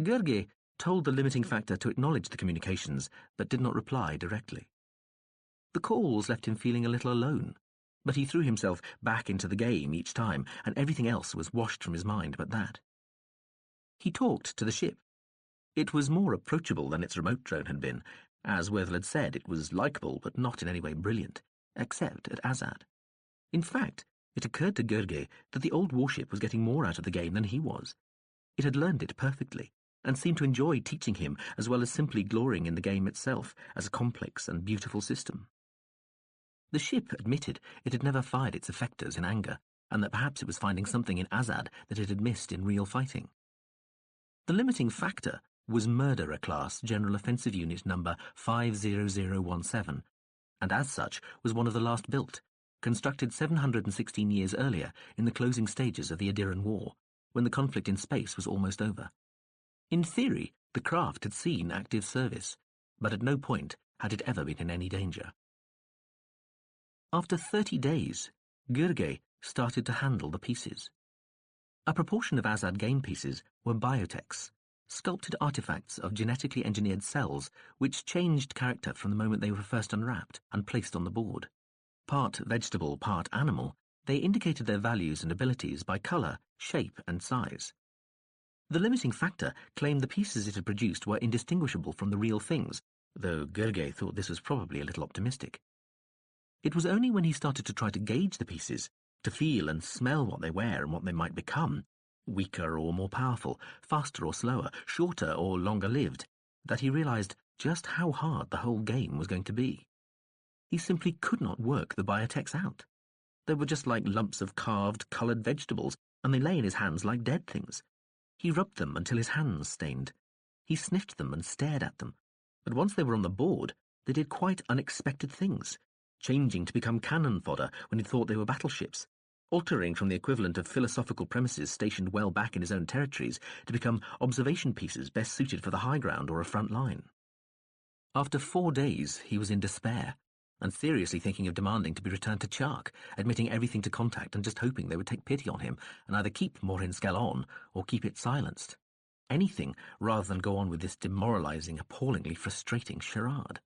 Gurge told the limiting factor to acknowledge the communications, but did not reply directly. The calls left him feeling a little alone, but he threw himself back into the game each time, and everything else was washed from his mind but that. He talked to the ship. It was more approachable than its remote drone had been. As Werthel had said, it was likeable, but not in any way brilliant, except at Azad. In fact, it occurred to Gurge that the old warship was getting more out of the game than he was. It had learned it perfectly, and seemed to enjoy teaching him as well as simply glorying in the game itself as a complex and beautiful system. The ship admitted it had never fired its effectors in anger, and that perhaps it was finding something in Azad that it had missed in real fighting. The limiting factor was Murderer Class General Offensive Unit number 50017, and as such was one of the last built, constructed 716 years earlier in the closing stages of the Adiran War, when the conflict in space was almost over. In theory, the craft had seen active service, but at no point had it ever been in any danger. After 30 days, Gurge started to handle the pieces. A proportion of Azad game pieces were biotechs, sculpted artifacts of genetically engineered cells which changed character from the moment they were first unwrapped and placed on the board. Part vegetable, part animal, they indicated their values and abilities by colour, shape and size. The limiting factor claimed the pieces it had produced were indistinguishable from the real things, though Gurge thought this was probably a little optimistic. It was only when he started to try to gauge the pieces, to feel and smell what they were and what they might become, weaker or more powerful, faster or slower, shorter or longer-lived, that he realised just how hard the whole game was going to be. He simply could not work the biotechs out. They were just like lumps of carved, coloured vegetables, and they lay in his hands like dead things. He rubbed them until his hands stained. He sniffed them and stared at them, but once they were on the board, they did quite unexpected things, changing to become cannon fodder when he thought they were battleships, altering from the equivalent of philosophical premises stationed well back in his own territories to become observation pieces best suited for the high ground or a front line. After 4 days, he was in despair, and seriously thinking of demanding to be returned to Chark, admitting everything to Contact and just hoping they would take pity on him and either keep Morinskell on or keep it silenced. Anything rather than go on with this demoralising, appallingly frustrating charade.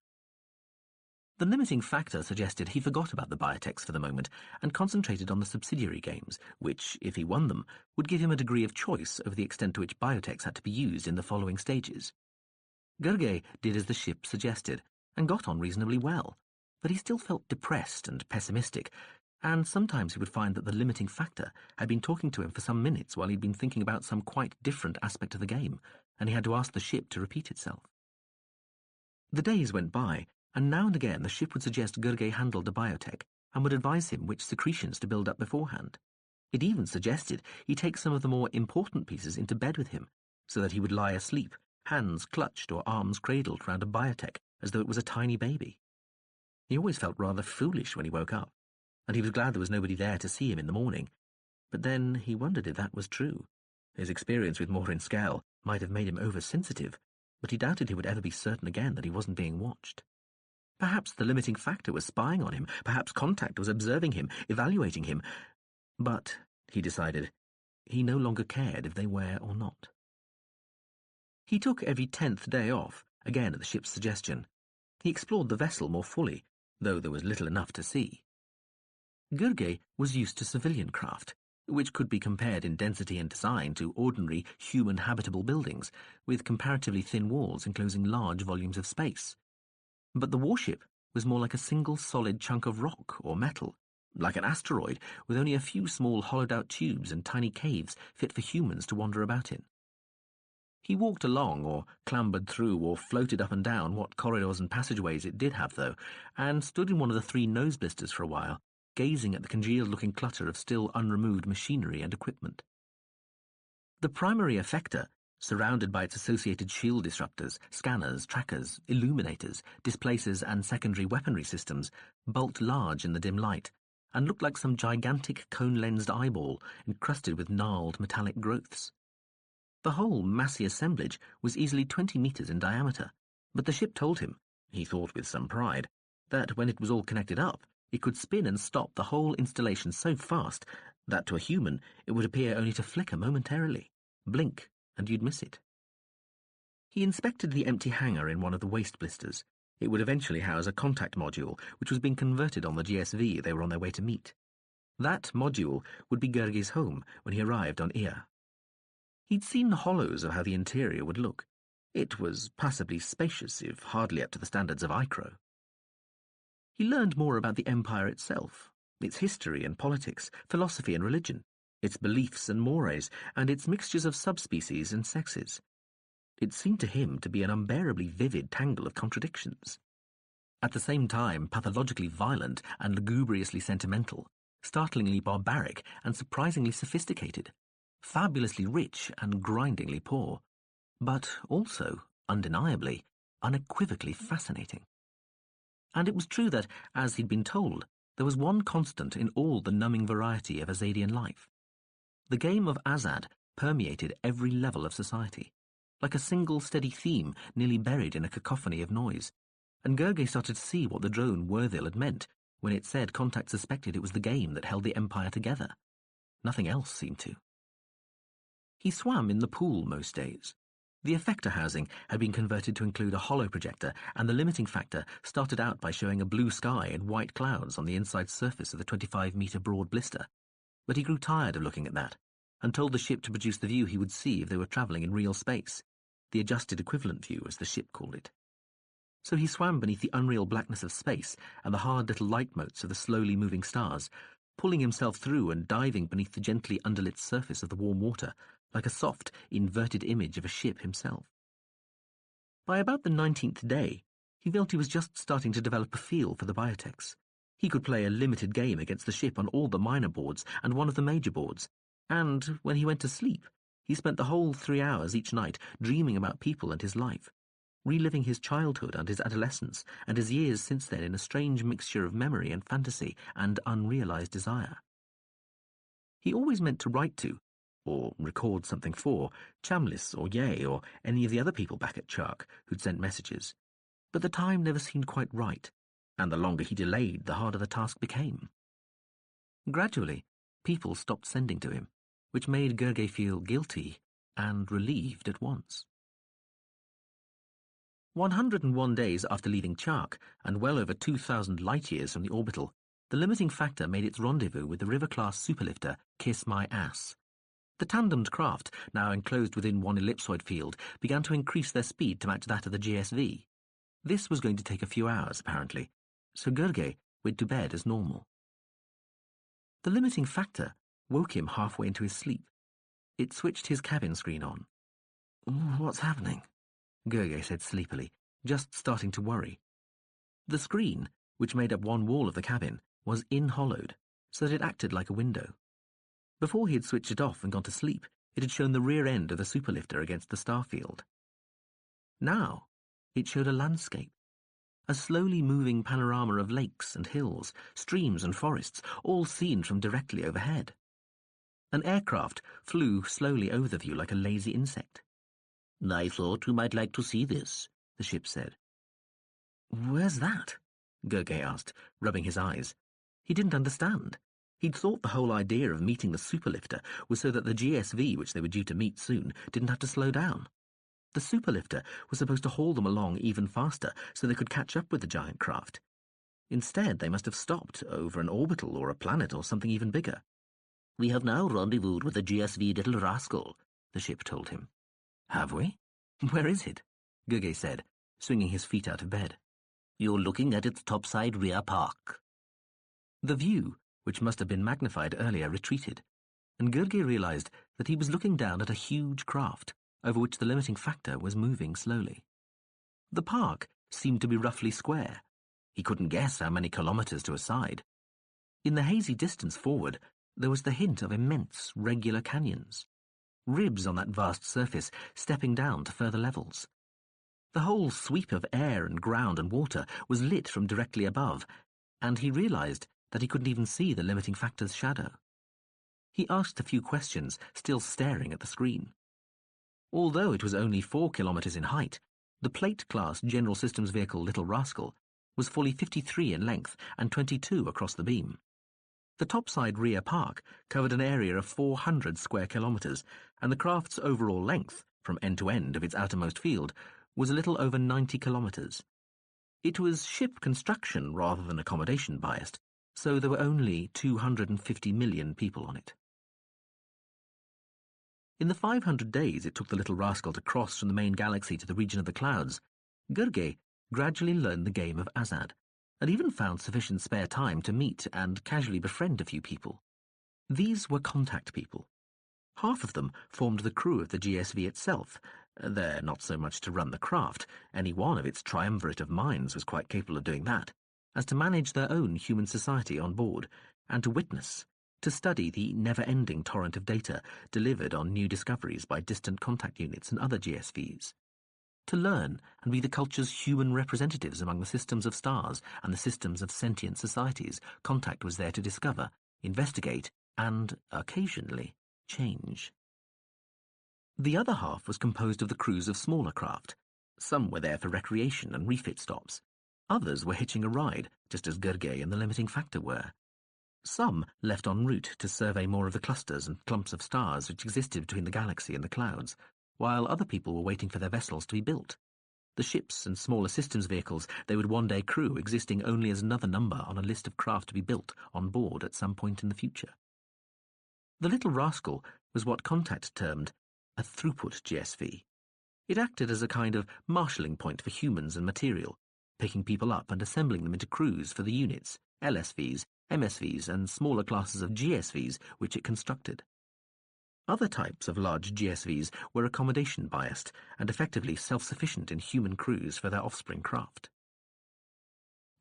The limiting factor suggested he forgot about the biotechs for the moment and concentrated on the subsidiary games, which, if he won them, would give him a degree of choice over the extent to which biotechs had to be used in the following stages. Gurge did as the ship suggested, and got on reasonably well, but he still felt depressed and pessimistic, and sometimes he would find that the limiting factor had been talking to him for some minutes while he'd been thinking about some quite different aspect of the game, and he had to ask the ship to repeat itself. The days went by, and now and again the ship would suggest Gurge handled a biotech and would advise him which secretions to build up beforehand. It even suggested he take some of the more important pieces into bed with him, so that he would lie asleep, hands clutched or arms cradled round a biotech as though it was a tiny baby. He always felt rather foolish when he woke up, and he was glad there was nobody there to see him in the morning. But then he wondered if that was true. His experience with Morinskell might have made him oversensitive, but he doubted he would ever be certain again that he wasn't being watched. Perhaps the limiting factor was spying on him, perhaps Contact was observing him, evaluating him, but, he decided, he no longer cared if they were or not. He took every 10th day off, again at the ship's suggestion. He explored the vessel more fully, though there was little enough to see. Gurge was used to civilian craft, which could be compared in density and design to ordinary human habitable buildings, with comparatively thin walls enclosing large volumes of space. But the warship was more like a single solid chunk of rock or metal, like an asteroid with only a few small hollowed-out tubes and tiny caves fit for humans to wander about in. He walked along or clambered through or floated up and down what corridors and passageways it did have, though, and stood in one of the 3 nose blisters for a while, gazing at the congealed-looking clutter of still unremoved machinery and equipment. The primary effector, surrounded by its associated shield disruptors, scanners, trackers, illuminators, displacers and secondary weaponry systems, bulked large in the dim light, and looked like some gigantic cone-lensed eyeball encrusted with gnarled metallic growths. The whole massy assemblage was easily 20 metres in diameter, but the ship told him, he thought with some pride, that when it was all connected up, it could spin and stop the whole installation so fast that to a human it would appear only to flicker momentarily, blink, and you'd miss it. He inspected the empty hangar in one of the waste blisters. It would eventually house a contact module, which was being converted on the GSV they were on their way to meet. That module would be Gergie's home when he arrived on Ia. He'd seen the hollows of how the interior would look. It was passably spacious, if hardly up to the standards of Icro. He learned more about the Empire itself, its history and politics, philosophy and religion, its beliefs and mores, and its mixtures of subspecies and sexes. It seemed to him to be an unbearably vivid tangle of contradictions. At the same time, pathologically violent and lugubriously sentimental, startlingly barbaric and surprisingly sophisticated, fabulously rich and grindingly poor, but also, undeniably, unequivocally fascinating. And it was true that, as he'd been told, there was one constant in all the numbing variety of Azadian life. The game of Azad permeated every level of society, like a single steady theme nearly buried in a cacophony of noise, and Gergie started to see what the drone Worthil had meant when it said Contact suspected it was the game that held the Empire together. Nothing else seemed to. He swam in the pool most days. The effector housing had been converted to include a hollow projector, and the limiting factor started out by showing a blue sky and white clouds on the inside surface of the 25-metre broad blister. But he grew tired of looking at that, and told the ship to produce the view he would see if they were travelling in real space, the adjusted equivalent view, as the ship called it. So he swam beneath the unreal blackness of space and the hard little light motes of the slowly moving stars, pulling himself through and diving beneath the gently underlit surface of the warm water, like a soft, inverted image of a ship himself. By about the 19th day, he felt he was just starting to develop a feel for the biotechs. He could play a limited game against the ship on all the minor boards and one of the major boards, and when he went to sleep, he spent the whole 3 hours each night dreaming about people and his life, reliving his childhood and his adolescence and his years since then in a strange mixture of memory and fantasy and unrealized desire. He always meant to write to, or record something for, Chambliss or Ye or any of the other people back at Chark who'd sent messages, but the time never seemed quite right, and the longer he delayed, the harder the task became. Gradually, people stopped sending to him, which made Gergie feel guilty and relieved at once. 101 days after leaving Chark, and well over 2,000 light-years from the orbital, the limiting factor made its rendezvous with the River-class superlifter Kiss My Ass. The tandemed craft, now enclosed within one ellipsoid field, began to increase their speed to match that of the GSV. This was going to take a few hours, apparently, so Gergie went to bed as normal. The limiting factor woke him halfway into his sleep. It switched his cabin screen on. "What's happening?" Gergie said sleepily, just starting to worry. The screen, which made up one wall of the cabin, was in-hollowed, so that it acted like a window. Before he had switched it off and gone to sleep, it had shown the rear end of the superlifter against the starfield. Now, it showed a landscape, a slowly moving panorama of lakes and hills, streams and forests, all seen from directly overhead. An aircraft flew slowly over the view like a lazy insect. "I thought you might like to see this," the ship said. "Where's that?" Gergie asked, rubbing his eyes. He didn't understand. He'd thought the whole idea of meeting the superlifter was so that the GSV, which they were due to meet soon, didn't have to slow down. The superlifter was supposed to haul them along even faster so they could catch up with the giant craft. Instead, they must have stopped over an orbital or a planet or something even bigger. "We have now rendezvoused with the GSV Little Rascal," the ship told him. "Have we? Where is it?" Gergie said, swinging his feet out of bed. "You're looking at its topside rear park." The view, which must have been magnified earlier, retreated, and Gergie realized that he was looking down at a huge craft, over which the limiting factor was moving slowly. The park seemed to be roughly square. He couldn't guess how many kilometers to a side. In the hazy distance forward, there was the hint of immense, regular canyons, ribs on that vast surface stepping down to further levels. The whole sweep of air and ground and water was lit from directly above, and he realized that he couldn't even see the limiting factor's shadow. He asked a few questions, still staring at the screen. Although it was only 4 kilometers in height, the plate-class General Systems vehicle Little Rascal was fully 53 in length and 22 across the beam. The topside rear park covered an area of 400 square kilometers, and the craft's overall length from end to end of its outermost field, was a little over 90 kilometres. It was ship construction rather than accommodation biased, so there were only 250 million people on it. In the 500 days it took the little rascal to cross from the main galaxy to the region of the clouds, Gurgey gradually learned the game of Azad, and even found sufficient spare time to meet and casually befriend a few people. These were contact people. Half of them formed the crew of the GSV itself. There not so much to run the craft, any one of its triumvirate of minds was quite capable of doing that, as to manage their own human society on board, and to witness, to study the never-ending torrent of data delivered on new discoveries by distant contact units and other GSVs. To learn and be the culture's human representatives among the systems of stars and the systems of sentient societies Contact was there to discover, investigate, and, occasionally, change. The other half was composed of the crews of smaller craft. Some were there for recreation and refit stops. Others were hitching a ride, just as Gurgey and the Limiting Factor were. Some left en route to survey more of the clusters and clumps of stars which existed between the galaxy and the clouds, while other people were waiting for their vessels to be built. The ships and smaller systems vehicles they would one day crew existing only as another number on a list of craft to be built on board at some point in the future. The little rascal was what Contact termed a throughput GSV. It acted as a kind of marshalling point for humans and material, picking people up and assembling them into crews for the units, LSVs, MSVs, and smaller classes of GSVs which it constructed. Other types of large GSVs were accommodation biased and effectively self-sufficient in human crews for their offspring craft.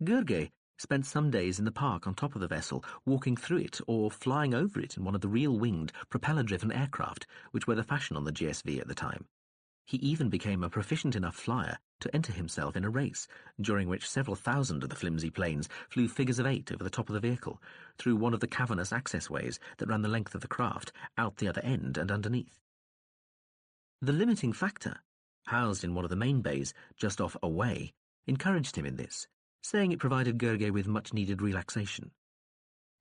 Gurgey spent some days in the park on top of the vessel, walking through it or flying over it in one of the real-winged, propeller-driven aircraft which were the fashion on the GSV at the time. He even became a proficient enough flyer to enter himself in a race, during which several thousand of the flimsy planes flew figures of 8 over the top of the vehicle, through one of the cavernous access ways that ran the length of the craft, out the other end and underneath. The Limiting Factor, housed in one of the main bays just off away, encouraged him in this, saying it provided Gurgey with much-needed relaxation.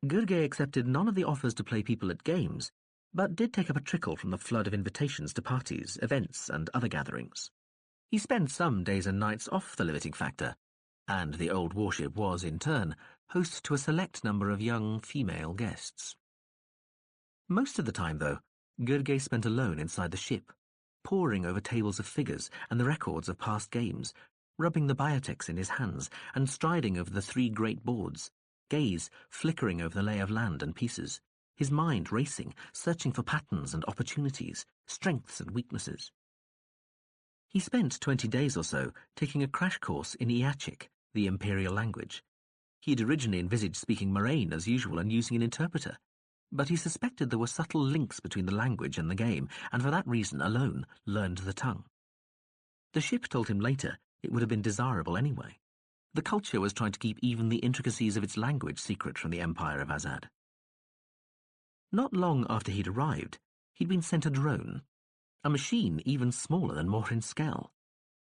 Gurgey accepted none of the offers to play people at games, but did take up a trickle from the flood of invitations to parties, events, and other gatherings. He spent some days and nights off the Limiting Factor, and the old warship was, in turn, host to a select number of young female guests. Most of the time, though, Gurgey spent alone inside the ship, poring over tables of figures and the records of past games, rubbing the biotechs in his hands and striding over the 3 great boards, gaze flickering over the lay of land and pieces, his mind racing, searching for patterns and opportunities, strengths and weaknesses. He spent 20 days or so taking a crash course in Iachic, the imperial language. He had originally envisaged speaking Moraine as usual and using an interpreter, but he suspected there were subtle links between the language and the game, and for that reason alone learned the tongue. The ship told him later it would have been desirable anyway. The culture was trying to keep even the intricacies of its language secret from the Empire of Azad. Not long after he'd arrived, he'd been sent a drone, a machine even smaller than Morin Skell.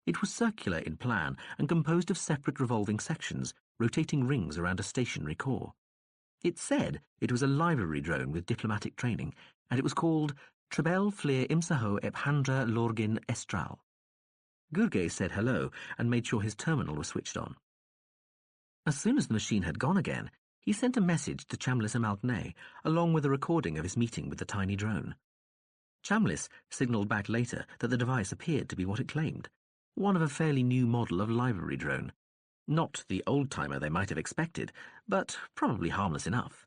It was circular in plan and composed of separate revolving sections, rotating rings around a stationary core. It said it was a library drone with diplomatic training, and it was called Trebel Flir Imsaho Ephandra Lorgin Estral. Gurgey said hello and made sure his terminal was switched on. As soon as the machine had gone again, he sent a message to Chambliss Amalgnay, along with a recording of his meeting with the tiny drone. Chambliss signalled back later that the device appeared to be what it claimed, one of a fairly new model of library drone. Not the old-timer they might have expected, but probably harmless enough.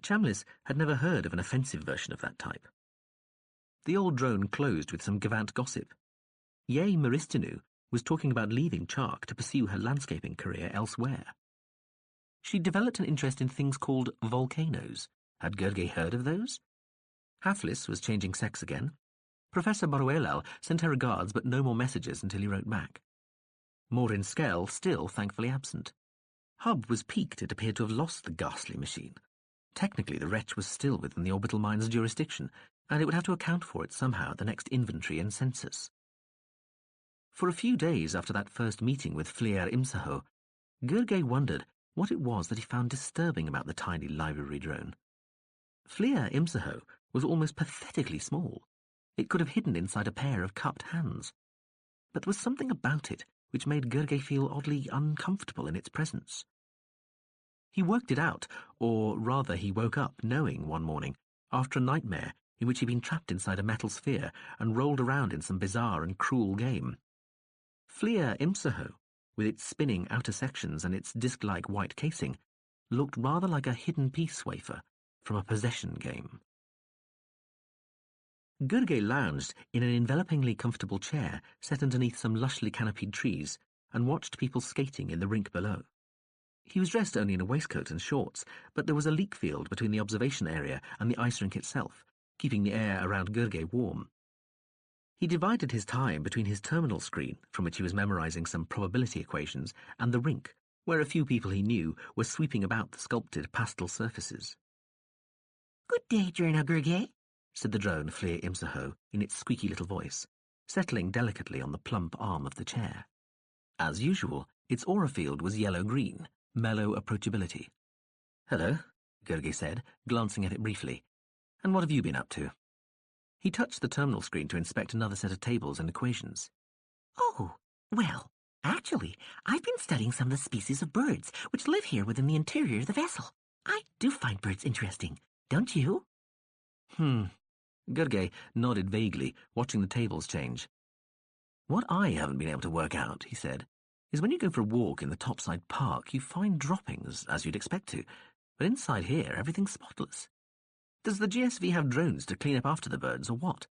Chambliss had never heard of an offensive version of that type. The old drone closed with some gavant gossip. Ye Maristinu was talking about leaving Chark to pursue her landscaping career elsewhere. She'd developed an interest in things called volcanoes. Had Gurgey heard of those? Haflis was changing sex again. Professor Boruelal sent her regards but no more messages until he wrote back. Morin Skell still thankfully absent. Hub was piqued it appeared to have lost the ghastly machine. Technically the wretch was still within the orbital mine's jurisdiction, and it would have to account for it somehow at the next inventory and census. For a few days after that first meeting with Flir Imsaho, Gurgey wondered what it was that he found disturbing about the tiny library drone. Flir Imsaho was almost pathetically small. It could have hidden inside a pair of cupped hands. But there was something about it which made Gurgey feel oddly uncomfortable in its presence. He worked it out, or rather he woke up knowing one morning, after a nightmare in which he'd been trapped inside a metal sphere and rolled around in some bizarre and cruel game. Flir Imsaho, with its spinning outer sections and its disc-like white casing, looked rather like a hidden piece wafer from a possession game. Gurgey lounged in an envelopingly comfortable chair set underneath some lushly canopied trees and watched people skating in the rink below. He was dressed only in a waistcoat and shorts, but there was a leak field between the observation area and the ice rink itself, keeping the air around Gurgey warm. He divided his time between his terminal screen, from which he was memorizing some probability equations, and the rink, where a few people he knew were sweeping about the sculpted pastel surfaces. "Good day, Journo Gurgey," said the drone Flir Imsaho in its squeaky little voice, settling delicately on the plump arm of the chair. As usual, its aura field was yellow-green, mellow approachability. "Hello," Gurgey said, glancing at it briefly. "And what have you been up to?" He touched the terminal screen to inspect another set of tables and equations. "Oh, well, actually, I've been studying some of the species of birds which live here within the interior of the vessel. I do find birds interesting, don't you?" Gurgey nodded vaguely, watching the tables change. "What I haven't been able to work out," he said, "is when you go for a walk in the topside park, you find droppings, as you'd expect to, but inside here everything's spotless. Does the GSV have drones to clean up after the birds, or what?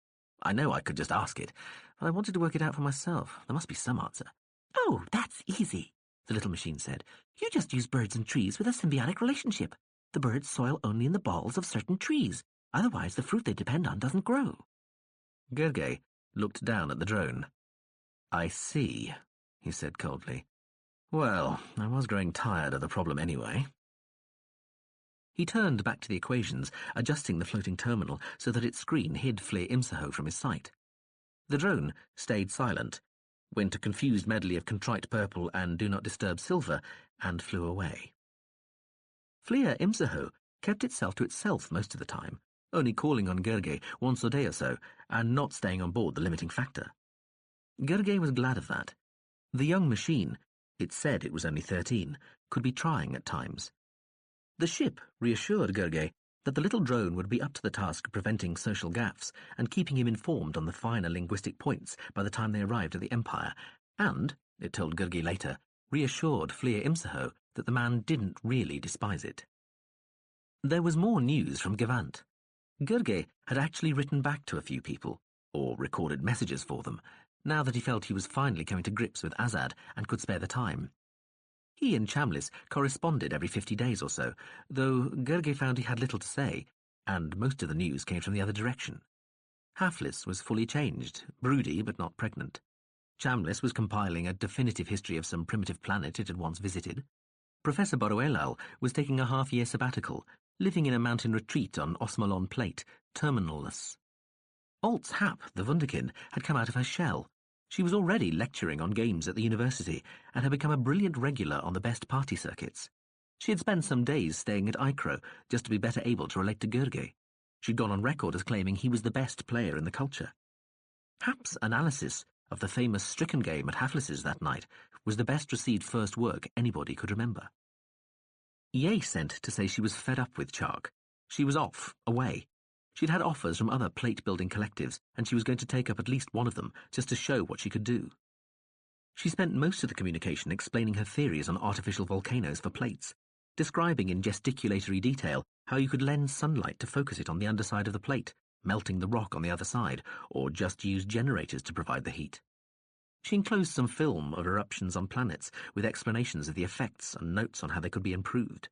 I know I could just ask it, but I wanted to work it out for myself. There must be some answer." "Oh, that's easy," the little machine said. "You just use birds and trees with a symbiotic relationship. The birds soil only in the balls of certain trees. Otherwise, the fruit they depend on doesn't grow." Gurgey looked down at the drone. "I see," he said coldly. "Well, I was growing tired of the problem anyway." He turned back to the equations, adjusting the floating terminal so that its screen hid Flir Imsaho from his sight. The drone stayed silent, went a confused medley of contrite purple and do not disturb silver, and flew away. Flir Imsaho kept itself to itself most of the time, only calling on Gurgey once a day or so, and not staying on board the limiting factor. Gurgey was glad of that. The young machine, it said it was only 13, could be trying at times. The ship reassured Gurgey that the little drone would be up to the task of preventing social gaffes and keeping him informed on the finer linguistic points by the time they arrived at the Empire, and, it told Gurgey later, reassured Flir Imsaho that the man didn't really despise it. There was more news from Gavant. Gurgey had actually written back to a few people, or recorded messages for them, now that he felt he was finally coming to grips with Azad and could spare the time. He and Chambliss corresponded every 50 days or so, though Gurgey found he had little to say, and most of the news came from the other direction. Hafliss was fully changed, broody but not pregnant. Chambliss was compiling a definitive history of some primitive planet it had once visited. Professor Boruelal was taking a half-year sabbatical, living in a mountain retreat on Osmalon Plate, terminalless. Altz Hap, the Wunderkind, had come out of her shell. She was already lecturing on games at the university and had become a brilliant regular on the best party circuits. She had spent some days staying at Icro just to be better able to relate to Gurgey. She'd gone on record as claiming he was the best player in the culture. Hap's analysis of the famous Stricken game at Hafliss's that night was the best received first work anybody could remember. Ye sent to say she was fed up with Chark. She was off, away. She'd had offers from other plate-building collectives, and she was going to take up at least one of them, just to show what she could do. She spent most of the communication explaining her theories on artificial volcanoes for plates, describing in gesticulatory detail how you could lend sunlight to focus it on the underside of the plate, melting the rock on the other side, or just use generators to provide the heat. She enclosed some film of eruptions on planets with explanations of the effects and notes on how they could be improved.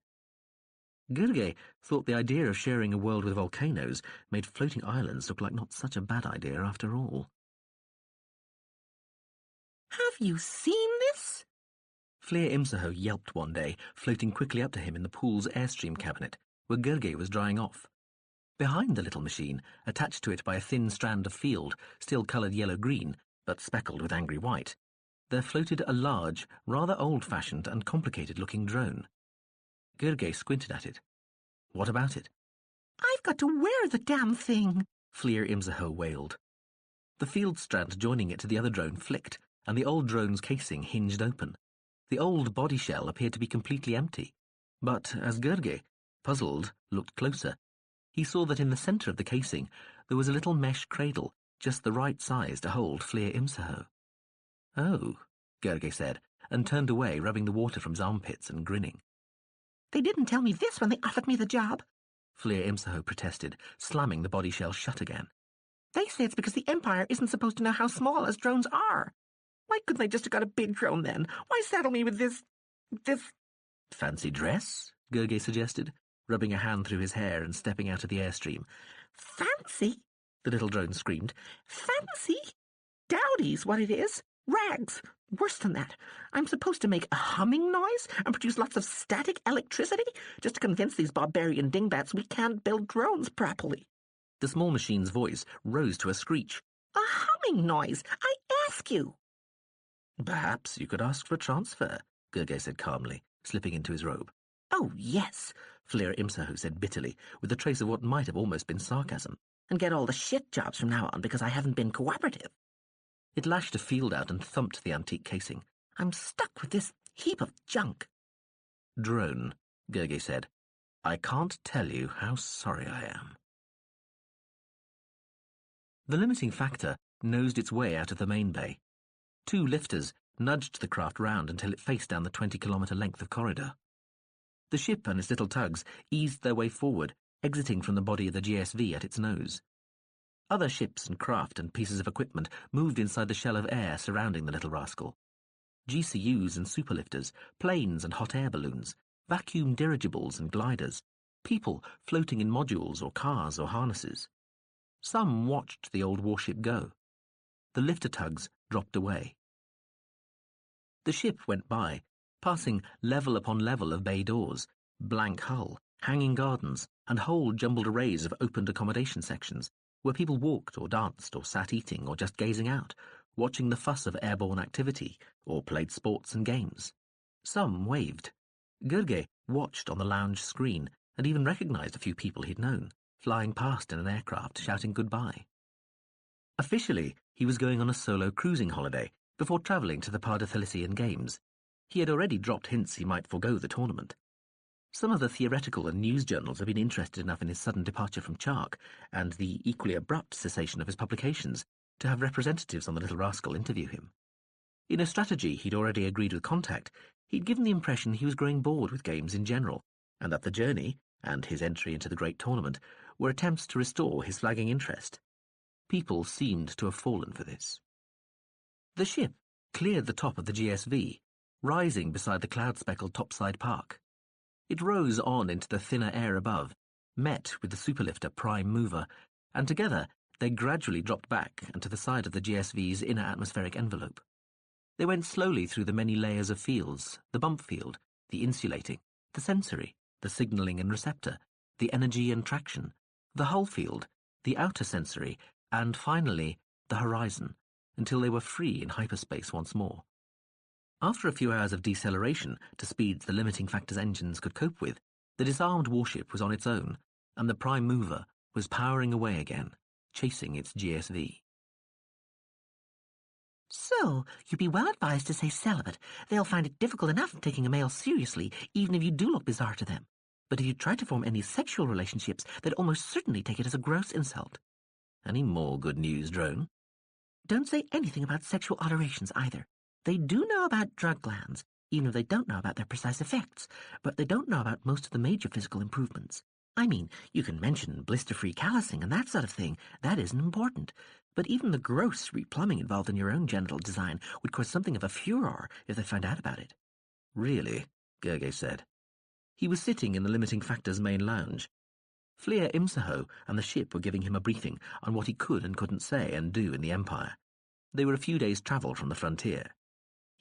Gurgey thought the idea of sharing a world with volcanoes made floating islands look like not such a bad idea after all. "Have you seen this?" Flir Imsaho yelped one day, floating quickly up to him in the pool's airstream cabinet, where Gurgey was drying off. Behind the little machine, attached to it by a thin strand of field, still coloured yellow-green, but speckled with angry white, there floated a large, rather old-fashioned and complicated-looking drone. Gurgey squinted at it. What about it? "I've got to wear the damn thing," Flir Imsaho wailed. The field strand joining it to the other drone flicked, and the old drone's casing hinged open. The old body shell appeared to be completely empty. But as Gurge, puzzled, looked closer, he saw that in the centre of the casing there was a little mesh cradle, just the right size to hold Flir Imsaho. "Oh," Gurge said, and turned away, rubbing the water from his armpits and grinning. "They didn't tell me this when they offered me the job," Flir Imsaho protested, slamming the body shell shut again. "They say it's because the Empire isn't supposed to know how small us drones are. Why couldn't they just have got a big drone then? Why saddle me with this... "Fancy dress?" Gurge suggested, rubbing a hand through his hair and stepping out of the airstream. "Fancy?" the little drone screamed. "Fancy? Dowdy's what it is. Rags. Worse than that. I'm supposed to make a humming noise and produce lots of static electricity just to convince these barbarian dingbats we can't build drones properly." The small machine's voice rose to a screech. "A humming noise, I ask you." "Perhaps you could ask for a transfer," Gurge said calmly, slipping into his robe. "Oh, yes," Flir Imsaho said bitterly, with a trace of what might have almost been sarcasm. "And get all the shit jobs from now on because I haven't been cooperative." It lashed a field out and thumped the antique casing. "I'm stuck with this heap of junk." "Drone," Gurge said, "I can't tell you how sorry I am." The limiting factor nosed its way out of the main bay. 2 lifters nudged the craft round until it faced down the 20-kilometre length of corridor. The ship and its little tugs eased their way forward, exiting from the body of the GSV at its nose. Other ships and craft and pieces of equipment moved inside the shell of air surrounding the little rascal. GCUs and superlifters, planes and hot air balloons, vacuum dirigibles and gliders, people floating in modules or cars or harnesses. Some watched the old warship go. The lifter tugs dropped away. The ship went by, passing level upon level of bay doors, blank hull, hanging gardens, and whole jumbled arrays of opened accommodation sections, where people walked or danced or sat eating or just gazing out, watching the fuss of airborne activity, or played sports and games. Some waved. Gurge watched on the lounge screen and even recognized a few people he'd known, flying past in an aircraft, shouting goodbye. Officially, he was going on a solo cruising holiday before travelling to the Pardathalisian Games. He had already dropped hints he might forego the tournament. Some of the theoretical and news journals had been interested enough in his sudden departure from Chark and the equally abrupt cessation of his publications to have representatives on the little rascal interview him. In a strategy he'd already agreed with Contact, he'd given the impression he was growing bored with games in general, and that the journey, and his entry into the great tournament, were attempts to restore his flagging interest. People seemed to have fallen for this. The ship cleared the top of the GSV, rising beside the cloud-speckled topside park. It rose on into the thinner air above, met with the superlifter prime mover, and together they gradually dropped back and to the side of the GSV's inner atmospheric envelope. They went slowly through the many layers of fields, the bump field, the insulating, the sensory, the signalling and receptor, the energy and traction, the hull field, the outer sensory, and finally the horizon, until they were free in hyperspace once more. After a few hours of deceleration to speeds the limiting factor's engines could cope with, the disarmed warship was on its own, and the prime mover was powering away again, chasing its GSV. "So, you'd be well advised to stay celibate. They'll find it difficult enough taking a male seriously, even if you do look bizarre to them. But if you try to form any sexual relationships, they'd almost certainly take it as a gross insult." "Any more good news, Drone?" "Don't say anything about sexual alterations either. They do know about drug glands, even if they don't know about their precise effects, but they don't know about most of the major physical improvements. I mean, you can mention blister-free callousing and that sort of thing. That isn't important. But even the gross replumbing involved in your own genital design would cause something of a furor if they found out about it." "Really?" Gurge said. He was sitting in the limiting factor's main lounge. Flir Imsaho and the ship were giving him a briefing on what he could and couldn't say and do in the Empire. They were a few days' travel from the frontier.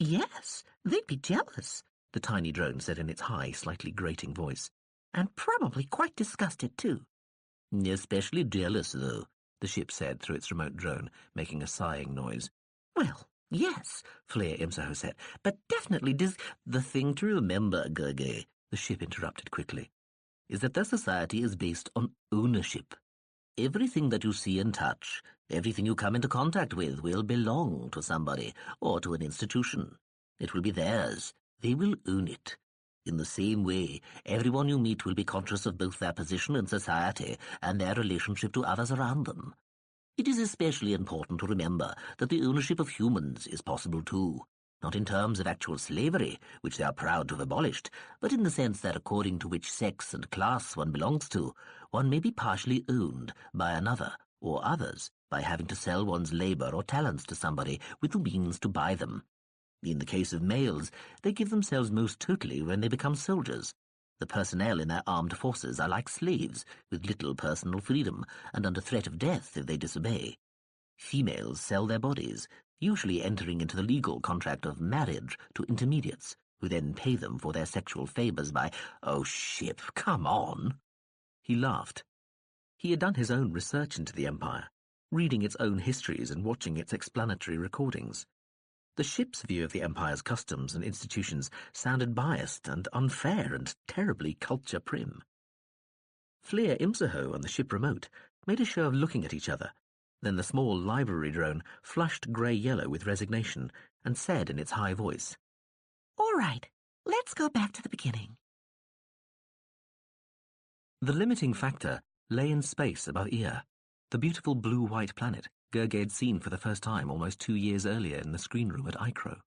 "Yes, they'd be jealous," the tiny drone said in its high, slightly grating voice. "And probably quite disgusted, too." "Especially jealous, though," the ship said through its remote drone, making a sighing noise. "Well, yes," Flir Imsaho said, "but definitely "The thing to remember, Gurge," the ship interrupted quickly, "is that their society is based on ownership. Everything that you see and touch, Everything you come into contact with will belong to somebody or to an institution. It will be theirs. They will own it. In the same way, everyone you meet will be conscious of both their position in society and their relationship to others around them. It is especially important to remember that the ownership of humans is possible too, not in terms of actual slavery, which they are proud to have abolished, but in the sense that according to which sex and class one belongs to, one may be partially owned by another or others by having to sell one's labor or talents to somebody with the means to buy them. In the case of males, they give themselves most totally when they become soldiers. The personnel in their armed forces are like slaves, with little personal freedom, and under threat of death if they disobey. Females sell their bodies, usually entering into the legal contract of marriage to intermediates, who then pay them for their sexual favors by, "Oh, ship, come on." He laughed. He had done his own research into the Empire, reading its own histories and watching its explanatory recordings. The ship's view of the Empire's customs and institutions sounded biased and unfair and terribly culture-prim. Fleer Imsaho and the ship remote made a show of looking at each other. Then the small library drone flushed grey-yellow with resignation and said in its high voice, "All right, let's go back to the beginning." The limiting factor lay in space above Ia, the beautiful blue-white planet Gerge had seen for the first time almost 2 years earlier in the screen room at Icro.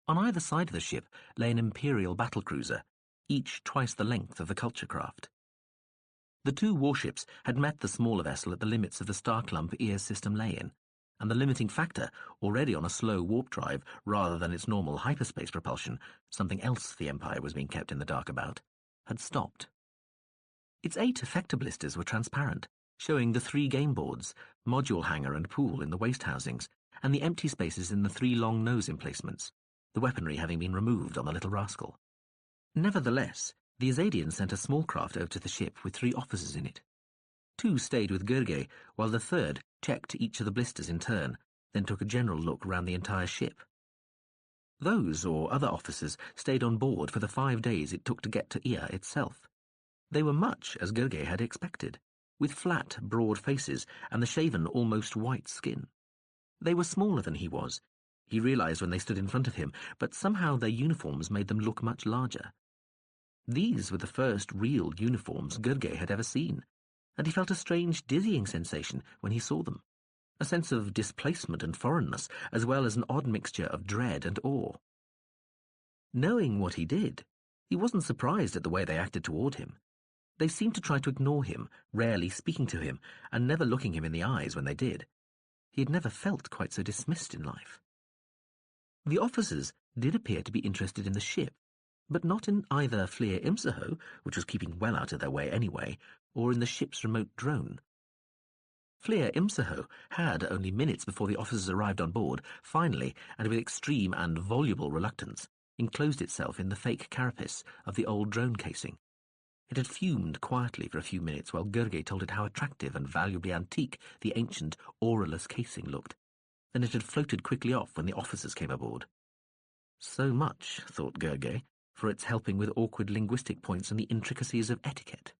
On either side of the ship lay an Imperial battlecruiser, each twice the length of the culture craft. The 2 warships had met the smaller vessel at the limits of the star clump Ia's system lay in, and the limiting factor, already on a slow warp drive rather than its normal hyperspace propulsion, something else the Empire was being kept in the dark about, had stopped. Its 8 effector blisters were transparent, showing the 3 game boards, module hangar and pool in the waste housings, and the empty spaces in the 3 long nose emplacements, the weaponry having been removed on the little rascal. Nevertheless, the Azadians sent a small craft over to the ship with 3 officers in it. 2 stayed with Gerge, while the 3rd checked each of the blisters in turn, then took a general look round the entire ship. Those or other officers stayed on board for the 5 days it took to get to Ia itself. They were much as Gerge had expected, with flat, broad faces and the shaven, almost white skin. They were smaller than he was, he realized when they stood in front of him, but somehow their uniforms made them look much larger. These were the first real uniforms Gerge had ever seen, and he felt a strange dizzying sensation when he saw them, a sense of displacement and foreignness, as well as an odd mixture of dread and awe. Knowing what he did, he wasn't surprised at the way they acted toward him. They seemed to try to ignore him, rarely speaking to him, and never looking him in the eyes when they did. He had never felt quite so dismissed in life. The officers did appear to be interested in the ship, but not in either Fleer Imsaho, which was keeping well out of their way anyway, or in the ship's remote drone. Fleer Imsaho had, only minutes before the officers arrived on board, finally, and with extreme and voluble reluctance, enclosed itself in the fake carapace of the old drone casing. It had fumed quietly for a few minutes while Gerge told it how attractive and valuably antique the ancient, auraless casing looked. Then it had floated quickly off when the officers came aboard. So much, thought Gerge, for its helping with awkward linguistic points and the intricacies of etiquette.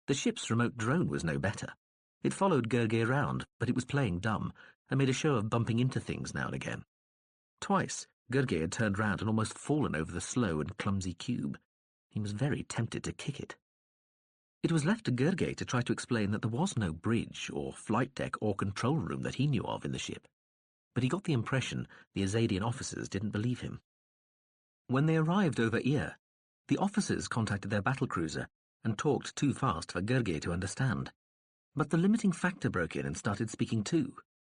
The ship's remote drone was no better. It followed Gerge around, but it was playing dumb, and made a show of bumping into things now and again. Twice, Gerge had turned round and almost fallen over the slow and clumsy cube. He was very tempted to kick it. It was left to Gerge to try to explain that there was no bridge or flight deck or control room that he knew of in the ship, but he got the impression the Azadian officers didn't believe him. When they arrived over Ia, the officers contacted their battlecruiser and talked too fast for Gerge to understand. But the limiting factor broke in and started speaking too.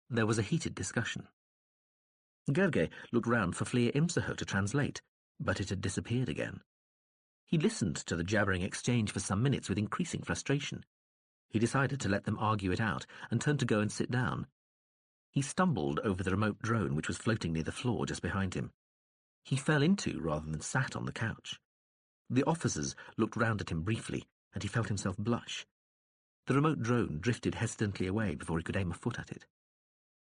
There was a heated discussion. Gerge looked round for Fleer Imsaho to translate, but it had disappeared again. He listened to the jabbering exchange for some minutes with increasing frustration. He decided to let them argue it out and turned to go and sit down. He stumbled over the remote drone which was floating near the floor just behind him. He fell into rather than sat on the couch. The officers looked round at him briefly, and he felt himself blush. The remote drone drifted hesitantly away before he could aim a foot at it.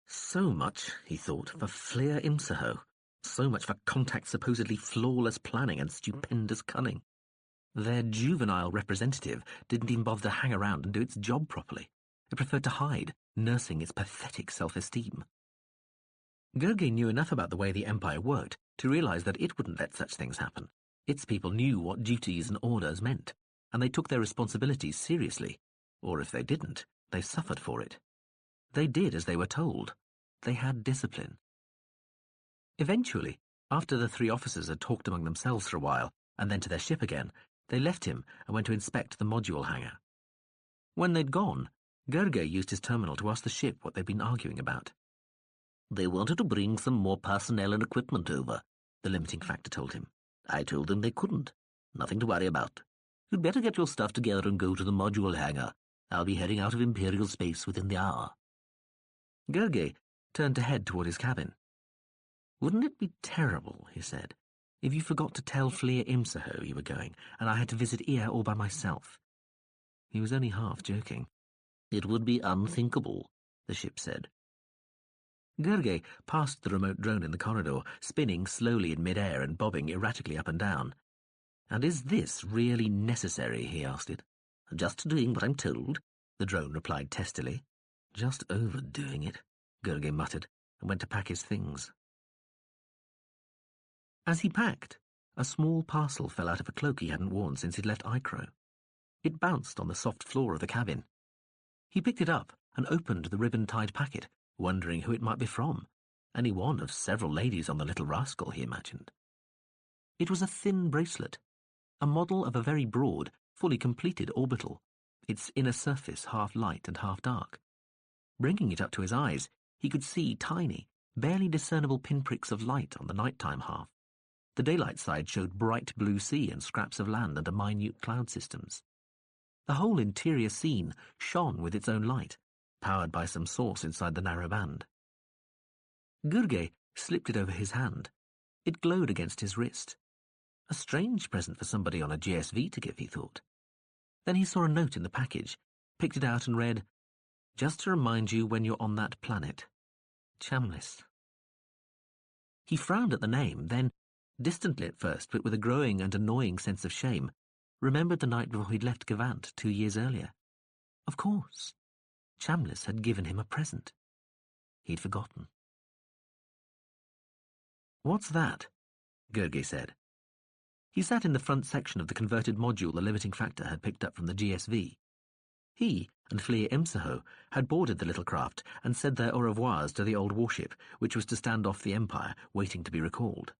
So much, he thought, for Fleer Imsaho. So much for Contact's supposedly flawless planning and stupendous cunning. Their juvenile representative didn't even bother to hang around and do its job properly. It preferred to hide, nursing its pathetic self-esteem. Gurgay knew enough about the way the Empire worked to realize that it wouldn't let such things happen. Its people knew what duties and orders meant, and they took their responsibilities seriously, or if they didn't, they suffered for it. They did as they were told. They had discipline. Eventually, after the three officers had talked among themselves for a while, and then to their ship again, they left him and went to inspect the module hangar. When they'd gone, Gurgay used his terminal to ask the ship what they'd been arguing about. They wanted to bring some more personnel and equipment over, the limiting factor told him. I told them they couldn't. Nothing to worry about. You'd better get your stuff together and go to the module hangar. I'll be heading out of Imperial space within the hour. Gurgay turned to head toward his cabin. Wouldn't it be terrible, he said, if you forgot to tell Iain M you were going, and I had to visit Iain all by myself? He was only half joking. It would be unthinkable, the ship said. Gurgay passed the remote drone in the corridor, spinning slowly in mid-air and bobbing erratically up and down. And is this really necessary, he asked it. Just doing what I'm told, the drone replied testily. Just overdoing it, Gurgay muttered, and went to pack his things. As he packed, a small parcel fell out of a cloak he hadn't worn since he'd left Icro. It bounced on the soft floor of the cabin. He picked it up and opened the ribbon-tied packet, wondering who it might be from. Any one of several ladies on the little rascal, he imagined. It was a thin bracelet, a model of a very broad, fully completed orbital, its inner surface half light and half dark. Bringing it up to his eyes, he could see tiny, barely discernible pinpricks of light on the nighttime half. The daylight side showed bright blue sea and scraps of land under minute cloud systems. The whole interior scene shone with its own light, powered by some source inside the narrow band. Gurgay slipped it over his hand. It glowed against his wrist. A strange present for somebody on a GSV to give, he thought. Then he saw a note in the package, picked it out and read, "Just to remind you when you're on that planet. Chambliss." He frowned at the name, then, distantly at first, but with a growing and annoying sense of shame, remembered the night before he'd left Gavant 2 years earlier. Of course. Chambliss had given him a present. He'd forgotten. "What's that?" Gurgay said. He sat in the front section of the converted module the limiting factor had picked up from the GSV. He and Iain M had boarded the little craft and said their au revoirs to the old warship, which was to stand off the Empire, waiting to be recalled.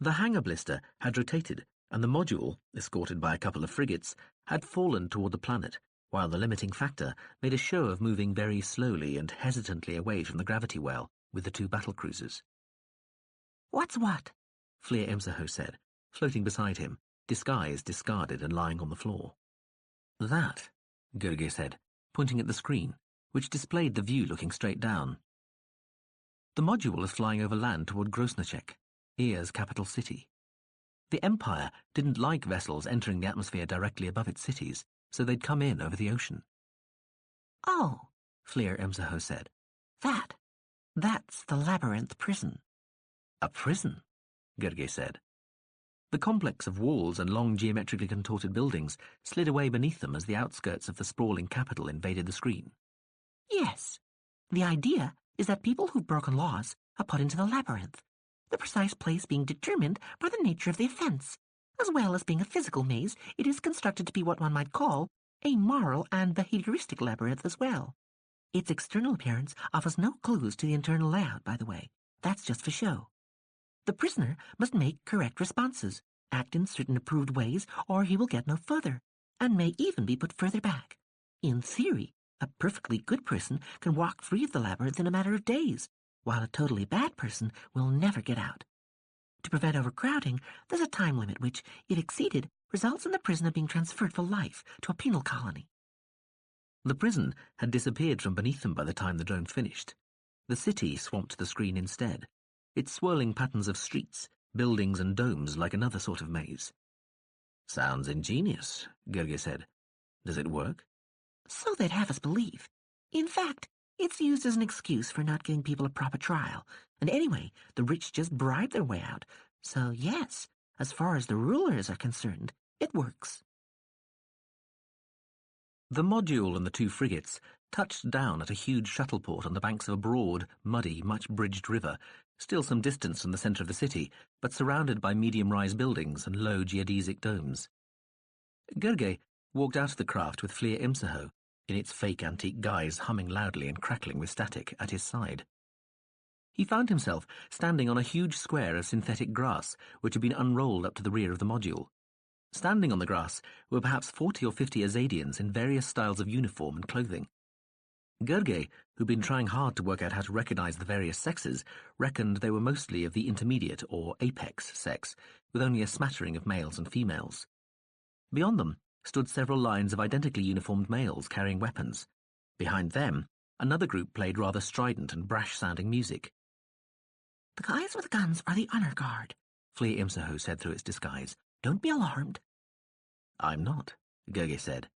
The hangar blister had rotated, and the module, escorted by a couple of frigates, had fallen toward the planet, while the limiting factor made a show of moving very slowly and hesitantly away from the gravity well with the 2 battlecruisers. "What's what?" Iain M said, floating beside him, disguise discarded and lying on the floor. "That," Gurgay said, pointing at the screen, which displayed the view looking straight down. The module was flying over land toward Grosnacek, Eir's capital city. The Empire didn't like vessels entering the atmosphere directly above its cities, so they'd come in over the ocean. "Oh," Iain M said. That's the Labyrinth prison." "A prison?" Gurgay said. The complex of walls and long geometrically contorted buildings slid away beneath them as the outskirts of the sprawling capital invaded the screen. "Yes. The idea is that people who've broken laws are put into the labyrinth, the precise place being determined by the nature of the offense. As well as being a physical maze, it is constructed to be what one might call a moral and behavioristic labyrinth as well. Its external appearance offers no clues to the internal layout, by the way. That's just for show. The prisoner must make correct responses, act in certain approved ways, or he will get no further, and may even be put further back. In theory, a perfectly good person can walk free of the labyrinth in a matter of days, while a totally bad person will never get out. To prevent overcrowding, there's a time limit which, if exceeded, results in the prisoner being transferred for life to a penal colony." The prison had disappeared from beneath them by the time the drone finished. The city swamped the screen instead, its swirling patterns of streets, buildings and domes like another sort of maze. "Sounds ingenious," Gurgay said. "Does it work?" "So they'd have us believe. In fact, it's used as an excuse for not giving people a proper trial. And anyway, the rich just bribe their way out. So yes, as far as the rulers are concerned, it works." The module and the 2 frigates touched down at a huge shuttle port on the banks of a broad, muddy, much-bridged river, still some distance from the centre of the city, but surrounded by medium-rise buildings and low geodesic domes. Gergely walked out of the craft with Flir Imsaho, in its fake antique guise humming loudly and crackling with static, at his side. He found himself standing on a huge square of synthetic grass which had been unrolled up to the rear of the module. Standing on the grass were perhaps 40 or 50 Azadians in various styles of uniform and clothing. Gergely, who'd been trying hard to work out how to recognize the various sexes, reckoned they were mostly of the intermediate or apex sex, with only a smattering of males and females. Beyond them stood several lines of identically uniformed males carrying weapons. Behind them, another group played rather strident and brash-sounding music. "The guys with the guns are the honor guard," Flir Imsaho said through its disguise. "Don't be alarmed." "I'm not," Gergely said.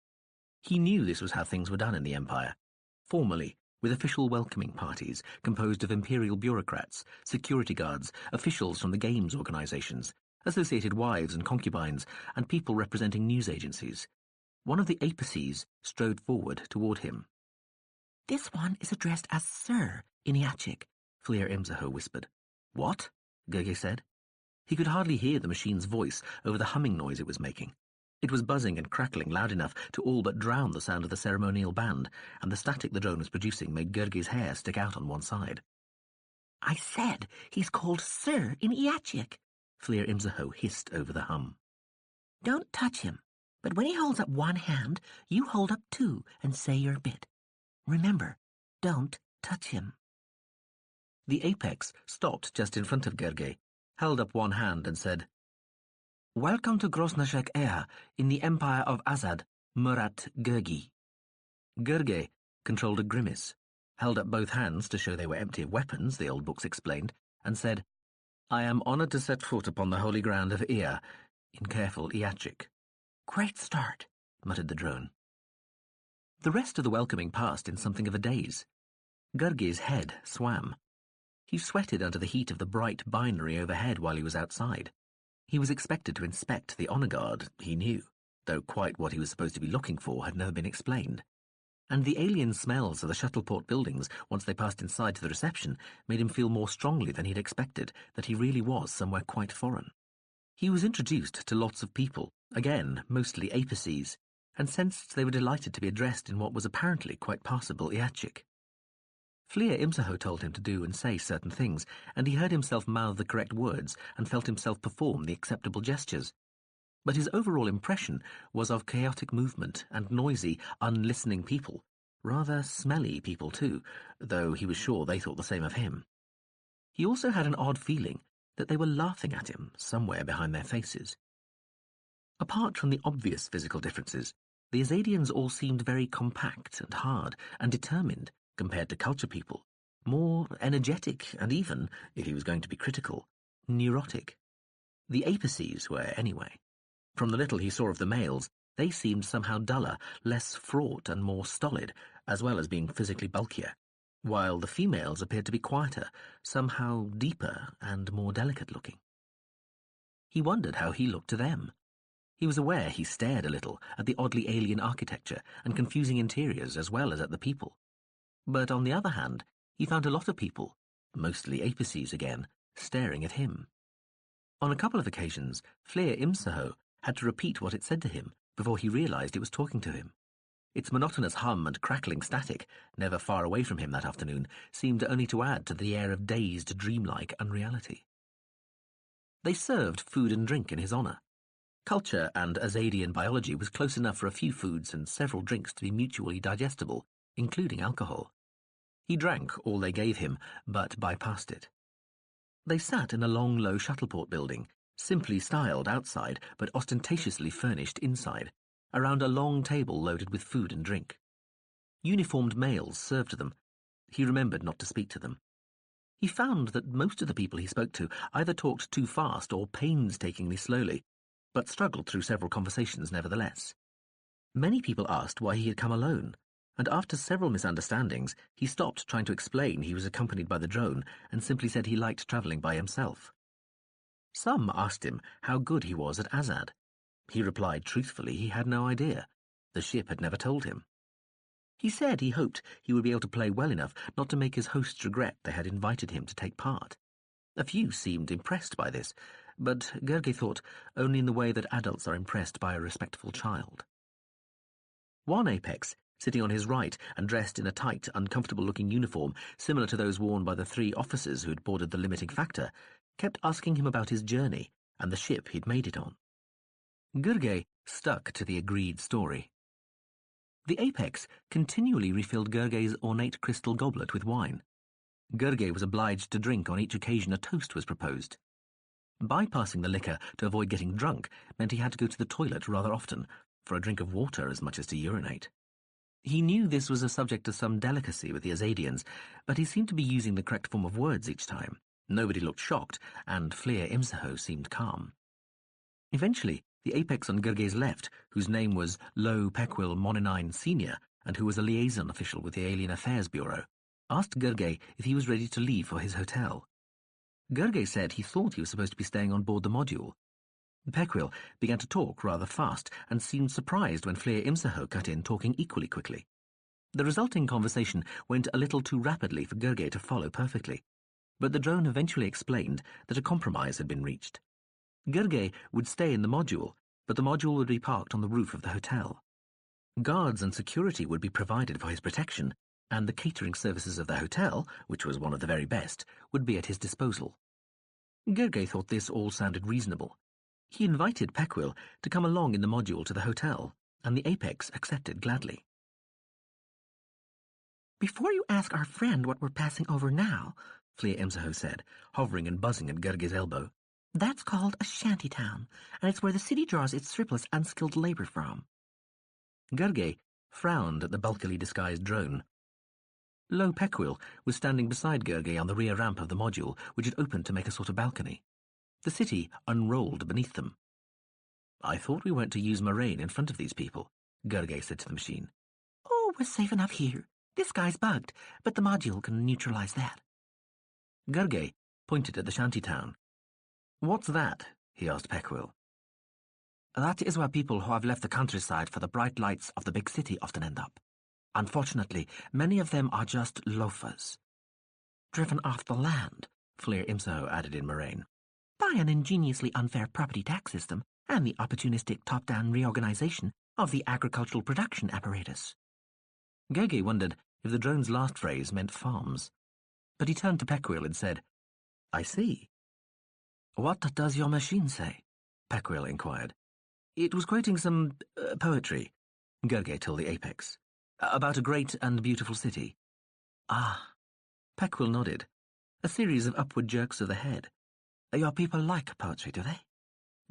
He knew this was how things were done in the Empire. Formally, with official welcoming parties composed of imperial bureaucrats, security guards, officials from the games organizations, associated wives and concubines, and people representing news agencies. One of the apices strode forward toward him. "This one is addressed as Sir in Iachic," Flir Imsaho whispered. "What?" Gergely said. He could hardly hear the machine's voice over the humming noise it was making. It was buzzing and crackling loud enough to all but drown the sound of the ceremonial band, and the static the drone was producing made Gergely's hair stick out on one side. "I said he's called Sir in Iachic," Flir Imsaho hissed over the hum. "Don't touch him, but when he holds up one hand, you hold up two and say your bit. Remember, don't touch him." The apex stopped just in front of Gergely, held up one hand and said, "Welcome to Grosnashek Ea, in the Empire of Azad, Murat Gergi." Gergely controlled a grimace, held up both hands to show they were empty of weapons, the old books explained, and said, "I am honoured to set foot upon the holy ground of Ea, in careful Iachic." "Great start," muttered the drone. The rest of the welcoming passed in something of a daze. Gergely's head swam. He sweated under the heat of the bright binary overhead while he was outside. He was expected to inspect the honor guard, he knew, though quite what he was supposed to be looking for had never been explained. And the alien smells of the shuttleport buildings, once they passed inside to the reception, made him feel more strongly than he'd expected that he really was somewhere quite foreign. He was introduced to lots of people, again mostly apices, and sensed they were delighted to be addressed in what was apparently quite passable Iachic. Flir Imsaho told him to do and say certain things, and he heard himself mouth the correct words and felt himself perform the acceptable gestures. But his overall impression was of chaotic movement and noisy, unlistening people, rather smelly people too, though he was sure they thought the same of him. He also had an odd feeling that they were laughing at him somewhere behind their faces. Apart from the obvious physical differences, the Azadians all seemed very compact and hard and determined compared to culture people, more energetic and even, if he was going to be critical, neurotic. The apices were, anyway. From the little he saw of the males, they seemed somehow duller, less fraught and more stolid, as well as being physically bulkier, while the females appeared to be quieter, somehow deeper and more delicate-looking. He wondered how he looked to them. He was aware he stared a little at the oddly alien architecture and confusing interiors as well as at the people. But on the other hand, he found a lot of people, mostly apices again, staring at him. On a couple of occasions, Flir Imsaho had to repeat what it said to him before he realized it was talking to him. Its monotonous hum and crackling static, never far away from him that afternoon, seemed only to add to the air of dazed, dreamlike unreality. They served food and drink in his honor. Culture and Azadian biology was close enough for a few foods and several drinks to be mutually digestible, including alcohol. He drank all they gave him, but bypassed it. They sat in a long, low shuttleport building, simply styled outside, but ostentatiously furnished inside, around a long table loaded with food and drink. Uniformed males served to them. He remembered not to speak to them. He found that most of the people he spoke to either talked too fast or painstakingly slowly, but struggled through several conversations nevertheless. Many people asked why he had come alone, and after several misunderstandings, he stopped trying to explain he was accompanied by the drone and simply said he liked travelling by himself. Some asked him how good he was at Azad. He replied truthfully he had no idea. The ship had never told him. He said he hoped he would be able to play well enough not to make his hosts regret they had invited him to take part. A few seemed impressed by this, but Gerge thought only in the way that adults are impressed by a respectful child. One apex, sitting on his right and dressed in a tight, uncomfortable-looking uniform similar to those worn by the 3 officers who'd boarded the limiting factor, kept asking him about his journey and the ship he'd made it on. Gerge stuck to the agreed story. The apex continually refilled Gerge's ornate crystal goblet with wine. Gerge was obliged to drink on each occasion a toast was proposed. Bypassing the liquor to avoid getting drunk meant he had to go to the toilet rather often, for a drink of water as much as to urinate. He knew this was a subject of some delicacy with the Azadians, but he seemed to be using the correct form of words each time. Nobody looked shocked, and Fleer Imsaho seemed calm. Eventually, the apex on Gerge's left, whose name was Lo Pequil Moninine Sr., and who was a liaison official with the Alien Affairs Bureau, asked Gerge if he was ready to leave for his hotel. Gerge said he thought he was supposed to be staying on board the module. Pequil began to talk rather fast and seemed surprised when Fleer Imsaho cut in, talking equally quickly. The resulting conversation went a little too rapidly for Gerge to follow perfectly, but the drone eventually explained that a compromise had been reached. Gerge would stay in the module, but the module would be parked on the roof of the hotel. Guards and security would be provided for his protection, and the catering services of the hotel, which was one of the very best, would be at his disposal. Gerge thought this all sounded reasonable. He invited Pequil to come along in the module to the hotel, and the apex accepted gladly. "Before you ask our friend what we're passing over now," Fleer Imsaho said, hovering and buzzing at Gerge's elbow, "that's called a shantytown, and it's where the city draws its surplus unskilled labor from." Gerge frowned at the bulkily disguised drone. Lo Pequil was standing beside Gerge on the rear ramp of the module, which had opened to make a sort of balcony. The city unrolled beneath them. "I thought we weren't to use moraine in front of these people," Gerge said to the machine. "Oh, we're safe enough here. This guy's bugged, but the module can neutralize that." Gerge pointed at the shantytown. "What's that?" he asked Pequil. "That is where people who have left the countryside for the bright lights of the big city often end up. Unfortunately, many of them are just loafers. Driven off the land," Fleer Imsaho added in moraine, "by an ingeniously unfair property tax system and the opportunistic top-down reorganization of the agricultural production apparatus." Gerge wondered if the drone's last phrase meant farms, but he turned to Pequil and said, "I see." "What does your machine say?" Pequil inquired. "It was quoting some poetry," Gerge told the apex, "about a great and beautiful city." "Ah." Pequil nodded, a series of upward jerks of the head. "Your people like poetry, do they?"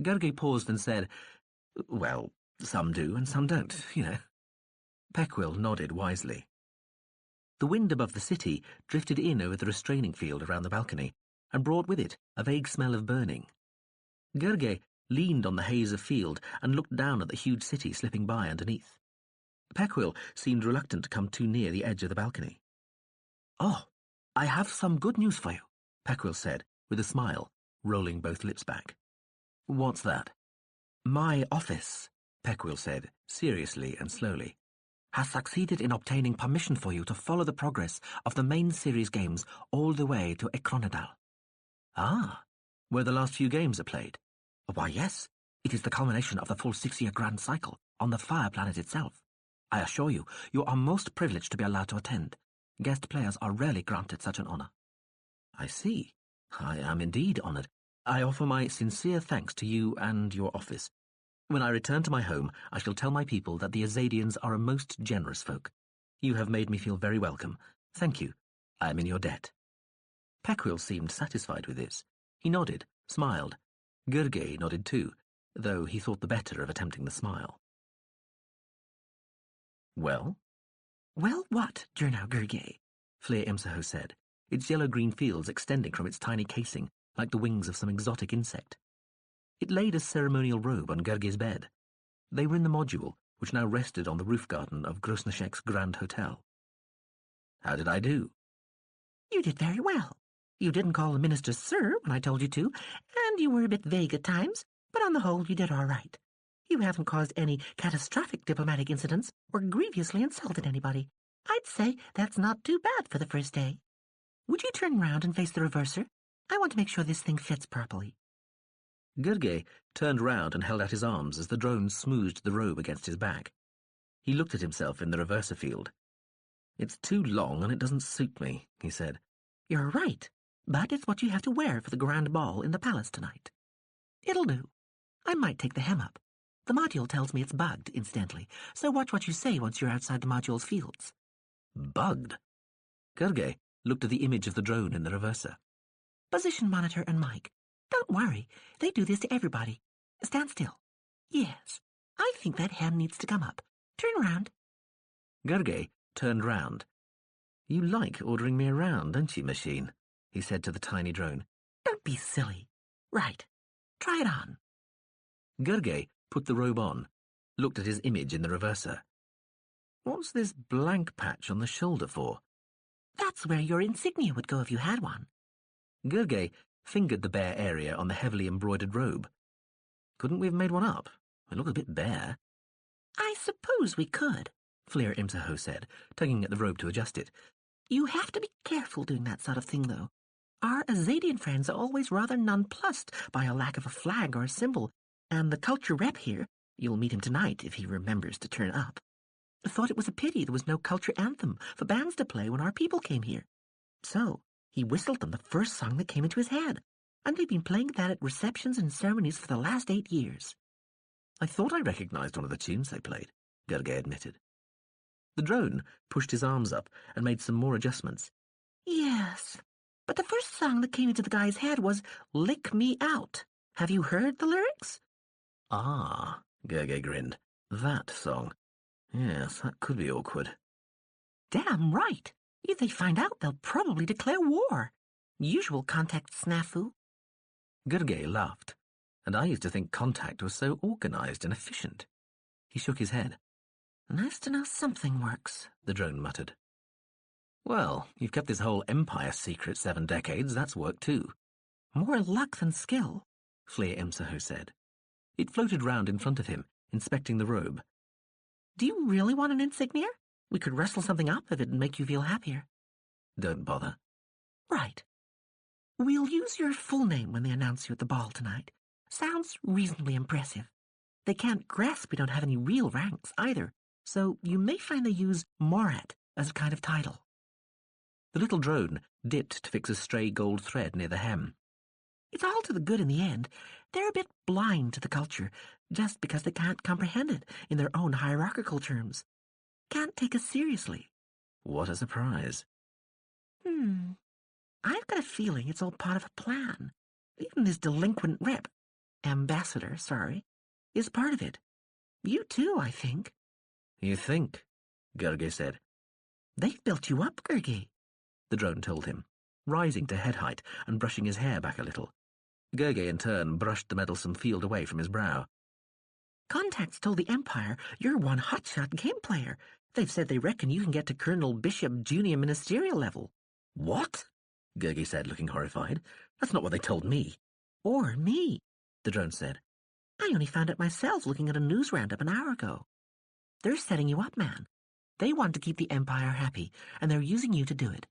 Gerge paused and said, "Well, some do and some don't, you know." Pequil nodded wisely. The wind above the city drifted in over the restraining field around the balcony and brought with it a vague smell of burning. Gerge leaned on the haze of field and looked down at the huge city slipping by underneath. Pequil seemed reluctant to come too near the edge of the balcony. "Oh, I have some good news for you," Pequil said, with a smile, rolling both lips back. "What's that?" "My office," Pequil said, seriously and slowly, "has succeeded in obtaining permission for you to follow the progress of the main series games all the way to Ekronadal." "Ah, where the last few games are played?" "Why, yes. It is the culmination of the full 6-year grand cycle on the Fire Planet itself. I assure you, you are most privileged to be allowed to attend. Guest players are rarely granted such an honor." "I see. I am indeed honored. I offer my sincere thanks to you and your office. When I return to my home, I shall tell my people that the Azadians are a most generous folk. You have made me feel very welcome. Thank you. I am in your debt." Pequil seemed satisfied with this. He nodded, smiled. Gerge nodded too, though he thought the better of attempting the smile. "Well?" "Well, what, Jernau Gerge?" Fleer Imsaho said, its yellow-green fields extending from its tiny casing like the wings of some exotic insect. It laid a ceremonial robe on Gerge's bed. They were in the module, which now rested on the roof garden of Grosnashek's Grand Hotel. "How did I do?" "You did very well. You didn't call the minister sir when I told you to, and you were a bit vague at times, but on the whole you did all right. You haven't caused any catastrophic diplomatic incidents or grievously insulted anybody, I'd say that's not too bad for the first day. Would you turn round and face the reverser? I want to make sure this thing fits properly. Gurgey turned round and held out his arms as the drone smoothed the robe against his back. He looked at himself in the reverser field. "It's too long and it doesn't suit me," he said. You're right, but it's what you have to wear for the grand ball in the palace tonight. It'll do. I might take the hem up. The module tells me it's bugged, incidentally, so watch what you say once you're outside the module's fields. Bugged? Gurgey looked at the image of the drone in the reverser. Position monitor and mic. Don't worry, they do this to everybody. Stand still. Yes, I think that hem needs to come up. Turn around. Gurgey turned round. "You like ordering me around, don't you, machine?" he said to the tiny drone. Don't be silly. Right. Try it on. Gurgey put the robe on, looked at his image in the reverser. "What's this blank patch on the shoulder for?" That's where your insignia would go if you had one. Gurgey fingered the bare area on the heavily embroidered robe. "Couldn't we have made one up? It looked a bit bare." I suppose we could, Flair Imsaho said, tugging at the robe to adjust it. You have to be careful doing that sort of thing, though. Our Azadian friends are always rather nonplussed by a lack of a flag or a symbol, and the culture rep here, you'll meet him tonight if he remembers to turn up, thought it was a pity there was no culture anthem for bands to play when our people came here. So he whistled them the first song that came into his head, and they've been playing that at receptions and ceremonies for the last 8 years. "I thought I recognized one of the tunes they played," Gurgey admitted. The drone pushed his arms up and made some more adjustments. Yes, but the first song that came into the guy's head was Lick Me Out. Have you heard the lyrics? "Ah," Gurgey grinned. "That song. Yes, that could be awkward." Damn right. If they find out, they'll probably declare war. Usual contact snafu. Gurgey laughed, and I used to think Contact was so organized and efficient. He shook his head. Nice to know something works, the drone muttered. "Well, you've kept this whole empire secret 7 decades. That's work too." "More luck than skill," Flair Imsaho said. It floated round in front of him, inspecting the robe. "Do you really want an insignia? We could rustle something up if it'd make you feel happier." "Don't bother." "Right. We'll use your full name when they announce you at the ball tonight. Sounds reasonably impressive. They can't grasp we don't have any real ranks either, so you may find they use Morat as a kind of title." The little drone dipped to fix a stray gold thread near the hem. "It's all to the good in the end. They're a bit blind to the culture, just because they can't comprehend it in their own hierarchical terms. Can't take us seriously." "What a surprise." I've got a feeling it's all part of a plan. Even this delinquent ambassador, is part of it. You too, I think." "You think?" Gurgey said. "They've built you up, Gurgey," the drone told him, rising to head height and brushing his hair back a little. Gurgey, in turn, brushed the meddlesome field away from his brow. "Contacts told the Empire you're one hotshot game player. They've said they reckon you can get to Colonel Bishop Junior Ministerial level." "What?" Gurgey said, looking horrified. "That's not what they told me." "Or me," the drone said. "I only found it myself looking at a news roundup an hour ago. They're setting you up, man. They want to keep the Empire happy, and they're using you to do it.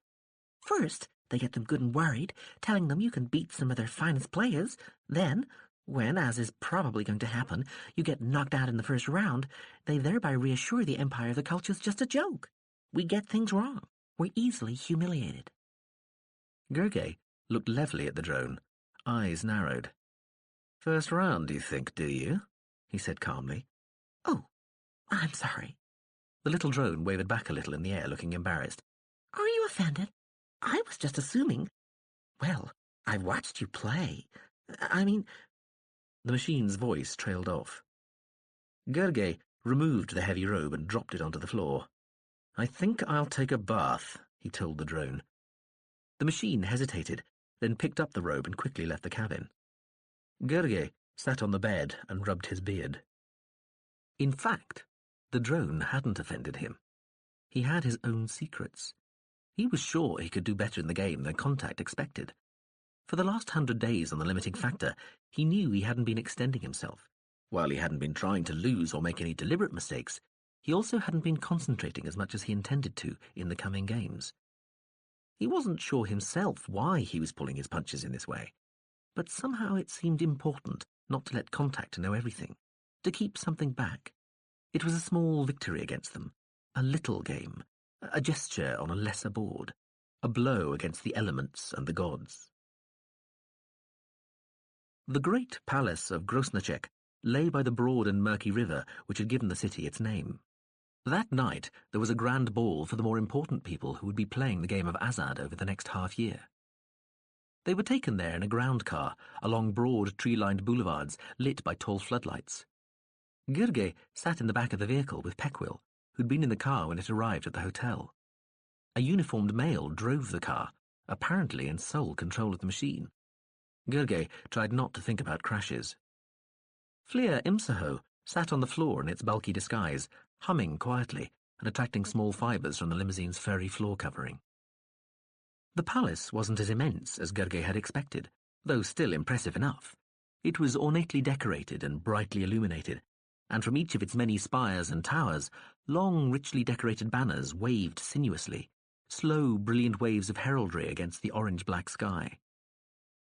First, they get them good and worried, telling them you can beat some of their finest players. Then, when, as is probably going to happen, you get knocked out in the first round, they thereby reassure the Empire the culture's just a joke. We get things wrong. We're easily humiliated." Gurgey looked levelly at the drone, eyes narrowed. "First round, you think, do you?" he said calmly. "Oh, I'm sorry." The little drone wavered back a little in the air, looking embarrassed. "Are you offended? I was just assuming. Well, I've watched you play. The machine's voice trailed off. Gurgey removed the heavy robe and dropped it onto the floor. "I think I'll take a bath," he told the drone. The machine hesitated, then picked up the robe and quickly left the cabin. Gurgey sat on the bed and rubbed his beard. In fact, the drone hadn't offended him. He had his own secrets. He was sure he could do better in the game than Contact expected. For the last 100 days on the limiting factor, he knew he hadn't been extending himself. While he hadn't been trying to lose or make any deliberate mistakes, he also hadn't been concentrating as much as he intended to in the coming games. He wasn't sure himself why he was pulling his punches in this way, but somehow it seemed important not to let contact know everything, to keep something back. It was a small victory against them, a little game, a gesture on a lesser board, a blow against the elements and the gods. The great palace of Grosnacek lay by the broad and murky river which had given the city its name. That night there was a grand ball for the more important people who would be playing the game of Azad over the next half-year. They were taken there in a ground car, along broad tree-lined boulevards lit by tall floodlights. Gurge sat in the back of the vehicle with Peckwill, who'd been in the car when it arrived at the hotel. A uniformed male drove the car, apparently in sole control of the machine. Gurge tried not to think about crashes. Flir Imsaho sat on the floor in its bulky disguise, humming quietly and attracting small fibres from the limousine's furry floor covering. The palace wasn't as immense as Gurge had expected, though still impressive enough. It was ornately decorated and brightly illuminated, and from each of its many spires and towers, long, richly decorated banners waved sinuously, slow, brilliant waves of heraldry against the orange-black sky.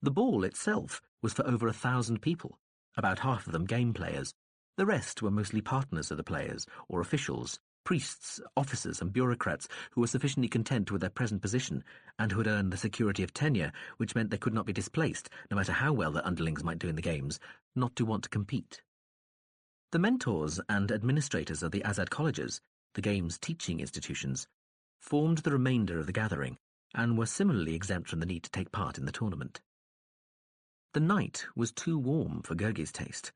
The ball itself was for over 1,000 people, about half of them game players. The rest were mostly partners of the players, or officials, priests, officers and bureaucrats who were sufficiently content with their present position and who had earned the security of tenure, which meant they could not be displaced, no matter how well their underlings might do in the games, not to want to compete. The mentors and administrators of the Azad colleges, the game's teaching institutions, formed the remainder of the gathering and were similarly exempt from the need to take part in the tournament. The night was too warm for Gurge's taste,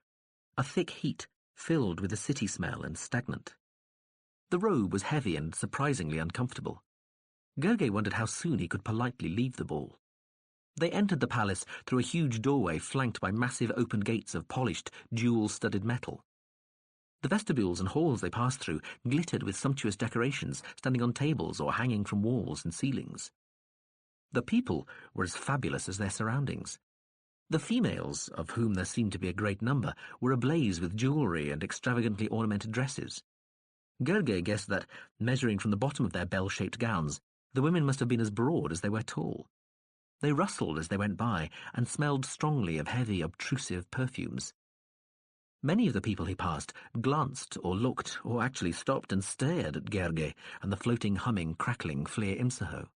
a thick heat filled with the city smell and stagnant. The robe was heavy and surprisingly uncomfortable. Gurge wondered how soon he could politely leave the ball. They entered the palace through a huge doorway flanked by massive open gates of polished, jewel-studded metal. The vestibules and halls they passed through glittered with sumptuous decorations standing on tables or hanging from walls and ceilings. The people were as fabulous as their surroundings. The females, of whom there seemed to be a great number, were ablaze with jewellery and extravagantly ornamented dresses. Gurge guessed that, measuring from the bottom of their bell-shaped gowns, the women must have been as broad as they were tall. They rustled as they went by and smelled strongly of heavy, obtrusive perfumes. Many of the people he passed glanced or looked or actually stopped and stared at Gurge and the floating, humming, crackling Flir Imsaho.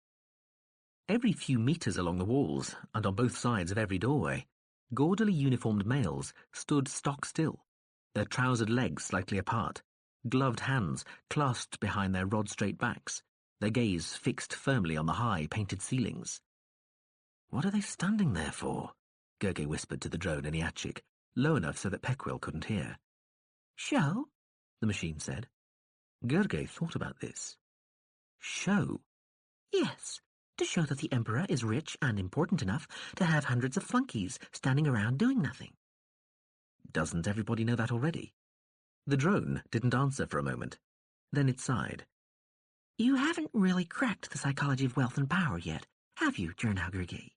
Every few metres along the walls, and on both sides of every doorway, gaudily uniformed males stood stock still, their trousered legs slightly apart, gloved hands clasped behind their rod-straight backs, their gaze fixed firmly on the high, painted ceilings. "What are they standing there for?" Gurge whispered to the drone in Iachik, low enough so that Peckwill couldn't hear. "Show?" the machine said. Gurge thought about this. Show? Yes. To show that the Emperor is rich and important enough to have hundreds of flunkies standing around doing nothing. Doesn't everybody know that already? The drone didn't answer for a moment. Then it sighed. You haven't really cracked the psychology of wealth and power yet, have you, Journal Gurge?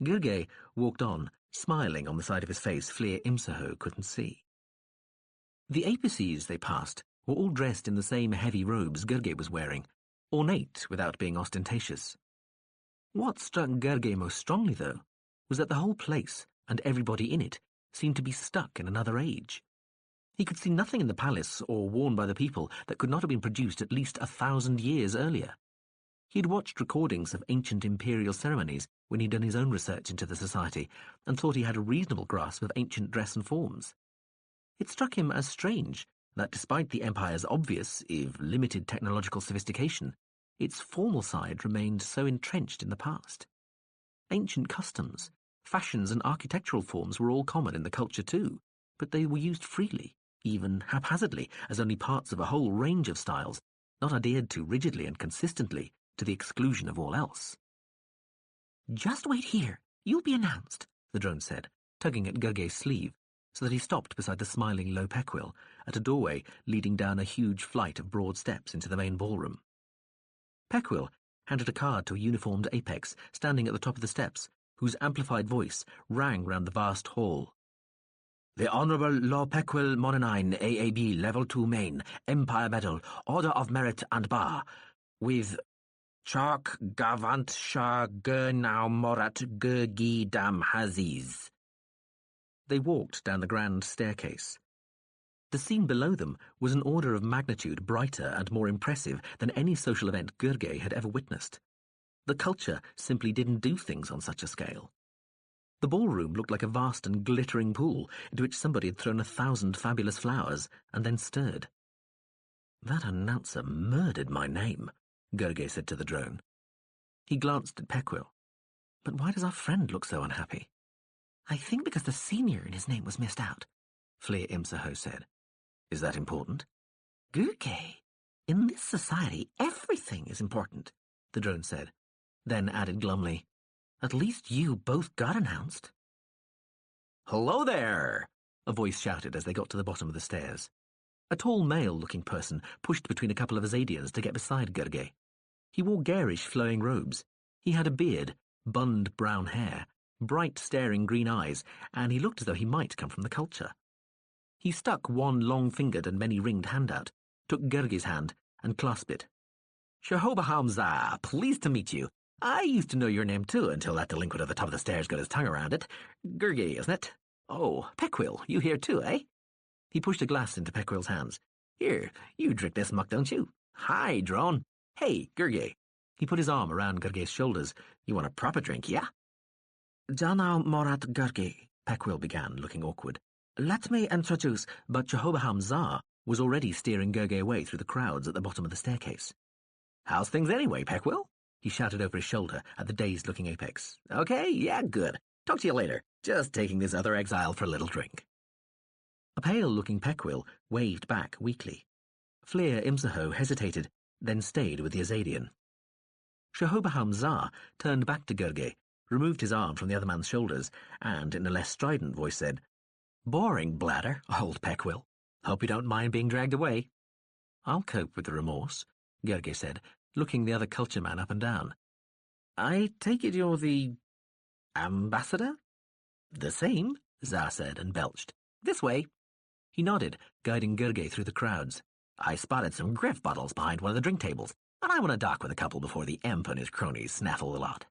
Gurge walked on, smiling on the side of his face Flir Imsaho couldn't see. The APCs they passed were all dressed in the same heavy robes Gurge was wearing, ornate without being ostentatious. What struck Gurge most strongly, though, was that the whole place and everybody in it seemed to be stuck in another age. He could see nothing in the palace or worn by the people that could not have been produced at least 1,000 years earlier. He'd watched recordings of ancient imperial ceremonies when he'd done his own research into the society and thought he had a reasonable grasp of ancient dress and forms. It struck him as strange that despite the Empire's obvious, if limited technological sophistication, its formal side remained so entrenched in the past. Ancient customs, fashions and architectural forms were all common in the culture too, but they were used freely, even haphazardly, as only parts of a whole range of styles, not adhered to rigidly and consistently, to the exclusion of all else. Just wait here, you'll be announced, the drone said, tugging at Gurge's sleeve, so that he stopped beside the smiling low Peckwill, at a doorway leading down a huge flight of broad steps into the main ballroom. Peckwill handed a card to a uniformed apex standing at the top of the steps, whose amplified voice rang round the vast hall. The Honourable Law Pequil Mononine, AAB, Level 2 Main, Empire Medal, Order of Merit and Bar, with Chalk Gavant Shah Gurnau Morat Gurgi Dam Haziz. They walked down the grand staircase. The scene below them was an order of magnitude brighter and more impressive than any social event Gurge had ever witnessed. The culture simply didn't do things on such a scale. The ballroom looked like a vast and glittering pool into which somebody had thrown 1,000 fabulous flowers and then stirred. That announcer murdered my name, Gurge said to the drone. He glanced at Pequil. But why does our friend look so unhappy? I think because the senior in his name was missed out, Fleer Imsaho said. Is that important? Gurge, in this society everything is important, the drone said, then added glumly, at least you both got announced. Hello there, a voice shouted as they got to the bottom of the stairs. A tall male-looking person pushed between a couple of Azadians to get beside Gurge. He wore garish flowing robes. He had a beard, bunned brown hair, bright staring green eyes, and he looked as though he might come from the culture. He stuck one long-fingered and many-ringed hand out, took Gurge's hand, and clasped it. Shehoba Hamza, pleased to meet you. I used to know your name too until that delinquent at the top of the stairs got his tongue around it. Gurge, isn't it? Oh, Pequil, you here too, eh? He pushed a glass into Pequil's hands. Here, you drink this muck, don't you? Hi, drone. Hey, Gurge. He put his arm around Gurge's shoulders. You want a proper drink, yeah? Janau Morat Gurge, Pequil began, looking awkward. Let me introduce, but Jehovah Hamza was already steering Gurge away through the crowds at the bottom of the staircase. How's things anyway, Pequil? He shouted over his shoulder at the dazed-looking Apex. Okay, yeah, good. Talk to you later. Just taking this other exile for a little drink. A pale-looking Pequil waved back weakly. Fleer Imsaho hesitated, then stayed with the Azadian. Shehoba Hamza turned back to Gurge, removed his arm from the other man's shoulders, and, in a less strident voice, said, Boring, bladder, old Pequil. Hope you don't mind being dragged away. I'll cope with the remorse, Gurge said, looking the other culture man up and down. I take it you're the ambassador? The same, Za said and belched. This way. He nodded, guiding Gurge through the crowds. I spotted some Griff bottles behind one of the drink tables, and I want to dock with a couple before the Emp and his cronies snaffle the lot.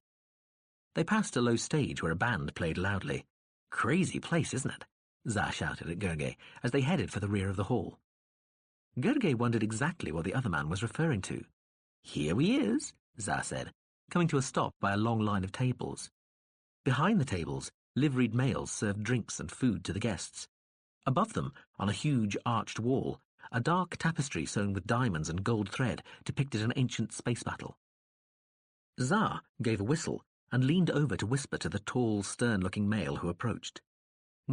They passed a low stage where a band played loudly. Crazy place, isn't it? Za shouted at Gurge as they headed for the rear of the hall. Gurge wondered exactly what the other man was referring to. Here he is, Za said, coming to a stop by a long line of tables. Behind the tables, liveried males served drinks and food to the guests. Above them, on a huge arched wall, a dark tapestry sewn with diamonds and gold thread depicted an ancient space battle. Za gave a whistle and leaned over to whisper to the tall, stern-looking male who approached.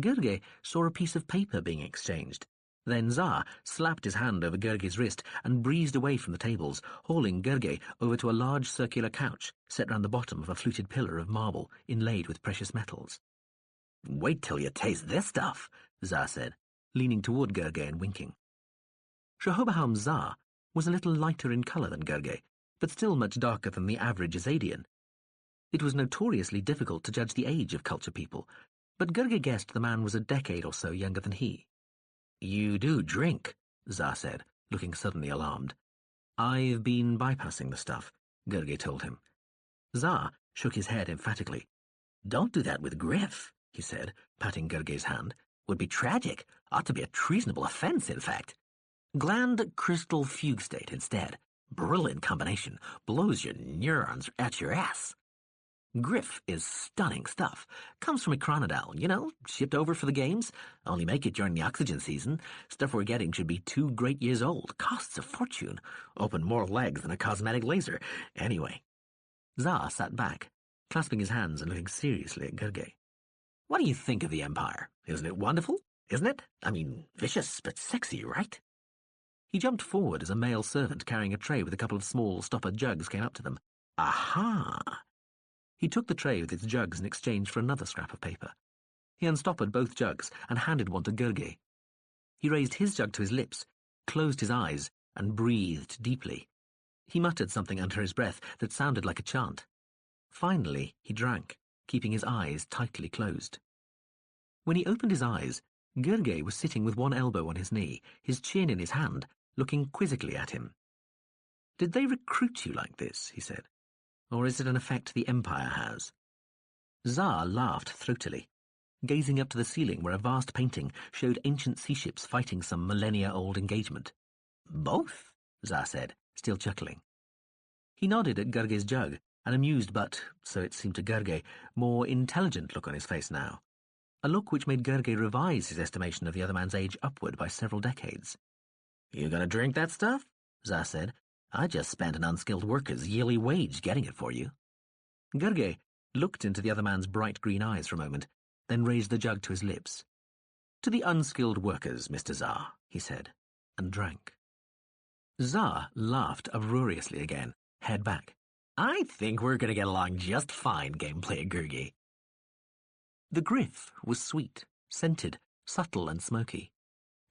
Gurge saw a piece of paper being exchanged. Then Za slapped his hand over Gurge's wrist and breezed away from the tables, hauling Gurge over to a large circular couch set round the bottom of a fluted pillar of marble inlaid with precious metals. Wait till you taste this stuff, Za said, leaning toward Gurge and winking. Shehobaham Za was a little lighter in colour than Gurge, but still much darker than the average Azadian. It was notoriously difficult to judge the age of culture people, but Gurge guessed the man was a decade or so younger than he. You do drink, Za said, looking suddenly alarmed. I've been bypassing the stuff, Gurge told him. Za shook his head emphatically. Don't do that with Griff, he said, patting Gurge's hand. Would be tragic. Ought to be a treasonable offence, in fact. Gland crystal fugue state instead. Brilliant combination. Blows your neurons at your ass. Griff is stunning stuff. Comes from Ikranadal, you know, shipped over for the games. Only make it during the oxygen season. Stuff we're getting should be 2 great years old. Costs a fortune. Open more legs than a cosmetic laser. Anyway. Za sat back, clasping his hands and looking seriously at Gurge. What do you think of the Empire? Isn't it wonderful? Isn't it? I mean, vicious but sexy, right? He jumped forward as a male servant carrying a tray with a couple of small stoppered jugs came up to them. Aha! He took the tray with its jugs in exchange for another scrap of paper. He unstoppered both jugs and handed one to Gurge. He raised his jug to his lips, closed his eyes, and breathed deeply. He muttered something under his breath that sounded like a chant. Finally, he drank, keeping his eyes tightly closed. When he opened his eyes, Gergely was sitting with one elbow on his knee, his chin in his hand, looking quizzically at him. "Did they recruit you like this?" he said. "Or is it an effect the Empire has?" Tsar laughed throatily, gazing up to the ceiling where a vast painting showed ancient sea ships fighting some millennia-old engagement. "Both," Tsar said, still chuckling. He nodded at Gergely's jug, an amused but, so it seemed to Gergely, more intelligent look on his face now, a look which made Gergely revise his estimation of the other man's age upward by several decades. "You gonna drink that stuff?" Tsar said. "I just spent an unskilled worker's yearly wage getting it for you." Gergely looked into the other man's bright green eyes for a moment, then raised the jug to his lips. "To the unskilled workers, Mr. Tsar," he said, and drank. Tsar laughed uproariously again, head back. "I think we're going to get along just fine, gameplay Gergely." The griff was sweet, scented, subtle and smoky.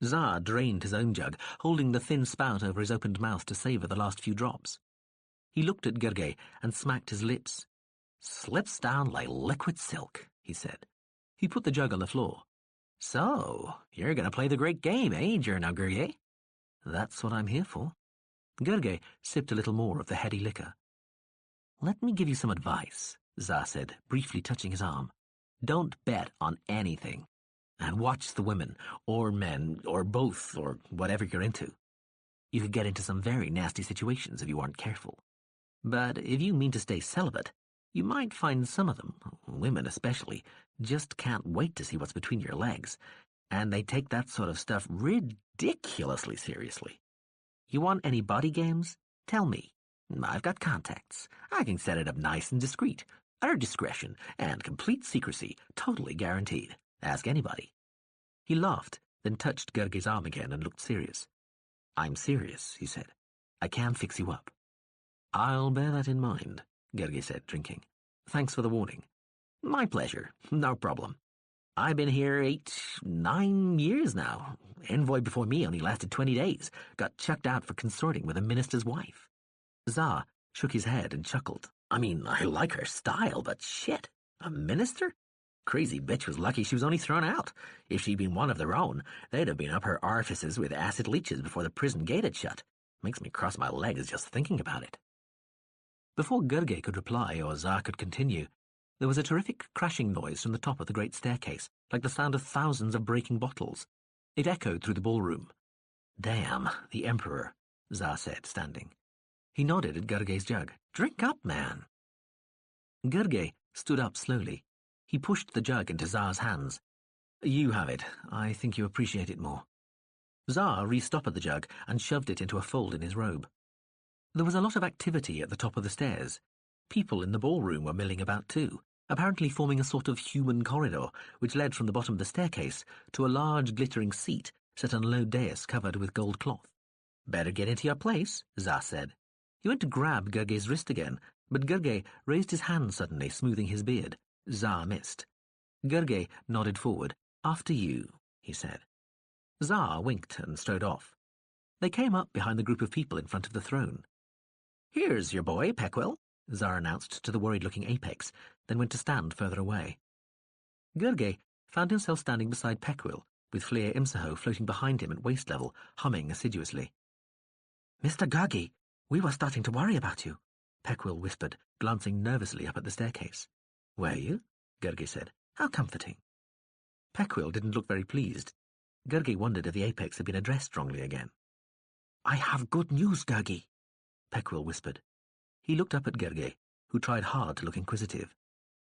Tsar drained his own jug, holding the thin spout over his opened mouth to savour the last few drops. He looked at Gergely and smacked his lips. "Slips down like liquid silk," he said. He put the jug on the floor. "So, you're going to play the great game, eh, Journo Gergely?" "That's what I'm here for." Gergely sipped a little more of the heady liquor. "Let me give you some advice," Tsar said, briefly touching his arm. "Don't bet on anything. And watch the women, or men, or both, or whatever you're into. You could get into some very nasty situations if you aren't careful. But if you mean to stay celibate, you might find some of them, women especially, just can't wait to see what's between your legs, and they take that sort of stuff ridiculously seriously. You want any body games? Tell me. I've got contacts. I can set it up nice and discreet. Utter discretion and complete secrecy, totally guaranteed. Ask anybody." He laughed, then touched Gergely's arm again and looked serious. "I'm serious," he said. "I can fix you up." "I'll bear that in mind," Gergely said, drinking. "Thanks for the warning." "My pleasure. No problem. I've been here 9 years now. Envoy before me only lasted 20 days. Got chucked out for consorting with a minister's wife." Tsar shook his head and chuckled. "I mean, I like her style, but shit. A minister? Crazy bitch was lucky she was only thrown out. If she'd been one of their own, they'd have been up her orifices with acid leeches before the prison gate had shut. Makes me cross my legs just thinking about it." Before Gergely could reply or Tsar could continue, there was a terrific crashing noise from the top of the great staircase, like the sound of thousands of breaking bottles. It echoed through the ballroom. "Damn, the Emperor," Tsar said, standing. He nodded at Gergely's jug. "Drink up, man." Gergely stood up slowly. He pushed the jug into Tsar's hands. "You have it. I think you appreciate it more." Tsar restoppered the jug and shoved it into a fold in his robe. There was a lot of activity at the top of the stairs. People in the ballroom were milling about too, apparently forming a sort of human corridor which led from the bottom of the staircase to a large glittering seat set on a low dais covered with gold cloth. "Better get into your place," Tsar said. He went to grab Gergely's wrist again, but Gergely raised his hand suddenly, smoothing his beard. Tsar missed. Gergely nodded forward. "After you," he said. Tsar winked and strode off. They came up behind the group of people in front of the throne. "Here's your boy, Peckwell," Tsar announced to the worried-looking Apex, then went to stand further away. Gergely found himself standing beside Peckwell, with Fleer Imsaho floating behind him at waist level, humming assiduously. "Mr. Gergely, we were starting to worry about you," Peckwell whispered, glancing nervously up at the staircase. "Were you?" Gergely said. "How comforting." Peckwell didn't look very pleased. Gergely wondered if the Apex had been addressed strongly again. "I have good news, Gergely," Peckwell whispered. He looked up at Gergely, who tried hard to look inquisitive.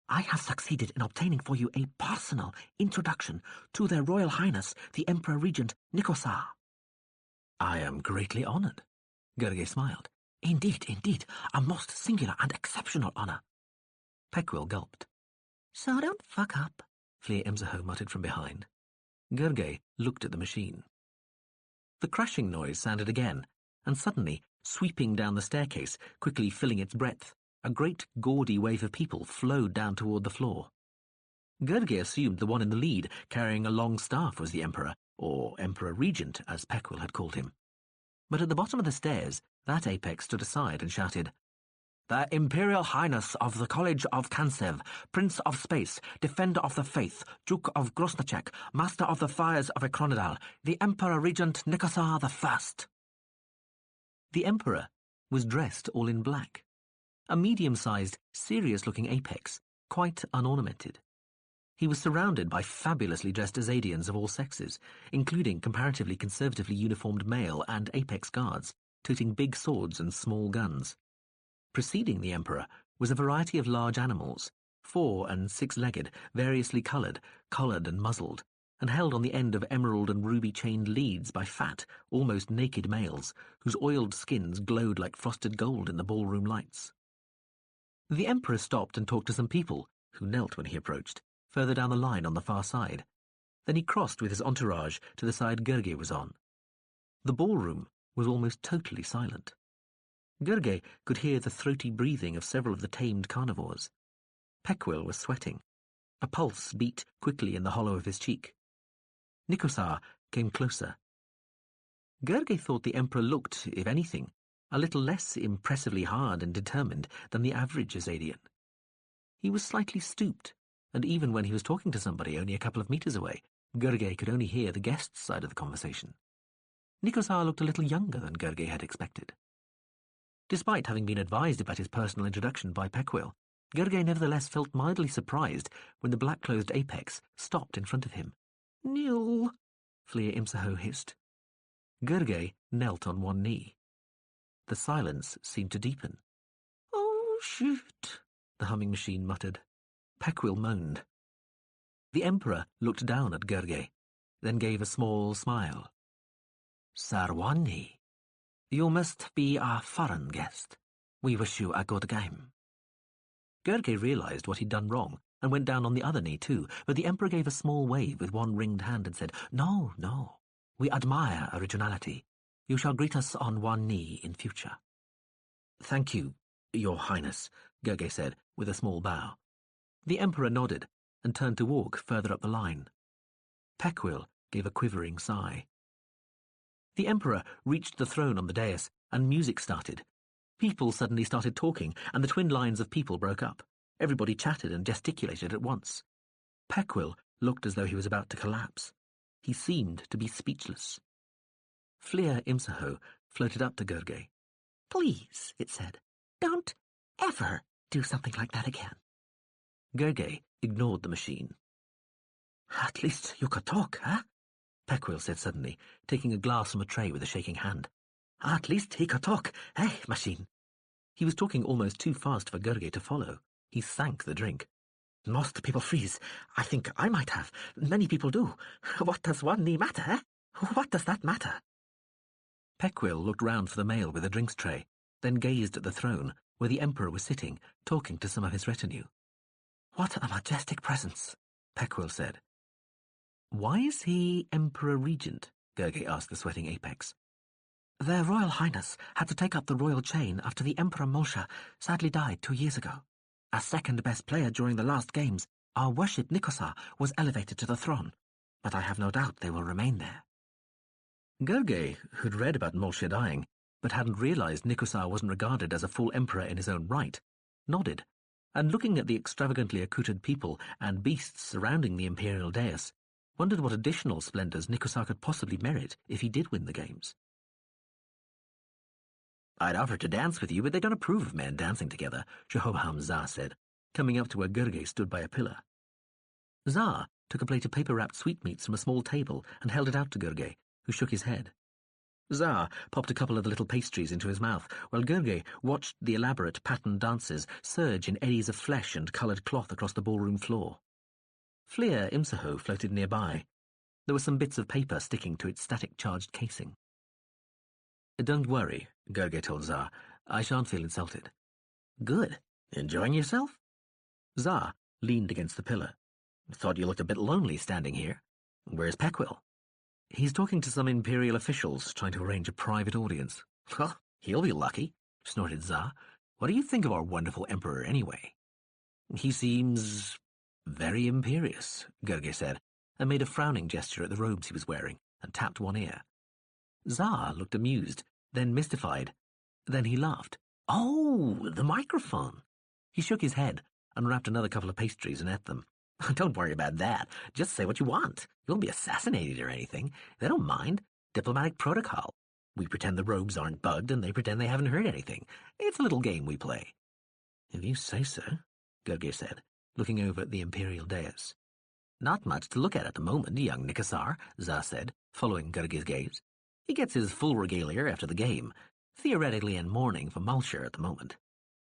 "I have succeeded in obtaining for you a personal introduction to their Royal Highness, the Emperor Regent Nikosar." "I am greatly honoured." Gergely smiled. Indeed, a most singular and exceptional honour." Peckwell gulped. "So don't fuck up," Fleer Imsaho muttered from behind. Gergely looked at the machine. The crashing noise sounded again, and suddenly, sweeping down the staircase, quickly filling its breadth, a great gaudy wave of people flowed down toward the floor. Gergely assumed the one in the lead, carrying a long staff, was the Emperor, or Emperor Regent, as Peckwell had called him. But at the bottom of the stairs, that Apex stood aside and shouted, The Imperial Highness of the College of Kansev, Prince of Space, Defender of the Faith, Duke of Grosnachek, Master of the Fires of Ekronidal, the Emperor Regent Nikosar I. The Emperor was dressed all in black, a medium-sized, serious-looking apex, quite unornamented. He was surrounded by fabulously dressed Azadians of all sexes, including comparatively conservatively uniformed male and apex guards, toting big swords and small guns. Preceding the Emperor was a variety of large animals, 4- and 6-legged, variously coloured and muzzled, and held on the end of emerald and ruby-chained leads by fat, almost naked males, whose oiled skins glowed like frosted gold in the ballroom lights. The Emperor stopped and talked to some people, who knelt when he approached, further down the line on the far side. Then he crossed with his entourage to the side Gurgey was on. The ballroom was almost totally silent. Gurgey could hear the throaty breathing of several of the tamed carnivores. Peckwill was sweating. A pulse beat quickly in the hollow of his cheek. Nikosar came closer. Gurgey thought the Emperor looked, if anything, a little less impressively hard and determined than the average Azadian. He was slightly stooped, and even when he was talking to somebody only a couple of meters away, Gurgey could only hear the guest's side of the conversation. Nikosar looked a little younger than Gurgey had expected. Despite having been advised about his personal introduction by Peckwill, Gurgey nevertheless felt mildly surprised when the black-clothed apex stopped in front of him. "Nil," Fleer Imsaho hissed. Gurgey knelt on one knee. The silence seemed to deepen. "Oh, shit," the humming machine muttered. Peckwill moaned. The Emperor looked down at Gurgey, then gave a small smile. "Sarwani, you must be a foreign guest. We wish you a good game." Gurgey realized what he'd done wrong and went down on the other knee too, but the Emperor gave a small wave with one ringed hand and said, No, we admire originality. You shall greet us on one knee in future." "Thank you, Your Highness," Gurgey said, with a small bow. The Emperor nodded and turned to walk further up the line. Peckwill gave a quivering sigh. The Emperor reached the throne on the dais, and music started. People suddenly started talking, and the twin lines of people broke up. Everybody chatted and gesticulated at once. Peckwill looked as though he was about to collapse. He seemed to be speechless. Fleer Imsaho floated up to Gurgey. "Please," it said, "don't ever do something like that again." Gurgey ignored the machine. "At least you could talk, huh?" Peckwill said suddenly, taking a glass from a tray with a shaking hand. "At least he could talk, eh, machine?" He was talking almost too fast for Gurgey to follow. He sank the drink. "Most people freeze. I think I might have. Many people do. What does one knee matter, eh? What does that matter?" Peckwill looked round for the male with a drinks tray, then gazed at the throne, where the Emperor was sitting, talking to some of his retinue. "What a majestic presence," Peckwill said. "Why is he Emperor Regent?" Gurgey asked the sweating apex. "Their Royal Highness had to take up the royal chain after the Emperor Molsha sadly died 2 years ago. As second-best player during the last games, our worshipped Nikosar was elevated to the throne, but I have no doubt they will remain there." Gurgey, who'd read about Molsha dying, but hadn't realized Nikosar wasn't regarded as a full emperor in his own right, nodded, and looking at the extravagantly accoutred people and beasts surrounding the imperial dais, wondered what additional splendors Nikosar could possibly merit if he did win the games. "I'd offer to dance with you, but they don't approve of men dancing together," Jehoaham Zah said, coming up to where Gurgey stood by a pillar. Zah took a plate of paper-wrapped sweetmeats from a small table and held it out to Gurgey, who shook his head. Zah popped a couple of the little pastries into his mouth, while Gurgey watched the elaborate patterned dances surge in eddies of flesh and coloured cloth across the ballroom floor. Fleer Imsaho floated nearby. There were some bits of paper sticking to its static-charged casing. "Don't worry," Gurgey told Zah. "I shan't feel insulted." "Good. Enjoying yourself?" Zah leaned against the pillar. "Thought you looked a bit lonely standing here. Where's Peckwill?" "He's talking to some Imperial officials, trying to arrange a private audience." "Well, he'll be lucky," snorted Zah. "What do you think of our wonderful Emperor, anyway?" "He seems very imperious," Gurgey said, and made a frowning gesture at the robes he was wearing, and tapped one ear. Zah looked amused, then mystified. Then he laughed. Oh, the microphone. He shook his head and wrapped another couple of pastries and ate them. Don't worry about that. Just say what you want. You won't be assassinated or anything. They don't mind. Diplomatic protocol. We pretend the robes aren't bugged and they pretend they haven't heard anything. It's a little game we play. If you say so, Gurgir said, looking over at the imperial dais. Not much to look at the moment, young Nikasar, Za said, following Gurgir's gaze. He gets his full regalia after the game, theoretically in mourning for Malshir at the moment.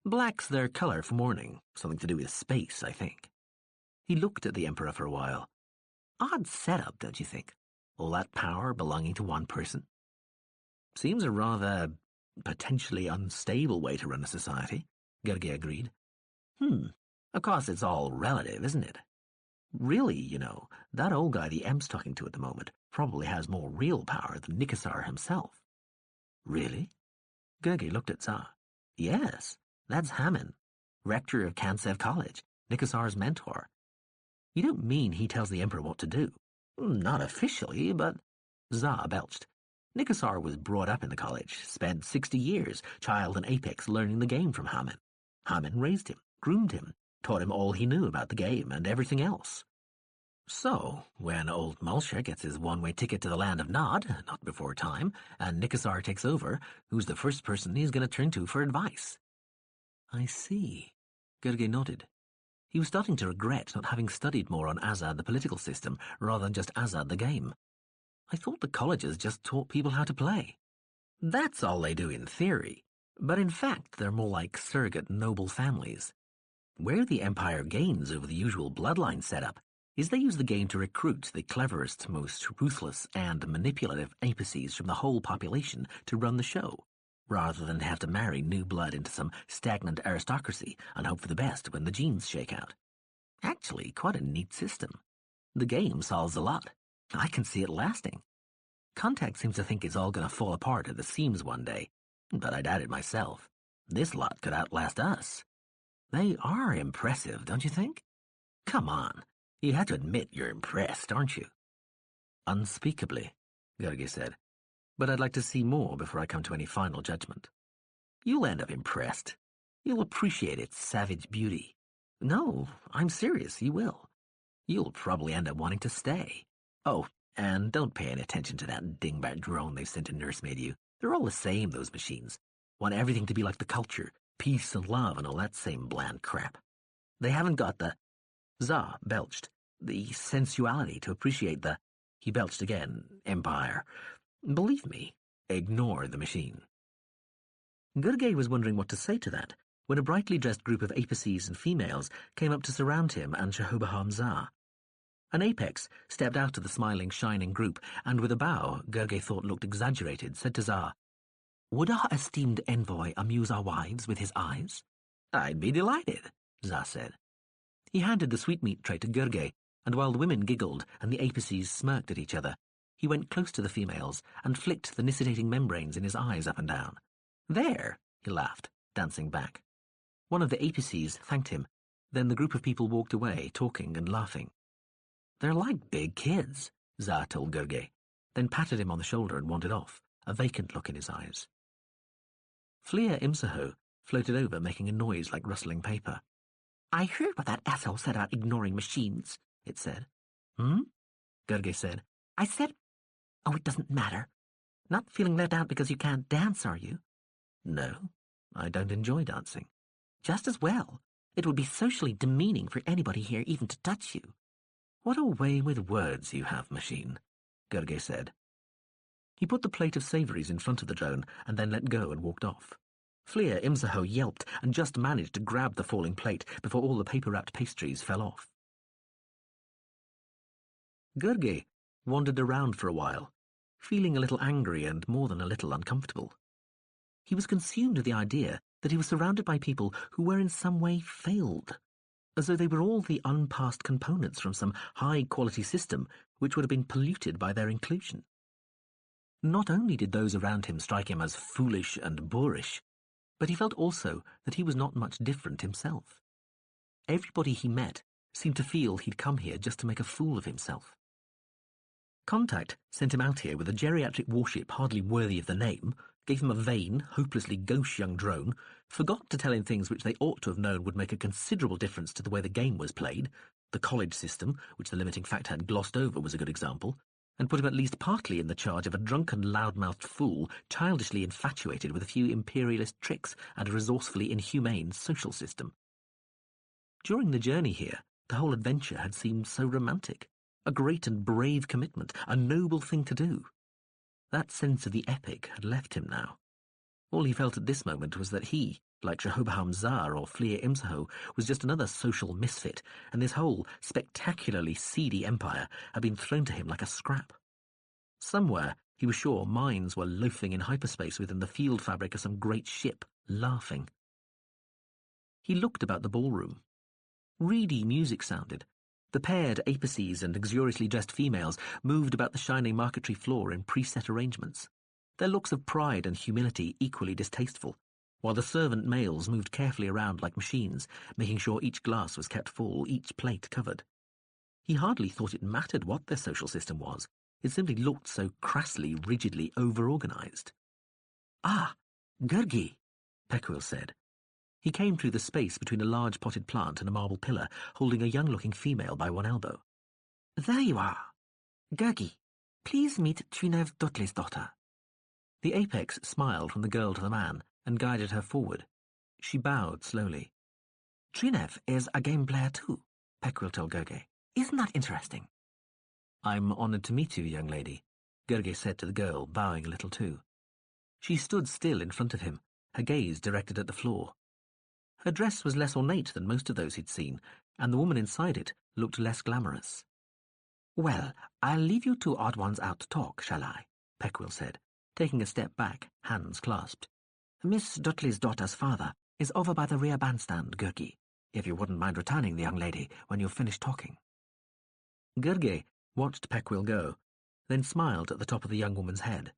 Black's their colour for mourning, something to do with space, I think. He looked at the Emperor for a while. Odd setup, don't you think? All that power belonging to one person. Seems a rather potentially unstable way to run a society, Gurgir agreed. Of course it's all relative, isn't it? Really, you know, that old guy the M's talking to at the moment probably has more real power than Nikasar himself. Really? Gurgir looked at Za. Yes, that's Hammon, rector of Kansev College, Nikasar's mentor. You don't mean he tells the Emperor what to do? Not officially, but... Za belched. Nikasar was brought up in the college, spent 60 years, child and apex, learning the game from Hammon. Hammon raised him, groomed him, taught him all he knew about the game and everything else. So, when old Malshir gets his one-way ticket to the land of Nod, not before time, and Nikasar takes over, who's the first person he's going to turn to for advice? I see. Gurgir nodded. He was starting to regret not having studied more on Azad the political system rather than just Azad the game. I thought the colleges just taught people how to play. That's all they do in theory, but in fact they're more like surrogate noble families. Where the Empire gains over the usual bloodline setup is they use the game to recruit the cleverest, most ruthless and manipulative apices from the whole population to run the show, rather than have to marry new blood into some stagnant aristocracy and hope for the best when the genes shake out. Actually, quite a neat system. The game solves a lot. I can see it lasting. Contact seems to think it's all going to fall apart at the seams one day, but I doubt it myself. This lot could outlast us. They are impressive, don't you think? Come on, you have to admit you're impressed, aren't you? Unspeakably, Gurgir said, but I'd like to see more before I come to any final judgment. You'll end up impressed. You'll appreciate its savage beauty. No, I'm serious, you will. You'll probably end up wanting to stay. Oh, and don't pay any attention to that dingbat drone they've sent to nursemaid you. They're all the same, those machines. Want everything to be like the culture, peace and love and all that same bland crap. They haven't got the... Za belched. The sensuality to appreciate the... He belched again. Empire. Believe me, ignore the machine. Gurgir was wondering what to say to that when a brightly dressed group of apices and females came up to surround him and Shahobaham Za. An apex stepped out of the smiling, shining group, and with a bow Gurgir thought looked exaggerated, said to Za, "Would our esteemed envoy amuse our wives with his eyes?" "I'd be delighted," Za said. He handed the sweetmeat tray to Gurgir, and while the women giggled and the apices smirked at each other, he went close to the females and flicked the nicitating membranes in his eyes up and down. "There," he laughed, dancing back. One of the apices thanked him. Then the group of people walked away, talking and laughing. "They're like big kids," Za told Gurgir, then patted him on the shoulder and wandered off, a vacant look in his eyes. Flia Imsaho floated over, making a noise like rustling paper. "I heard what that asshole said about ignoring machines," it said. Gurgir said. "I said... Oh, it doesn't matter. Not feeling left out because you can't dance, are you?" "No, I don't enjoy dancing." "Just as well. It would be socially demeaning for anybody here even to touch you." "What a way with words you have, machine," Gurgir said. He put the plate of savouries in front of the drone and then let go and walked off. Flia Imsaho yelped and just managed to grab the falling plate before all the paper-wrapped pastries fell off. Gurgir wandered around for a while, feeling a little angry and more than a little uncomfortable. He was consumed with the idea that he was surrounded by people who were in some way failed, as though they were all the unpassed components from some high-quality system which would have been polluted by their inclusion. Not only did those around him strike him as foolish and boorish, but he felt also that he was not much different himself. Everybody he met seemed to feel he'd come here just to make a fool of himself. Contact sent him out here with a geriatric warship hardly worthy of the name, gave him a vain, hopelessly gauche young drone, forgot to tell him things which they ought to have known would make a considerable difference to the way the game was played. The college system, which the limiting factor had glossed over, was a good example, and put him at least partly in the charge of a drunken, loud-mouthed fool, childishly infatuated with a few imperialist tricks and a resourcefully inhumane social system. During the journey here, the whole adventure had seemed so romantic, a great and brave commitment, a noble thing to do. That sense of the epic had left him now. All he felt at this moment was that he, like Jehoboam Zar or Fleer Imsaho, was just another social misfit, and this whole spectacularly seedy empire had been thrown to him like a scrap. Somewhere, he was sure, minds were loafing in hyperspace within the field fabric of some great ship, laughing. He looked about the ballroom. Reedy music sounded. The paired apices and luxuriously dressed females moved about the shining marquetry floor in preset arrangements, their looks of pride and humility equally distasteful, while the servant males moved carefully around like machines, making sure each glass was kept full, each plate covered. He hardly thought it mattered what their social system was. It simply looked so crassly, rigidly over-organized. "Ah, Gurgi," Pekuil said. He came through the space between a large potted plant and a marble pillar, holding a young-looking female by one elbow. "There you are. Gurgi, please meet Trinev Dudley's daughter." The apex smiled from the girl to the man and guided her forward. She bowed slowly. "Trinev is a game player too," Pekuil told Gurgi. "Isn't that interesting?" "I'm honoured to meet you, young lady," Gurgi said to the girl, bowing a little too. She stood still in front of him, her gaze directed at the floor. Her dress was less ornate than most of those he'd seen, and the woman inside it looked less glamorous. "Well, I'll leave you two odd ones out to talk, shall I?" Pekuil said, taking a step back, hands clasped. "Miss Dudley's daughter's father is over by the rear bandstand, Gurgi, if you wouldn't mind returning the young lady when you've finished talking." Gurgi watched Pekuil go, then smiled at the top of the young woman's head.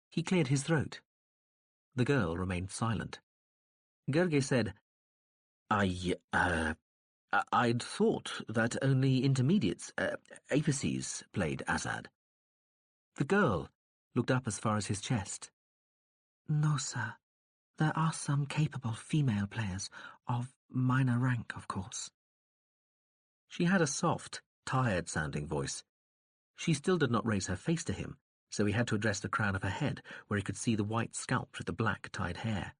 He cleared his throat. The girl remained silent. Gurgi said, I'd thought that only intermediates, apices, played Azad." The girl looked up as far as his chest. "No, sir. There are some capable female players, of minor rank, of course." She had a soft, tired-sounding voice. She still did not raise her face to him, so he had to address the crown of her head, where he could see the white scalp with the black tied hair.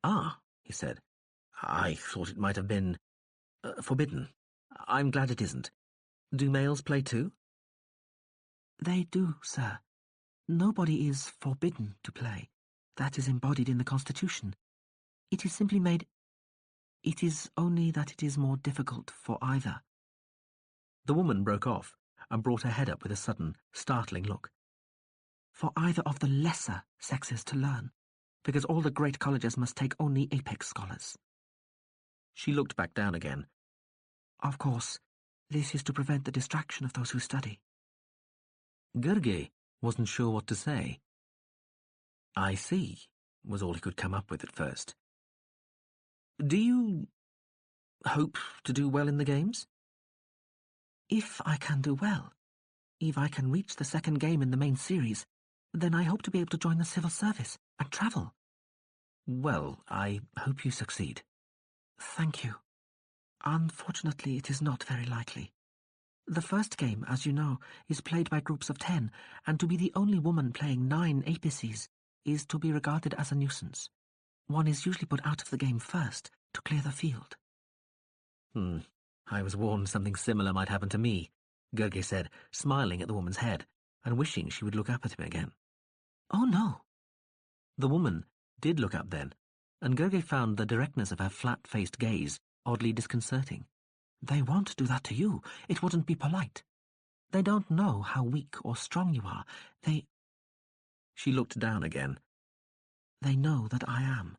"Ah," he said. "I thought it might have been forbidden. I'm glad it isn't. Do males play too?" "They do, sir. Nobody is forbidden to play. That is embodied in the Constitution. It is simply made... It is only that it is more difficult for either." The woman broke off and brought her head up with a sudden, startling look. "For either of the lesser sexes to learn, because all the great colleges must take only apex scholars." She looked back down again. "Of course, this is to prevent the distraction of those who study." Gurgi wasn't sure what to say. "I see," was all he could come up with at first. "Do you hope to do well in the games?" "If I can do well, if I can reach the second game in the main series, then I hope to be able to join the civil service and travel." "Well, I hope you succeed." "Thank you. Unfortunately, it is not very likely. The first game, as you know, is played by groups of 10, and to be the only woman playing 9 apices is to be regarded as a nuisance. One is usually put out of the game first to clear the field." I was warned something similar might happen to me," Gurgi said, smiling at the woman's head, and wishing she would look up at him again. "Oh, no." The woman did look up then, and Gurgi found the directness of her flat-faced gaze oddly disconcerting. "They won't do that to you. It wouldn't be polite. They don't know how weak or strong you are. She looked down again. "They know that I am,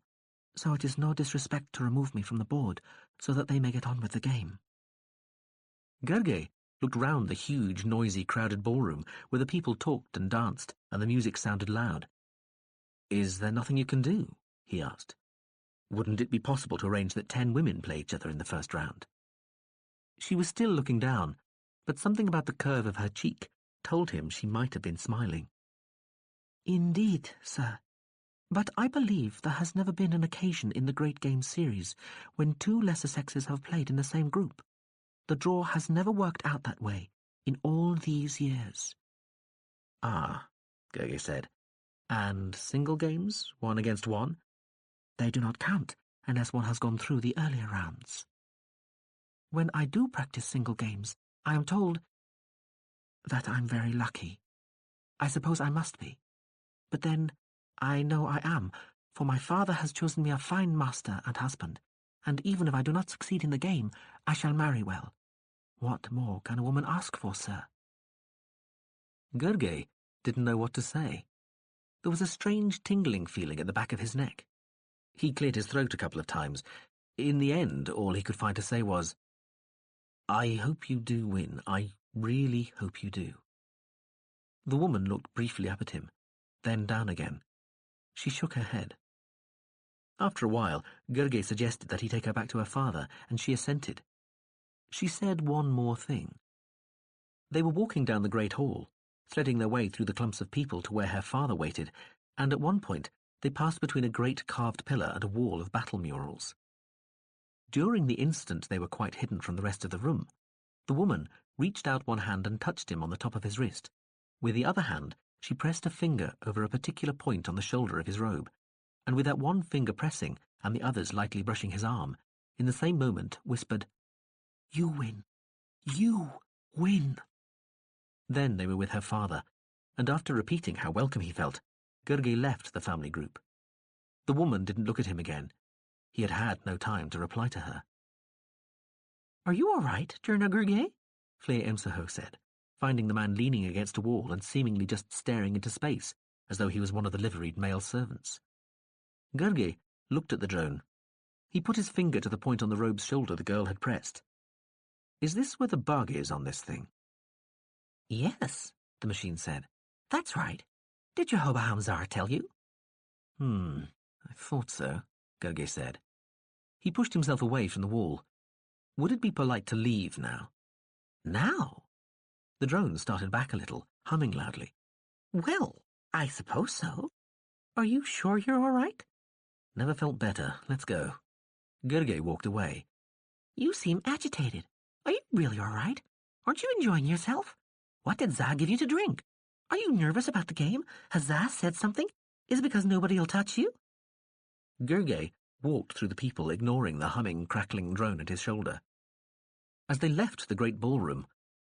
so it is no disrespect to remove me from the board so that they may get on with the game." Gurgi looked round the huge, noisy, crowded ballroom where the people talked and danced and the music sounded loud. "Is there nothing you can do?" he asked. "Wouldn't it be possible to arrange that 10 women play each other in the first round?" She was still looking down, but something about the curve of her cheek told him she might have been smiling. "Indeed, sir, But I believe there has never been an occasion in the Great Games series when two lesser sexes have played in the same group. The draw has never worked out that way in all these years. Ah, Gurgay said. And single games, one against one? They do not count unless one has gone through the earlier rounds. When I do practice single games, I am told that I'm very lucky. I suppose I must be. But then, I know I am, for my father has chosen me a fine master and husband, and even if I do not succeed in the game, I shall marry well. What more can a woman ask for, sir? Gurgay didn't know what to say. There was a strange tingling feeling at the back of his neck. He cleared his throat a couple of times. In the end, all he could find to say was, "I hope you do win. I really hope you do." The woman looked briefly up at him, then down again. She shook her head. After a while, Gurgay suggested that he take her back to her father, and she assented. She said one more thing. They were walking down the great hall, threading their way through the clumps of people to where her father waited, and at one point they passed between a great carved pillar and a wall of battle murals. During the instant they were quite hidden from the rest of the room, the woman reached out one hand and touched him on the top of his wrist. With the other hand, she pressed a finger over a particular point on the shoulder of his robe, and with that one finger pressing and the others lightly brushing his arm, in the same moment whispered, "You win. You win." Then they were with her father, and after repeating how welcome he felt, Gurgay left the family group. The woman didn't look at him again. He had had no time to reply to her. "Are you all right, Jerna Gurgay?" Fleer Imsaho said, finding the man leaning against a wall and seemingly just staring into space, as though he was one of the liveried male servants. Gurgay looked at the drone. He put his finger to the point on the robe's shoulder the girl had pressed. "Is this where the bug is on this thing?" "Yes," the machine said. "That's right. Did Jehovah Hamzar tell you?" I thought so," Gurgay said. He pushed himself away from the wall. Would it be polite to leave now? Now? The drone started back a little, humming loudly. "Well, I suppose so. Are you sure you're all right?" "Never felt better. Let's go." Gurgay walked away. "You seem agitated. Are you really all right? Aren't you enjoying yourself? What did Zah give you to drink? Are you nervous about the game? Has Zah said something? Is it because nobody will touch you?" Gurgay walked through the people, ignoring the humming, crackling drone at his shoulder. As they left the great ballroom,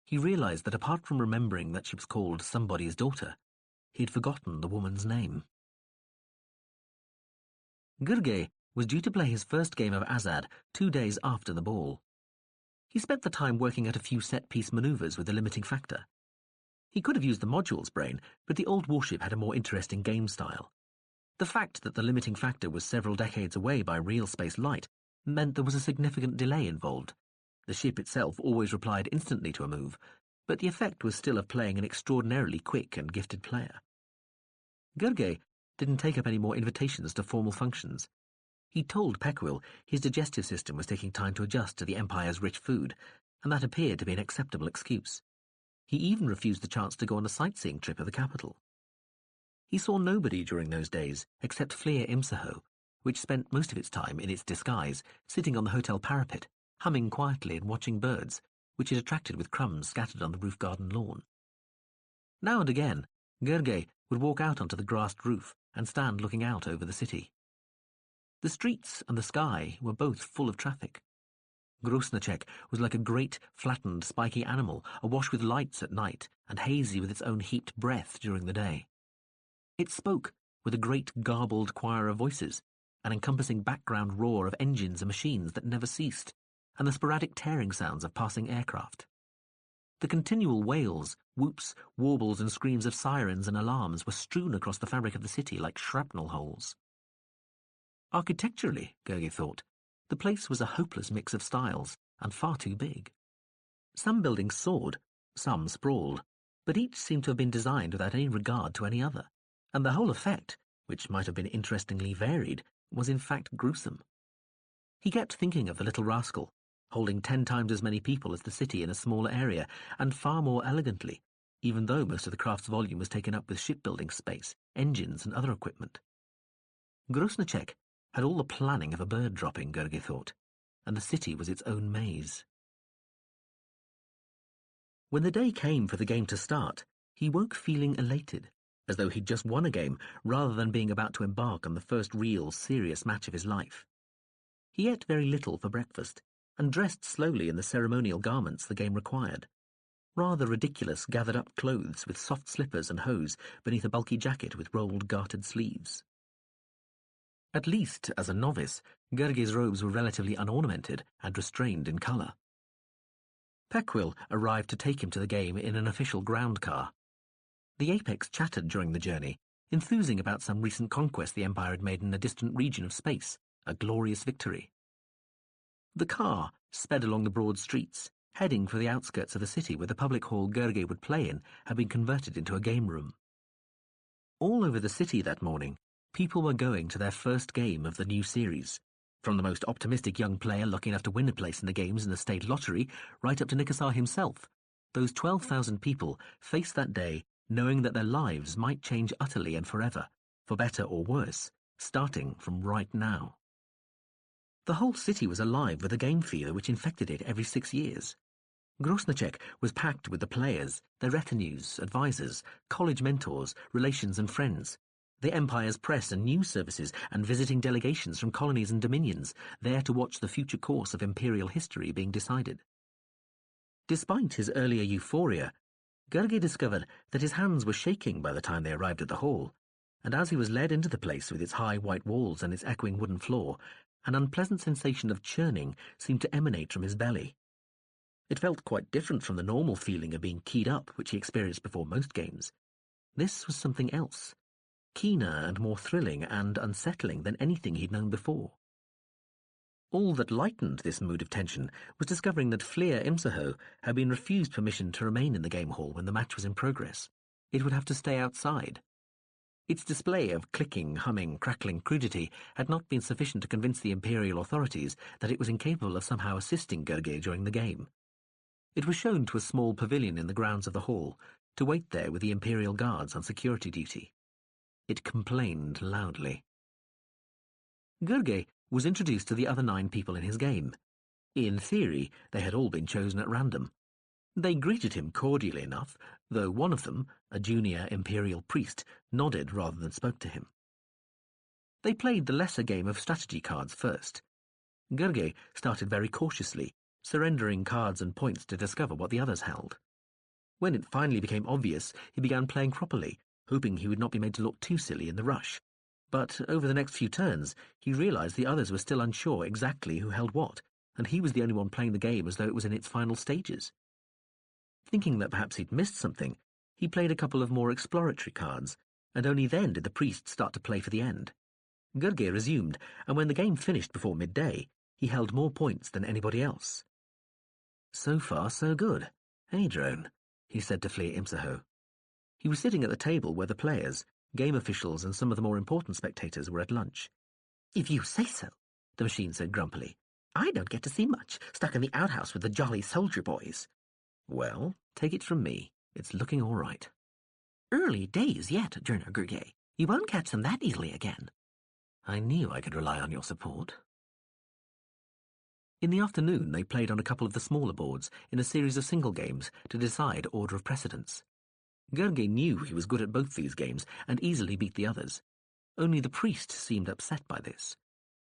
he realized that apart from remembering that she was called somebody's daughter, he had forgotten the woman's name. Gurgay was due to play his first game of Azad 2 days after the ball. He spent the time working out a few set-piece maneuvers with the limiting factor. He could have used the module's brain, but the old warship had a more interesting game style. The fact that the limiting factor was several decades away by real space light meant there was a significant delay involved. The ship itself always replied instantly to a move, but the effect was still of playing an extraordinarily quick and gifted player. Gurgay didn't take up any more invitations to formal functions. He told Peckwill his digestive system was taking time to adjust to the Empire's rich food, and that appeared to be an acceptable excuse. He even refused the chance to go on a sightseeing trip of the capital. He saw nobody during those days except Fleer Imsaho, which spent most of its time in its disguise, sitting on the hotel parapet, humming quietly and watching birds, which it attracted with crumbs scattered on the roof garden lawn. Now and again, Gurgay would walk out onto the grassed roof and stand looking out over the city. The streets and the sky were both full of traffic. Grosnacek was like a great, flattened, spiky animal, awash with lights at night and hazy with its own heaped breath during the day. It spoke with a great garbled choir of voices, an encompassing background roar of engines and machines that never ceased, and the sporadic tearing sounds of passing aircraft. The continual wails, whoops, warbles, and screams of sirens and alarms were strewn across the fabric of the city like shrapnel holes. Architecturally, Gurgay thought, the place was a hopeless mix of styles, and far too big. Some buildings soared, some sprawled, but each seemed to have been designed without any regard to any other, and the whole effect, which might have been interestingly varied, was in fact gruesome. He kept thinking of the little rascal, holding 10 times as many people as the city in a smaller area, and far more elegantly, even though most of the craft's volume was taken up with shipbuilding space, engines, and other equipment. Grosnacek had all the planning of a bird dropping, Gerge thought, and the city was its own maze. When the day came for the game to start, he woke feeling elated, as though he'd just won a game rather than being about to embark on the first real, serious match of his life. He ate very little for breakfast and dressed slowly in the ceremonial garments the game required. Rather ridiculous gathered-up clothes with soft slippers and hose beneath a bulky jacket with rolled gartered sleeves. At least, as a novice, Gerge's robes were relatively unornamented and restrained in colour. Peckwill arrived to take him to the game in an official ground car. The Apex chattered during the journey, enthusing about some recent conquest the Empire had made in a distant region of space, a glorious victory. The car sped along the broad streets, heading for the outskirts of the city where the public hall Gerge would play in had been converted into a game room. All over the city that morning, people were going to their first game of the new series, from the most optimistic young player lucky enough to win a place in the games in the state lottery, right up to Nikasar himself. Those 12,000 people faced that day knowing that their lives might change utterly and forever, for better or worse, starting from right now. The whole city was alive with a game fever which infected it every 6 years. Grosnacek was packed with the players, their retinues, advisors, college mentors, relations and friends, the Empire's press and news services, and visiting delegations from colonies and dominions, there to watch the future course of imperial history being decided. Despite his earlier euphoria, Gerge discovered that his hands were shaking by the time they arrived at the hall, and as he was led into the place with its high white walls and its echoing wooden floor, an unpleasant sensation of churning seemed to emanate from his belly. It felt quite different from the normal feeling of being keyed up which he experienced before most games. This was something else, keener and more thrilling and unsettling than anything he'd known before. All that lightened this mood of tension was discovering that Fleer Imsaho had been refused permission to remain in the game hall when the match was in progress. It would have to stay outside. Its display of clicking, humming, crackling crudity had not been sufficient to convince the Imperial authorities that it was incapable of somehow assisting Gerge during the game. It was shown to a small pavilion in the grounds of the hall, to wait there with the Imperial guards on security duty. It complained loudly. Gerge was introduced to the other 9 people in his game. In theory, they had all been chosen at random. They greeted him cordially enough, though one of them, a junior Imperial priest, nodded rather than spoke to him. They played the lesser game of strategy cards first. Gerge started very cautiously, surrendering cards and points to discover what the others held. When it finally became obvious, he began playing properly, hoping he would not be made to look too silly in the rush. But over the next few turns, he realized the others were still unsure exactly who held what, and he was the only one playing the game as though it was in its final stages. Thinking that perhaps he'd missed something, he played a couple of more exploratory cards, and only then did the priest start to play for the end. Gerge resumed, and when the game finished before midday, he held more points than anybody else. So far, so good. Eh, Drone? He said to Fleer Imsaho. He was sitting at the table where the players, game officials and some of the more important spectators were at lunch. If you say so, the machine said grumpily. I don't get to see much, stuck in the outhouse with the jolly soldier boys. Well, take it from me. It's looking all right. Early days yet, Journal Gerge. You won't catch them that easily again. I knew I could rely on your support. In the afternoon, they played on a couple of the smaller boards in a series of single games to decide order of precedence. Gerge knew he was good at both these games and easily beat the others. Only the priest seemed upset by this.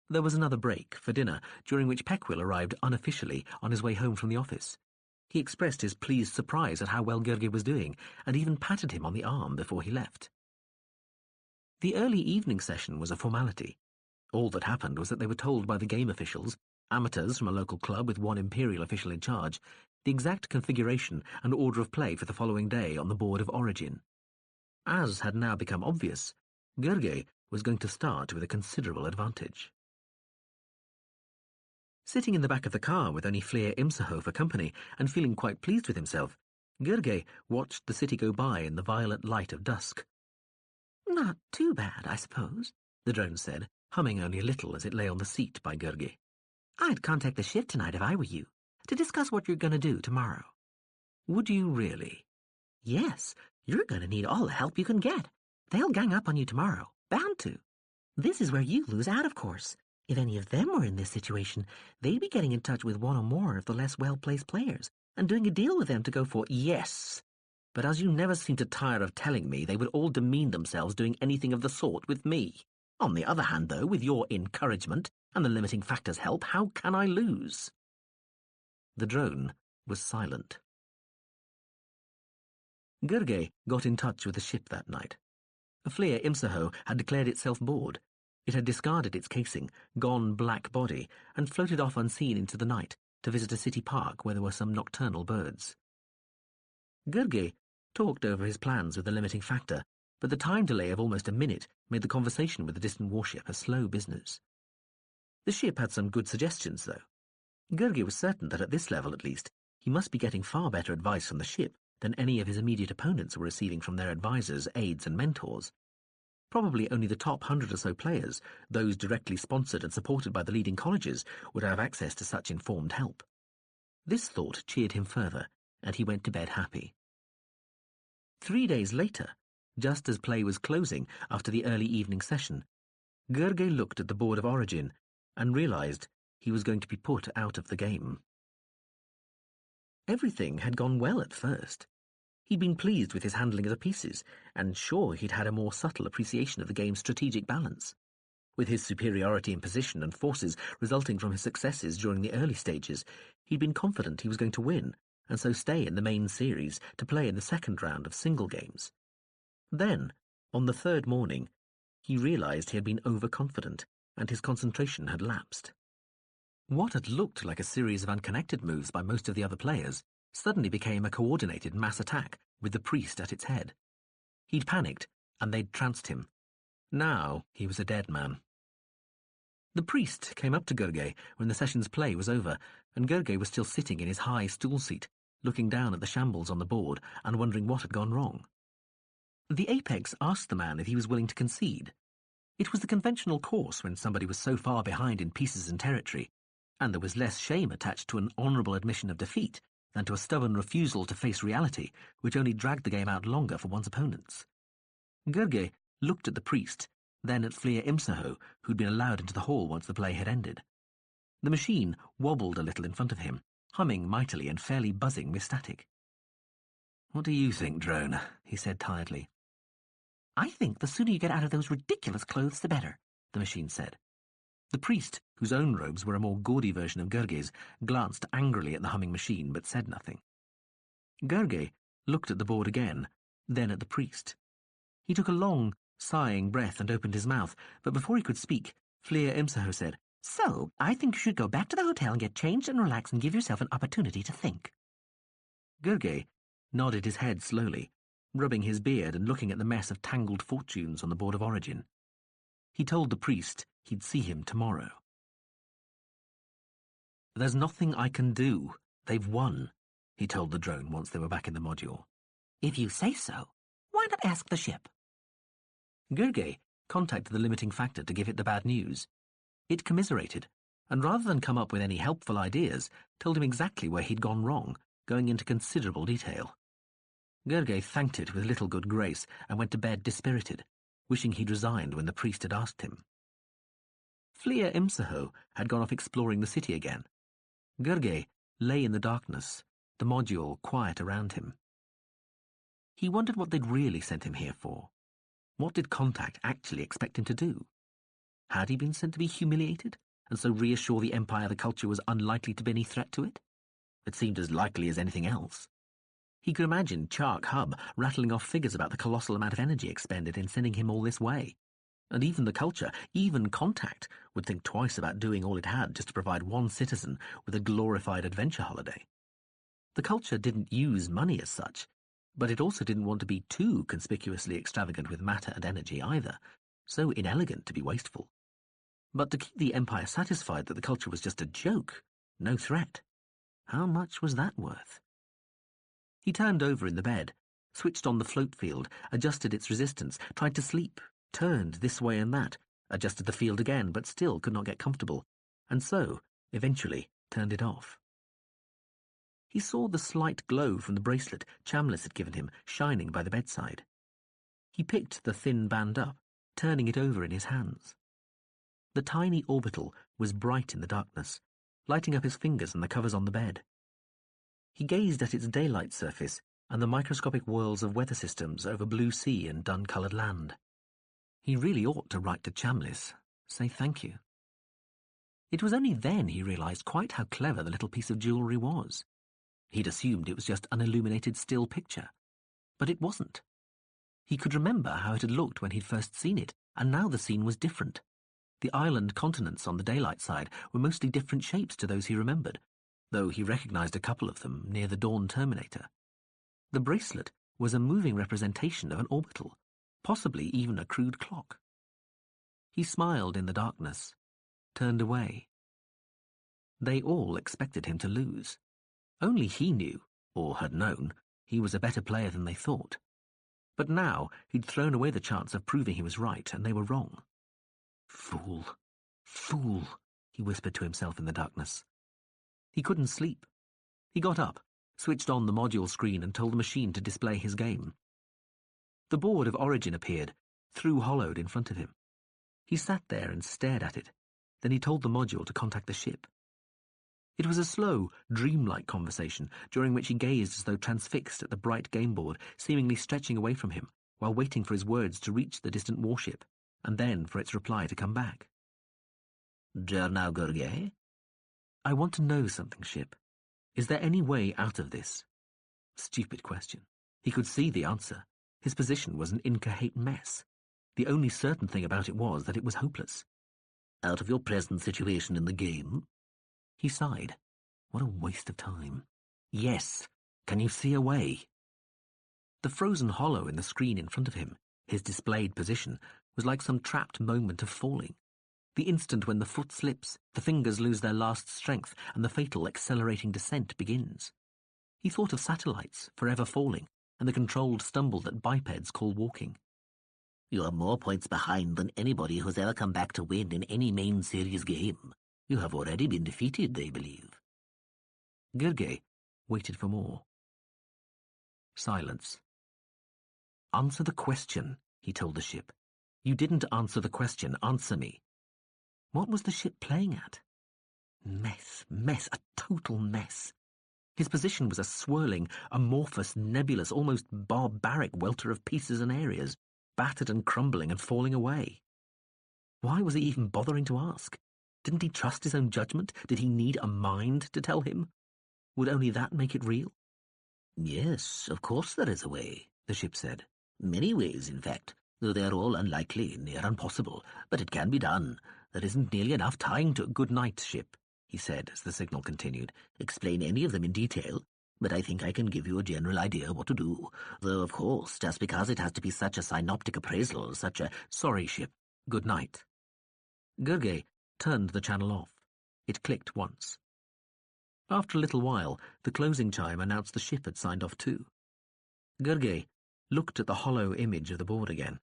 There was another break for dinner, during which Peckwill arrived unofficially on his way home from the office. He expressed his pleased surprise at how well Gerge was doing, and even patted him on the arm before he left. The early evening session was a formality. All that happened was that they were told by the game officials, amateurs from a local club with one Imperial official in charge, the exact configuration and order of play for the following day on the board of origin. As had now become obvious, Gerge was going to start with a considerable advantage. Sitting in the back of the car with only Fleer Imsaho for company and feeling quite pleased with himself, Gerge watched the city go by in the violet light of dusk. Not too bad, I suppose, the drone said, humming only a little as it lay on the seat by Gerge. I'd contact the shift tonight if I were you, to discuss what you're going to do tomorrow. Would you really? Yes, you're going to need all the help you can get. They'll gang up on you tomorrow, bound to. This is where you lose out, of course. If any of them were in this situation, they'd be getting in touch with one or more of the less well-placed players and doing a deal with them to go for yes. But as you never seem to tire of telling me, they would all demean themselves doing anything of the sort with me. On the other hand, though, with your encouragement and the limiting factor's help, how can I lose? The drone was silent. Gurge got in touch with the ship that night. Fleer Imsaho had declared itself bored. It had discarded its casing, gone black body, and floated off unseen into the night to visit a city park where there were some nocturnal birds. Gurge talked over his plans with the limiting factor, but the time delay of almost a minute made the conversation with the distant warship a slow business. The ship had some good suggestions, though. Gurge was certain that at this level, at least, he must be getting far better advice from the ship than any of his immediate opponents were receiving from their advisors, aides, and mentors. Probably only the top 100 or so players, those directly sponsored and supported by the leading colleges, would have access to such informed help. This thought cheered him further, and he went to bed happy. 3 days later, just as play was closing after the early evening session, Gurge looked at the board of origin and realized he was going to be put out of the game. Everything had gone well at first. He'd been pleased with his handling of the pieces, and sure he'd had a more subtle appreciation of the game's strategic balance. With his superiority in position and forces resulting from his successes during the early stages, he'd been confident he was going to win, and so stay in the main series to play in the second round of single games. Then, on the third morning, he realized he had been overconfident, and his concentration had lapsed. What had looked like a series of unconnected moves by most of the other players suddenly became a coordinated mass attack with the priest at its head. He'd panicked, and they'd trounced him. Now he was a dead man. The priest came up to Gurge when the session's play was over, and Gurge was still sitting in his high stool seat, looking down at the shambles on the board and wondering what had gone wrong. The apex asked the man if he was willing to concede. It was the conventional course when somebody was so far behind in pieces and territory, and there was less shame attached to an honourable admission of defeat than to a stubborn refusal to face reality, which only dragged the game out longer for one's opponents. Gurge looked at the priest, then at Fleer Imsaho, who'd been allowed into the hall once the play had ended. The machine wobbled a little in front of him, humming mightily and fairly buzzing with static. "What do you think, drone?" he said tiredly. "I think the sooner you get out of those ridiculous clothes, the better," the machine said. The priest, whose own robes were a more gaudy version of Gurge's, glanced angrily at the humming machine but said nothing. Gurge looked at the board again, then at the priest. He took a long, sighing breath and opened his mouth, but before he could speak, Fleer Imsaho said, "So, I think you should go back to the hotel and get changed and relax and give yourself an opportunity to think." Gurge nodded his head slowly, rubbing his beard and looking at the mess of tangled fortunes on the board of origin. He told the priest he'd see him tomorrow. "There's nothing I can do. They've won," he told the drone once they were back in the module. "If you say so, why not ask the ship?" Gurge contacted the limiting factor to give it the bad news. It commiserated, and rather than come up with any helpful ideas, told him exactly where he'd gone wrong, going into considerable detail. Gurge thanked it with little good grace and went to bed dispirited, wishing he'd resigned when the priest had asked him. Fleer Imsaho had gone off exploring the city again. Gurge lay in the darkness, the module quiet around him. He wondered what they'd really sent him here for. What did Contact actually expect him to do? Had he been sent to be humiliated, and so reassure the Empire the culture was unlikely to be any threat to it? It seemed as likely as anything else. He could imagine Chark Hub rattling off figures about the colossal amount of energy expended in sending him all this way. And even the culture, even Contact, would think twice about doing all it had just to provide one citizen with a glorified adventure holiday. The culture didn't use money as such, but it also didn't want to be too conspicuously extravagant with matter and energy either, so inelegant to be wasteful. But to keep the Empire satisfied that the culture was just a joke, no threat, how much was that worth? He turned over in the bed, switched on the float field, adjusted its resistance, tried to sleep, turned this way and that, adjusted the field again, but still could not get comfortable, and so, eventually, turned it off. He saw the slight glow from the bracelet Chambliss had given him shining by the bedside. He picked the thin band up, turning it over in his hands. The tiny orbital was bright in the darkness, lighting up his fingers and the covers on the bed. He gazed at its daylight surface and the microscopic whirls of weather systems over blue sea and dun-coloured land. He really ought to write to Chambliss, say thank you. It was only then he realised quite how clever the little piece of jewellery was. He'd assumed it was just an illuminated still picture, but it wasn't. He could remember how it had looked when he'd first seen it, and now the scene was different. The island continents on the daylight side were mostly different shapes to those he remembered, though he recognised a couple of them near the Dawn Terminator. The bracelet was a moving representation of an orbital, possibly even a crude clock. He smiled in the darkness, turned away. They all expected him to lose. Only he knew, or had known, he was a better player than they thought. But now he'd thrown away the chance of proving he was right, and they were wrong. Fool, fool, he whispered to himself in the darkness. He couldn't sleep. He got up, switched on the module screen and told the machine to display his game. The board of origin appeared, through-hollowed in front of him. He sat there and stared at it. Then he told the module to contact the ship. It was a slow, dreamlike conversation, during which he gazed as though transfixed at the bright game board, seemingly stretching away from him, while waiting for his words to reach the distant warship, and then for its reply to come back. Now, Gurgay? I want to know something, ship. Is there any way out of this? Stupid question. He could see the answer. His position was an incoherent mess. The only certain thing about it was that it was hopeless. Out of your present situation in the game? He sighed. What a waste of time. Yes. Can you see a way? The frozen hollow in the screen in front of him, his displayed position, was like some trapped moment of falling. The instant when the foot slips, the fingers lose their last strength, and the fatal accelerating descent begins. He thought of satellites, forever falling, and the controlled stumble that bipeds call walking. You are more points behind than anybody who's ever come back to win in any main series game. You have already been defeated, they believe. Gurgay waited for more. Silence. Answer the question, he told the ship. You didn't answer the question. Answer me. What was the ship playing at? Mess, a total mess. His position was a swirling, amorphous, nebulous, almost barbaric welter of pieces and areas, battered and crumbling and falling away. Why was he even bothering to ask? Didn't he trust his own judgment? Did he need a mind to tell him? Would only that make it real? Yes, of course there is a way, the ship said. Many ways, in fact, though they are all unlikely, near impossible. But it can be done. There isn't nearly enough time to— Good night, ship, he said as the signal continued. Explain any of them in detail, but I think I can give you a general idea what to do. Though, of course, just because it has to be such a synoptic appraisal, such a— Sorry, ship. Good night. Gurgay turned the channel off. It clicked once. After a little while, the closing chime announced the ship had signed off too. Gurgay looked at the hollow image of the board again,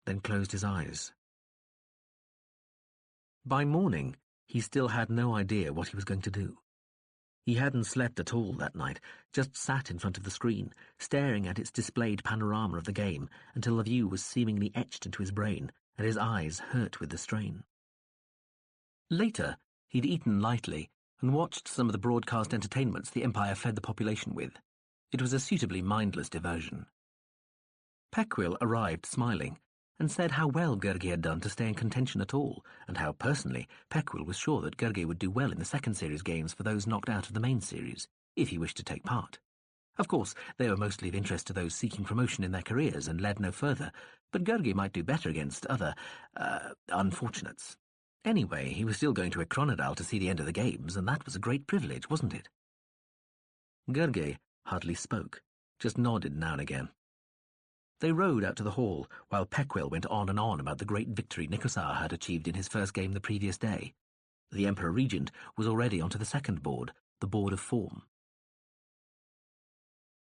then closed his eyes. By morning, he still had no idea what he was going to do. He hadn't slept at all that night, just sat in front of the screen, staring at its displayed panorama of the game until the view was seemingly etched into his brain, and his eyes hurt with the strain. Later, he'd eaten lightly and watched some of the broadcast entertainments the Empire fed the population with. It was a suitably mindless diversion. Peckwill arrived smiling, and said how well Gurgay had done to stay in contention at all, and how, personally, Peckwill was sure that Gurgay would do well in the second series games for those knocked out of the main series, if he wished to take part. Of course, they were mostly of interest to those seeking promotion in their careers and led no further, but Gurgay might do better against other, unfortunates. Anyway, he was still going to Ekronadal to see the end of the games, and that was a great privilege, wasn't it? Gurgay hardly spoke, just nodded now and again. They rode out to the hall, while Peckwill went on and on about the great victory Nikosar had achieved in his first game the previous day. The Emperor Regent was already onto the second board, the Board of Form.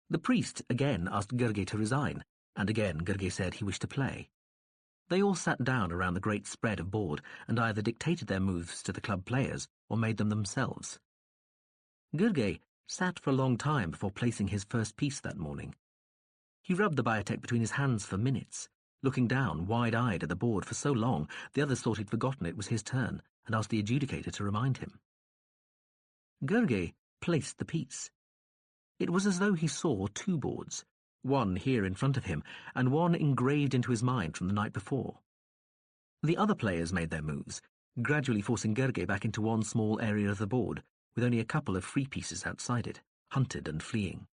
The priest again asked Gurgay to resign, and again Gurgay said he wished to play. They all sat down around the great spread of board and either dictated their moves to the club players or made them themselves. Gurgay sat for a long time before placing his first piece that morning. He rubbed the biotech between his hands for minutes, Looking down, wide-eyed at the board for so long, the others thought he'd forgotten it was his turn and asked the adjudicator to remind him. Gurgey placed the piece. It was as though he saw two boards, one here in front of him and one engraved into his mind from the night before. The other players made their moves, gradually forcing Gurgey back into one small area of the board, with only a couple of free pieces outside it, hunted and fleeing.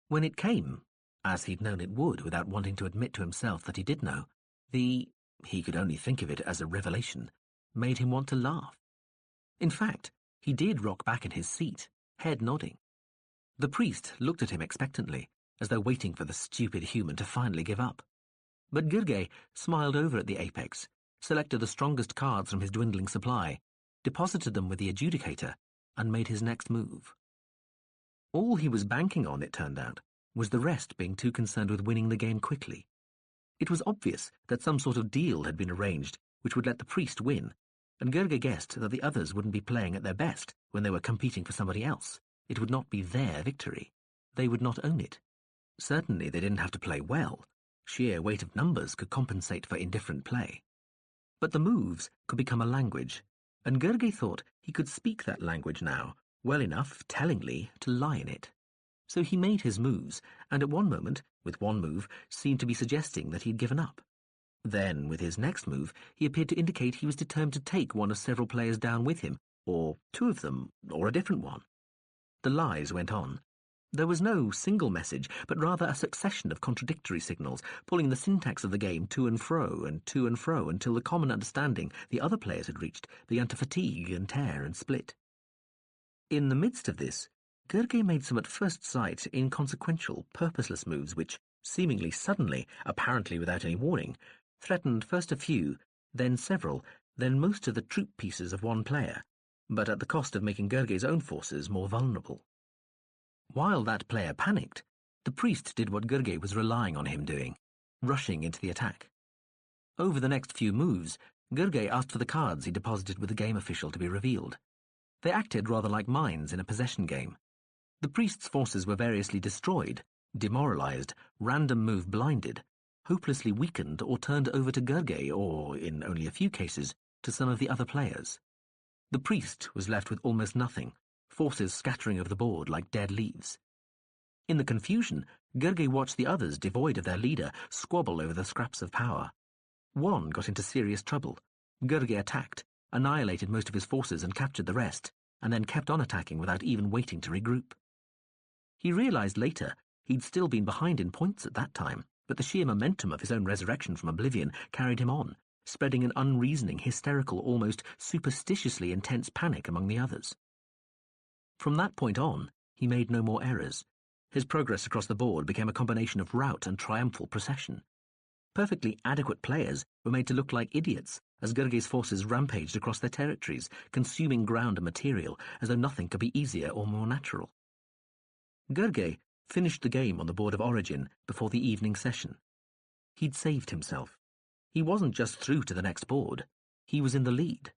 When it came, as he'd known it would without wanting to admit to himself that he did know, he could only think of it as a revelation, made him want to laugh. In fact, he did rock back in his seat, head nodding. The priest looked at him expectantly, as though waiting for the stupid human to finally give up. But Gurgey smiled over at the apex, selected the strongest cards from his dwindling supply, deposited them with the adjudicator, and made his next move. All he was banking on, it turned out, was the rest being too concerned with winning the game quickly. It was obvious that some sort of deal had been arranged which would let the priest win, and Gurgey guessed that the others wouldn't be playing at their best when they were competing for somebody else. It would not be their victory. They would not own it. Certainly they didn't have to play well. Sheer weight of numbers could compensate for indifferent play. But the moves could become a language, and Gurgey thought he could speak that language now, well enough, tellingly, to lie in it. So he made his moves, and at one moment, with one move, seemed to be suggesting that he'd given up. Then, with his next move, he appeared to indicate he was determined to take one of several players down with him, or two of them, or a different one. The lies went on. There was no single message, but rather a succession of contradictory signals, pulling the syntax of the game to and fro until the common understanding the other players had reached began to fatigue and tear and split. In the midst of this, Gurgey made some at first sight inconsequential, purposeless moves which, seemingly suddenly, apparently without any warning, threatened first a few, then several, then most of the troop pieces of one player, but at the cost of making Gurgey's own forces more vulnerable. While that player panicked, the priest did what Gurgey was relying on him doing, rushing into the attack. Over the next few moves, Gurgey asked for the cards he deposited with the game official to be revealed. They acted rather like mines in a possession game. The priest's forces were variously destroyed, demoralized, random move blinded, hopelessly weakened or turned over to Gurgey or, in only a few cases, to some of the other players. The priest was left with almost nothing, forces scattering over the board like dead leaves. In the confusion, Gurgey watched the others, devoid of their leader, squabble over the scraps of power. One got into serious trouble. Gurgey attacked, annihilated most of his forces and captured the rest, and then kept on attacking without even waiting to regroup. He realized later he'd still been behind in points at that time, but the sheer momentum of his own resurrection from oblivion carried him on, spreading an unreasoning, hysterical, almost superstitiously intense panic among the others. From that point on, he made no more errors. His progress across the board became a combination of rout and triumphal procession. Perfectly adequate players were made to look like idiots as Gurgey's forces rampaged across their territories, consuming ground and material as though nothing could be easier or more natural. Gurgey finished the game on the board of origin before the evening session. He'd saved himself. He wasn't just through to the next board. He was in the lead.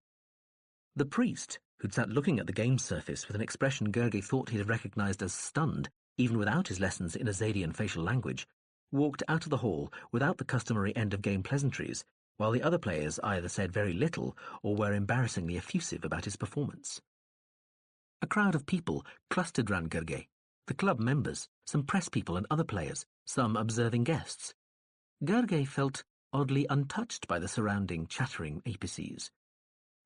The priest, who'd sat looking at the game surface with an expression Gurgey thought he'd have recognized as stunned, even without his lessons in Azadian facial language, walked out of the hall without the customary end-of-game pleasantries, while the other players either said very little or were embarrassingly effusive about his performance. A crowd of people clustered round Gurgey, the club members, some press people and other players, some observing guests. Gurgey felt oddly untouched by the surrounding, chattering apices.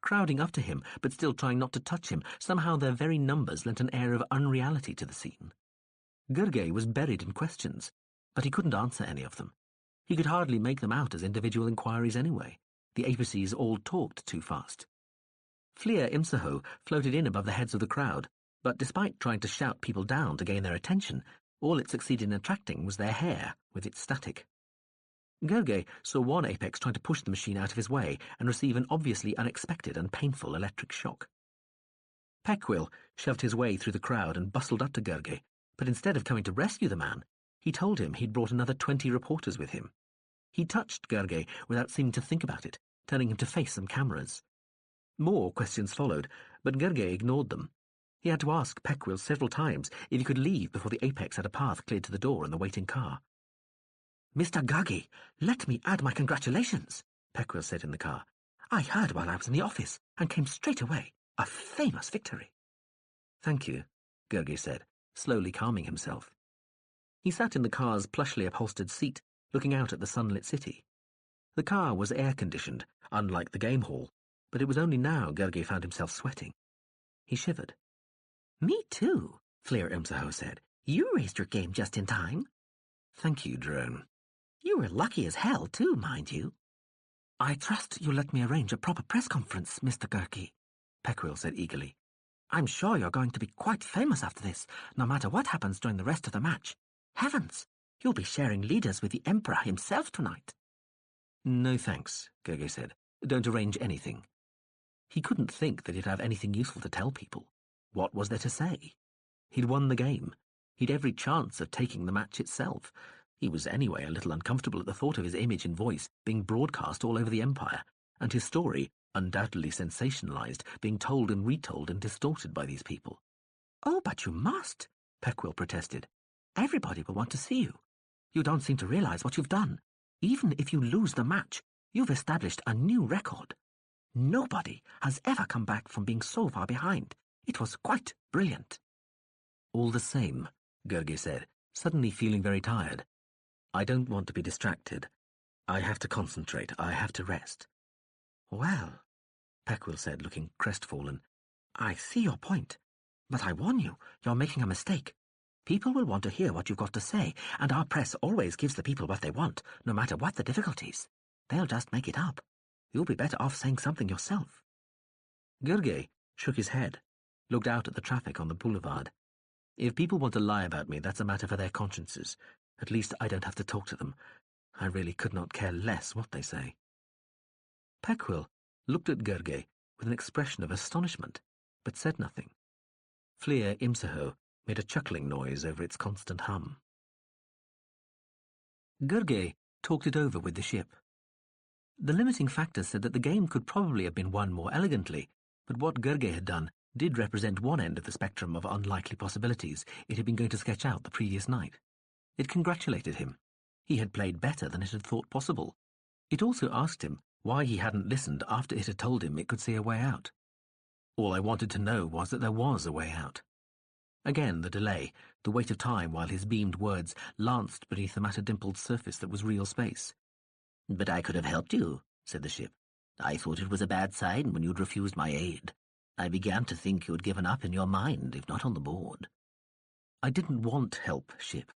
Crowding up to him, but still trying not to touch him, somehow their very numbers lent an air of unreality to the scene. Gurgey was buried in questions, but he couldn't answer any of them. He could hardly make them out as individual inquiries anyway. The apices all talked too fast. Fleer Imsaho floated in above the heads of the crowd, but despite trying to shout people down to gain their attention, all it succeeded in attracting was their hair, with its static. Gurgey saw one apex trying to push the machine out of his way and receive an obviously unexpected and painful electric shock. Peckwill shoved his way through the crowd and bustled up to Gurgey, but instead of coming to rescue the man, he told him he'd brought another 20 reporters with him. He touched Gurgey without seeming to think about it, turning him to face some cameras. More questions followed, but Gurgey ignored them. He had to ask Peckwill several times if he could leave before the apex had a path cleared to the door and the waiting car. Mr. Guggy, let me add my congratulations, Peckwell said in the car. I heard while I was in the office and came straight away. A famous victory. Thank you, Gurgey said, slowly calming himself. He sat in the car's plushly upholstered seat, looking out at the sunlit city. The car was air-conditioned, unlike the game hall, but it was only now Gurgey found himself sweating. He shivered. Me too, Flair Imsaho said. You raised your game just in time. Thank you, Drone. You were lucky as hell too, mind you. I trust you'll let me arrange a proper press conference, Mr. Gurgey, Peckwell said eagerly. I'm sure you're going to be quite famous after this, no matter what happens during the rest of the match. Heavens, you'll be sharing leaders with the Emperor himself tonight. No thanks, Gurgey said. Don't arrange anything. He couldn't think that he'd have anything useful to tell people. What was there to say? He'd won the game. He'd every chance of taking the match itself. He was anyway a little uncomfortable at the thought of his image and voice being broadcast all over the Empire, and his story, undoubtedly sensationalized, being told and retold and distorted by these people. Oh, but you must, Peckwell protested. Everybody will want to see you. You don't seem to realize what you've done. Even if you lose the match, you've established a new record. Nobody has ever come back from being so far behind. It was quite brilliant. All the same, Gurgey said, suddenly feeling very tired. I don't want to be distracted. I have to concentrate. I have to rest. Well, Peckwell said, looking crestfallen, I see your point. But I warn you, you're making a mistake. People will want to hear what you've got to say, and our press always gives the people what they want, no matter what the difficulties. They'll just make it up. You'll be better off saying something yourself. Gurgey shook his head, looked out at the traffic on the boulevard. If people want to lie about me, that's a matter for their consciences. At least I don't have to talk to them. I really could not care less what they say. Peckwell looked at Gurgey with an expression of astonishment, but said nothing. Flair Imsaho made a chuckling noise over its constant hum. Gurgey talked it over with the ship. The limiting factor said that the game could probably have been won more elegantly, but what Gurgey had done did represent one end of the spectrum of unlikely possibilities it had been going to sketch out the previous night. It congratulated him. He had played better than it had thought possible. It also asked him why he hadn't listened after it had told him it could see a way out. All I wanted to know was that there was a way out. Again the delay, the weight of time while his beamed words lanced beneath the matter-dimpled surface that was real space. But I could have helped you, said the ship. I thought it was a bad sign when you'd refused my aid. I began to think you had given up in your mind, if not on the board. I didn't want help, ship.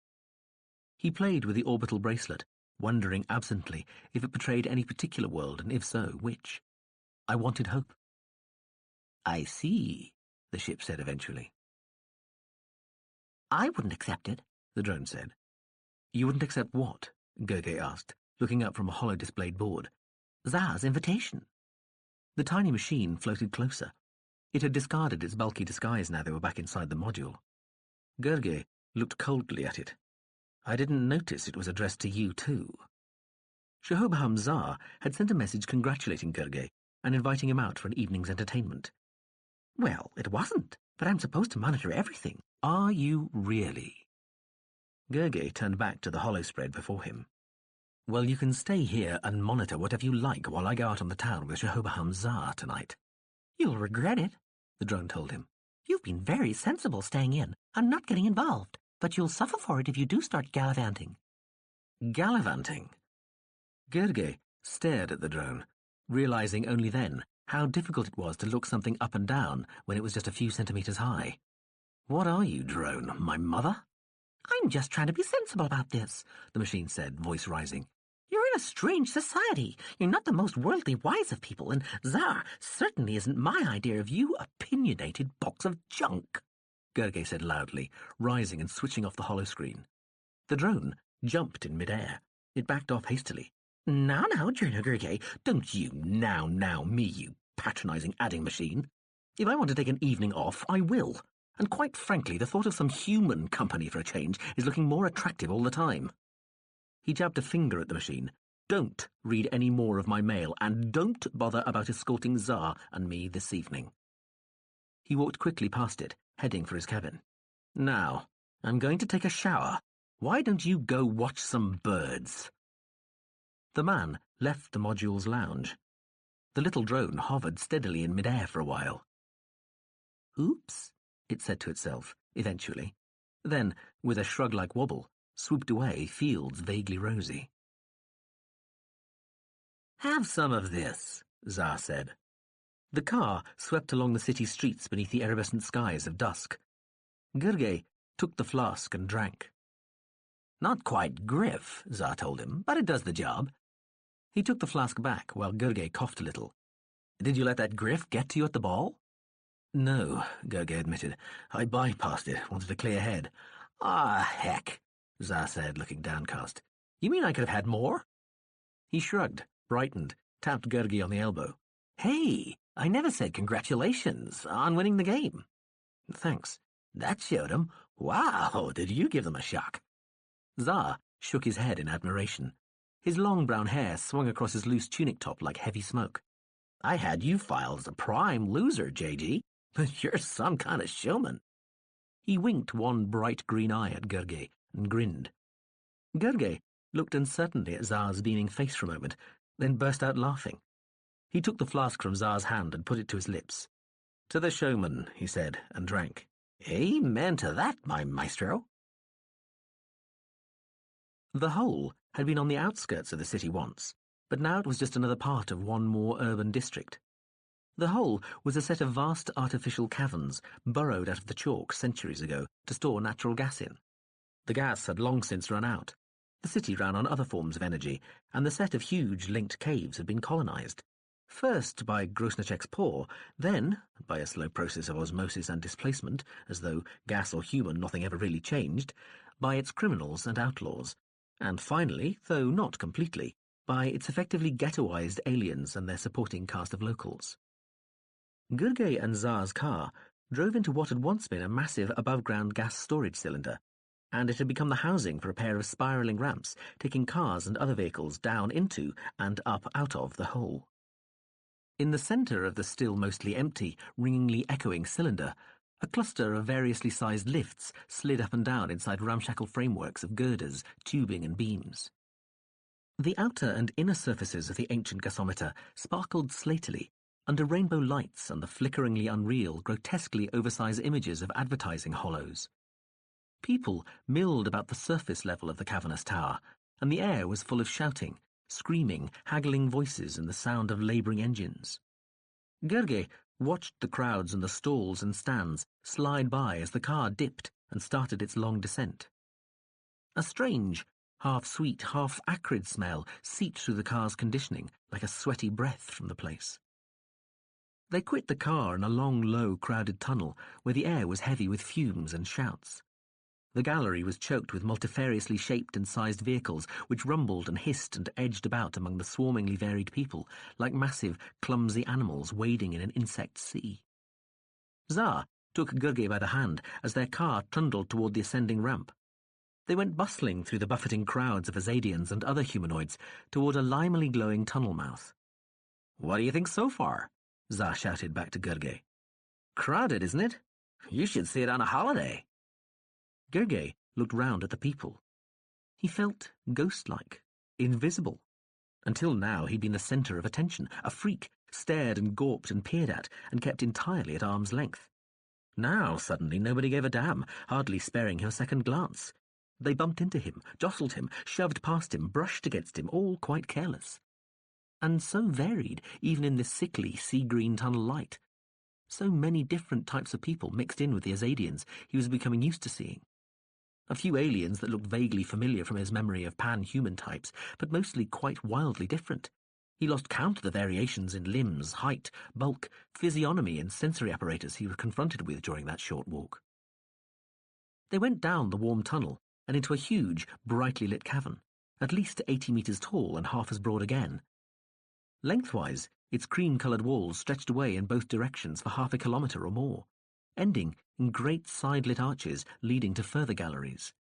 He played with the orbital bracelet, wondering absently if it betrayed any particular world, and if so, which. I wanted hope. I see, the ship said eventually. I wouldn't accept it, the drone said. You wouldn't accept what? Gurgey asked, looking up from a hollow-displayed board. Zar's invitation. The tiny machine floated closer. It had discarded its bulky disguise now they were back inside the module. Gurgey looked coldly at it. I didn't notice it was addressed to you, too. Shahobaham Zar had sent a message congratulating Gurgey and inviting him out for an evening's entertainment. Well, it wasn't, but I'm supposed to monitor everything. Are you really? Gurgey turned back to the hollow spread before him. Well, you can stay here and monitor whatever you like while I go out on the town with Shahobaham Zar tonight. You'll regret it, the drone told him. You've been very sensible staying in and not getting involved, but you'll suffer for it if you do start gallivanting. Gallivanting? Gurgey stared at the drone, realizing only then how difficult it was to look something up and down when it was just a few centimeters high. What are you, drone, my mother? I'm just trying to be sensible about this, the machine said, voice rising. You're in a strange society. You're not the most worldly wise of people, and Zar certainly isn't my idea of you, opinionated box of junk, Gurgey said loudly, rising and switching off the hollow screen. The drone jumped in midair. It backed off hastily. Now, Journal Gurgey, don't you now me, you patronizing adding machine. If I want to take an evening off, I will. And quite frankly, the thought of some human company for a change is looking more attractive all the time. He jabbed a finger at the machine. Don't read any more of my mail, and don't bother about escorting Zar and me this evening. He walked quickly past it, heading for his cabin. Now, I'm going to take a shower. Why don't you go watch some birds? The man left the module's lounge. The little drone hovered steadily in midair for a while. Oops, it said to itself, eventually. Then, with a shrug-like wobble, swooped away, fields vaguely rosy. Have some of this, Za said. The car swept along the city streets beneath the iridescent skies of dusk. Gurgey took the flask and drank. Not quite Griff, Za told him, but it does the job. He took the flask back while Gurgey coughed a little. Did you let that Griff get to you at the ball? No, Gurgey admitted. I bypassed it, wanted a clear head. Ah, heck, Za said, looking downcast. You mean I could have had more? He shrugged, brightened, tapped Gurgey on the elbow. Hey, I never said congratulations on winning the game. Thanks. That showed him. Wow, did you give them a shock? Za shook his head in admiration. His long brown hair swung across his loose tunic top like heavy smoke. I had you filed as a prime loser, JG, but you're some kind of showman. He winked one bright green eye at Gurgey and grinned. Gurgey looked uncertainly at Za's beaming face for a moment, then burst out laughing. He took the flask from Za's hand and put it to his lips. To the showman, he said, and drank. Amen to that, my maestro. The Hole had been on the outskirts of the city once, but now it was just another part of one more urban district. The Hole was a set of vast artificial caverns burrowed out of the chalk centuries ago to store natural gas in. The gas had long since run out. The city ran on other forms of energy, and the set of huge linked caves had been colonized. First by Grosnachek's paw, then, by a slow process of osmosis and displacement, as though, gas or human, nothing ever really changed, by its criminals and outlaws, and finally, though not completely, by its effectively ghettoized aliens and their supporting cast of locals. Gurgey and Za's car drove into what had once been a massive above-ground gas storage cylinder, and it had become the housing for a pair of spiralling ramps taking cars and other vehicles down into and up out of the hole. In the centre of the still mostly empty, ringingly echoing cylinder, a cluster of variously sized lifts slid up and down inside ramshackle frameworks of girders, tubing and beams. The outer and inner surfaces of the ancient gasometer sparkled slatily under rainbow lights and the flickeringly unreal, grotesquely oversized images of advertising hollows. People milled about the surface level of the cavernous tower, and the air was full of shouting, screaming, haggling voices and the sound of labouring engines. Gurgey watched the crowds and the stalls and stands slide by as the car dipped and started its long descent. A strange, half-sweet, half-acrid smell seeped through the car's conditioning like a sweaty breath from the place. They quit the car in a long, low, crowded tunnel where the air was heavy with fumes and shouts. The gallery was choked with multifariously shaped and sized vehicles which rumbled and hissed and edged about among the swarmingly varied people like massive, clumsy animals wading in an insect sea. Za took Gurgey by the hand as their car trundled toward the ascending ramp. They went bustling through the buffeting crowds of Azadians and other humanoids toward a limily glowing tunnel mouth. "What do you think so far?" Za shouted back to Gurgey. "Crowded, isn't it? You should see it on a holiday." Gurgey looked round at the people. He felt ghost-like, invisible. Until now he'd been the centre of attention, a freak, stared and gawped and peered at, and kept entirely at arm's length. Now, suddenly, nobody gave a damn, hardly sparing him a second glance. They bumped into him, jostled him, shoved past him, brushed against him, all quite careless. And so varied, even in this sickly, sea-green tunnel light. So many different types of people mixed in with the Azadians he was becoming used to seeing. A few aliens that looked vaguely familiar from his memory of pan-human types, but mostly quite wildly different. He lost count of the variations in limbs, height, bulk, physiognomy and sensory apparatus he was confronted with during that short walk. They went down the warm tunnel and into a huge, brightly lit cavern, at least 80 metres tall and half as broad again. Lengthwise, its cream-coloured walls stretched away in both directions for half a kilometre or more, ending in great side-lit arches leading to further galleries.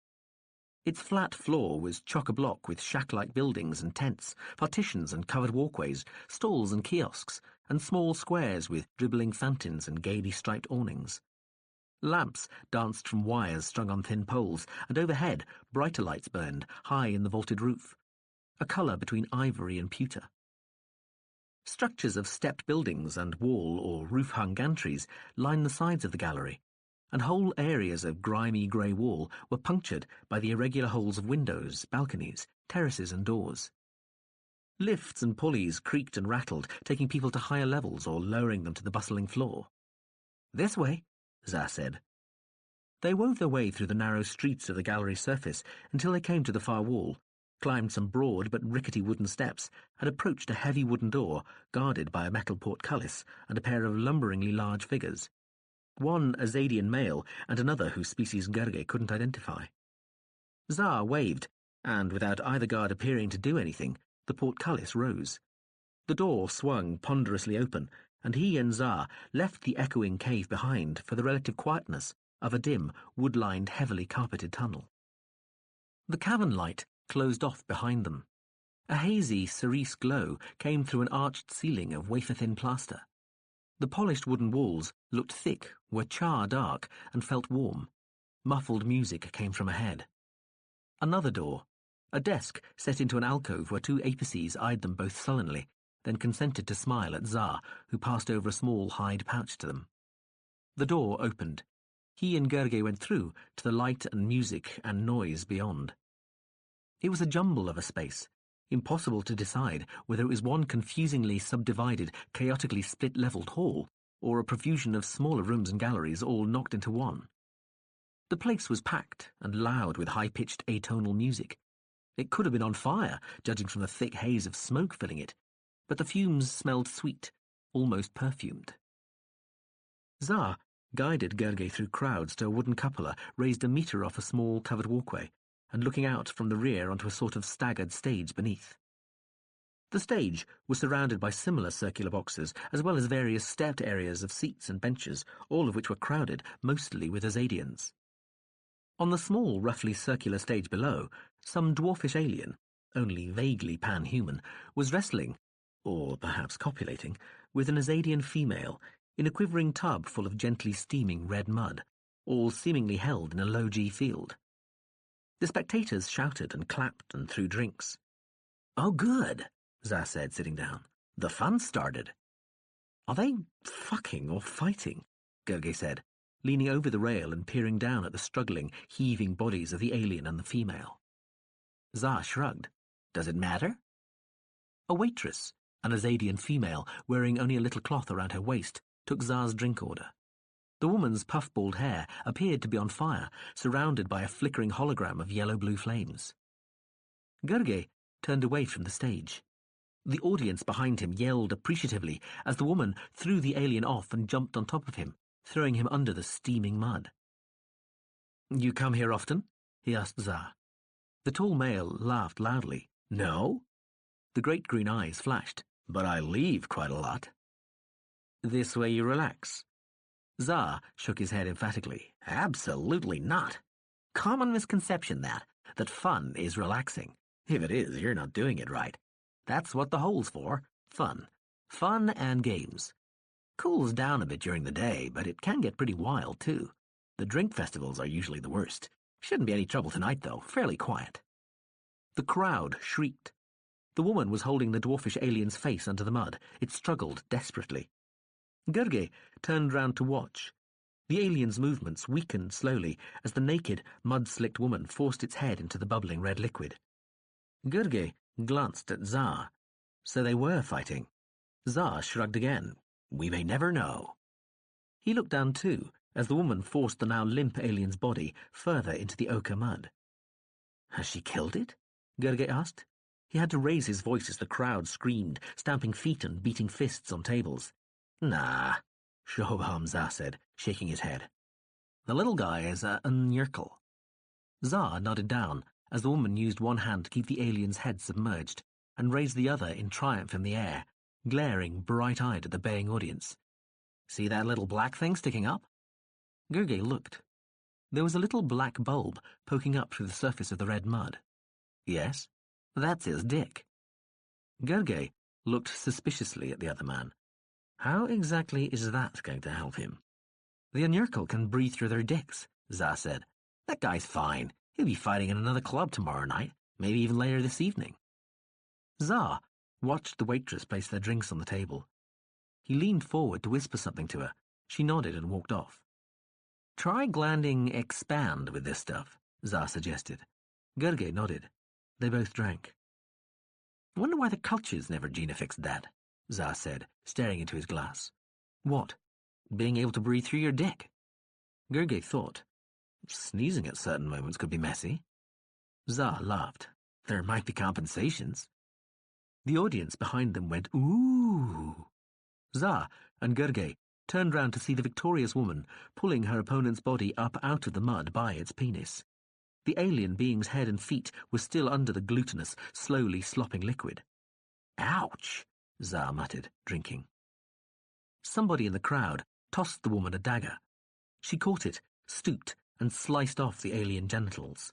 Its flat floor was chock-a-block with shack-like buildings and tents, partitions and covered walkways, stalls and kiosks, and small squares with dribbling fountains and gaily striped awnings. Lamps danced from wires strung on thin poles, and overhead brighter lights burned, high in the vaulted roof, a colour between ivory and pewter. Structures of stepped buildings and wall or roof-hung gantries lined the sides of the gallery, and whole areas of grimy grey wall were punctured by the irregular holes of windows, balconies, terraces and doors. Lifts and pulleys creaked and rattled, taking people to higher levels or lowering them to the bustling floor. "This way," Za said. They wove their way through the narrow streets of the gallery's surface until they came to the far wall, climbed some broad but rickety wooden steps, and approached a heavy wooden door guarded by a metal portcullis and a pair of lumberingly large figures, one a Zadian male and another whose species Gerge couldn't identify. Za waved, and without either guard appearing to do anything, the portcullis rose. The door swung ponderously open, and he and Za left the echoing cave behind for the relative quietness of a dim, wood-lined, heavily carpeted tunnel. The cavern light closed off behind them. A hazy cerise glow came through an arched ceiling of wafer-thin plaster. The polished wooden walls looked thick, were char-dark, and felt warm. Muffled music came from ahead. Another door, a desk set into an alcove where two apices eyed them both sullenly, then consented to smile at Za, who passed over a small hide pouch to them. The door opened. He and Gerge went through to the light and music and noise beyond. It was a jumble of a space, impossible to decide whether it was one confusingly subdivided, chaotically split-levelled hall, or a profusion of smaller rooms and galleries all knocked into one. The place was packed and loud with high-pitched atonal music. It could have been on fire, judging from the thick haze of smoke filling it, but the fumes smelled sweet, almost perfumed. Za guided Gerge through crowds to a wooden cupola raised a metre off a small covered walkway, and looking out from the rear onto a sort of staggered stage beneath. The stage was surrounded by similar circular boxes, as well as various stepped areas of seats and benches, all of which were crowded, mostly with Azadians. On the small, roughly circular stage below, some dwarfish alien, only vaguely pan-human, was wrestling, or perhaps copulating, with an Azadian female in a quivering tub full of gently steaming red mud, all seemingly held in a low-G field. The spectators shouted and clapped and threw drinks. "Oh, good," Za said, sitting down. "The fun started." "Are they fucking or fighting?" Gerge said, leaning over the rail and peering down at the struggling, heaving bodies of the alien and the female. Za shrugged. "Does it matter?" A waitress, an Azadian female wearing only a little cloth around her waist, took Za's drink order. The woman's puff-balled hair appeared to be on fire, surrounded by a flickering hologram of yellow-blue flames. Gerge turned away from the stage. The audience behind him yelled appreciatively as the woman threw the alien off and jumped on top of him, throwing him under the steaming mud. "You come here often?" he asked Za. The tall male laughed loudly. "No." The great green eyes flashed. "But I leave quite a lot." "This way you relax?" Za shook his head emphatically. "Absolutely not. Common misconception that fun is relaxing. If it is, you're not doing it right. That's what the hole's for. Fun. Fun and games. Cools down a bit during the day, but it can get pretty wild, too. The drink festivals are usually the worst. Shouldn't be any trouble tonight, though. Fairly quiet." The crowd shrieked. The woman was holding the dwarfish alien's face under the mud. It struggled desperately. Gerge turned round to watch. The alien's movements weakened slowly as the naked, mud-slicked woman forced its head into the bubbling red liquid. Gerge glanced at Za. So they were fighting. Za shrugged again. "We may never know." He looked down too, as the woman forced the now limp alien's body further into the ochre mud. "Has she killed it?" Gerge asked. He had to raise his voice as the crowd screamed, stamping feet and beating fists on tables. "Nah," Shoham Za said, shaking his head. "The little guy is a Nyurkle." Za nodded down as the woman used one hand to keep the alien's head submerged and raised the other in triumph in the air, glaring bright-eyed at the baying audience. "See that little black thing sticking up?" Gerge looked. There was a little black bulb poking up through the surface of the red mud. "Yes, that's his dick." Gerge looked suspiciously at the other man. How exactly is that going to help him? The Unyurkle can breathe through their dicks, Za said. That guy's fine. He'll be fighting in another club tomorrow night, maybe even later this evening. Za watched the waitress place their drinks on the table. He leaned forward to whisper something to her. She nodded and walked off. Try glanding expand with this stuff, Za suggested. Gerge nodded. They both drank. Wonder why the cultures never gene-affixed that, Za said, staring into his glass. What? Being able to breathe through your dick? Gerge thought. Sneezing at certain moments could be messy. Za laughed. There might be compensations. The audience behind them went, ooh. Za and Gerge turned round to see the victorious woman pulling her opponent's body up out of the mud by its penis. The alien being's head and feet were still under the glutinous, slowly slopping liquid. Ouch, Za muttered, drinking. Somebody in the crowd tossed the woman a dagger. She caught it, stooped, and sliced off the alien genitals.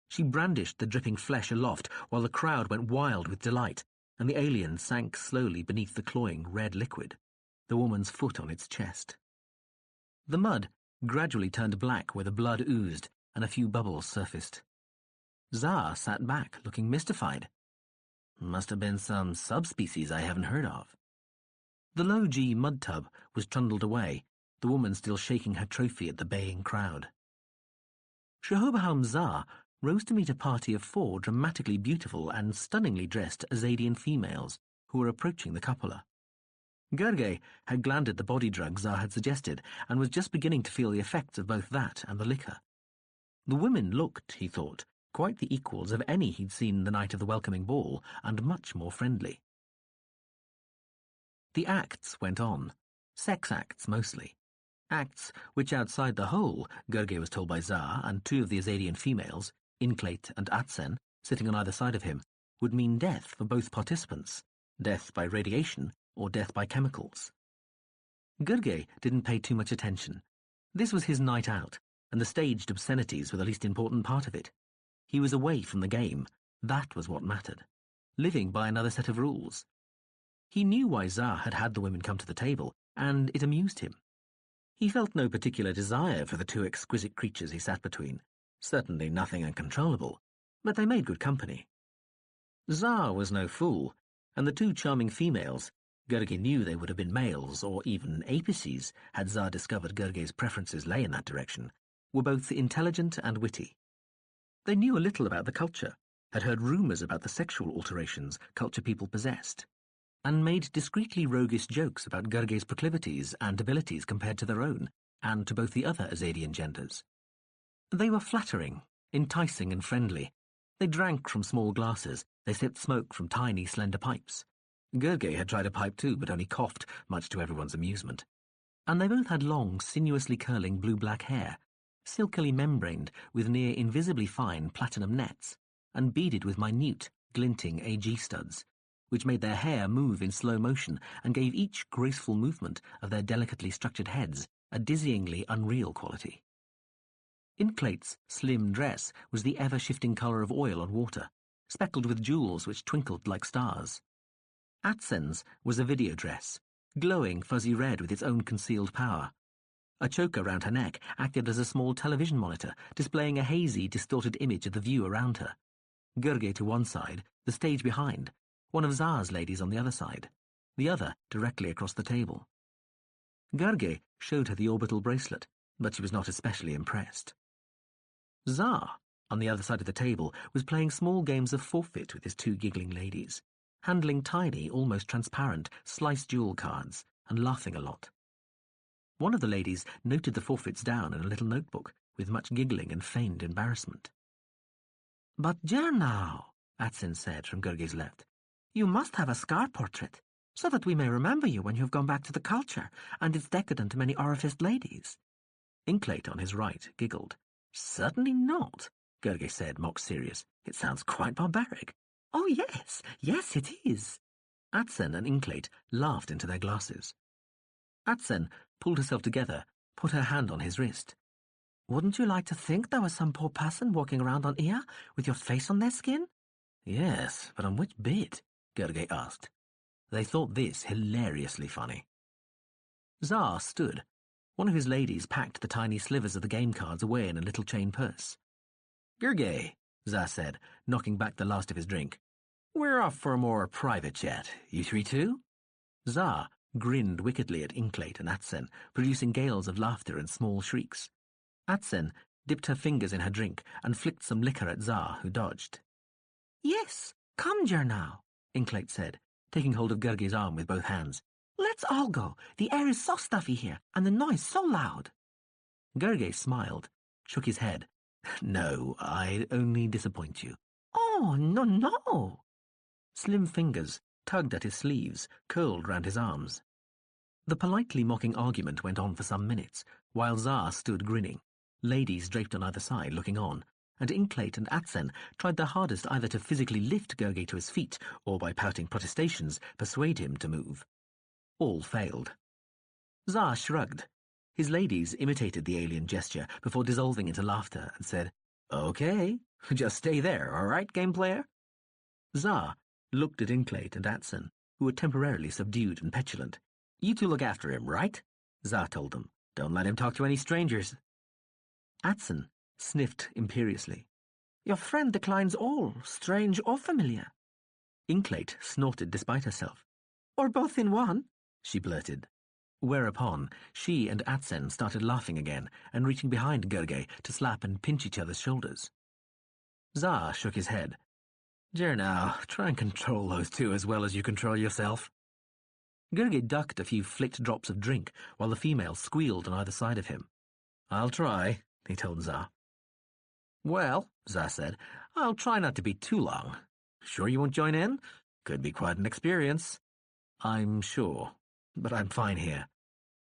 She brandished the dripping flesh aloft while the crowd went wild with delight, and the alien sank slowly beneath the cloying red liquid, the woman's foot on its chest. The mud gradually turned black where the blood oozed, and a few bubbles surfaced. Za sat back, looking mystified. Must have been some subspecies I haven't heard of. The low-G mud tub was trundled away, the woman still shaking her trophy at the baying crowd. Shehobaham Za rose to meet a party of 4 dramatically beautiful and stunningly dressed Azadian females who were approaching the cupola. Gerge had glanded the body drug Za had suggested and was just beginning to feel the effects of both that and the liquor. The women looked, he thought, quite the equals of any he'd seen the night of the welcoming ball, and much more friendly. The acts went on. Sex acts, mostly. Acts which outside the whole, Gerge was told by Za and 2 of the Azadian females, Inclate and Atsen, sitting on either side of him, would mean death for both participants, death by radiation or death by chemicals. Gerge didn't pay too much attention. This was his night out, and the staged obscenities were the least important part of it. He was away from the game. That was what mattered. Living by another set of rules. He knew why Za had had the women come to the table, and it amused him. He felt no particular desire for the 2 exquisite creatures he sat between. Certainly nothing uncontrollable, but they made good company. Za was no fool, and the 2 charming females, Gerge knew they would have been males or even apices had Za discovered Gerge's preferences lay in that direction, were both intelligent and witty. They knew a little about the culture, had heard rumours about the sexual alterations culture people possessed, and made discreetly roguish jokes about Gerge's proclivities and abilities compared to their own, and to both the other Azadian genders. They were flattering, enticing and friendly. They drank from small glasses, they sipped smoke from tiny, slender pipes. Gerge had tried a pipe too, but only coughed, much to everyone's amusement. And they both had long, sinuously curling blue-black hair, silkily membraned with near invisibly fine platinum nets, and beaded with minute, glinting AG studs, which made their hair move in slow motion and gave each graceful movement of their delicately structured heads a dizzyingly unreal quality. Inclate's slim dress was the ever-shifting colour of oil on water, speckled with jewels which twinkled like stars. Atsen's was a video dress, glowing fuzzy red with its own concealed power. A choker round her neck acted as a small television monitor, displaying a hazy, distorted image of the view around her. Gerge to one side, the stage behind, one of Za's ladies on the other side, the other directly across the table. Gerge showed her the orbital bracelet, but she was not especially impressed. Za, on the other side of the table, was playing small games of forfeit with his 2 giggling ladies, handling tiny, almost transparent, sliced jewel cards, and laughing a lot. One of the ladies noted the forfeits down in a little notebook, with much giggling and feigned embarrassment. "But dear now," Atsen said from Gerge's left, "you must have a scar portrait, so that we may remember you when you have gone back to the culture and its decadent many orifaced ladies." Inclate on his right giggled. "Certainly not," Gerge said, mock serious. "It sounds quite barbaric." "Oh, yes, yes, it is." Atsen and Inclate laughed into their glasses. Atsen pulled herself together, put her hand on his wrist. "Wouldn't you like to think there was some poor person walking around on Ia with your face on their skin?" "Yes, but on which bit?" Gerge asked. They thought this hilariously funny. Za stood, One of his ladies packed the tiny slivers of the game cards away in a little chain purse. "Gergay," Za said, knocking back the last of his drink. "We're off for a more private chat. You three too?" Za grinned wickedly at Inklate and Atsen, producing gales of laughter and small shrieks. Atsen dipped her fingers in her drink and flicked some liquor at Za, who dodged. "Yes, come, now," Inklate said, taking hold of Gergay's arm with both hands. "Let's all go. The air is so stuffy here, and the noise so loud." Gergay smiled, shook his head. "No, I'd only disappoint you." "Oh, no. Slim fingers tugged at his sleeves, curled round his arms. The politely mocking argument went on for some minutes, while Za stood grinning, ladies draped on either side looking on, and Inklate and Atsen tried their hardest either to physically lift Gergay to his feet or, by pouting protestations, persuade him to move. All failed. Za shrugged. His ladies imitated the alien gesture before dissolving into laughter and said, "Okay, just stay there, all right, game player?" Za looked at Inklate and Atsen, who were temporarily subdued and petulant. "You two look after him, right?" Za told them. "Don't let him talk to any strangers." Atsen sniffed imperiously. "Your friend declines all, strange or familiar." Inklate snorted despite herself. "Or both in one," she blurted. Whereupon she and Atsen started laughing again and reaching behind Gergay to slap and pinch each other's shoulders. Za shook his head. "Now, try and control those two as well as you control yourself." Gergay ducked a few flicked drops of drink while the female squealed on either side of him. "I'll try," he told Za. "Well," Za said, "I'll try not to be too long. Sure you won't join in? Could be quite an experience." "I'm sure, but I'm fine here."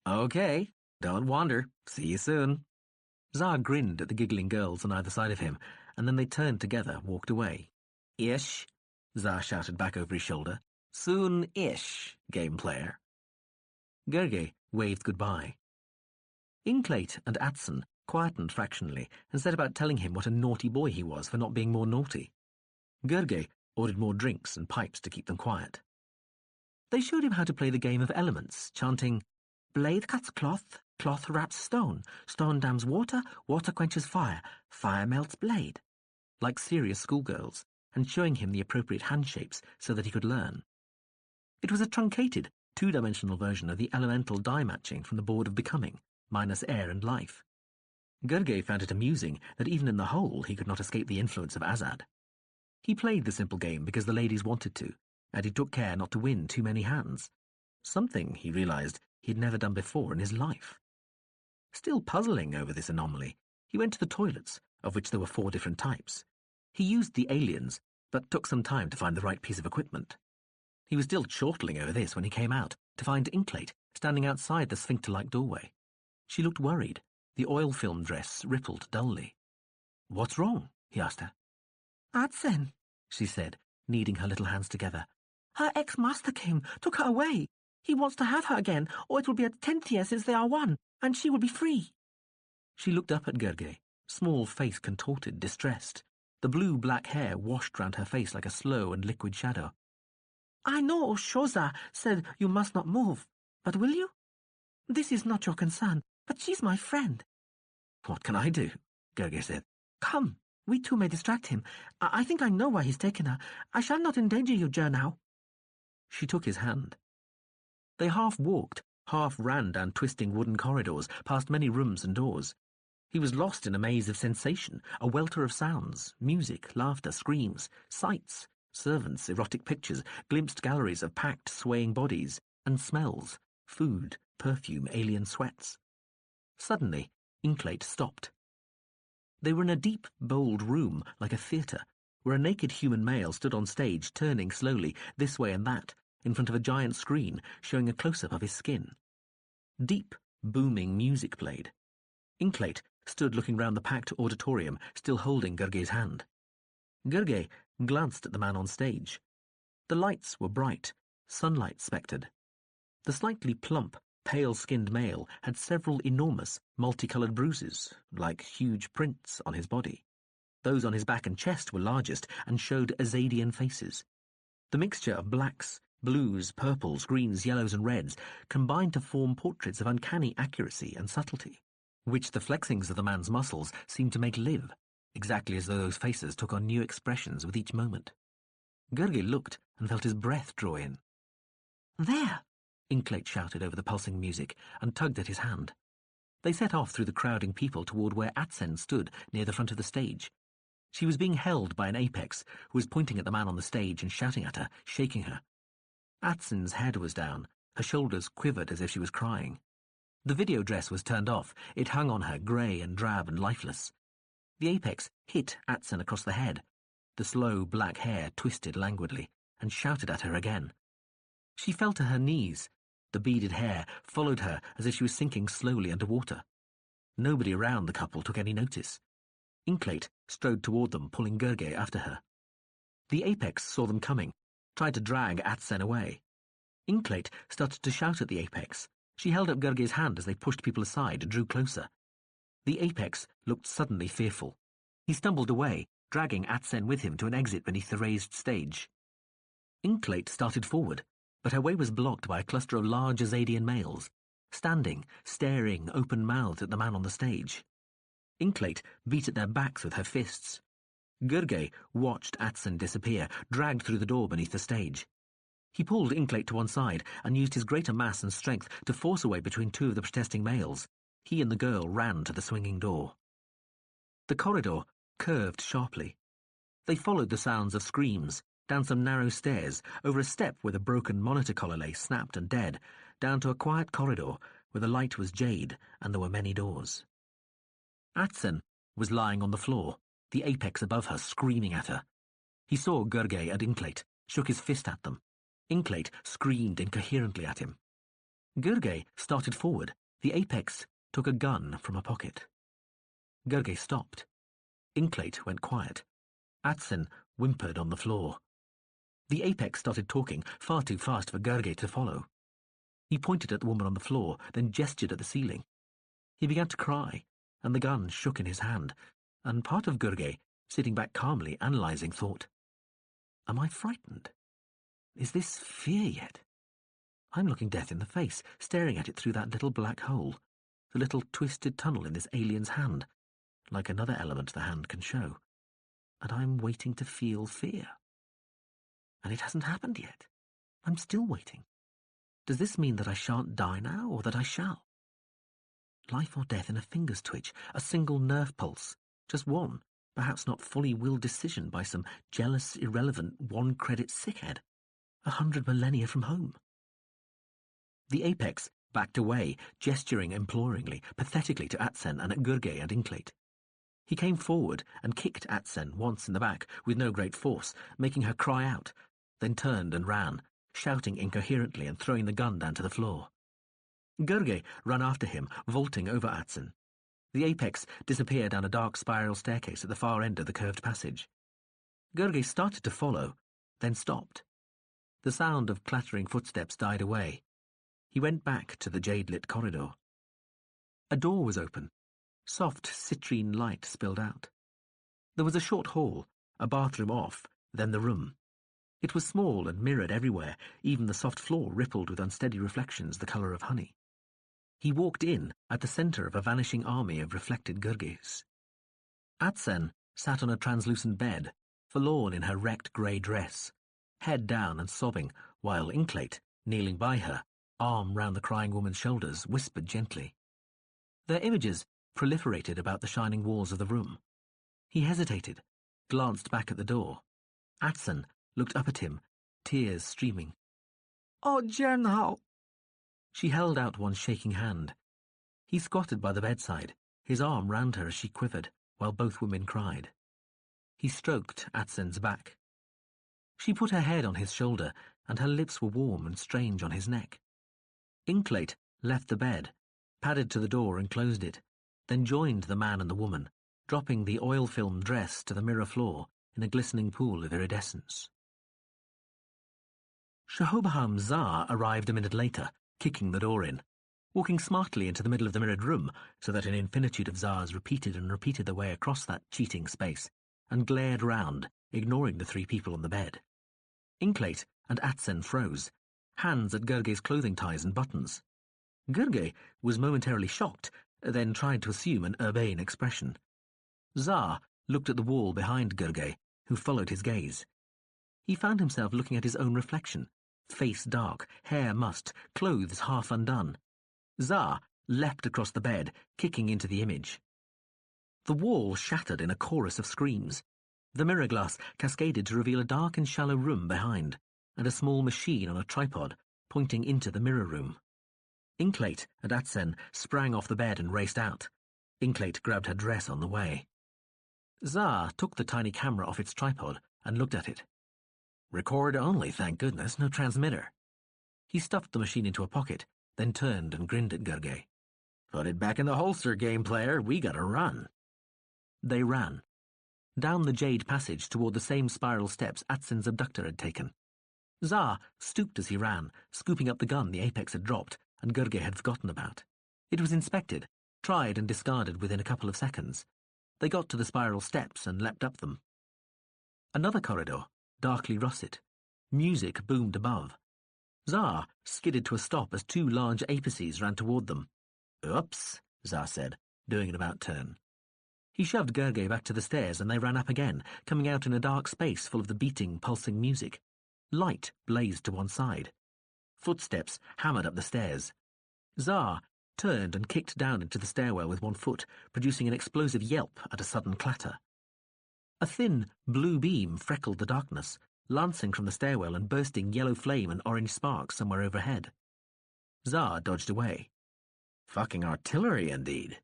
"Okay, don't wander. See you soon." Za grinned at the giggling girls on either side of him, and then they turned together, walked away. "Ish," Za shouted back over his shoulder. "Soon-ish, game player." Gergay waved goodbye. Inklate and Atsen quietened fractionally and set about telling him what a naughty boy he was for not being more naughty. Gergay ordered more drinks and pipes to keep them quiet. They showed him how to play the game of elements, chanting, "Blade cuts cloth, cloth wraps stone, stone dams water, water quenches fire, fire melts blade," like serious schoolgirls, and showing him the appropriate hand shapes so that he could learn. It was a truncated, two-dimensional version of the elemental die matching from the Board of Becoming, minus air and life. Gergay found it amusing that even in the hole he could not escape the influence of Azad. He played the simple game because the ladies wanted to, and he took care not to win too many hands. Something, he realized, he'd never done before in his life. Still puzzling over this anomaly, he went to the toilets, of which there were 4 different types. He used the aliens, but took some time to find the right piece of equipment. He was still chortling over this when he came out to find Inklate standing outside the sphincter-like doorway. She looked worried. The oil film dress rippled dully. "What's wrong?" he asked her. "Atsen," she said, kneading her little hands together. "Her ex-master came, took her away. He wants to have her again, or it will be a 10th year since they are one, and she will be free." She looked up at Gergay, small face contorted, distressed. The blue-black hair washed round her face like a slow and liquid shadow. "I know Shoza said you must not move, but will you? This is not your concern, but she's my friend." "What can I do?" Gergay said. "Come, we two may distract him. I think I know why he's taken her. I shall not endanger you, now." She took his hand. They half walked, half ran down twisting wooden corridors, past many rooms and doors. He was lost in a maze of sensation, a welter of sounds, music, laughter, screams, sights, servants, erotic pictures, glimpsed galleries of packed, swaying bodies, and smells, food, perfume, alien sweats. Suddenly, Inklate stopped. They were in a deep, bold room, like a theatre, where a naked human male stood on stage, turning slowly, this way and that, in front of a giant screen, showing a close-up of his skin. Deep, booming music played. Inklate stood looking round the packed auditorium, still holding Gergay's hand. Gergay glanced at the man on stage. The lights were bright, sunlight spectred. The slightly plump, pale-skinned male had several enormous, multicoloured bruises, like huge prints on his body. Those on his back and chest were largest and showed Azadian faces. The mixture of blacks, Blues, purples, greens, yellows, and reds combined to form portraits of uncanny accuracy and subtlety, which the flexings of the man's muscles seemed to make live, exactly as though those faces took on new expressions with each moment. Gurgey looked and felt his breath draw in. "There!" Inklate shouted over the pulsing music and tugged at his hand. They set off through the crowding people toward where Atsen stood near the front of the stage. She was being held by an apex who was pointing at the man on the stage and shouting at her, shaking her. Atsen's head was down, her shoulders quivered as if she was crying. The video dress was turned off, it hung on her, grey and drab and lifeless. The apex hit Atsen across the head. The slow black hair twisted languidly and shouted at her again. She fell to her knees. The beaded hair followed her as if she was sinking slowly under water. Nobody around the couple took any notice. Inklate strode toward them, pulling Gurgey after her. The apex saw them coming, tried to drag Atsen away. Inklate started to shout at the apex. She held up Gurgey's hand as they pushed people aside and drew closer. The apex looked suddenly fearful. He stumbled away, dragging Atsen with him to an exit beneath the raised stage. Inklate started forward, but her way was blocked by a cluster of large Azadian males, standing, staring open-mouthed at the man on the stage. Inklate beat at their backs with her fists. Gurgey watched Atsen disappear, dragged through the door beneath the stage. He pulled Inklate to one side and used his greater mass and strength to force a way between two of the protesting males. He and the girl ran to the swinging door. The corridor curved sharply. They followed the sounds of screams, down some narrow stairs, over a step where the broken monitor collar lay snapped and dead, down to a quiet corridor where the light was jade and there were many doors. Atsen was lying on the floor, the apex above her screaming at her. He saw Gurgey and Inklate, shook his fist at them. Inklate screamed incoherently at him. Gurgey started forward. The apex took a gun from a pocket. Gurgey stopped. Inklate went quiet. Atsen whimpered on the floor. The apex started talking, far too fast for Gurgey to follow. He pointed at the woman on the floor, then gestured at the ceiling. He began to cry, and the gun shook in his hand, and part of Gurgey, sitting back calmly, analysing, thought, "Am I frightened? Is this fear yet? I'm looking death in the face, staring at it through that little black hole, the little twisted tunnel in this alien's hand, like another element the hand can show. And I'm waiting to feel fear. And it hasn't happened yet. I'm still waiting. Does this mean that I shan't die now, or that I shall? Life or death in a finger's twitch, a single nerve pulse, just one, perhaps not fully willed decision by some jealous, irrelevant, one-credit sickhead, 100 millennia from home." The apex backed away, gesturing imploringly, pathetically to Atsen and at Gurgey and Inklate. He came forward and kicked Atsen once in the back with no great force, making her cry out, then turned and ran, shouting incoherently and throwing the gun down to the floor. Gurgey ran after him, vaulting over Atsen. The apex disappeared down a dark spiral staircase at the far end of the curved passage. Gurgey started to follow, then stopped. The sound of clattering footsteps died away. He went back to the jade-lit corridor. A door was open. Soft citrine light spilled out. There was a short hall, a bathroom off, then the room. It was small and mirrored everywhere, even the soft floor rippled with unsteady reflections the colour of honey. He walked in at the centre of a vanishing army of reflected Gurgeys. Atsen sat on a translucent bed, forlorn in her wrecked grey dress, head down and sobbing, while Inklate, kneeling by her, arm round the crying woman's shoulders, whispered gently. Their images proliferated about the shining walls of the room. He hesitated, glanced back at the door. Atsen looked up at him, tears streaming. "Oh, General!" She held out one shaking hand. He squatted by the bedside, his arm round her as she quivered, while both women cried. He stroked Atsen's back. She put her head on his shoulder, and her lips were warm and strange on his neck. Inklate left the bed, padded to the door and closed it, then joined the man and the woman, dropping the oil-film dress to the mirror floor in a glistening pool of iridescence. Shahobaham Zar arrived a minute later, kicking the door in, walking smartly into the middle of the mirrored room so that an infinitude of Zars repeated and repeated their way across that cheating space, and glared round, ignoring the three people on the bed. Inklate and Atsen froze, hands at Gerge's clothing ties and buttons. Gerge was momentarily shocked, then tried to assume an urbane expression. Tsar looked at the wall behind Gerge, who followed his gaze. He found himself looking at his own reflection, face dark, hair mussed, clothes half undone. Tsar leapt across the bed, kicking into the image. The wall shattered in a chorus of screams. The mirror glass cascaded to reveal a dark and shallow room behind, and a small machine on a tripod pointing into the mirror room. Inklate and Atsen sprang off the bed and raced out. Inklate grabbed her dress on the way. Tsar took the tiny camera off its tripod and looked at it. Record only, thank goodness, no transmitter. He stuffed the machine into a pocket, then turned and grinned at Gerge. Put it back in the holster, game player. We gotta run. They ran. Down the jade passage toward the same spiral steps Atsen's abductor had taken. Tsar stooped as he ran, scooping up the gun the apex had dropped and Gerge had forgotten about. It was inspected, tried and discarded within a couple of seconds. They got to the spiral steps and leapt up them. Another corridor, darkly russet. Music boomed above. Tsar skidded to a stop as two large apices ran toward them. Oops, Tsar said, doing an about-turn. He shoved Gerge back to the stairs and they ran up again, coming out in a dark space full of the beating, pulsing music. Light blazed to one side. Footsteps hammered up the stairs. Tsar turned and kicked down into the stairwell with one foot, producing an explosive yelp at a sudden clatter. A thin, blue beam freckled the darkness, lancing from the stairwell and bursting yellow flame and orange sparks somewhere overhead. Tsar dodged away. Fucking artillery, indeed.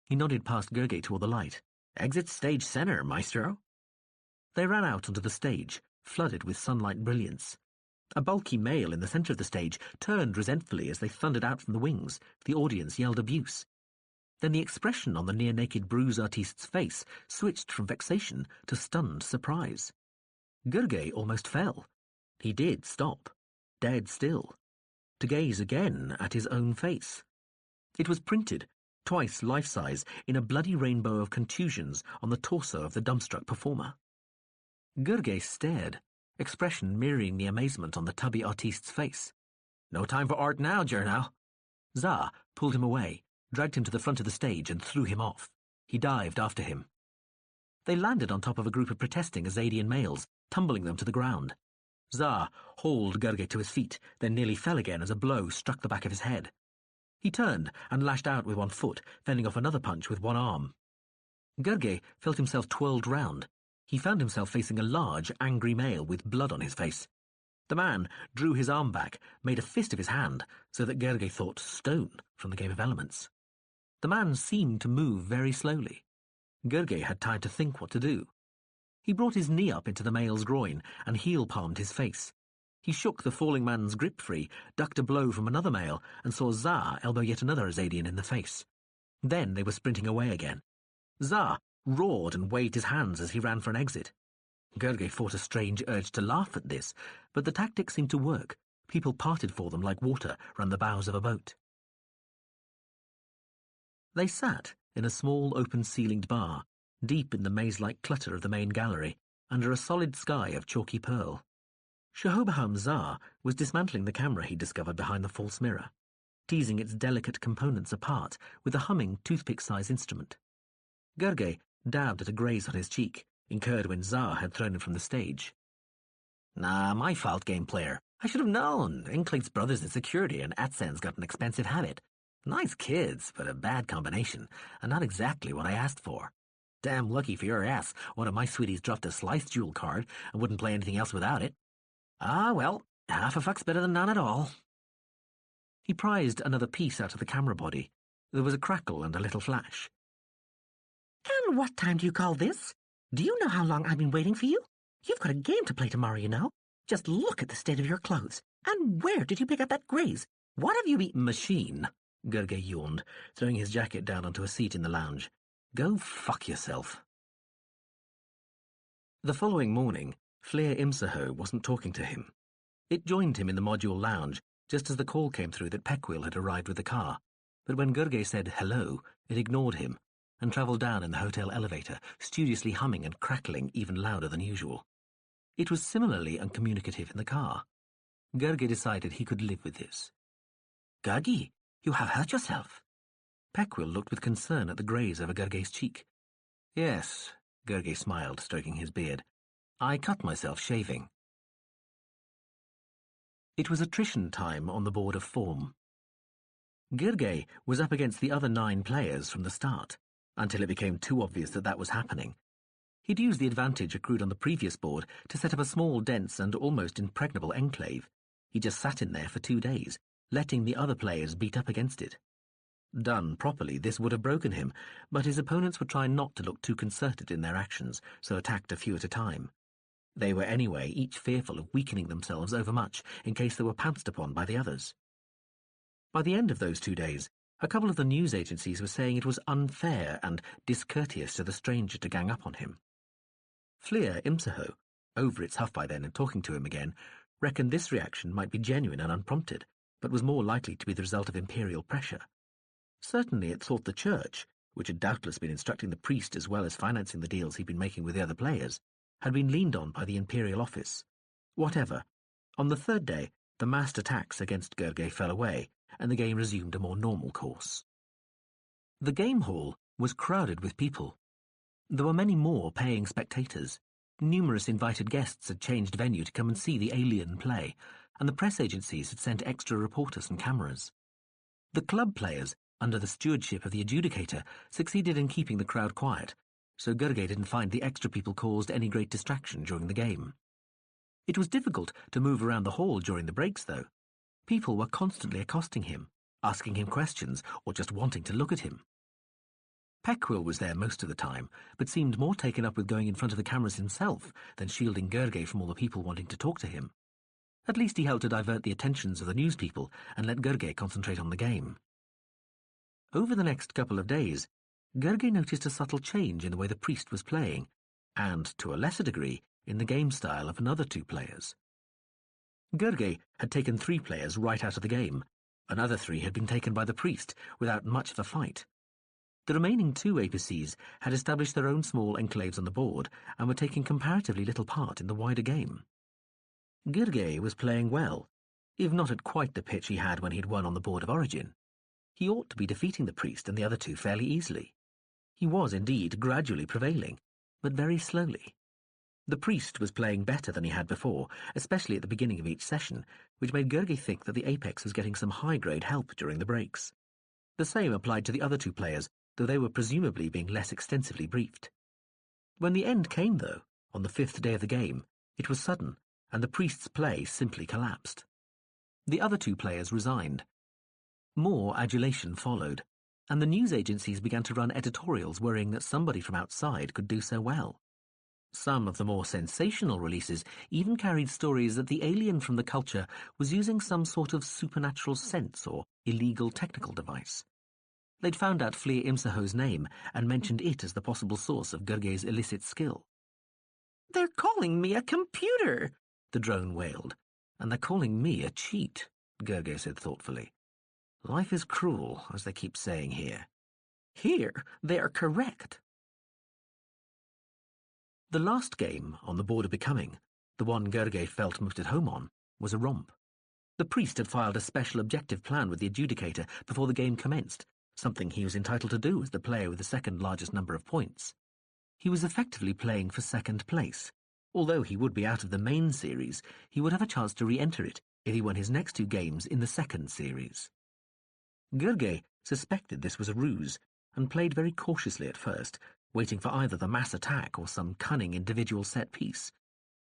He nodded past Gerge toward the light. Exit stage center, maestro. They ran out onto the stage, flooded with sunlight brilliance. A bulky male in the center of the stage turned resentfully as they thundered out from the wings. The audience yelled abuse. Then the expression on the near-naked bruise artiste's face switched from vexation to stunned surprise. Gerge almost fell. He did stop, dead still, to gaze again at his own face. It was printed, twice life-size, in a bloody rainbow of contusions on the torso of the dumbstruck performer. Gerge stared, expression mirroring the amazement on the tubby artiste's face. No time for art now, Jernau. Tsar pulled him away, dragged him to the front of the stage and threw him off. He dived after him. They landed on top of a group of protesting Azadian males, tumbling them to the ground. Tsar hauled Gerge to his feet, then nearly fell again as a blow struck the back of his head. He turned and lashed out with one foot, fending off another punch with one arm. Gerge felt himself twirled round. He found himself facing a large, angry male with blood on his face. The man drew his arm back, made a fist of his hand, so that Gerge thought stone from the Game of Elements. The man seemed to move very slowly. Gerge had time to think what to do. He brought his knee up into the male's groin and heel-palmed his face. He shook the falling man's grip free, ducked a blow from another male, and saw Tsar elbow yet another Azadian in the face. Then they were sprinting away again. Tsar roared and waved his hands as he ran for an exit. Gerge fought a strange urge to laugh at this, but the tactic seemed to work. People parted for them like water round the bows of a boat. They sat in a small open-ceilinged bar, deep in the maze-like clutter of the main gallery, under a solid sky of chalky pearl. Shahobaham Tsar was dismantling the camera he'd discovered behind the false mirror, teasing its delicate components apart with a humming toothpick-sized instrument. Gerge dabbed at a graze on his cheek, incurred when Tsar had thrown him from the stage. Nah, my fault, game player. I should have known. Inklate's brother's in security and Atsen's got an expensive habit. Nice kids, but a bad combination, and not exactly what I asked for. Damn lucky for your ass, one of my sweeties dropped a sliced jewel card and wouldn't play anything else without it. Ah, well, half a fuck's better than none at all. He prized another piece out of the camera body. There was a crackle and a little flash. And what time do you call this? Do you know how long I've been waiting for you? You've got a game to play tomorrow, you know. Just look at the state of your clothes. And where did you pick up that graze? What have you been— Machine, Gerge yawned, throwing his jacket down onto a seat in the lounge. Go fuck yourself. The following morning, Flair Imsaho wasn't talking to him. It joined him in the module lounge, just as the call came through that Peckwill had arrived with the car. But when Gerge said hello, it ignored him, and travelled down in the hotel elevator, studiously humming and crackling even louder than usual. It was similarly uncommunicative in the car. Gerge decided he could live with this. Gergi, you have hurt yourself. Peckwill looked with concern at the graze over Gerge's cheek. Yes, Gerge smiled, stroking his beard. I cut myself shaving. It was attrition time on the board of form. Gerge was up against the other 9 players from the start, until it became too obvious that that was happening. He'd used the advantage accrued on the previous board to set up a small, dense and almost impregnable enclave. He just sat in there for 2 days, letting the other players beat up against it. Done properly, this would have broken him, but his opponents were trying not to look too concerted in their actions, so attacked a few at a time. They were anyway each fearful of weakening themselves overmuch in case they were pounced upon by the others. By the end of those 2 days, a couple of the news agencies were saying it was unfair and discourteous to the stranger to gang up on him. Fleer Imsaho, over its huff by then and talking to him again, reckoned this reaction might be genuine and unprompted, but was more likely to be the result of imperial pressure. Certainly it thought the church, which had doubtless been instructing the priest as well as financing the deals he'd been making with the other players, had been leaned on by the imperial office. Whatever, on the 3rd day, the massed attacks against Gerge fell away, and the game resumed a more normal course. The game hall was crowded with people. There were many more paying spectators. Numerous invited guests had changed venue to come and see the alien play, and the press agencies had sent extra reporters and cameras. The club players, under the stewardship of the adjudicator, succeeded in keeping the crowd quiet, so Gerge didn't find the extra people caused any great distraction during the game. It was difficult to move around the hall during the breaks, though. People were constantly accosting him, asking him questions, or just wanting to look at him. Peckwill was there most of the time, but seemed more taken up with going in front of the cameras himself than shielding Gerge from all the people wanting to talk to him. At least he helped to divert the attentions of the news people and let Gerge concentrate on the game. Over the next couple of days, Gerge noticed a subtle change in the way the priest was playing, and, to a lesser degree, in the game style of another 2 players. Gerge had taken 3 players right out of the game. Another 3 had been taken by the priest, without much of a fight. The remaining 2 APCs had established their own small enclaves on the board and were taking comparatively little part in the wider game. Gerge was playing well, if not at quite the pitch he had when he'd won on the board of origin. He ought to be defeating the priest and the other 2 fairly easily. He was indeed gradually prevailing, but very slowly. The priest was playing better than he had before, especially at the beginning of each session, which made Gerge think that the Apex was getting some high-grade help during the breaks. The same applied to the other 2 players, though they were presumably being less extensively briefed. When the end came, though, on the 5th day of the game, it was sudden, and the priest's play simply collapsed. The other 2 players resigned. More adulation followed, and the news agencies began to run editorials worrying that somebody from outside could do so well. Some of the more sensational releases even carried stories that the alien from the culture was using some sort of supernatural sense or illegal technical device. They'd found out Fleer Imsaho's name and mentioned it as the possible source of Gerge's illicit skill. "They're calling me a computer," the drone wailed. "And they're calling me a cheat," Gerge said thoughtfully. "Life is cruel, as they keep saying here." "Here, they are correct." The last game on the board of Becoming, the one Gerge felt most at home on, was a romp. The priest had filed a special objective plan with the adjudicator before the game commenced, something he was entitled to do as the player with the 2nd largest number of points. He was effectively playing for 2nd place. Although he would be out of the main series, he would have a chance to re-enter it if he won his next 2 games in the 2nd series. Gerge suspected this was a ruse and played very cautiously at first, waiting for either the mass attack or some cunning individual set piece.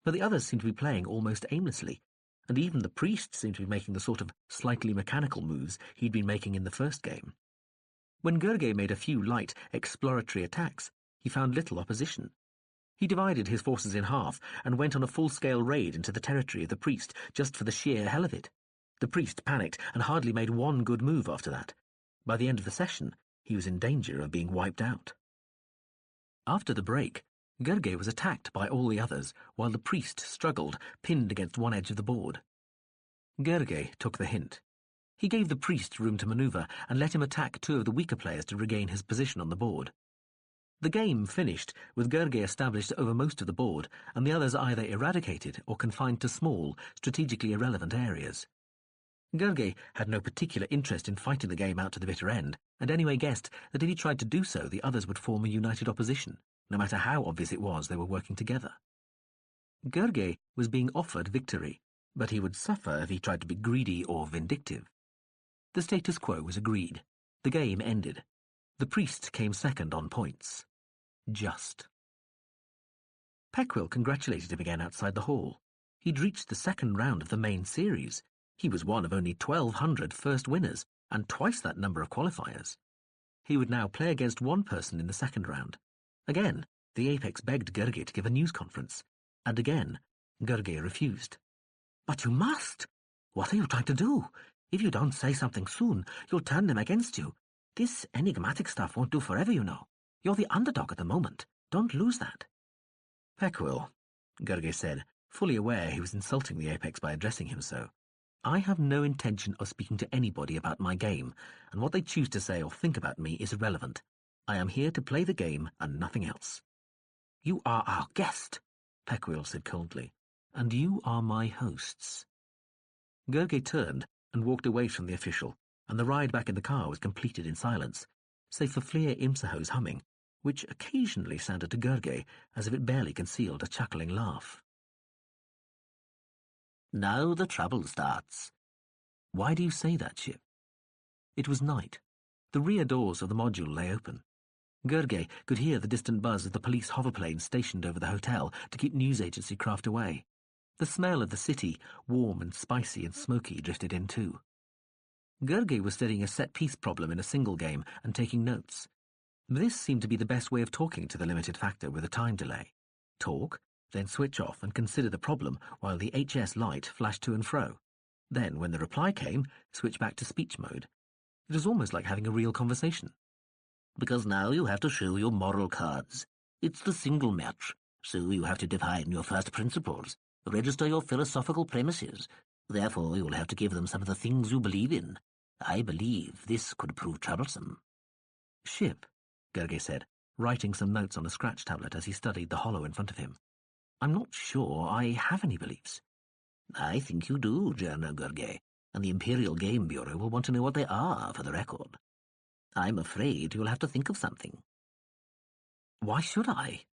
But the others seemed to be playing almost aimlessly, and even the priest seemed to be making the sort of slightly mechanical moves he'd been making in the first game. When Gerge made a few light, exploratory attacks, he found little opposition. He divided his forces in half and went on a full-scale raid into the territory of the priest just for the sheer hell of it. The priest panicked and hardly made one good move after that. By the end of the session, he was in danger of being wiped out. After the break, Gerge was attacked by all the others, while the priest struggled, pinned against one edge of the board. Gerge took the hint. He gave the priest room to maneuver and let him attack 2 of the weaker players to regain his position on the board. The game finished with Gerge established over most of the board and the others either eradicated or confined to small, strategically irrelevant areas. Gerge had no particular interest in fighting the game out to the bitter end, and anyway guessed that if he tried to do so, the others would form a united opposition, no matter how obvious it was they were working together. Gerge was being offered victory, but he would suffer if he tried to be greedy or vindictive. The status quo was agreed. The game ended. The priest came second on points. Just. Peckwill congratulated him again outside the hall. He'd reached the second round of the main series. He was one of only 1,200 first winners, and twice that number of qualifiers. He would now play against one person in the second round. Again, the Apex begged Gerge to give a news conference, and again, Gerge refused. "But you must! What are you trying to do? If you don't say something soon, you'll turn them against you. This enigmatic stuff won't do forever, you know. You're the underdog at the moment. Don't lose that." "Peckwill," Gerge said, fully aware he was insulting the Apex by addressing him so, "I have no intention of speaking to anybody about my game, and what they choose to say or think about me is irrelevant. I am here to play the game and nothing else." "You are our guest," Peckwill said coldly, "and you are my hosts." Gerge turned and walked away from the official, and the ride back in the car was completed in silence, save for Fleer Imsaho's humming, which occasionally sounded to Gerge as if it barely concealed a chuckling laugh. "Now the trouble starts." "Why do you say that, Ship?" It was night. The rear doors of the module lay open. Gerge could hear the distant buzz of the police hoverplanes stationed over the hotel to keep news agency craft away. The smell of the city, warm and spicy and smoky, drifted in too. Gerge was studying a set-piece problem in a single game and taking notes. This seemed to be the best way of talking to the limited factor with a time delay. Talk, then switch off and consider the problem while the HS light flashed to and fro. Then, when the reply came, switch back to speech mode. It was almost like having a real conversation. "Because now you have to show your moral cards. It's the single match, so you have to define your first principles, register your philosophical premises. Therefore, you'll have to give them some of the things you believe in. I believe this could prove troublesome." "Ship," Gerge said, writing some notes on a scratch tablet as he studied the hollow in front of him. "I'm not sure I have any beliefs." "I think you do, Journal Gerge, and the Imperial Game Bureau will want to know what they are for the record. I'm afraid you'll have to think of something." "Why should I?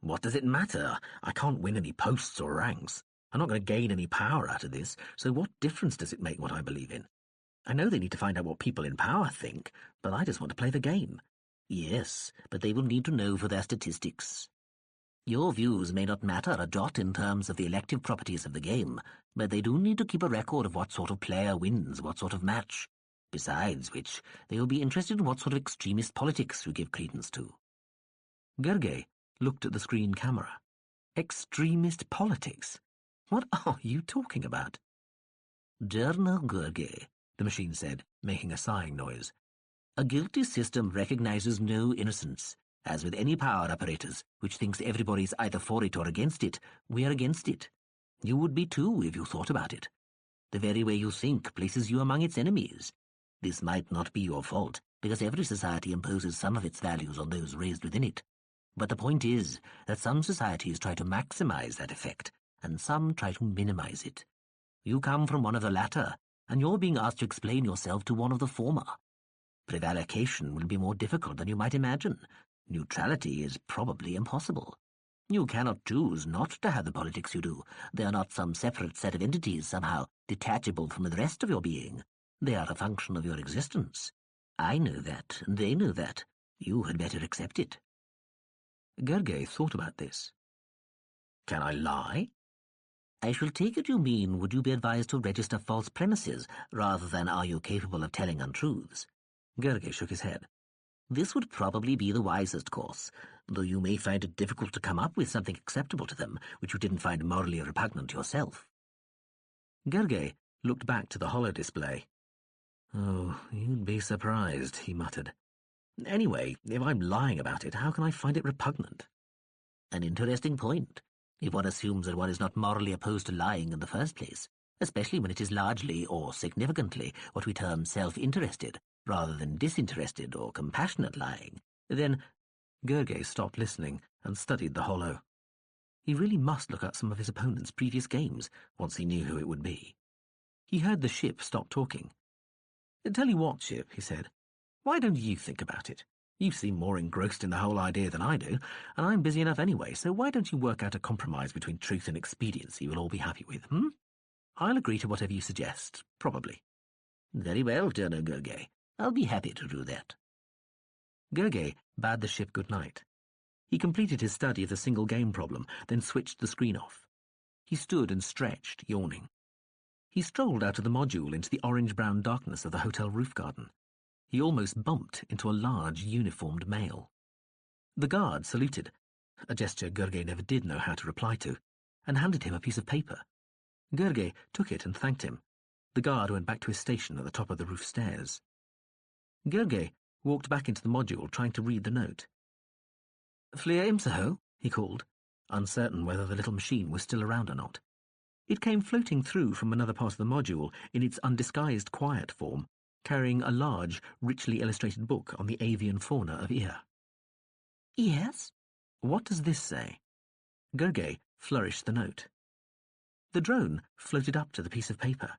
What does it matter? I can't win any posts or ranks. I'm not going to gain any power out of this, so what difference does it make what I believe in? I know they need to find out what people in power think, but I just want to play the game." "Yes, but they will need to know for their statistics. Your views may not matter a jot in terms of the elective properties of the game, but they do need to keep a record of what sort of player wins what sort of match. Besides which, they will be interested in what sort of extremist politics you give credence to." Gerge looked at the screen camera. "Extremist politics? What are you talking about?" "Journal Gerge," the machine said, making a sighing noise. "A guilty system recognizes no innocence. As with any power apparatus, which thinks everybody's either for it or against it, we're against it. You would be too if you thought about it. The very way you think places you among its enemies. This might not be your fault, because every society imposes some of its values on those raised within it. But the point is that some societies try to maximize that effect, and some try to minimize it. You come from one of the latter, and you're being asked to explain yourself to one of the former. Prevarication will be more difficult than you might imagine. Neutrality is probably impossible. You cannot choose not to have the politics you do. They are not some separate set of entities somehow detachable from the rest of your being. They are a function of your existence. I know that, and they know that. You had better accept it." Gerge thought about this. "Can I lie?" "I shall take it you mean, would you be advised to register false premises, rather than are you capable of telling untruths?" Gerge shook his head. "This would probably be the wisest course, though you may find it difficult to come up with something acceptable to them, which you didn't find morally repugnant yourself." Gerge looked back to the hollow display. "Oh, you'd be surprised," he muttered. "Anyway, if I'm lying about it, how can I find it repugnant?" "An interesting point, if one assumes that one is not morally opposed to lying in the first place, especially when it is largely, or significantly, what we term self-interested, rather than disinterested or compassionate lying. Then Gurgay stopped listening and studied the hollow. He really must look up some of his opponent's previous games, once he knew who it would be. He heard the ship stop talking. "Tell you what, Ship," he said. "Why don't you think about it? You seem more engrossed in the whole idea than I do, and I'm busy enough anyway, so why don't you work out a compromise between truth and expediency we'll all be happy with, I'll agree to whatever you suggest, probably." "Very well, Turner Gurgay. I'll be happy to do that." Gurgay bade the ship good night. He completed his study of the single game problem, then switched the screen off. He stood and stretched, yawning. He strolled out of the module into the orange-brown darkness of the hotel roof garden. He almost bumped into a large, uniformed male. The guard saluted, a gesture Gurgay never did know how to reply to, and handed him a piece of paper. Gurgay took it and thanked him. The guard went back to his station at the top of the roof stairs. Gurgay walked back into the module, trying to read the note. "Fleer Imsaho?" he called, uncertain whether the little machine was still around or not. It came floating through from another part of the module in its undisguised quiet form, carrying a large, richly illustrated book on the avian fauna of Ia. "Yes?" "What does this say?" Gurgay flourished the note. The drone floated up to the piece of paper.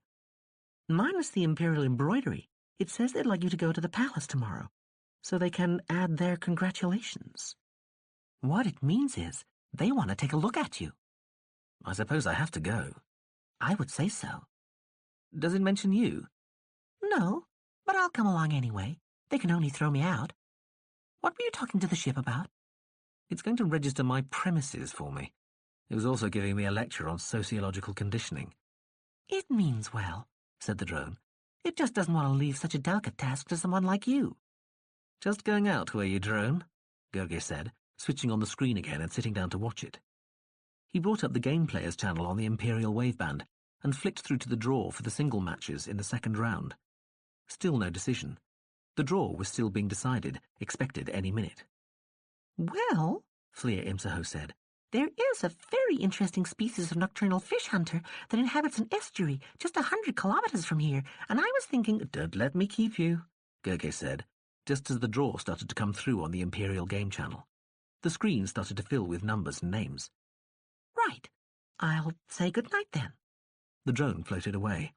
"Minus the Imperial embroidery, it says they'd like you to go to the palace tomorrow, so they can add their congratulations. What it means is they want to take a look at you." "I suppose I have to go." "I would say so." "Does it mention you?" "No, but I'll come along anyway. They can only throw me out. What were you talking to the ship about?" "It's going to register my premises for me. It was also giving me a lecture on sociological conditioning." "It means well," said the drone. "It just doesn't want to leave such a delicate task to someone like you." "Just going out, were you, drone?" Gurgay said, switching on the screen again and sitting down to watch it. He brought up the Game Players channel on the Imperial waveband and flicked through to the draw for the single matches in the second round. Still no decision. The draw was still being decided, expected any minute. "Well," Fleer Imsaho said, "there is a very interesting species of nocturnal fish hunter that inhabits an estuary just 100 kilometers from here, and I was thinking—" "Don't let me keep you," Gurgay said, just as the draw started to come through on the Imperial game channel. The screen started to fill with numbers and names. "Right. I'll say good night then." The drone floated away.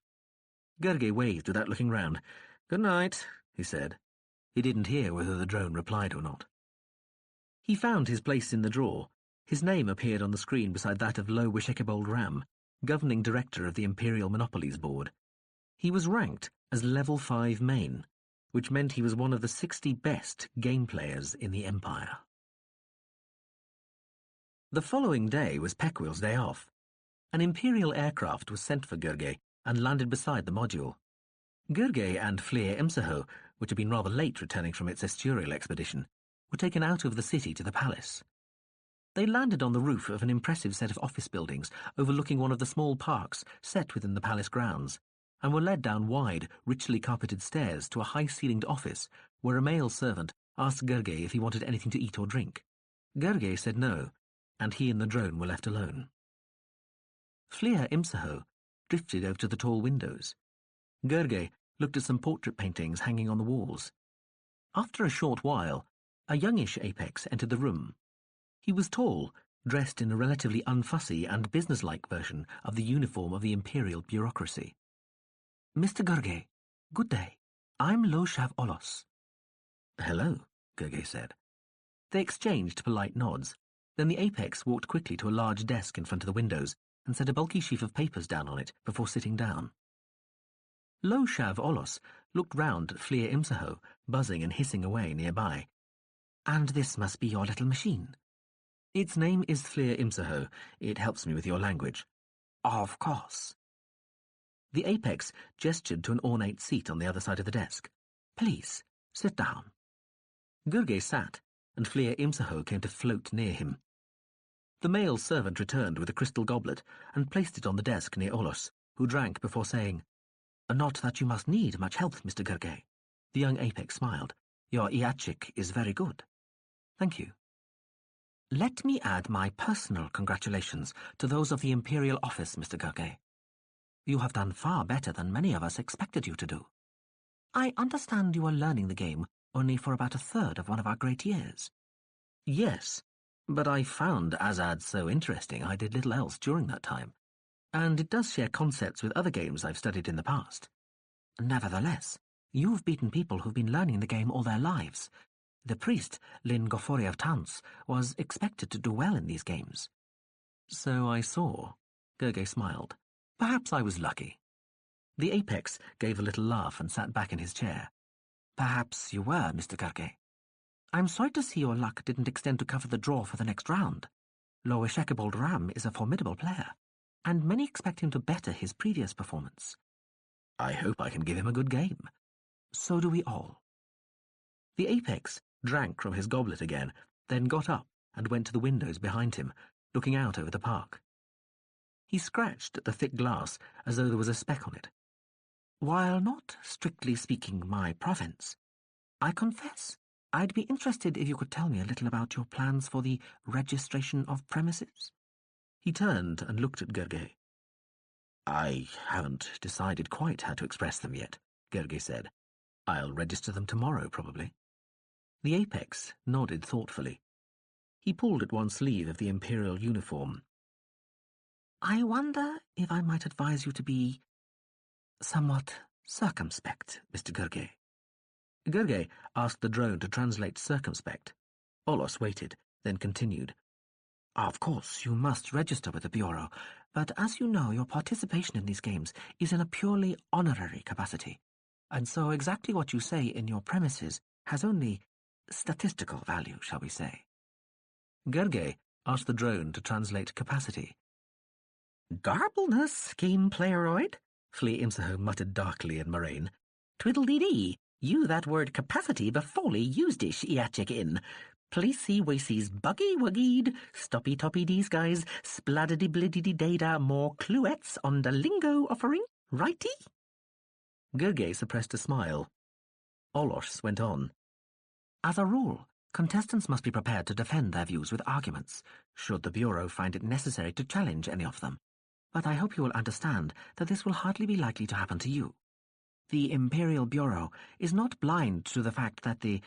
Gurgay waved without looking round. "Good night," he said. He didn't hear whether the drone replied or not. He found his place in the draw. His name appeared on the screen beside that of Lo Wishekebold Ram, governing director of the Imperial Monopolies Board. He was ranked as Level 5 Main, which meant he was one of the 60 best game players in the Empire. The following day was Pequil's day off. An Imperial aircraft was sent for Gurgay and landed beside the module. Gurgay and Fleer Imsaho, which had been rather late returning from its estuarial expedition, were taken out of the city to the palace. They landed on the roof of an impressive set of office buildings overlooking one of the small parks set within the palace grounds, and were led down wide, richly carpeted stairs to a high-ceilinged office where a male servant asked Gurgay if he wanted anything to eat or drink. Gurgay said no, and he and the drone were left alone. Fleer Imsaho drifted over to the tall windows. Gurgay looked at some portrait paintings hanging on the walls. After a short while, a youngish apex entered the room. He was tall, dressed in a relatively unfussy and businesslike version of the uniform of the imperial bureaucracy. "Mr. Gurgay, good day. I'm Lo Shav Olos." "Hello," Gurgay said. They exchanged polite nods. Then the apex walked quickly to a large desk in front of the windows and set a bulky sheaf of papers down on it before sitting down. Lo Shav Olos looked round at Fleer Imsaho, buzzing and hissing away nearby. "And this must be your little machine?" "Its name is Fleer Imsaho. It helps me with your language." "Of course." The apex gestured to an ornate seat on the other side of the desk. "Please, sit down." Gurgay sat, and Fleer Imsaho came to float near him. The male servant returned with a crystal goblet and placed it on the desk near Olos, who drank before saying, "Not that you must need much help, Mr. Gurgay." The young apex smiled. "Your Iachik is very good." "Thank you." "Let me add my personal congratulations to those of the Imperial Office, Mr. Gurgay. You have done far better than many of us expected you to do. I understand you are learning the game only for about a third of one of our great years. Yes, but I found Azad so interesting I did little else during that time, and it does share concepts with other games I've studied in the past. Nevertheless, you've beaten people who've been learning the game all their lives. The priest, Lin Gofori of Tans, was expected to do well in these games. So I saw. Gerge smiled. Perhaps I was lucky. The apex gave a little laugh and sat back in his chair. Perhaps you were, Mr. Gerge. I'm sorry to see your luck didn't extend to cover the draw for the next round. Loeshekebold Ram is a formidable player, and many expect him to better his previous performance. I hope I can give him a good game. So do we all. The apex drank from his goblet again, then got up and went to the windows behind him, looking out over the park. He scratched at the thick glass as though there was a speck on it. While not, strictly speaking, my province, I confess I'd be interested if you could tell me a little about your plans for the registration of premises. He turned and looked at Gerge. I haven't decided quite how to express them yet, Gerge said. I'll register them tomorrow, probably. The apex nodded thoughtfully. He pulled at one sleeve of the imperial uniform. I wonder if I might advise you to be somewhat circumspect, Mr. Gerge. Gerge asked the drone to translate circumspect. Olos waited, then continued. Of course, you must register with the Bureau, but as you know, your participation in these games is in a purely honorary capacity, and so exactly what you say in your premises has only statistical value, shall we say. Gerge asked the drone to translate capacity. Garbleness, game playeroid, Flea Imsaho muttered darkly in Moraine. Twiddle-dee-dee, you that word capacity befoley used ish iachik in. Placey wacy's buggy-wuggied, stoppy-toppy-dees guys, spladdity-bliddity-dada more cluettes on the lingo offering, righty? Gerge suppressed a smile. Olos went on. As a rule, contestants must be prepared to defend their views with arguments, should the Bureau find it necessary to challenge any of them. But I hope you will understand that this will hardly be likely to happen to you. The Imperial Bureau is not blind to the fact that the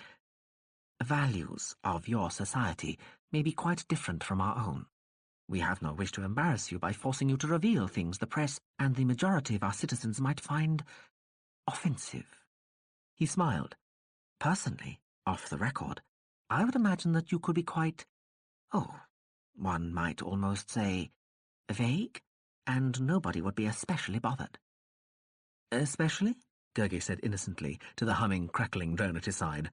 values of your society may be quite different from our own. We have no wish to embarrass you by forcing you to reveal things the press and the majority of our citizens might find offensive. He smiled. Personally, off the record, I would imagine that you could be quite, one might almost say, vague, and nobody would be especially bothered. Especially? Gerge said innocently to the humming, crackling drone at his side.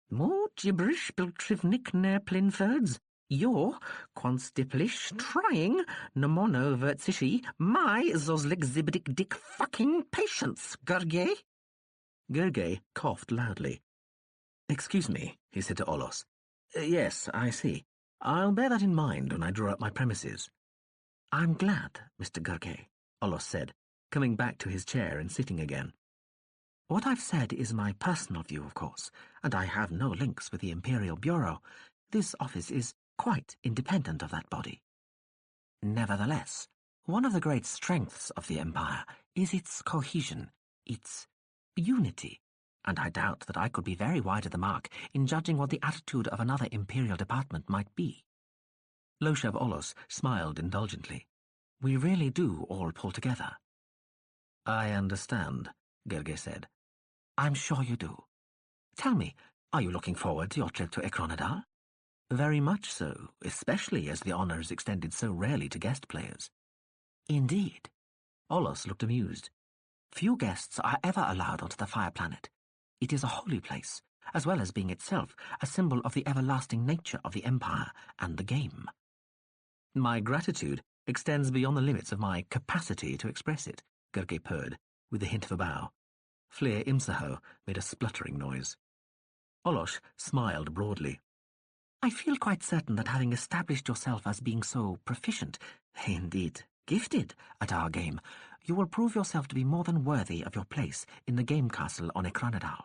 More gibberish, Biltrivnik ner Plinfords. You're, constiplish, trying, nomono vertsishi, my zozlik zibidik dick fucking patience, Gerge. Gerge coughed loudly. Excuse me, he said to Olos. Yes, I see. I'll bear that in mind when I draw up my premises. I'm glad, Mr. Gerge, Olos said, coming back to his chair and sitting again. What I've said is my personal view, of course, and I have no links with the Imperial Bureau. This office is quite independent of that body. Nevertheless, one of the great strengths of the Empire is its cohesion, its unity, and I doubt that I could be very wide of the mark in judging what the attitude of another Imperial department might be. Loshev Olos smiled indulgently. We really do all pull together. I understand, Gerge said. I'm sure you do. Tell me, are you looking forward to your trip to Ekronadal? Very much so, especially as the honour is extended so rarely to guest players. Indeed. Olos looked amused. Few guests are ever allowed onto the Fire Planet. It is a holy place, as well as being itself a symbol of the everlasting nature of the Empire and the game. My gratitude extends beyond the limits of my capacity to express it, Gerge purred, with a hint of a bow. Flea Imsaho made a spluttering noise. Olos smiled broadly. I feel quite certain that having established yourself as being so proficient, indeed gifted, at our game, you will prove yourself to be more than worthy of your place in the game castle on Ekronadal.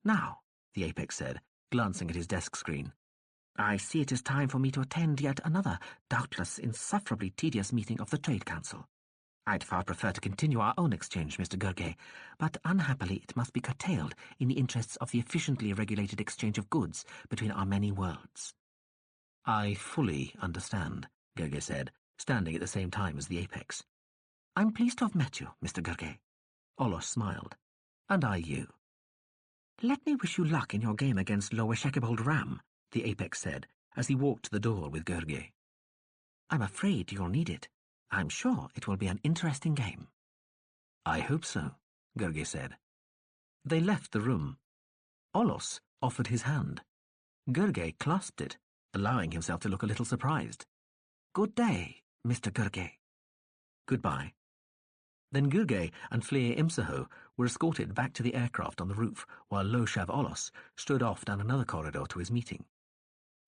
Now, the Apex said, glancing at his desk screen, I see it is time for me to attend yet another, doubtless insufferably tedious meeting of the Trade Council. I'd far prefer to continue our own exchange, Mr. Gerge, but unhappily it must be curtailed in the interests of the efficiently regulated exchange of goods between our many worlds. I fully understand, Gerge said, standing at the same time as the apex. I'm pleased to have met you, Mr. Gerge. Olos smiled. And I you. Let me wish you luck in your game against Lower Shekebold Ram, the apex said, as he walked to the door with Gerge. I'm afraid you'll need it. I'm sure it will be an interesting game. I hope so, Gerge said. They left the room. Olos offered his hand. Gerge clasped it, allowing himself to look a little surprised. Good day, Mr. Gerge. Goodbye. Then Gerge and Fleer Imsaho were escorted back to the aircraft on the roof, while Loshav Olos strode off down another corridor to his meeting.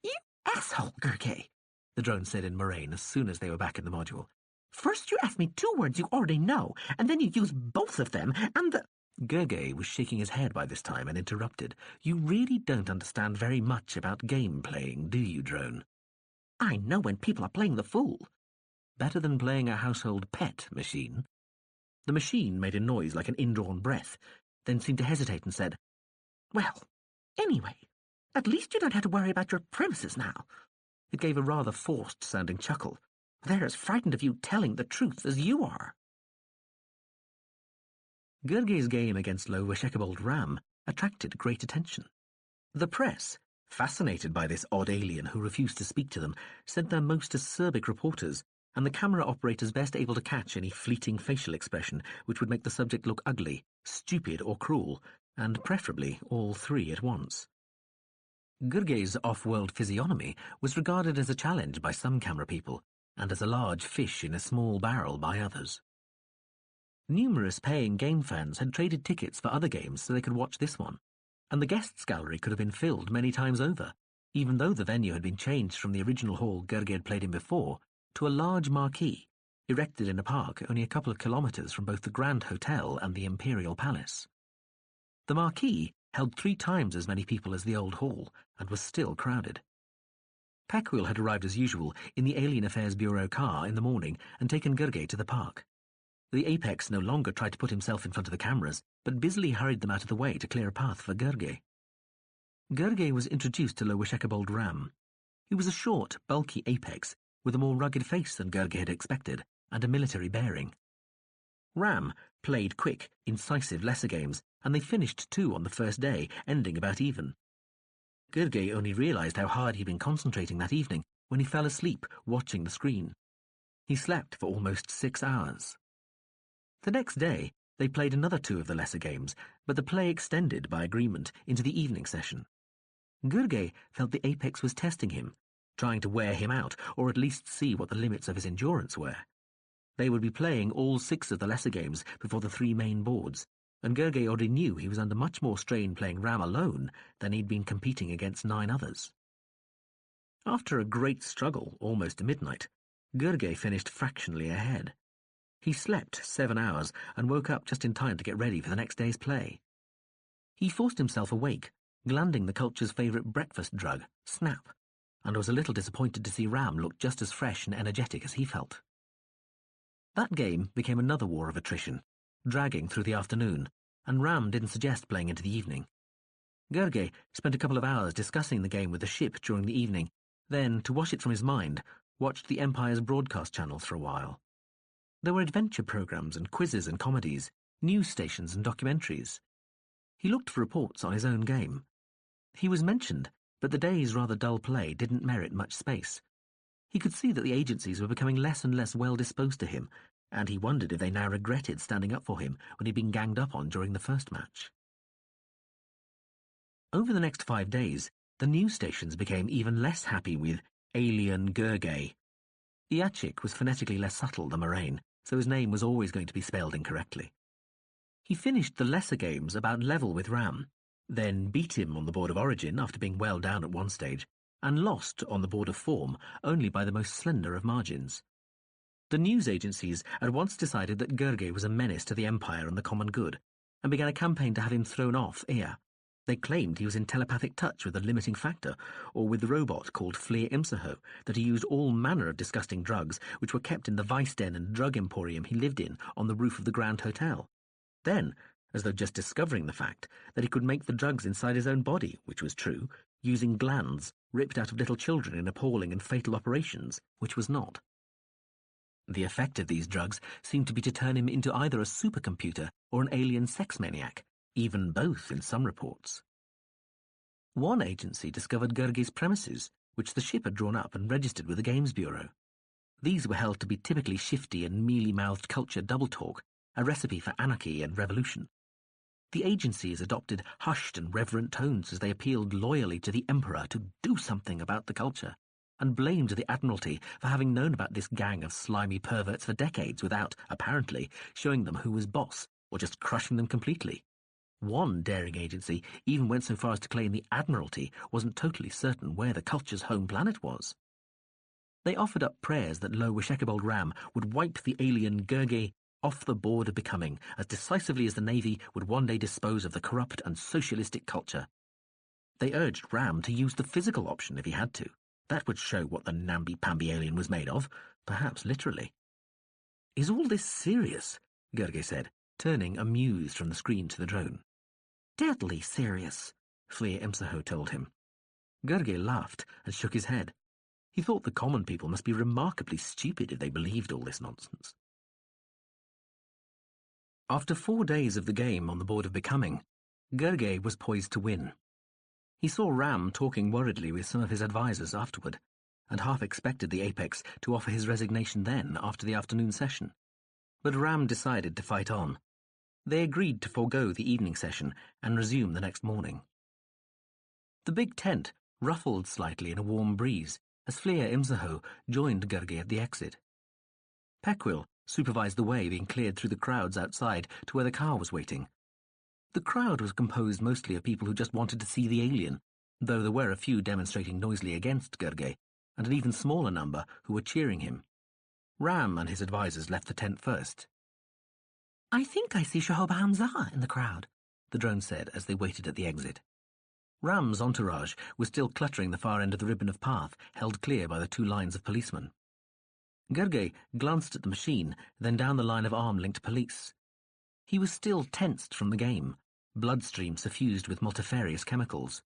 You asshole, Gerge, the drone said in Moraine as soon as they were back in the module. First you ask me 2 words you already know, and then you use both of them, and the— Gerge was shaking his head by this time and interrupted. You really don't understand very much about game playing, do you, drone? I know when people are playing the fool. Better than playing a household pet machine. The machine made a noise like an indrawn breath, then seemed to hesitate and said, Well, anyway, at least you don't have to worry about your premises now. It gave a rather forced-sounding chuckle. They're as frightened of you telling the truth as you are. Gerge's game against Lower Shekebold Ram attracted great attention. The press, fascinated by this odd alien who refused to speak to them, sent their most acerbic reporters, and the camera operators best able to catch any fleeting facial expression which would make the subject look ugly, stupid, or cruel, and preferably all three at once. Gerge's off-world physiognomy was regarded as a challenge by some camera people, and as a large fish in a small barrel by others. Numerous paying game fans had traded tickets for other games so they could watch this one, and the guests' gallery could have been filled many times over, even though the venue had been changed from the original hall Gerge had played in before to a large marquee, erected in a park only a couple of kilometres from both the Grand Hotel and the Imperial Palace. The marquee held 3 times as many people as the old hall, and was still crowded. Peckwil had arrived as usual in the Alien Affairs Bureau car in the morning and taken Gerge to the park. The apex no longer tried to put himself in front of the cameras, but busily hurried them out of the way to clear a path for Gerge. Gerge was introduced to Lower Shekebold Ram. He was a short, bulky apex with a more rugged face than Gerge had expected, and a military bearing. Ram played quick, incisive lesser games, and they finished 2 on the first day, ending about even. Gerge only realised how hard he'd been concentrating that evening when he fell asleep watching the screen. He slept for almost 6 hours. The next day, they played another 2 of the lesser games, but the play extended by agreement into the evening session. Gerge felt the apex was testing him, trying to wear him out, or at least see what the limits of his endurance were. They would be playing all 6 of the lesser games before the 3 main boards, and Gerge already knew he was under much more strain playing Ram alone than he'd been competing against 9 others. After a great struggle, almost to midnight, Gerge finished fractionally ahead. He slept 7 hours and woke up just in time to get ready for the next day's play. He forced himself awake, glanding the culture's favourite breakfast drug, Snap, and was a little disappointed to see Ram look just as fresh and energetic as he felt. That game became another war of attrition, dragging through the afternoon, and Ram didn't suggest playing into the evening. Gerge spent a couple of hours discussing the game with the ship during the evening, then, to wash it from his mind, watched the Empire's broadcast channels for a while. There were adventure programs and quizzes and comedies, news stations and documentaries. He looked for reports on his own game. He was mentioned, but the day's rather dull play didn't merit much space. He could see that the agencies were becoming less and less well disposed to him, and he wondered if they now regretted standing up for him when he'd been ganged up on during the first match. Over the next 5 days, the news stations became even less happy with Alien Gerge. Iachik was phonetically less subtle than Moraine, so his name was always going to be spelled incorrectly. He finished the lesser games about level with Ram, then beat him on the board of origin after being well down at one stage, and lost on the board of form only by the most slender of margins. The news agencies at once decided that Gerge was a menace to the Empire and the common good, and began a campaign to have him thrown off Ea. They claimed he was in telepathic touch with the limiting factor, or with the robot called Fleer Imsaho, that he used all manner of disgusting drugs which were kept in the vice den and drug emporium he lived in on the roof of the Grand Hotel. Then, as though just discovering the fact, that he could make the drugs inside his own body, which was true, using glands ripped out of little children in appalling and fatal operations, which was not. The effect of these drugs seemed to be to turn him into either a supercomputer or an alien sex maniac, even both in some reports. One agency discovered Gergely's premises, which the ship had drawn up and registered with the Games Bureau. These were held to be typically shifty and mealy-mouthed culture double-talk, a recipe for anarchy and revolution. The agencies adopted hushed and reverent tones as they appealed loyally to the Emperor to do something about the culture, and blamed the Admiralty for having known about this gang of slimy perverts for decades without, apparently, showing them who was boss, or just crushing them completely. One daring agency even went so far as to claim the Admiralty wasn't totally certain where the culture's home planet was. They offered up prayers that Lo Wishekebold Ram would wipe the alien Gerge off the board of becoming as decisively as the Navy would one day dispose of the corrupt and socialistic culture. They urged Ram to use the physical option if he had to. That would show what the namby-pamby alien was made of, perhaps literally. "Is all this serious?" Gerge said, turning amused from the screen to the drone. "Deadly serious," Fleer Imsaho told him. Gerge laughed and shook his head. He thought the common people must be remarkably stupid if they believed all this nonsense. After 4 days of the game on the board of becoming, Gerge was poised to win. He saw Ram talking worriedly with some of his advisors afterward, and half expected the Apex to offer his resignation then, after the afternoon session. But Ram decided to fight on. They agreed to forego the evening session and resume the next morning. The big tent ruffled slightly in a warm breeze as Fleer Imsaho joined Gerge at the exit. Peckwill supervised the way being cleared through the crowds outside to where the car was waiting. The crowd was composed mostly of people who just wanted to see the alien, though there were a few demonstrating noisily against Gerge, and an even smaller number who were cheering him. Ram and his advisors left the tent first. "I think I see Shahab Hamza in the crowd," the drone said as they waited at the exit. Ram's entourage was still cluttering the far end of the ribbon of path, held clear by the 2 lines of policemen. Gerge glanced at the machine, then down the line of arm-linked police. He was still tensed from the game, bloodstream suffused with multifarious chemicals.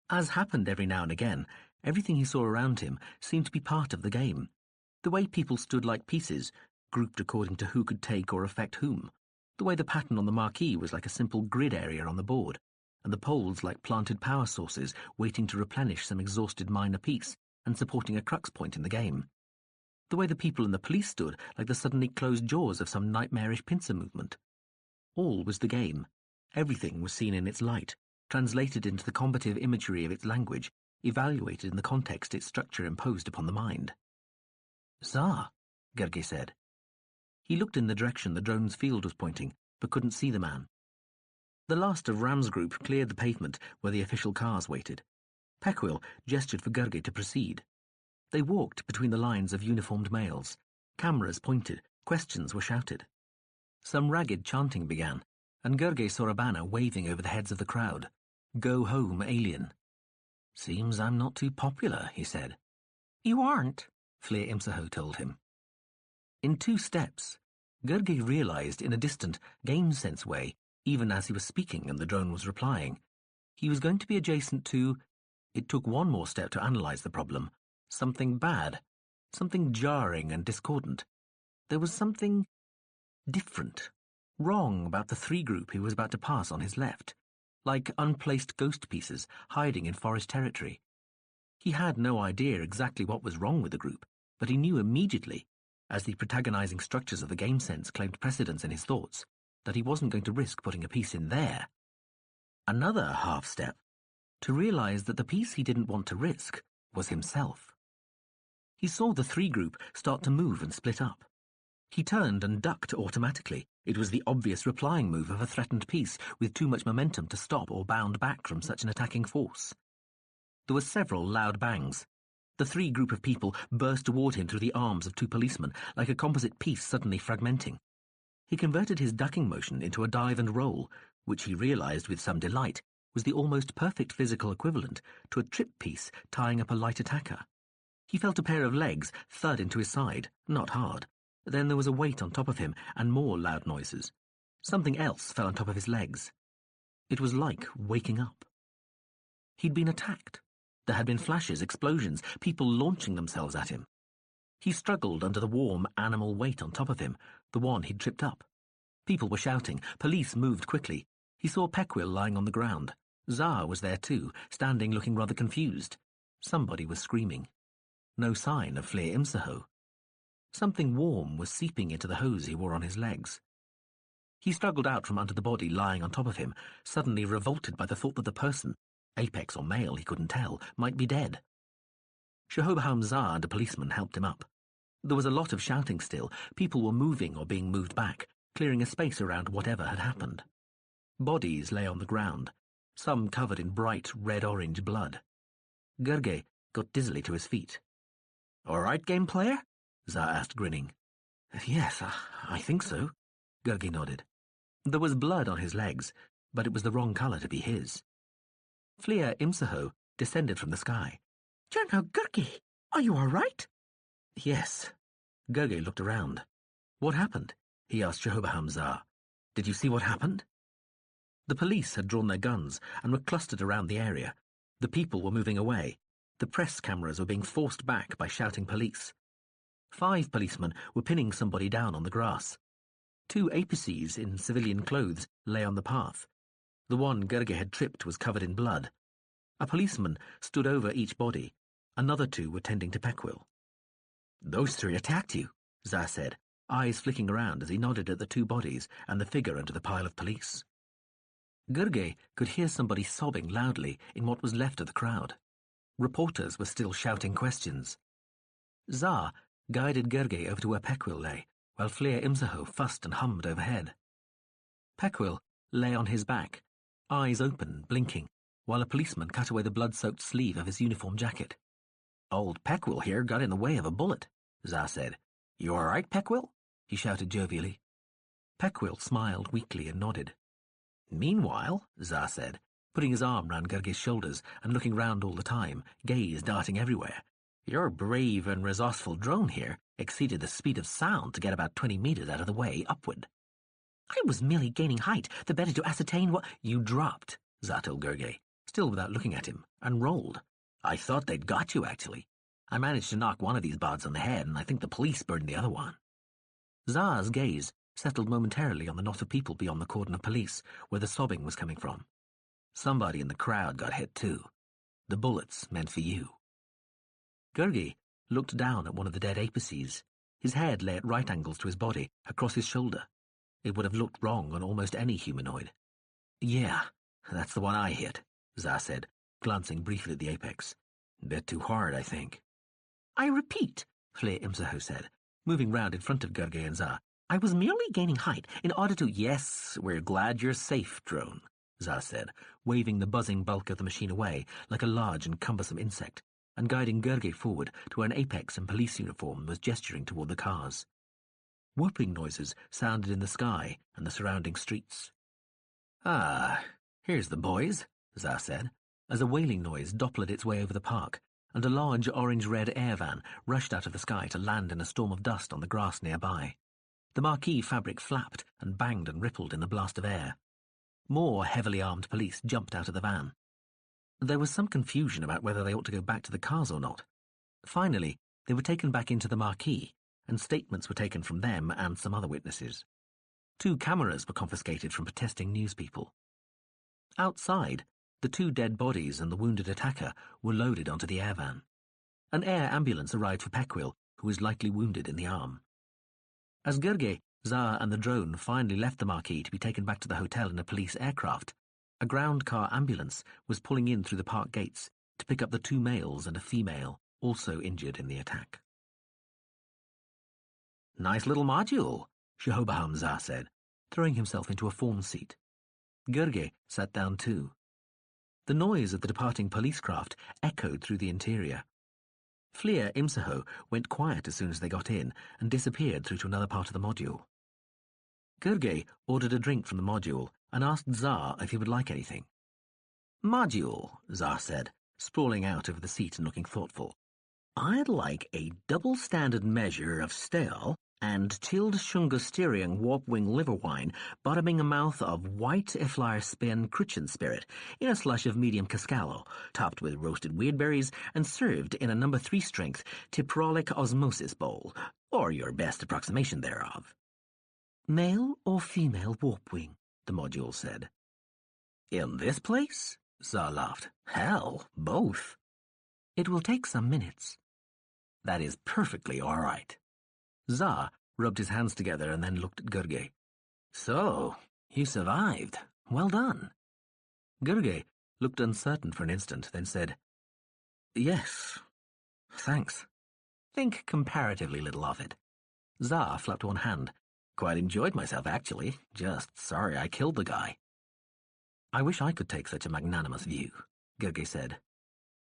As happened every now and again, everything he saw around him seemed to be part of the game. The way people stood like pieces, grouped according to who could take or affect whom. The way the pattern on the marquee was like a simple grid area on the board, and the poles like planted power sources waiting to replenish some exhausted minor piece and supporting a crux point in the game. The way the people and the police stood like the suddenly closed jaws of some nightmarish pincer movement. All was the game. Everything was seen in its light, translated into the combative imagery of its language, evaluated in the context its structure imposed upon the mind. "Tsar," Gerge said. He looked in the direction the drone's field was pointing, but couldn't see the man. The last of Ram's group cleared the pavement where the official cars waited. Peckwill gestured for Gerge to proceed. They walked between the lines of uniformed males. Cameras pointed, questions were shouted. Some ragged chanting began, and Gerge saw a banner waving over the heads of the crowd. "Go home, alien." "Seems I'm not too popular," he said. "You aren't," Fleer Imsaho told him. In 2 steps, Gerge realized in a distant, game-sense way, even as he was speaking and the drone was replying, he was going to be adjacent to— it took one more step to analyze the problem— something bad, something jarring and discordant. There was something different, wrong about the 3 group he was about to pass on his left, like unplaced ghost pieces hiding in forest territory. He had no idea exactly what was wrong with the group, but he knew immediately, as the protagonizing structures of the game sense claimed precedence in his thoughts, that he wasn't going to risk putting a piece in there. Another half step, to realize that the piece he didn't want to risk was himself. He saw the 3 group start to move and split up. He turned and ducked automatically. It was the obvious replying move of a threatened piece with too much momentum to stop or bound back from such an attacking force. There were several loud bangs. The 3 group of people burst toward him through the arms of 2 policemen, like a composite piece suddenly fragmenting. He converted his ducking motion into a dive and roll, which he realized with some delight was the almost perfect physical equivalent to a trip piece tying up a light attacker. He felt a pair of legs thud into his side, not hard. Then there was a weight on top of him and more loud noises. Something else fell on top of his legs. It was like waking up. He'd been attacked. There had been flashes, explosions, people launching themselves at him. He struggled under the warm animal weight on top of him, the one he'd tripped up. People were shouting. Police moved quickly. He saw Peckwill lying on the ground. Zar was there too, standing looking rather confused. Somebody was screaming. No sign of Fleer Imsaho. Something warm was seeping into the hose he wore on his legs. He struggled out from under the body lying on top of him, suddenly revolted by the thought that the person, apex or male he couldn't tell, might be dead. Shahobaham Zar and a policeman helped him up. There was a lot of shouting still. People were moving or being moved back, clearing a space around whatever had happened. Bodies lay on the ground, some covered in bright red-orange blood. Gurge got dizzily to his feet. "All right, game player?" Zar asked, grinning. "Yes, I think so," Gurge nodded. There was blood on his legs, but it was the wrong colour to be his. Fleer Imsaho descended from the sky. "General Gurge, are you all right?" "Yes." Gurge looked around. "What happened?" he asked Shahobaham Zar. "Did you see what happened?" The police had drawn their guns and were clustered around the area. The people were moving away. The press cameras were being forced back by shouting police. 5 policemen were pinning somebody down on the grass. 2 APCs in civilian clothes lay on the path. The one Gurge had tripped was covered in blood. A policeman stood over each body. Another 2 were tending to Peckwill. "Those 3 attacked you," Zar said, eyes flicking around as he nodded at the 2 bodies and the figure under the pile of police. Gurge could hear somebody sobbing loudly in what was left of the crowd. Reporters were still shouting questions. Zar guided Gurge over to where Peckwill lay, while Fleer Imsaho fussed and hummed overhead. Peckwill lay on his back, eyes open, blinking, while a policeman cut away the blood-soaked sleeve of his uniform jacket. "Old Peckwill here got in the way of a bullet," Zar said. "You all right, Peckwill?" he shouted jovially. Peckwill smiled weakly and nodded. "Meanwhile," Zar said, putting his arm round Gurge's shoulders and looking round all the time, gaze darting everywhere, "your brave and resourceful drone here exceeded the speed of sound to get about 20 meters out of the way upward." "I was merely gaining height, the better to ascertain what—" "You dropped," Zar told Gurge, still without looking at him, and rolled. "I thought they'd got you, actually. I managed to knock one of these bards on the head, and I think the police burned the other one." Zar's gaze settled momentarily on the knot of people beyond the cordon of police, where the sobbing was coming from. "Somebody in the crowd got hit too. The bullets meant for you." Gurge looked down at one of the dead APCs. His head lay at right angles to his body, across his shoulder. It would have looked wrong on almost any humanoid. "Yeah, that's the one I hit," Zar said, glancing briefly at the apex. "Bit too hard, I think." "I repeat," Fleer Imsaho said, moving round in front of Gurge and Zar, "I was merely gaining height in order to—" "Yes, we're glad you're safe, drone," Zar said, waving the buzzing bulk of the machine away like a large and cumbersome insect, and guiding Gurge forward to where an apex in police uniform was gesturing toward the cars. Whooping noises sounded in the sky and the surrounding streets. "Ah, here's the boys," Zar said, as a wailing noise dopplered its way over the park, and a large orange-red air van rushed out of the sky to land in a storm of dust on the grass nearby. The marquee fabric flapped and banged and rippled in the blast of air. More heavily armed police jumped out of the van. There was some confusion about whether they ought to go back to the cars or not. Finally, they were taken back into the marquee, and statements were taken from them and some other witnesses. 2 cameras were confiscated from protesting newspeople. Outside, the 2 dead bodies and the wounded attacker were loaded onto the air van. An air ambulance arrived for Peckwill, who was lightly wounded in the arm. As Gurge, Zar and the drone finally left the marquee to be taken back to the hotel in a police aircraft, a ground car ambulance was pulling in through the park gates to pick up the 2 males and a female, also injured in the attack. "Nice little module," Shahobaham Zar said, throwing himself into a form seat. Gurge sat down too. The noise of the departing police craft echoed through the interior. Fleer Imsaho went quiet as soon as they got in and disappeared through to another part of the module. Gurge ordered a drink from the module and asked Zar if he would like anything. "Module," Zar said, sprawling out over the seat and looking thoughtful. "I'd like a double standard measure of stale and chilled Shungasteering warp-wing liver wine, bottoming a mouth of white Iflar Spin Cruchen spirit in a slush of medium Cascallo, topped with roasted weirberries and served in a number 3 strength Tiprolic Osmosis bowl, or your best approximation thereof. Male or female warp-wing, the module said. In this place? Za laughed. Hell, both. It will take some minutes. That is perfectly all right. Za rubbed his hands together and then looked at Gurge. So, you survived. Well done. Gurge looked uncertain for an instant, then said, Yes, thanks. Think comparatively little of it. Za flapped one hand. Quite enjoyed myself, actually. Just sorry I killed the guy. I wish I could take such a magnanimous view, Gurge said.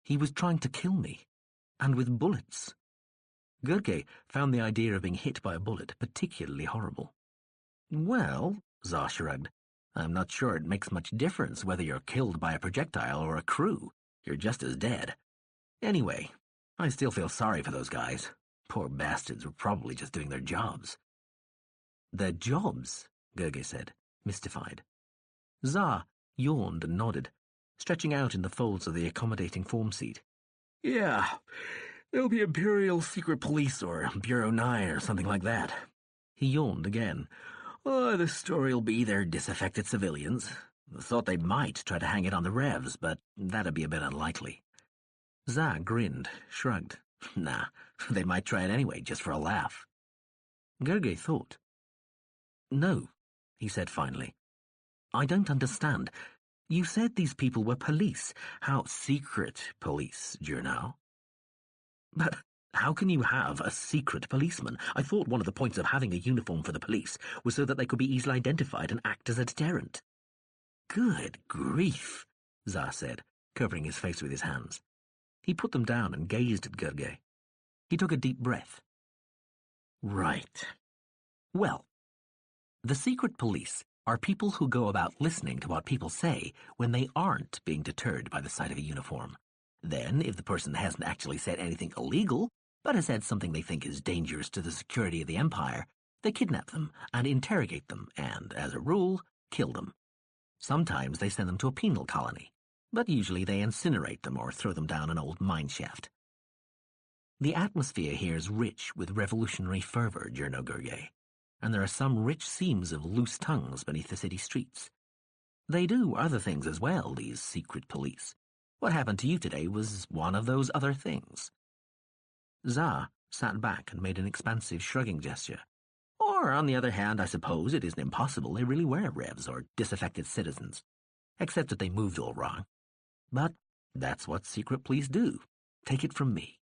He was trying to kill me, and with bullets. Gurge found the idea of being hit by a bullet particularly horrible. Well, Za shrugged, I'm not sure it makes much difference whether you're killed by a projectile or a crew. You're just as dead. Anyway, I still feel sorry for those guys. Poor bastards were probably just doing their jobs. Their jobs? Gurge said, mystified. Za yawned and nodded, stretching out in the folds of the accommodating form seat. Yeah, they'll be Imperial Secret Police or Bureau 9 or something like that. He yawned again. Oh, the story'll be they're disaffected civilians. Thought they might try to hang it on the Revs, but that'd be a bit unlikely. Za grinned, shrugged. Nah, they might try it anyway, just for a laugh. Gurge thought. No, he said finally. I don't understand. You said these people were police. How secret police, Jurnau? But how can you have a secret policeman? I thought one of the points of having a uniform for the police was so that they could be easily identified and act as a deterrent. Good grief, Za said, covering his face with his hands. He put them down and gazed at Gurge. He took a deep breath. Right. Well, the secret police are people who go about listening to what people say when they aren't being deterred by the sight of a uniform. Then, if the person hasn't actually said anything illegal, but has said something they think is dangerous to the security of the Empire, they kidnap them and interrogate them and, as a rule, kill them. Sometimes they send them to a penal colony, but usually they incinerate them or throw them down an old mine shaft. The atmosphere here is rich with revolutionary fervor, Jurno Gurge, and there are some rich seams of loose tongues beneath the city streets. They do other things as well, these secret police. What happened to you today was one of those other things. Za sat back and made an expansive shrugging gesture. Or, on the other hand, I suppose it isn't impossible they really were Revs or disaffected citizens, except that they moved all wrong. But that's what secret police do. Take it from me.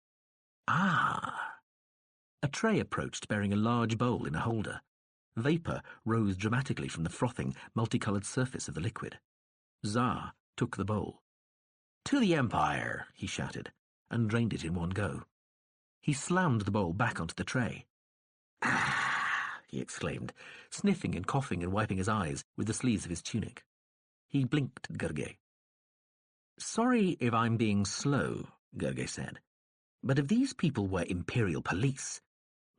Ah! A tray approached bearing a large bowl in a holder. Vapour rose dramatically from the frothing, multicoloured surface of the liquid. Za took the bowl. To the Empire, he shouted, and drained it in one go. He slammed the bowl back onto the tray. Ah! He exclaimed, sniffing and coughing and wiping his eyes with the sleeves of his tunic. He blinked at Gurge. Sorry if I'm being slow, Gurge said, but if these people were Imperial police,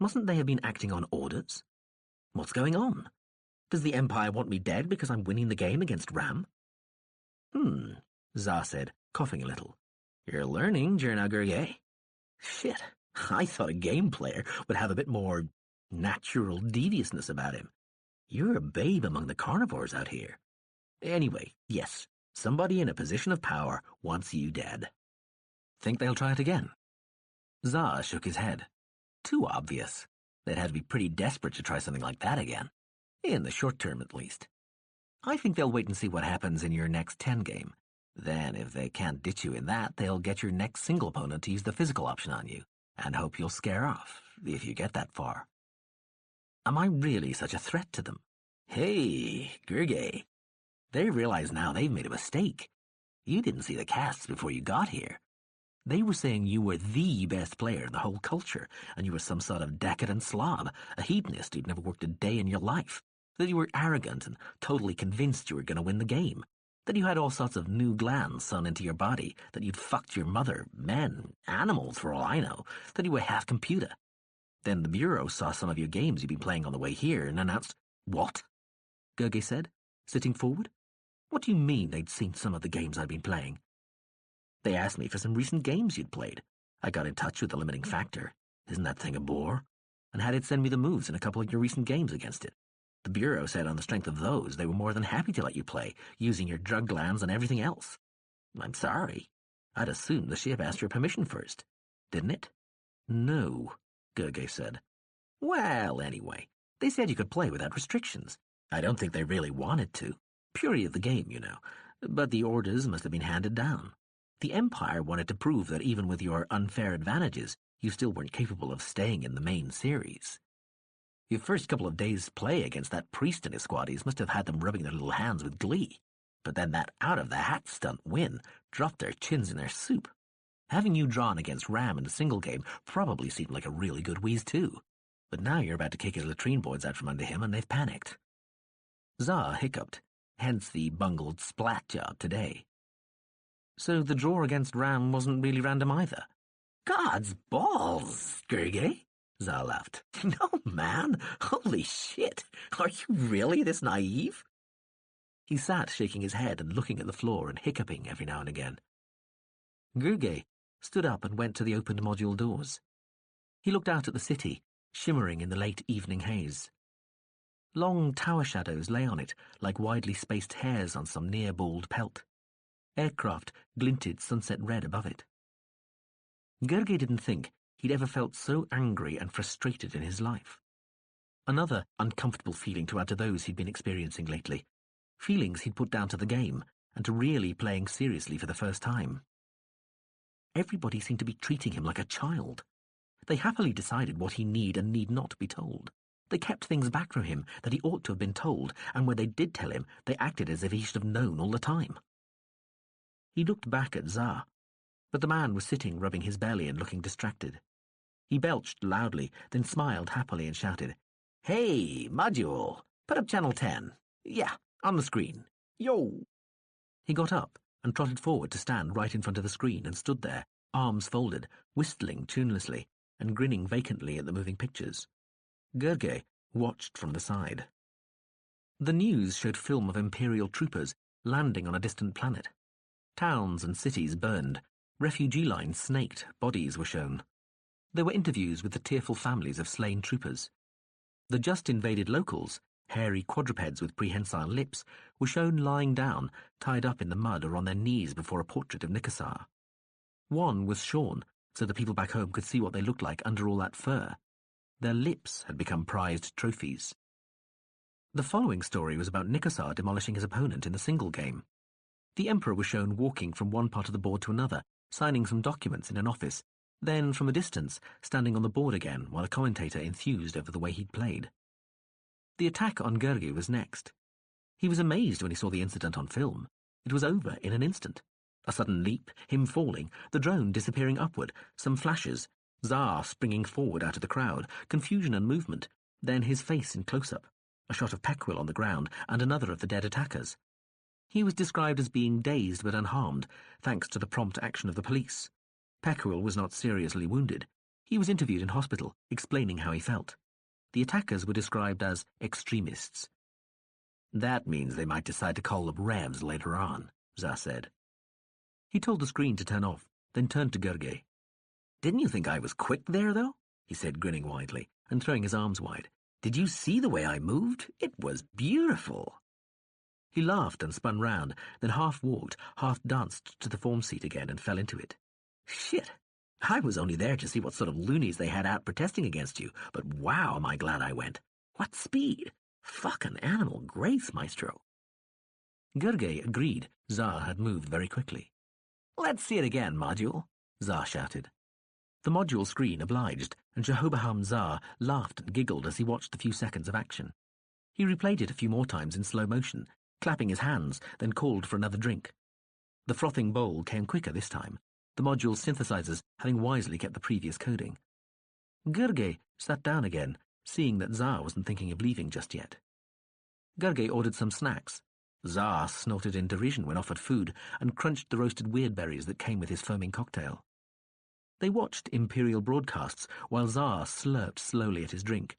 mustn't they have been acting on orders? What's going on? Does the Empire want me dead because I'm winning the game against Ram? Za said, coughing a little. You're learning, Jurna Gurge. Shit, I thought a game player would have a bit more natural deviousness about him. You're a babe among the carnivores out here. Anyway, yes, somebody in a position of power wants you dead. Think they'll try it again? Za shook his head. Too obvious. They'd have to be pretty desperate to try something like that again. In the short term, at least. I think they'll wait and see what happens in your next 10 game. Then, if they can't ditch you in that, they'll get your next single opponent to use the physical option on you, and hope you'll scare off, if you get that far. Am I really such a threat to them? Hey, Gurge. They realize now they've made a mistake. You didn't see the casts before you got here. They were saying you were the best player in the whole culture, and you were some sort of decadent slob, a hedonist who'd never worked a day in your life, that you were arrogant and totally convinced you were going to win the game, that you had all sorts of new glands sewn into your body, that you'd fucked your mother, men, animals for all I know, that you were half computer. Then the Bureau saw some of your games you'd been playing on the way here and announced—" "What?" Gergely said, sitting forward. "What do you mean they'd seen some of the games I'd been playing?" "They asked me for some recent games you'd played. I got in touch with the limiting factor. Isn't that thing a bore? And had it send me the moves in a couple of your recent games against it. The Bureau said on the strength of those they were more than happy to let you play, using your drug glands and everything else. I'm sorry. I'd assumed the ship asked your permission first. Didn't it?" "No," Gergely said. "Well, anyway, they said you could play without restrictions. I don't think they really wanted to. Purity of the game, you know. But the orders must have been handed down. The Empire wanted to prove that even with your unfair advantages, you still weren't capable of staying in the main series. Your first couple of days' play against that priest and his squaddies must have had them rubbing their little hands with glee. But then that out-of-the-hat stunt win dropped their chins in their soup. Having you drawn against Ram in the single game probably seemed like a really good wheeze too. But now you're about to kick his latrine boards out from under him and they've panicked." Za hiccuped, hence the bungled splat job today. "So the draw against Ram wasn't really random either?" "God's balls, Gergely," Za laughed. "No, man. Holy shit. Are you really this naive?" He sat shaking his head and looking at the floor and hiccuping every now and again. Gergely stood up and went to the opened module doors. He looked out at the city, shimmering in the late evening haze. Long tower shadows lay on it like widely spaced hairs on some near-bald pelt. Aircraft glinted sunset red above it. Gergely didn't think he'd ever felt so angry and frustrated in his life. Another uncomfortable feeling to add to those he'd been experiencing lately. Feelings he'd put down to the game and to really playing seriously for the first time. Everybody seemed to be treating him like a child. They happily decided what he need and need not be told. They kept things back from him that he ought to have been told, and when they did tell him, they acted as if he should have known all the time. He looked back at Za, but the man was sitting rubbing his belly and looking distracted. He belched loudly, then smiled happily and shouted, "Hey, module, put up channel 10. Yeah, on the screen. Yo!" He got up and trotted forward to stand right in front of the screen and stood there, arms folded, whistling tunelessly, and grinning vacantly at the moving pictures. Gergely watched from the side. The news showed film of Imperial troopers landing on a distant planet. Towns and cities burned, refugee lines snaked, bodies were shown. There were interviews with the tearful families of slain troopers. The just-invaded locals, hairy quadrupeds with prehensile lips, were shown lying down, tied up in the mud or on their knees before a portrait of Nikasar. One was shorn, so the people back home could see what they looked like under all that fur. Their lips had become prized trophies. The following story was about Nikasar demolishing his opponent in the single game. The Emperor was shown walking from one part of the board to another, signing some documents in an office, then, from a distance, standing on the board again while a commentator enthused over the way he'd played. The attack on Gergely was next. He was amazed when he saw the incident on film. It was over in an instant. A sudden leap, him falling, the drone disappearing upward, some flashes, Za springing forward out of the crowd, confusion and movement, then his face in close-up, a shot of Peckwill on the ground, and another of the dead attackers. He was described as being dazed but unharmed, thanks to the prompt action of the police. Peckwill was not seriously wounded. He was interviewed in hospital, explaining how he felt. The attackers were described as extremists. "That means they might decide to call up revs later on," Za said. He told the screen to turn off, then turned to Gergely. "Didn't you think I was quick there, though?" he said, grinning widely, and throwing his arms wide. "Did you see the way I moved? It was beautiful." He laughed and spun round, then half-walked, half-danced to the form seat again and fell into it. "Shit! I was only there to see what sort of loonies they had out protesting against you, but wow, am I glad I went. What speed! Fucking animal grace, maestro." Gergely agreed Za had moved very quickly. "Let's see it again, module," Za shouted. The module screen obliged, and Jehobaham Za laughed and giggled as he watched the few seconds of action. He replayed it a few more times in slow motion, clapping his hands, then called for another drink. The frothing bowl came quicker this time, the module's synthesizers having wisely kept the previous coding. Gergely sat down again, seeing that Za wasn't thinking of leaving just yet. Gergely ordered some snacks. Za snorted in derision when offered food and crunched the roasted weird berries that came with his foaming cocktail. They watched Imperial broadcasts while Tsar slurped slowly at his drink.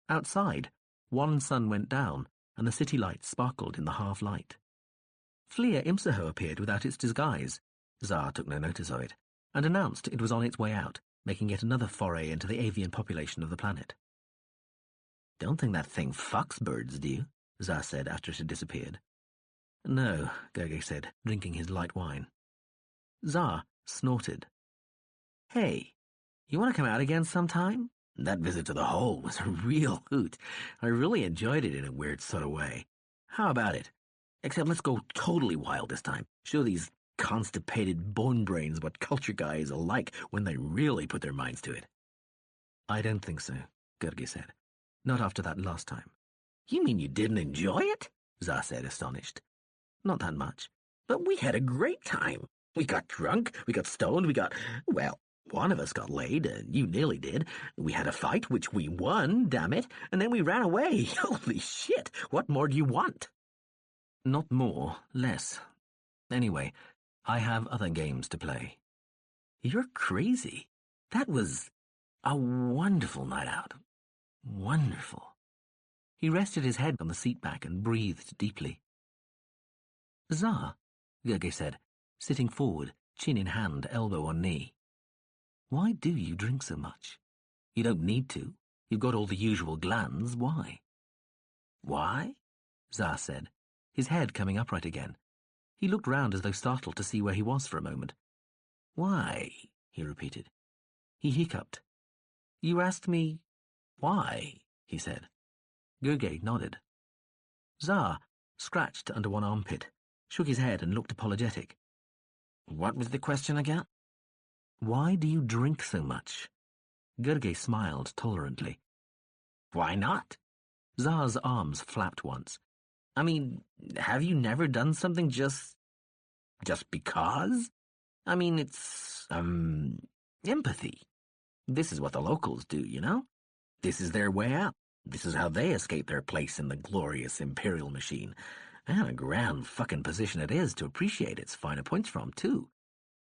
Outside, one sun went down and the city lights sparkled in the half-light. Fleer Imsaho appeared without its disguise. Tsar took no notice of it, and announced it was on its way out, making yet another foray into the avian population of the planet. "Don't think that thing fucks birds, do you?" Tsar said after it had disappeared. "No," Gerge said, drinking his light wine. Tsar snorted. "Hey, you want to come out again sometime? That visit to the hole was a real hoot. I really enjoyed it in a weird sort of way. How about it? Except let's go totally wild this time. Show these constipated bone brains what culture guys are like when they really put their minds to it." "I don't think so," Gerge said. "Not after that last time." "You mean you didn't enjoy it?" Tsar said, astonished. "Not that much. But we had a great time. We got drunk, we got stoned, well, one of us got laid, and you nearly did. We had a fight, which we won, damn it, and then we ran away. Holy shit, what more do you want?" "Not more, less. Anyway, I have other games to play." "You're crazy. That was a wonderful night out. Wonderful." He rested his head on the seat back and breathed deeply. "Tsar," Gerge said, sitting forward, chin in hand, elbow on knee. "Why do you drink so much? You don't need to. You've got all the usual glands. Why?" "Why?" Tsar said, his head coming upright again. He looked round as though startled to see where he was for a moment. "Why?" he repeated. He hiccuped. "You asked me why," he said. Gerge nodded. Tsar scratched under one armpit, shook his head and looked apologetic. "What was the question again?" "Why do you drink so much?" Gerge smiled tolerantly. "Why not?" Tsar's arms flapped once. "I mean, have you never done something just because? I mean, it's, empathy. This is what the locals do, you know? This is their way out. This is how they escape their place in the glorious Imperial machine. And a grand fucking position it is to appreciate its finer points from, too.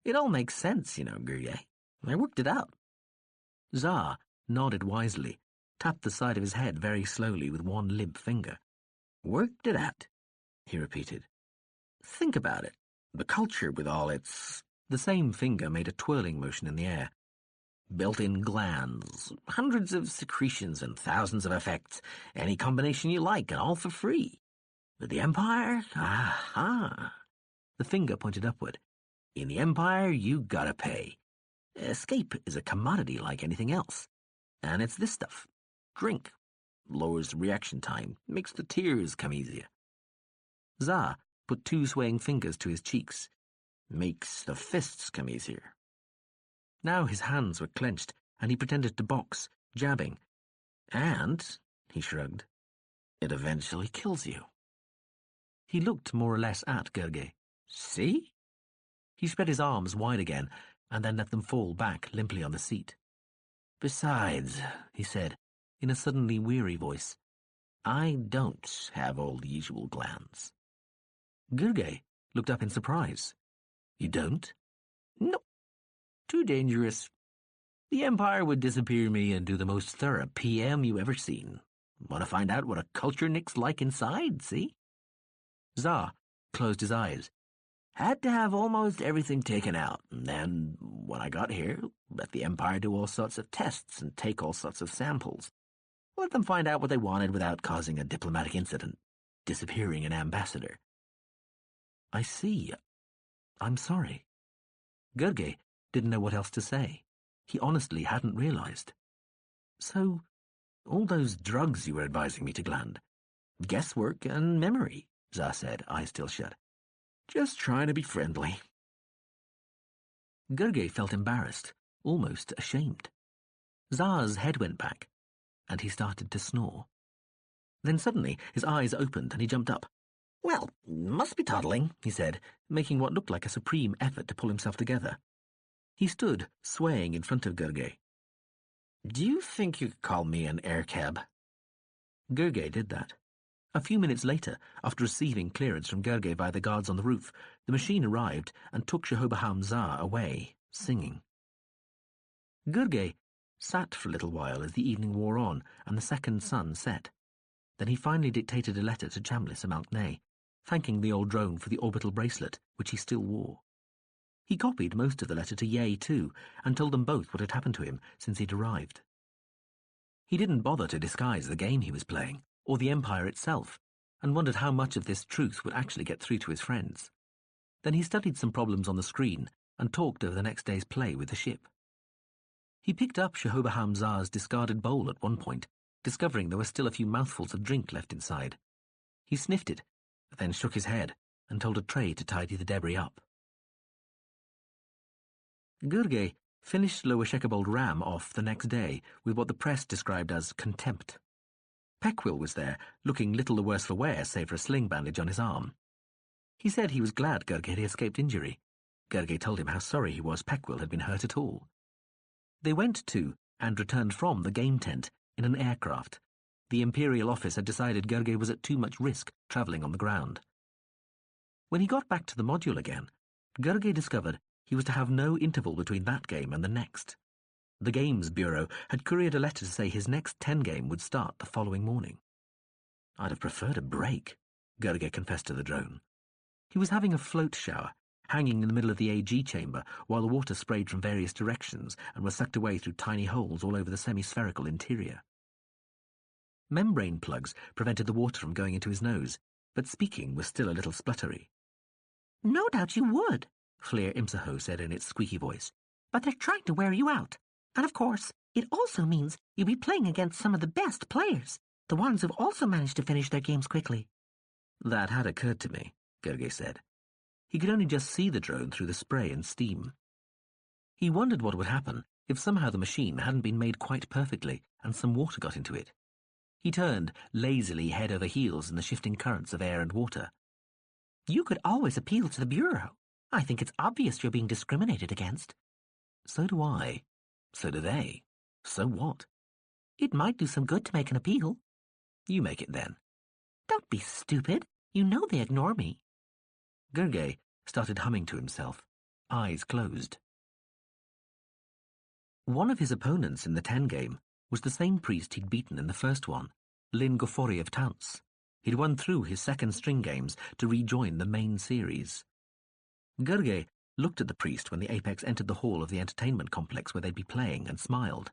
It all makes sense, you know, Gerge. I worked it out." Tsar nodded wisely, tapped the side of his head very slowly with one limp finger. "Worked it out," he repeated. "Think about it. The culture with all its—" The same finger made a twirling motion in the air. "Built-in glands, hundreds of secretions and thousands of effects, any combination you like, and all for free. But the Empire? Aha!" The finger pointed upward. "In the Empire, you gotta pay. Escape is a commodity like anything else. And it's this stuff. Drink. Lowers the reaction time, makes the tears come easier." Tsar put two swaying fingers to his cheeks. "Makes the fists come easier." Now his hands were clenched, and he pretended to box, jabbing. "And," he shrugged, "it eventually kills you." He looked more or less at Gerge. "See?" He spread his arms wide again, and then let them fall back limply on the seat. "Besides," he said, in a suddenly weary voice, "I don't have all the usual glands." Gerge looked up in surprise. "You don't?" "No. Too dangerous. The Empire would disappear me and do the most thorough PM you ever seen. Want to find out what a culture nick's like inside, see?" Tsar closed his eyes. "Had to have almost everything taken out, and then, when I got here, let the Empire do all sorts of tests and take all sorts of samples. Let them find out what they wanted without causing a diplomatic incident, disappearing an ambassador." "I see. I'm sorry." Gerge didn't know what else to say. He honestly hadn't realized. "So, all those drugs you were advising me to gland. Guesswork and memory," Tsar said, eyes still shut. "Just trying to be friendly." Gerge felt embarrassed, almost ashamed. Tsar's head went back, and he started to snore. Then suddenly his eyes opened and he jumped up. "Well, must be toddling," he said, making what looked like a supreme effort to pull himself together. He stood, swaying in front of Gerge. "Do you think you could call me an air cab?" Gerge did that. A few minutes later, after receiving clearance from Gerge by the guards on the roof, the machine arrived and took Shehobaham Tsar away, singing. Gurgé sat for a little while as the evening wore on and the second sun set. Then he finally dictated a letter to Chambliss and Malkney, thanking the old drone for the orbital bracelet, which he still wore. He copied most of the letter to Ye too, and told them both what had happened to him since he'd arrived. He didn't bother to disguise the game he was playing, or the Empire itself, and wondered how much of this truth would actually get through to his friends. Then he studied some problems on the screen and talked over the next day's play with the ship. He picked up Shahobaham Zar's discarded bowl at one point, discovering there were still a few mouthfuls of drink left inside. He sniffed it, then shook his head and told a tray to tidy the debris up. Gurgé finished Lower Ram off the next day with what the press described as contempt. Peckwill was there, looking little the worse for wear save for a sling bandage on his arm. He said he was glad Gurgé had escaped injury. Gurgé told him how sorry he was Peckwill had been hurt at all. They went to, and returned from, the game tent in an aircraft. The Imperial office had decided Gurgé was at too much risk travelling on the ground. When he got back to the module again, Gurgé discovered he was to have no interval between that game and the next. The Games Bureau had couriered a letter to say his next 10 game would start the following morning. "I'd have preferred a break," Gurgé confessed to the drone. He was having a float shower, hanging in the middle of the AG chamber while the water sprayed from various directions and was sucked away through tiny holes all over the semi-spherical interior. Membrane plugs prevented the water from going into his nose, but speaking was still a little spluttery. "No doubt you would," Fleer Imsaho said in its squeaky voice. "But they're trying to wear you out. And of course, it also means you'll be playing against some of the best players, the ones who've also managed to finish their games quickly." "That had occurred to me," Gurgé said. He could only just see the drone through the spray and steam. He wondered what would happen if somehow the machine hadn't been made quite perfectly and some water got into it. He turned lazily head over heels in the shifting currents of air and water. "You could always appeal to the Bureau. I think it's obvious you're being discriminated against." "So do I. So do they. So what?" "It might do some good to make an appeal." "You make it then." "Don't be stupid. You know they ignore me." Gurgé started humming to himself, eyes closed. One of his opponents in the 10 game was the same priest he'd beaten in the first one, Lyn Gofori of Tants. He'd won through his second string games to rejoin the main series. Gurgé looked at the priest when the Apex entered the hall of the entertainment complex where they'd be playing and smiled.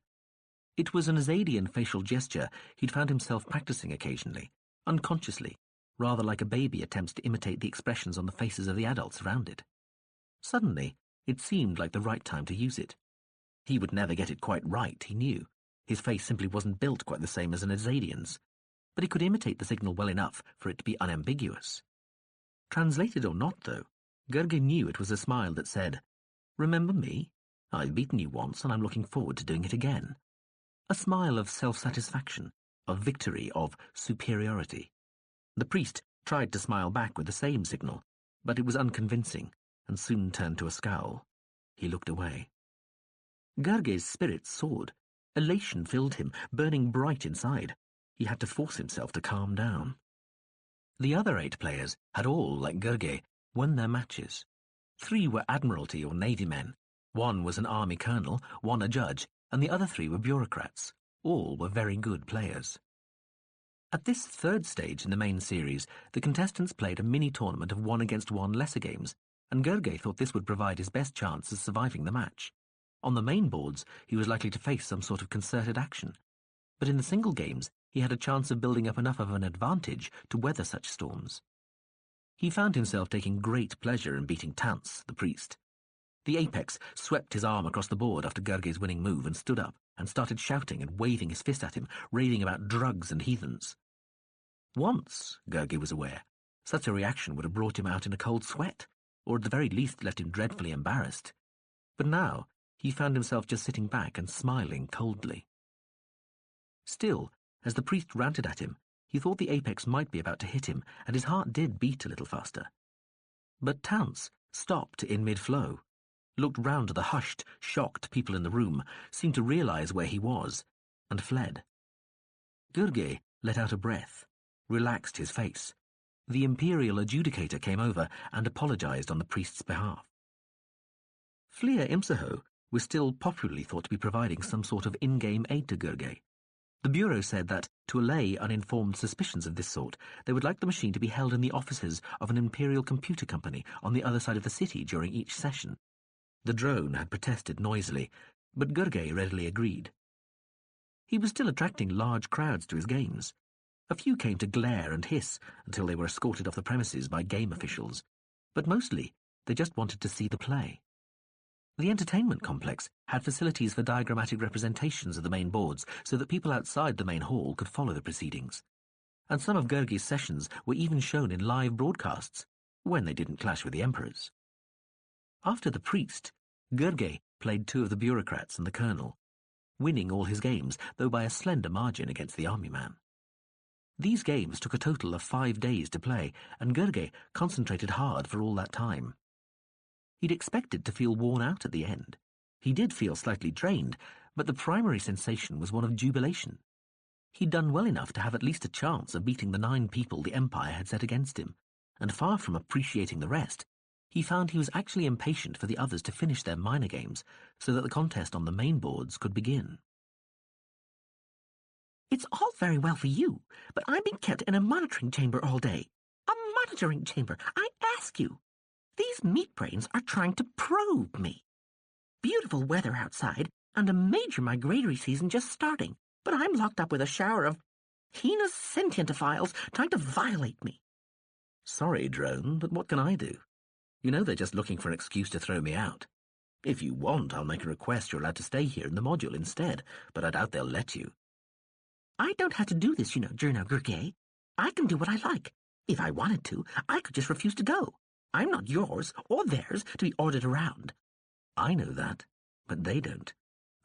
It was an Azadian facial gesture he'd found himself practicing occasionally, unconsciously, rather like a baby attempts to imitate the expressions on the faces of the adults around it. Suddenly, it seemed like the right time to use it. He would never get it quite right, he knew. His face simply wasn't built quite the same as an Azadian's, but he could imitate the signal well enough for it to be unambiguous. Translated or not, though, Gurgé knew it was a smile that said, "Remember me? I've beaten you once and I'm looking forward to doing it again." A smile of self-satisfaction, of victory, of superiority. The priest tried to smile back with the same signal, but it was unconvincing and soon turned to a scowl. He looked away. Gurgé's spirits soared. Elation filled him, burning bright inside. He had to force himself to calm down. The other 8 players had all, like Gurgé, won their matches. 3 were Admiralty or Navy men. 1 was an army colonel, 1 a judge, and the other 3 were bureaucrats. All were very good players. At this third stage in the main series, the contestants played a mini-tournament of 1-against-1 lesser games, and Gurgé thought this would provide his best chance of surviving the match. On the main boards, he was likely to face some sort of concerted action, but in the single games, he had a chance of building up enough of an advantage to weather such storms. He found himself taking great pleasure in beating Tants, the priest. The Apex swept his arm across the board after Gurgé's winning move and stood up and started shouting and waving his fist at him, raving about drugs and heathens. Once, Gurgé was aware, such a reaction would have brought him out in a cold sweat, or at the very least left him dreadfully embarrassed. But now he found himself just sitting back and smiling coldly. Still, as the priest ranted at him, he thought the Apex might be about to hit him, and his heart did beat a little faster. But Tants stopped in mid-flow, looked round at the hushed, shocked people in the room, seemed to realize where he was, and fled. Gurgé let out a breath, relaxed his face. The Imperial adjudicator came over and apologized on the priest's behalf. Fleer Imsaho was still popularly thought to be providing some sort of in-game aid to Gurgay. The Bureau said that, to allay uninformed suspicions of this sort, they would like the machine to be held in the offices of an Imperial computer company on the other side of the city during each session. The drone had protested noisily, but Gurgay readily agreed. He was still attracting large crowds to his games. A few came to glare and hiss until they were escorted off the premises by game officials, but mostly they just wanted to see the play. The entertainment complex had facilities for diagrammatic representations of the main boards so that people outside the main hall could follow the proceedings. And some of Gurgay's sessions were even shown in live broadcasts, when they didn't clash with the Emperor's. After the priest, Gurgay played 2 of the bureaucrats and the colonel, winning all his games, though by a slender margin against the army man. These games took a total of 5 days to play, and Gurgay concentrated hard for all that time. He'd expected to feel worn out at the end. He did feel slightly drained, but the primary sensation was one of jubilation. He'd done well enough to have at least a chance of beating the 9 people the Empire had set against him, and far from appreciating the rest, he found he was actually impatient for the others to finish their minor games so that the contest on the main boards could begin. It's all very well for you, but I'm being kept in a monitoring chamber all day. A monitoring chamber, I ask you. These meat brains are trying to probe me. Beautiful weather outside, and a major migratory season just starting, but I'm locked up with a shower of heinous sentientophiles trying to violate me. Sorry, drone, but what can I do? You know they're just looking for an excuse to throw me out. If you want, I'll make a request you're allowed to stay here in the module instead, but I doubt they'll let you. I don't have to do this, Journo Gurgay. I can do what I like. If I wanted to, I could just refuse to go. I'm not yours or theirs to be ordered around. I know that, but they don't.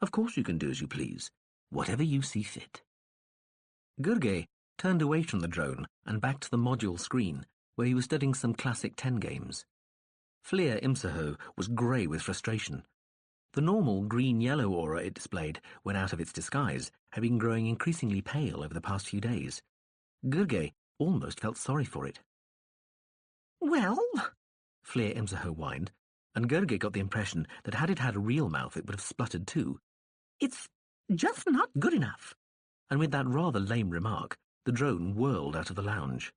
Of course you can do as you please, whatever you see fit. Gurgay turned away from the drone and back to the module screen, where he was studying some classic 10 games. Fleer Imsaho was grey with frustration. The normal green-yellow aura it displayed when out of its disguise had been growing increasingly pale over the past few days. Gurgay almost felt sorry for it. Well, Fleer Imsaho whined, and Gurgay got the impression that had it had a real mouth it would have spluttered too. It's just not good enough. And with that rather lame remark, the drone whirled out of the lounge.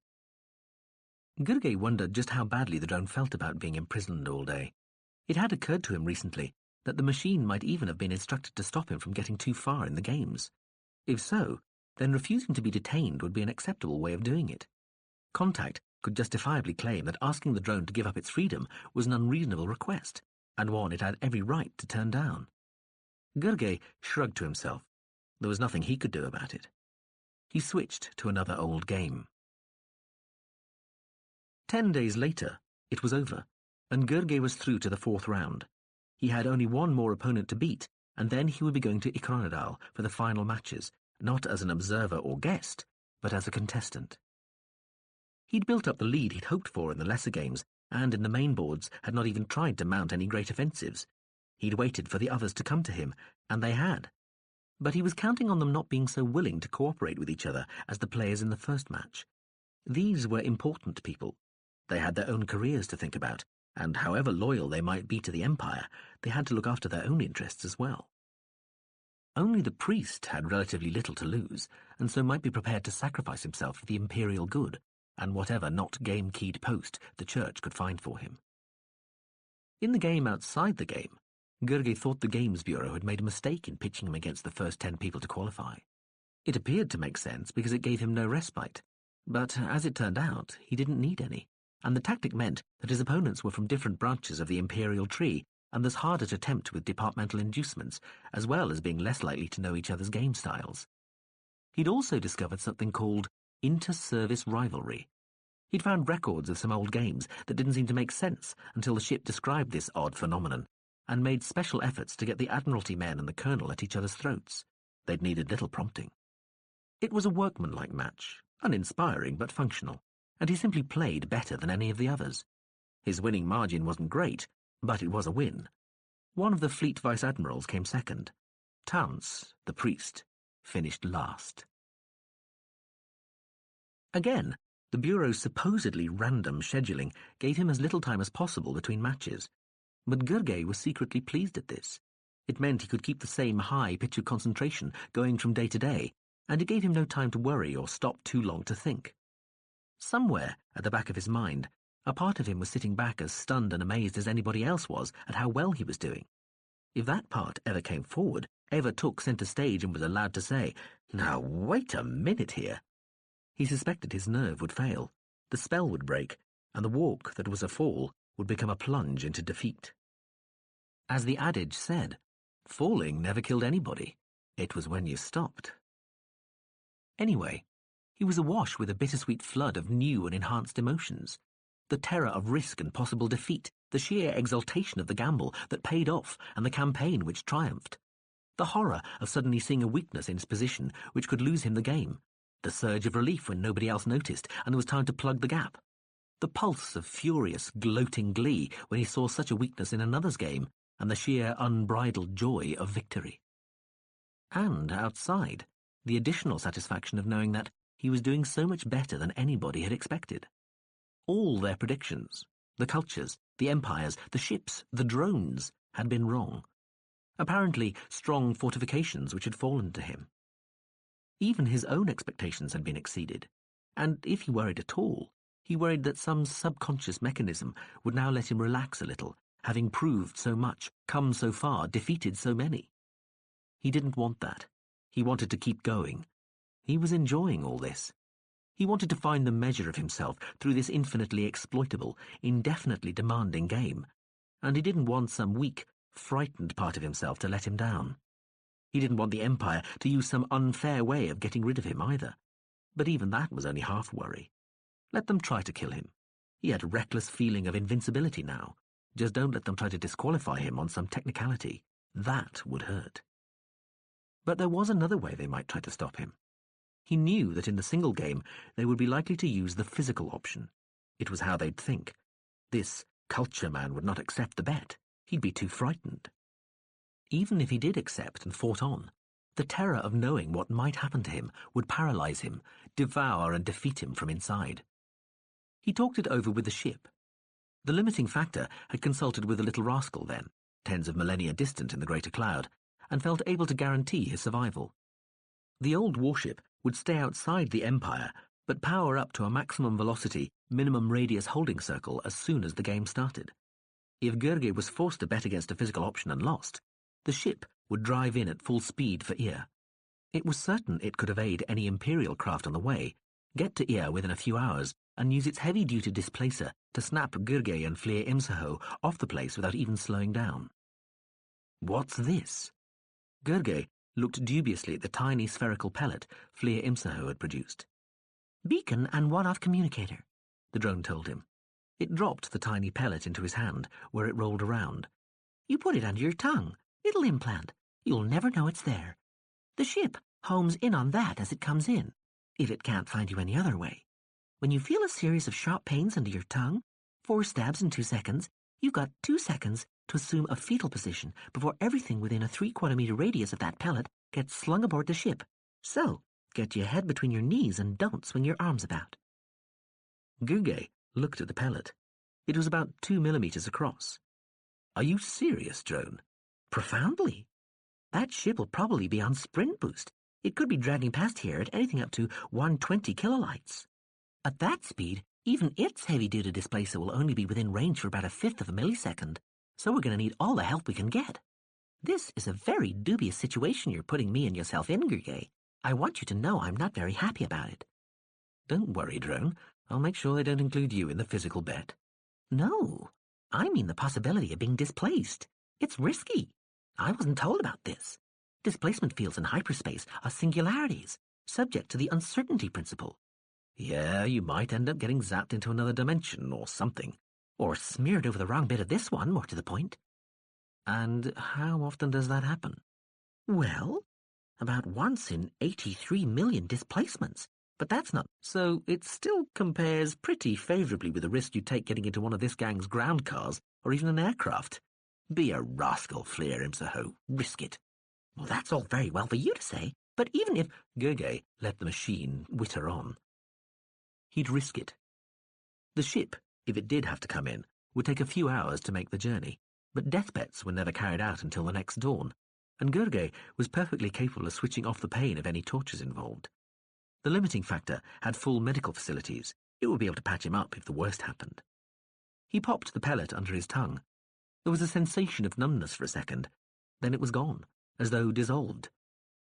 Gurgay wondered just how badly the drone felt about being imprisoned all day. It had occurred to him recently that the machine might even have been instructed to stop him from getting too far in the games. If so, then refusing to be detained would be an acceptable way of doing it. Contact could justifiably claim that asking the drone to give up its freedom was an unreasonable request, and one it had every right to turn down. Gurgay shrugged to himself. There was nothing he could do about it. He switched to another old game. 10 days later, it was over, and Gurgay was through to the 4th round. He had only one more opponent to beat, and then he would be going to Ikronadal for the final matches, not as an observer or guest, but as a contestant. He'd built up the lead he'd hoped for in the lesser games, and in the main boards had not even tried to mount any great offensives. He'd waited for the others to come to him, and they had. But he was counting on them not being so willing to cooperate with each other as the players in the first match. These were important people. They had their own careers to think about, and however loyal they might be to the Empire, they had to look after their own interests as well. Only the priest had relatively little to lose, and so might be prepared to sacrifice himself for the imperial good, and whatever not game-keyed post the church could find for him. In the game outside the game, Gurgay thought the Games Bureau had made a mistake in pitching him against the first 10 people to qualify. It appeared to make sense because it gave him no respite, but as it turned out, he didn't need any, and the tactic meant that his opponents were from different branches of the imperial tree, and thus harder to tempt with departmental inducements, as well as being less likely to know each other's game styles. He'd also discovered something called inter-service rivalry. He'd found records of some old games that didn't seem to make sense until the ship described this odd phenomenon, and made special efforts to get the Admiralty men and the Colonel at each other's throats. They'd needed little prompting. It was a workmanlike match, uninspiring but functional, and he simply played better than any of the others. His winning margin wasn't great, but it was a win. One of the fleet vice-admirals came second. Tance, the priest, finished last. Again, the Bureau's supposedly random scheduling gave him as little time as possible between matches, but Gurgay was secretly pleased at this. It meant he could keep the same high pitch of concentration going from day to day, and it gave him no time to worry or stop too long to think. Somewhere, at the back of his mind, a part of him was sitting back as stunned and amazed as anybody else was at how well he was doing. If that part ever came forward, ever took centre stage and was allowed to say, "Now wait a minute here," he suspected his nerve would fail, the spell would break, and the walk that was a fall would become a plunge into defeat. As the adage said, falling never killed anybody. It was when you stopped. Anyway, he was awash with a bittersweet flood of new and enhanced emotions. The terror of risk and possible defeat, the sheer exultation of the gamble that paid off and the campaign which triumphed. The horror of suddenly seeing a weakness in his position which could lose him the game. The surge of relief when nobody else noticed and there was time to plug the gap. The pulse of furious, gloating glee when he saw such a weakness in another's game, and the sheer, unbridled joy of victory. And outside, the additional satisfaction of knowing that he was doing so much better than anybody had expected. All their predictions, the cultures, the empires, the ships, the drones, had been wrong. Apparently strong fortifications which had fallen to him. Even his own expectations had been exceeded, and if he worried at all, he worried that some subconscious mechanism would now let him relax a little, having proved so much, come so far, defeated so many. He didn't want that. He wanted to keep going. He was enjoying all this. He wanted to find the measure of himself through this infinitely exploitable, indefinitely demanding game, and he didn't want some weak, frightened part of himself to let him down. He didn't want the Empire to use some unfair way of getting rid of him either. But even that was only half worry. Let them try to kill him. He had a reckless feeling of invincibility now. Just don't let them try to disqualify him on some technicality. That would hurt. But there was another way they might try to stop him. He knew that in the single game they would be likely to use the physical option. It was how they'd think. This culture man would not accept the bet. He'd be too frightened. Even if he did accept and fought on, the terror of knowing what might happen to him would paralyze him, devour and defeat him from inside. He talked it over with the ship. The limiting factor had consulted with the little rascal then, tens of millennia distant in the greater cloud, and felt able to guarantee his survival. The old warship would stay outside the Empire, but power up to a maximum velocity, minimum radius holding circle as soon as the game started. If Gurge was forced to bet against a physical option and lost, the ship would drive in at full speed for Ia. It was certain it could evade any Imperial craft on the way, get to Ia within a few hours, and use its heavy-duty displacer to snap Gurge and Flir Imsaho off the place without even slowing down. What's this? Gurge looked dubiously at the tiny spherical pellet Flir Imsaho had produced. Beacon and one-off communicator, the drone told him. It dropped the tiny pellet into his hand, where it rolled around. You put it under your tongue. It'll implant. You'll never know it's there. The ship homes in on that as it comes in, if it can't find you any other way. When you feel a series of sharp pains under your tongue, 4 stabs in 2 seconds, you've got 2 seconds to assume a fetal position before everything within a 3/4 meter radius of that pellet gets slung aboard the ship. So, get your head between your knees and don't swing your arms about. Gurge looked at the pellet. It was about 2 millimeters across. Are you serious, drone? Profoundly. That ship will probably be on sprint boost. It could be dragging past here at anything up to 120 kilolights. At that speed, even its heavy-duty displacer will only be within range for about 1/5 of a millisecond, so we're going to need all the help we can get. This is a very dubious situation you're putting me and yourself in, Gurge. I want you to know I'm not very happy about it. Don't worry, drone. I'll make sure they don't include you in the physical bet. No, I mean the possibility of being displaced. It's risky. I wasn't told about this. Displacement fields in hyperspace are singularities, subject to the uncertainty principle. Yeah, you might end up getting zapped into another dimension or something. Or smeared over the wrong bit of this one, more to the point. And how often does that happen? Well, about once in 83 million displacements. But that's not... So it still compares pretty favourably with the risk you take getting into one of this gang's ground cars or even an aircraft. Be a rascal, Flir Imsaho. Risk it. Well, that's all very well for you to say, but even if... Gurge let the machine witter on. He'd risk it. The ship, if it did have to come in, would take a few hours to make the journey. But death bets were never carried out until the next dawn, and Gurgey was perfectly capable of switching off the pain of any tortures involved. The limiting factor had full medical facilities. It would be able to patch him up if the worst happened. He popped the pellet under his tongue. There was a sensation of numbness for a second. Then it was gone, as though dissolved.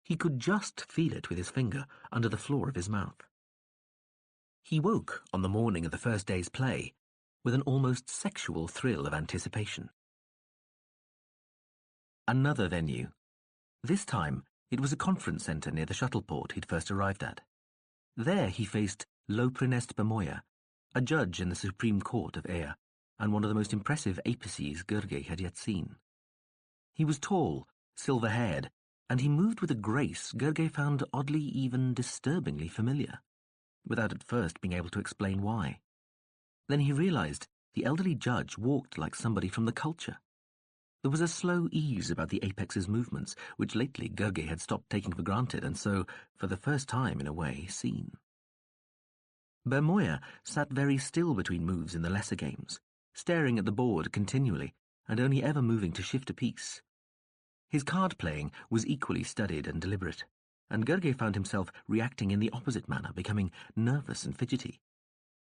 He could just feel it with his finger under the floor of his mouth. He woke on the morning of the first day's play with an almost sexual thrill of anticipation. Another venue. This time, it was a conference centre near the shuttle port he'd first arrived at. There he faced Loprinest Bemoya, a judge in the Supreme Court of Ea, and one of the most impressive apices Gurgey had yet seen. He was tall, silver-haired, and he moved with a grace Gurgey found oddly, even disturbingly familiar, without at first being able to explain why. Then he realized the elderly judge walked like somebody from the culture. There was a slow ease about the apex's movements, which lately Gurgey had stopped taking for granted and so, for the first time in a way, seen. Bemoya sat very still between moves in the lesser games, staring at the board continually and only ever moving to shift a piece. His card-playing was equally studied and deliberate, and Gurgey found himself reacting in the opposite manner, becoming nervous and fidgety.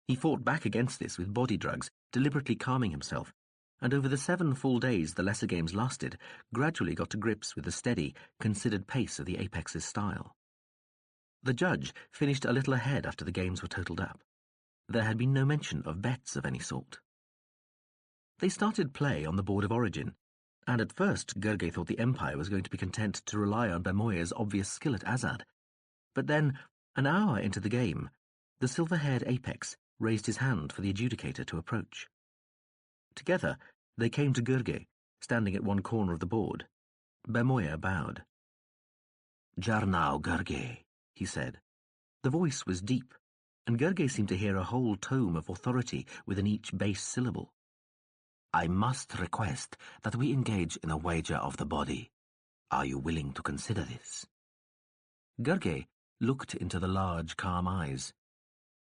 He fought back against this with body drugs, deliberately calming himself, and over the 7 full days the lesser games lasted, gradually got to grips with the steady, considered pace of the apex's style. The judge finished a little ahead after the games were totaled up. There had been no mention of bets of any sort. They started play on the board of origin, and at first Gurgey thought the Empire was going to be content to rely on Bemoya's obvious skill at Azad. But then, an hour into the game, the silver-haired apex raised his hand for the adjudicator to approach. Together, they came to Gurgey, standing at one corner of the board. Bemoya bowed. "Jarnau Gurgey," he said. The voice was deep, and Gurgey seemed to hear a whole tome of authority within each base syllable. "I must request that we engage in a wager of the body. Are you willing to consider this?" Gurgey looked into the large, calm eyes.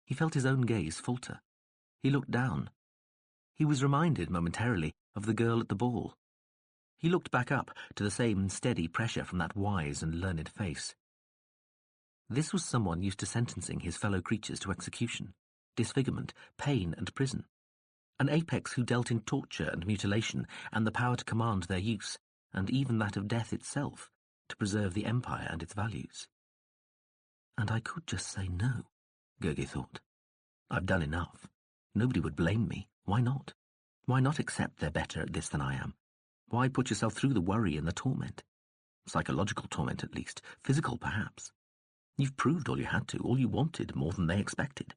He felt his own gaze falter. He looked down. He was reminded momentarily of the girl at the ball. He looked back up to the same steady pressure from that wise and learned face. This was someone used to sentencing his fellow creatures to execution, disfigurement, pain, and prison. An apex who dealt in torture and mutilation and the power to command their use, and even that of death itself, to preserve the Empire and its values. And I could just say no, Gurgey thought. I've done enough. Nobody would blame me. Why not? Why not accept they're better at this than I am? Why put yourself through the worry and the torment? Psychological torment, at least. Physical, perhaps. You've proved all you had to, all you wanted, more than they expected.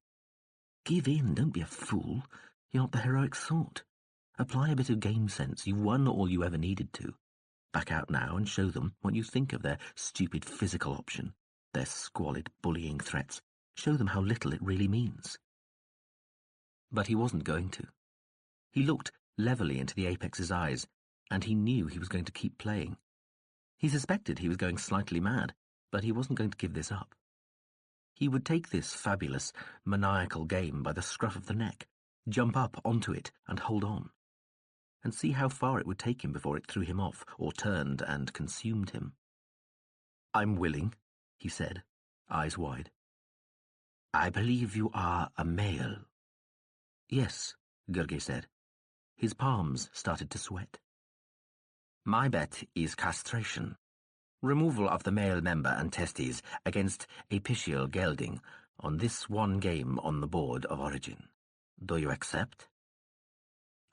Give in, don't be a fool. You're not the heroic sort. Apply a bit of game sense. You've won all you ever needed to. Back out now and show them what you think of their stupid physical option, their squalid, bullying threats. Show them how little it really means. But he wasn't going to. He looked levelly into the apex's eyes, and he knew he was going to keep playing. He suspected he was going slightly mad, but he wasn't going to give this up. He would take this fabulous, maniacal game by the scruff of the neck, jump up onto it and hold on, and see how far it would take him before it threw him off or turned and consumed him. "I'm willing," he said, eyes wide. "I believe you are a male." "Yes," Gurgey said. His palms started to sweat. "My bet is castration. Removal of the male member and testes against apicial gelding on this one game on the board of origin. Do you accept?"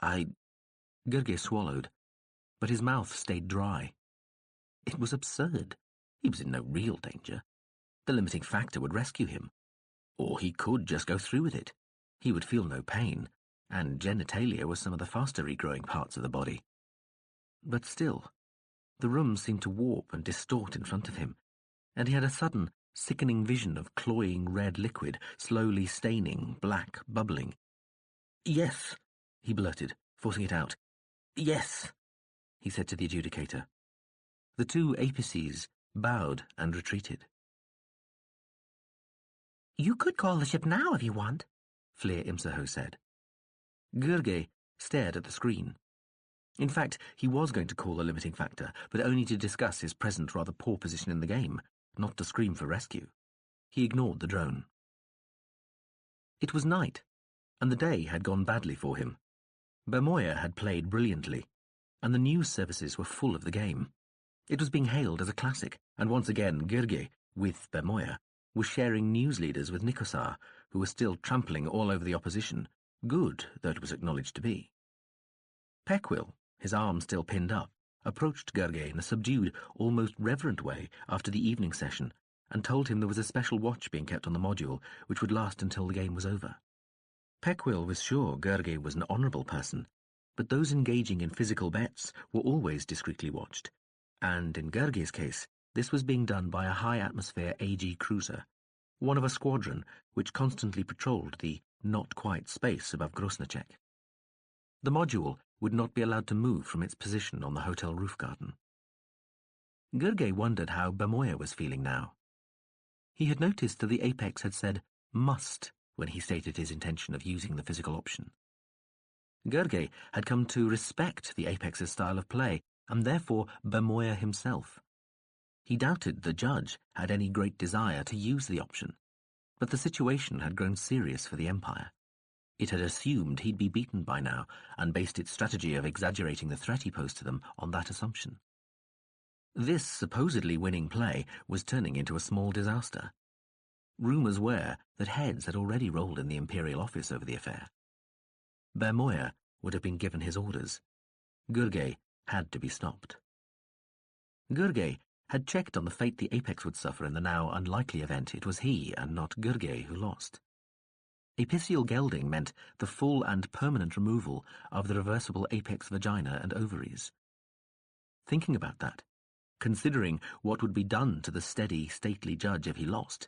Gurgey swallowed, but his mouth stayed dry. It was absurd. He was in no real danger. The limiting factor would rescue him. Or he could just go through with it. He would feel no pain, and genitalia was some of the faster regrowing parts of the body. But still, the room seemed to warp and distort in front of him, and he had a sudden, sickening vision of cloying red liquid, slowly staining, black, bubbling. "Yes," he blurted, forcing it out. "Yes," he said to the adjudicator. The two apices bowed and retreated. "You could call the ship now if you want," Fleer Imsaho said. Gurgey stared at the screen. In fact, he was going to call the limiting factor, but only to discuss his present rather poor position in the game, not to scream for rescue. He ignored the drone. It was night, and the day had gone badly for him. Bermoya had played brilliantly, and the news services were full of the game. It was being hailed as a classic, and once again Gurge, with Bermoya, was sharing news leaders with Nikosar, who was still trampling all over the opposition, good though it was acknowledged to be. Peckwill, his arm still pinned up, approached Gurge in a subdued, almost reverent way after the evening session, and told him there was a special watch being kept on the module, which would last until the game was over. Peckwill was sure Gurge was an honourable person, but those engaging in physical bets were always discreetly watched, and in Gurge's case, this was being done by a high-atmosphere AG cruiser, one of a squadron which constantly patrolled the not-quite space above Grosnacek. The module would not be allowed to move from its position on the hotel roof garden. Gurge wondered how Bermoya was feeling now. He had noticed that the Apex had said must when he stated his intention of using the physical option. Gurge had come to respect the Apex's style of play, and therefore Bermoya himself. He doubted the judge had any great desire to use the option, but the situation had grown serious for the Empire. It had assumed he'd be beaten by now, and based its strategy of exaggerating the threat he posed to them on that assumption. This supposedly winning play was turning into a small disaster. Rumours were that heads had already rolled in the Imperial office over the affair. Bermoya would have been given his orders. Gurge had to be stopped. Gurge had checked on the fate the Apex would suffer in the now unlikely event it was he and not Gurge who lost. Apicial gelding meant the full and permanent removal of the reversible apex vagina and ovaries. Thinking about that, considering what would be done to the steady, stately judge if he lost,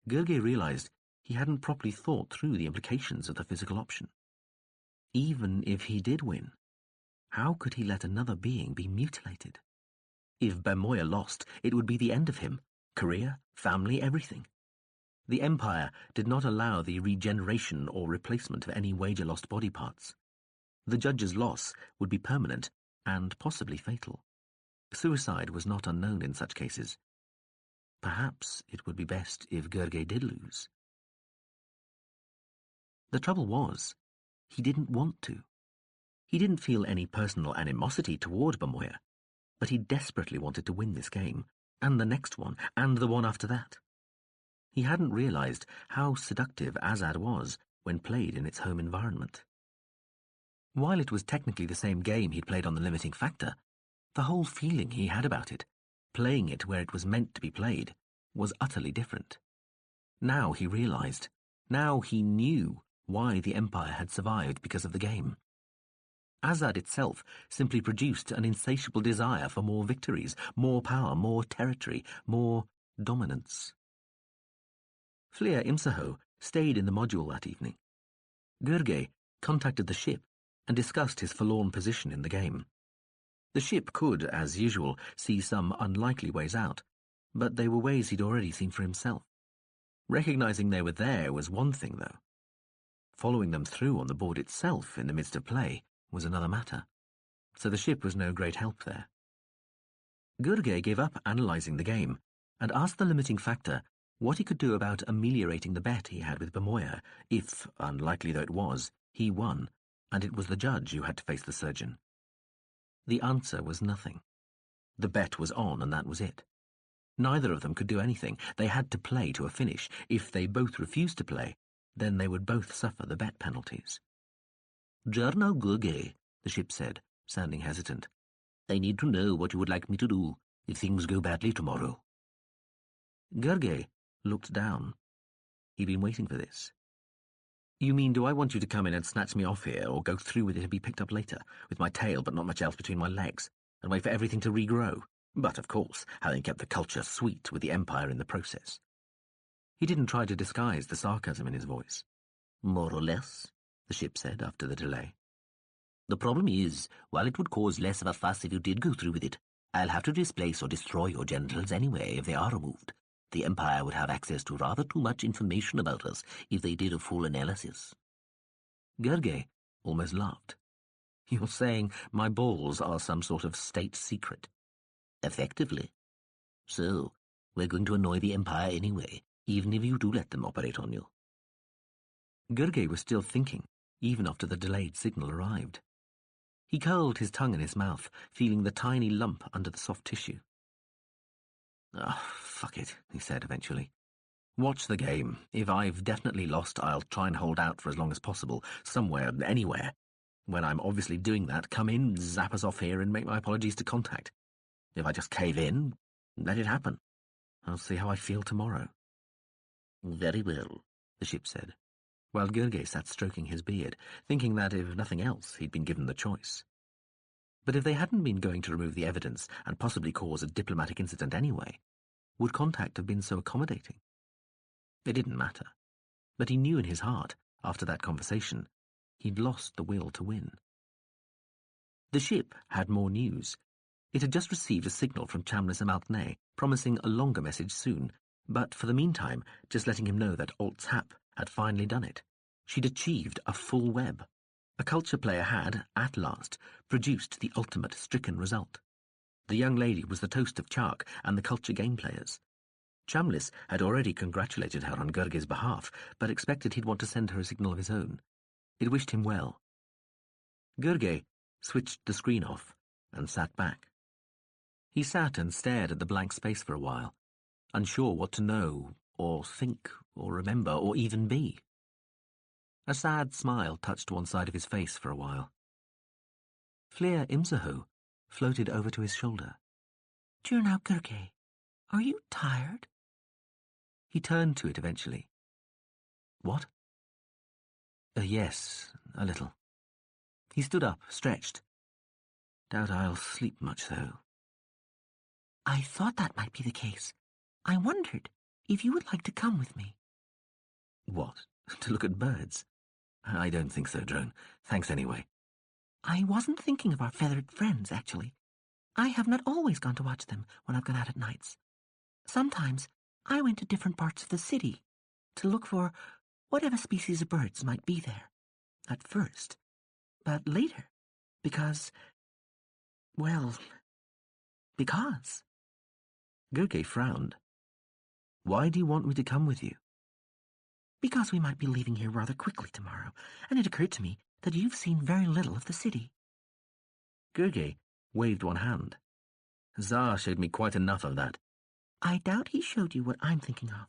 Gurge realized he hadn't properly thought through the implications of the physical option. Even if he did win, how could he let another being be mutilated? If Bermoya lost, it would be the end of him, career, family, everything. The Empire did not allow the regeneration or replacement of any wager-lost body parts. The judge's loss would be permanent and possibly fatal. Suicide was not unknown in such cases. Perhaps it would be best if Gurge did lose. The trouble was, he didn't want to. He didn't feel any personal animosity toward Bermoya, but he desperately wanted to win this game, and the next one, and the one after that. He hadn't realized how seductive Azad was when played in its home environment. While it was technically the same game he'd played on the limiting factor, the whole feeling he had about it, playing it where it was meant to be played, was utterly different. Now he realized, now he knew why the Empire had survived because of the game. Azad itself simply produced an insatiable desire for more victories, more power, more territory, more dominance. Fleer Imsaho stayed in the module that evening. Gurge contacted the ship and discussed his forlorn position in the game. The ship could, as usual, see some unlikely ways out, but they were ways he'd already seen for himself. Recognizing they were there was one thing, though. Following them through on the board itself in the midst of play was another matter, so the ship was no great help there. Gurge gave up analysing the game and asked the limiting factor what he could do about ameliorating the bet he had with Bermoya if, unlikely though it was, he won, and it was the judge who had to face the surgeon. The answer was nothing. The bet was on, and that was it. Neither of them could do anything. They had to play to a finish. If they both refused to play, then they would both suffer the bet penalties. "Jarno Gurge," the ship said, sounding hesitant. "I need to know what you would like me to do if things go badly tomorrow." Gurge looked down. He'd been waiting for this. "You mean, do I want you to come in and snatch me off here, or go through with it and be picked up later, with my tail but not much else between my legs, and wait for everything to regrow? But, of course, having kept the culture sweet with the Empire in the process." He didn't try to disguise the sarcasm in his voice. "More or less," the ship said after the delay. "The problem is, while it would cause less of a fuss if you did go through with it, I'll have to displace or destroy your genitals anyway if they are removed. The Empire would have access to rather too much information about us if they did a full analysis." Gurge almost laughed. You're saying my balls are some sort of state secret? Effectively. So, we're going to annoy the Empire anyway, even if you do let them operate on you. Gurgey was still thinking, even after the delayed signal arrived. He curled his tongue in his mouth, feeling the tiny lump under the soft tissue. Fuck it, he said eventually. Watch the game. If I've definitely lost, I'll try and hold out for as long as possible, somewhere, anywhere. When I'm obviously doing that, come in, zap us off here, and make my apologies to Contact. If I just cave in, let it happen. I'll see how I feel tomorrow. Very well, the ship said, while Gurgey sat stroking his beard, thinking that, if nothing else, he'd been given the choice. But if they hadn't been going to remove the evidence and possibly cause a diplomatic incident anyway, would Contact have been so accommodating? It didn't matter. But he knew in his heart, after that conversation, he'd lost the will to win. The ship had more news. It had just received a signal from Chambliss Amaltne, promising a longer message soon, but for the meantime, just letting him know that Alt-Tap had finally done it. She'd achieved a full web. A culture player had, at last, produced the ultimate stricken result. The young lady was the toast of Chark and the culture game players. Chambliss had already congratulated her on Gurgey's behalf, but expected he'd want to send her a signal of his own. It wished him well. Gurgey switched the screen off and sat back. He sat and stared at the blank space for a while, unsure what to know, or think, or remember, or even be. A sad smile touched one side of his face for a while. Fleer Imsaho floated over to his shoulder. Now, Gurgey, are you tired? He turned to it eventually. What? Yes, a little. He stood up, stretched. Doubt I'll sleep much, though. I thought that might be the case. I wondered if you would like to come with me. What? To look at birds? I don't think so, Drone. Thanks anyway. I wasn't thinking of our feathered friends, actually. I have not always gone to watch them when I've gone out at nights. Sometimes I went to different parts of the city to look for whatever species of birds might be there. At first. But later. Because... Gurgey frowned. Why do you want me to come with you? Because we might be leaving here rather quickly tomorrow, and it occurred to me that you've seen very little of the city. Gurgey waved one hand. Zar showed me quite enough of that. I doubt he showed you what I'm thinking of.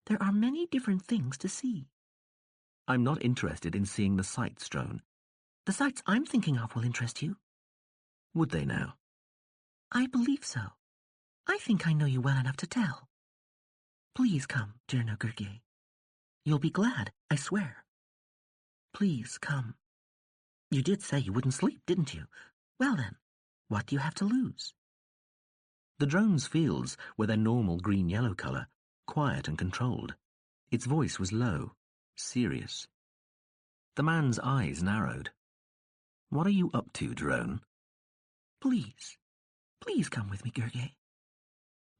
There are many different things to see. I'm not interested in seeing the sights, Drone. The sights I'm thinking of will interest you. Would they now? I believe so. I think I know you well enough to tell. Please come, dear Gurgey. You'll be glad, I swear. Please come. You did say you wouldn't sleep, didn't you? Well then, what do you have to lose? The drone's fields were their normal green-yellow colour, quiet and controlled. Its voice was low, serious. The man's eyes narrowed. What are you up to, drone? Please come with me, Gurgey.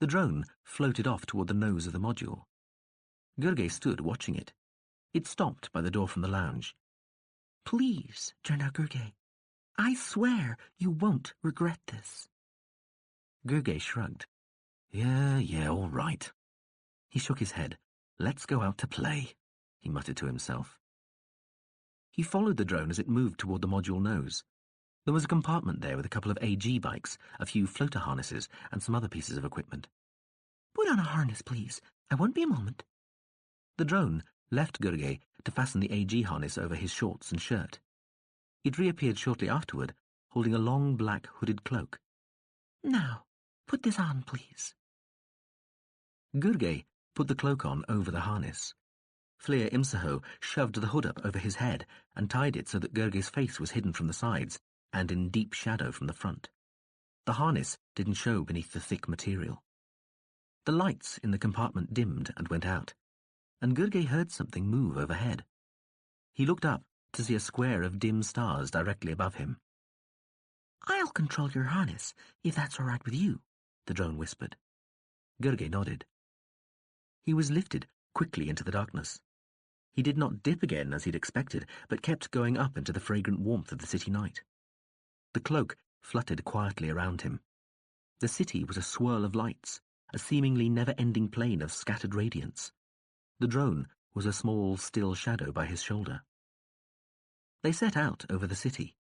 The drone floated off toward the nose of the module. Gurgey stood watching it. It stopped by the door from the lounge. Please, Gurgey. I swear you won't regret this. Gurgey shrugged. Yeah, all right. He shook his head. Let's go out to play, he muttered to himself. He followed the drone as it moved toward the module nose. There was a compartment there with a couple of AG bikes, a few floater harnesses, and some other pieces of equipment. Put on a harness, please. I won't be a moment. The drone left Gurgey to fasten the AG harness over his shorts and shirt. It reappeared shortly afterward, holding a long black hooded cloak. Now, put this on, please. Gurgey put the cloak on over the harness. Fleer Imsaho shoved the hood up over his head and tied it so that Gurgey's face was hidden from the sides and in deep shadow from the front. The harness didn't show beneath the thick material. The lights in the compartment dimmed and went out, and Gurgey heard something move overhead. He looked up to see a square of dim stars directly above him. I'll control your harness, if that's all right with you, the drone whispered. Gurgey nodded. He was lifted quickly into the darkness. He did not dip again as he'd expected, but kept going up into the fragrant warmth of the city night. The cloak fluttered quietly around him. The city was a swirl of lights, a seemingly never-ending plane of scattered radiance. The drone was a small, still shadow by his shoulder. They set out over the city.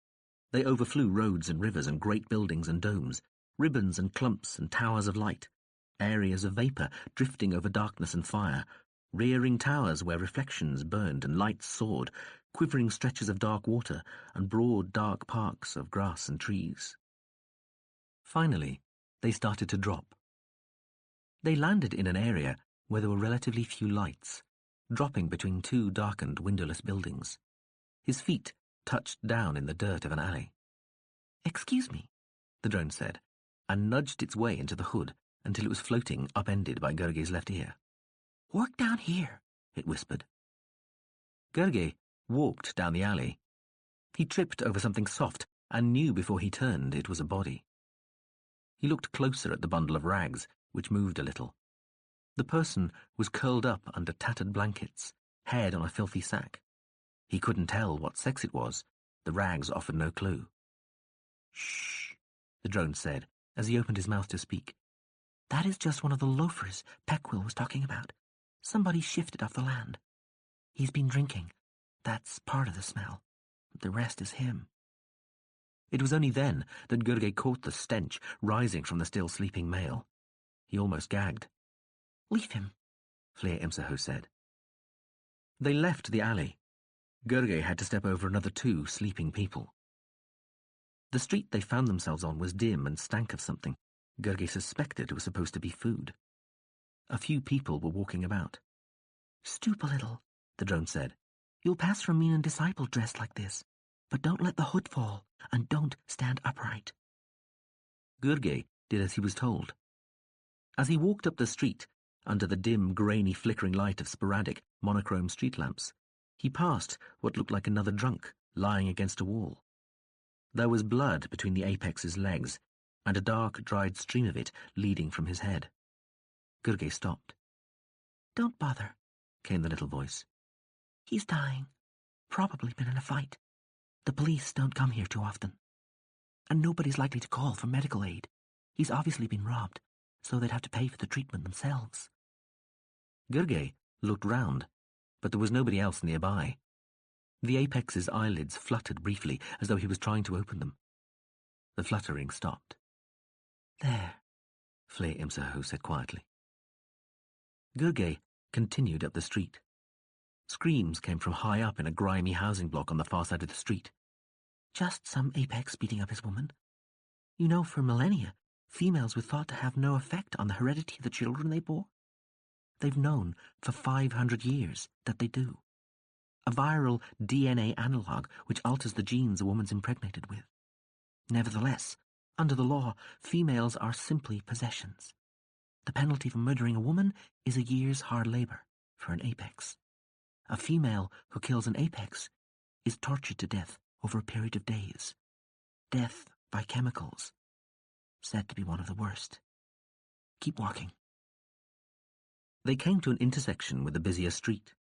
They overflew roads and rivers and great buildings and domes, ribbons and clumps and towers of light, areas of vapour drifting over darkness and fire, rearing towers where reflections burned and lights soared, quivering stretches of dark water and broad dark parks of grass and trees. Finally, they started to drop. They landed in an area where there were relatively few lights, dropping between two darkened windowless buildings. His feet touched down in the dirt of an alley. "Excuse me," the drone said, and nudged its way into the hood until it was floating upended by Gergely's left ear. "Work down here," it whispered. Gergely walked down the alley. He tripped over something soft and knew before he turned it was a body. He looked closer at the bundle of rags, which moved a little. The person was curled up under tattered blankets, head on a filthy sack. He couldn't tell what sex it was. The rags offered no clue. "Shh," the drone said, as he opened his mouth to speak. "That is just one of the loafers Peckwill was talking about. Somebody shifted off the land. He's been drinking. That's part of the smell. The rest is him." It was only then that Gergely caught the stench rising from the still sleeping male. He almost gagged. "Leave him," Fleer Imsaho said. They left the alley. Gergely had to step over another two sleeping people. The street they found themselves on was dim and stank of something. Gergely suspected it was supposed to be food. A few people were walking about. "Stoop a little," the drone said. "You'll pass for Mean and Disciple dressed like this, but don't let the hood fall, and don't stand upright." Gergely did as he was told. As he walked up the street, under the dim, grainy, flickering light of sporadic, monochrome street lamps, he passed what looked like another drunk, lying against a wall. There was blood between the apex's legs, and a dark, dried stream of it leading from his head. Gergely stopped. "Don't bother," came the little voice. "He's dying. Probably been in a fight. The police don't come here too often. And nobody's likely to call for medical aid. He's obviously been robbed, so they'd have to pay for the treatment themselves." Gergely looked round, but there was nobody else nearby. The apex's eyelids fluttered briefly, as though he was trying to open them. The fluttering stopped. "There," Fleer Imsaho said quietly. Gergely continued up the street. Screams came from high up in a grimy housing block on the far side of the street. "Just some apex beating up his woman. You know, for millennia, females were thought to have no effect on the heredity of the children they bore. They've known for 500 years that they do. A viral DNA analog which alters the genes a woman's impregnated with. Nevertheless, under the law, females are simply possessions. The penalty for murdering a woman is a year's hard labor for an apex. A female who kills an apex is tortured to death over a period of days. Death by chemicals. Said to be one of the worst. Keep walking." They came to an intersection with a busier street.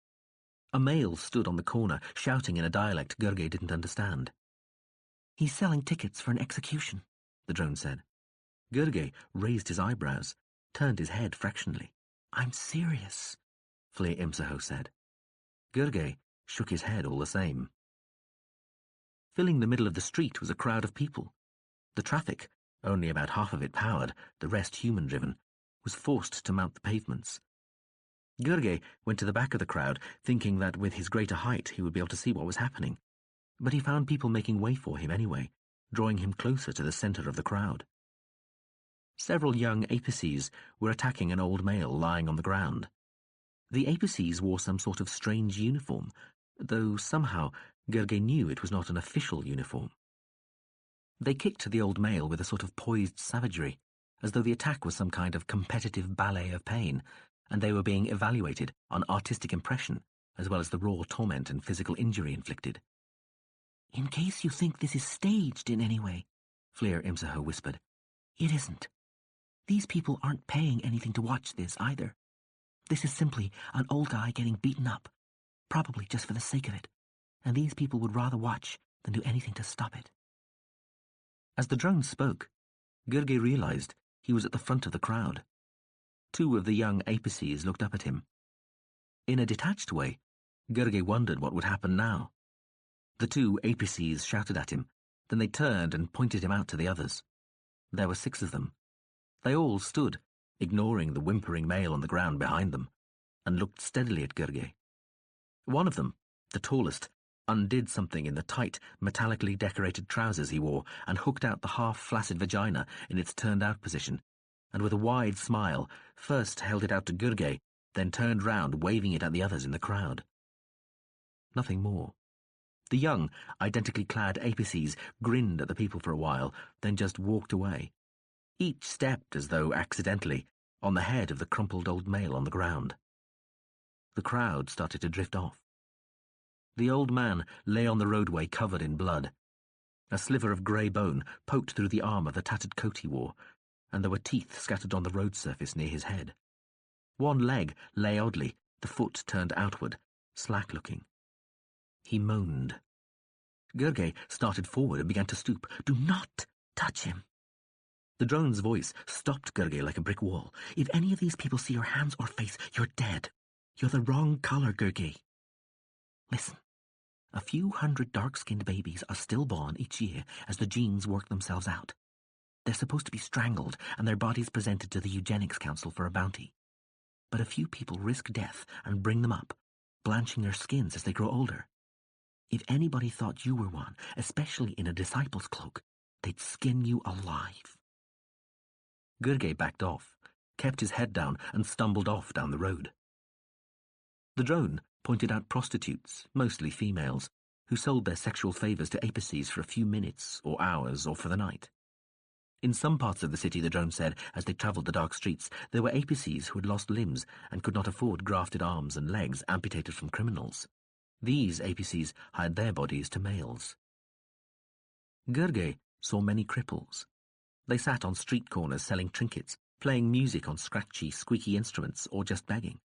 A male stood on the corner, shouting in a dialect Gergely didn't understand. "He's selling tickets for an execution," the drone said. Gergely raised his eyebrows, turned his head fractionally. "I'm serious," Fleer Imsaho said. Gergely shook his head all the same. Filling the middle of the street was a crowd of people. The traffic, only about half of it powered, the rest human-driven, was forced to mount the pavements. Gergely went to the back of the crowd, thinking that with his greater height he would be able to see what was happening. But he found people making way for him anyway, drawing him closer to the centre of the crowd. Several young apices were attacking an old male lying on the ground. The apices wore some sort of strange uniform, though somehow Gergely knew it was not an official uniform. They kicked the old male with a sort of poised savagery, as though the attack was some kind of competitive ballet of pain, and they were being evaluated on artistic impression, as well as the raw torment and physical injury inflicted. "In case you think this is staged in any way," Fleer Imsaho whispered, "it isn't. These people aren't paying anything to watch this either. This is simply an old guy getting beaten up, probably just for the sake of it, and these people would rather watch than do anything to stop it." As the drone spoke, Gurgey realized he was at the front of the crowd. Two of the young apices looked up at him. In a detached way, Gurgey wondered what would happen now. The two apices shouted at him, then they turned and pointed him out to the others. There were 6 of them. They all stood, ignoring the whimpering male on the ground behind them, and looked steadily at Gurgey. One of them, the tallest, undid something in the tight, metallically decorated trousers he wore and hooked out the half-flaccid vagina in its turned-out position, and with a wide smile, first held it out to Gurgey, then turned round, waving it at the others in the crowd. Nothing more. The young, identically clad apices grinned at the people for a while, then just walked away. Each stepped, as though accidentally, on the head of the crumpled old male on the ground. The crowd started to drift off. The old man lay on the roadway covered in blood. A sliver of grey bone poked through the arm of the tattered coat he wore, and there were teeth scattered on the road surface near his head. One leg lay oddly, the foot turned outward, slack-looking. He moaned. Gurgey started forward and began to stoop. "Do not touch him." The drone's voice stopped Gurgey like a brick wall. "If any of these people see your hands or face, you're dead. You're the wrong color, Gurgey. Listen, a few hundred dark-skinned babies are stillborn each year as the genes work themselves out. They're supposed to be strangled and their bodies presented to the Eugenics Council for a bounty. But a few people risk death and bring them up, blanching their skins as they grow older. If anybody thought you were one, especially in a disciple's cloak, they'd skin you alive." Gurgey backed off, kept his head down, and stumbled off down the road. The drone pointed out prostitutes, mostly females, who sold their sexual favours to apices for a few minutes or hours or for the night. In some parts of the city, the drone said, as they travelled the dark streets, there were apices who had lost limbs and could not afford grafted arms and legs amputated from criminals. These apices hired their bodies to males. Gurgey saw many cripples. They sat on street corners selling trinkets, playing music on scratchy, squeaky instruments, or just begging.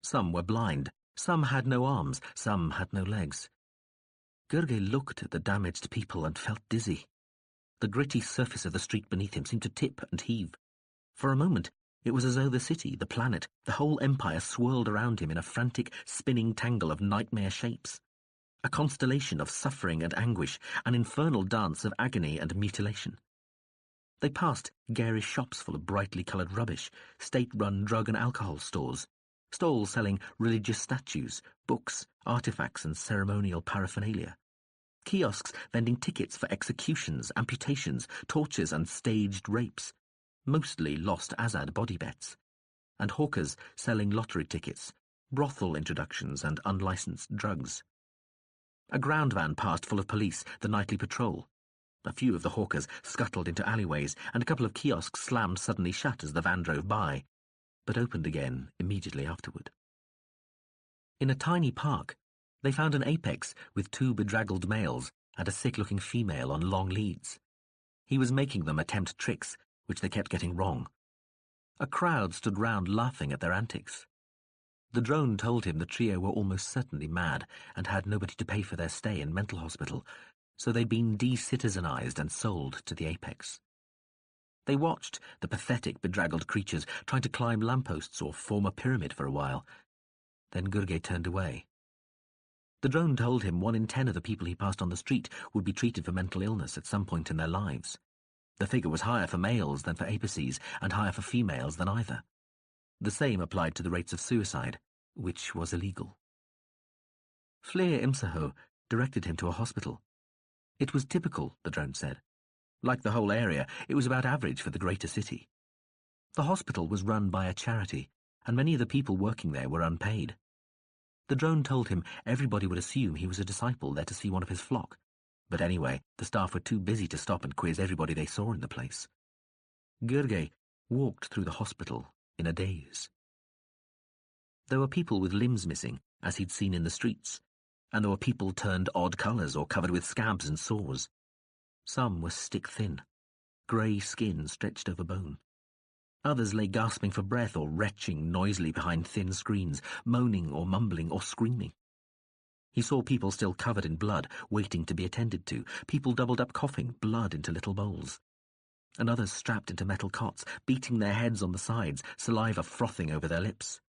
Some were blind, some had no arms, some had no legs. Gurgey looked at the damaged people and felt dizzy. The gritty surface of the street beneath him seemed to tip and heave. For a moment, it was as though the city, the planet, the whole empire swirled around him in a frantic, spinning tangle of nightmare shapes. A constellation of suffering and anguish, an infernal dance of agony and mutilation. They passed garish shops full of brightly coloured rubbish, state-run drug and alcohol stores, stalls selling religious statues, books, artefacts and ceremonial paraphernalia, kiosks vending tickets for executions, amputations, tortures and staged rapes, mostly lost Azad body bets, and hawkers selling lottery tickets, brothel introductions and unlicensed drugs. A ground van passed full of police, the nightly patrol. A few of the hawkers scuttled into alleyways, and a couple of kiosks slammed suddenly shut as the van drove by, but opened again immediately afterward. In a tiny park, they found an apex with 2 bedraggled males and a sick-looking female on long leads. He was making them attempt tricks, which they kept getting wrong. A crowd stood round laughing at their antics. The drone told him the trio were almost certainly mad and had nobody to pay for their stay in mental hospital, so they'd been de-citizenized and sold to the apex. They watched the pathetic, bedraggled creatures trying to climb lampposts or form a pyramid for a while. Then Gurgey turned away. The drone told him 1 in 10 of the people he passed on the street would be treated for mental illness at some point in their lives. The figure was higher for males than for apices, and higher for females than either. The same applied to the rates of suicide, which was illegal. Fleer Imsaho directed him to a hospital. It was typical, the drone said. Like the whole area, it was about average for the greater city. The hospital was run by a charity, and many of the people working there were unpaid. The drone told him everybody would assume he was a disciple there to see one of his flock, but anyway, the staff were too busy to stop and quiz everybody they saw in the place. Gurgey walked through the hospital in a daze. There were people with limbs missing, as he'd seen in the streets, and there were people turned odd colours or covered with scabs and sores. Some were stick-thin, grey skin stretched over bone. Others lay gasping for breath or retching noisily behind thin screens, moaning or mumbling or screaming. He saw people still covered in blood, waiting to be attended to, people doubled up coughing blood into little bowls, and others strapped into metal cots, beating their heads on the sides, saliva frothing over their lips.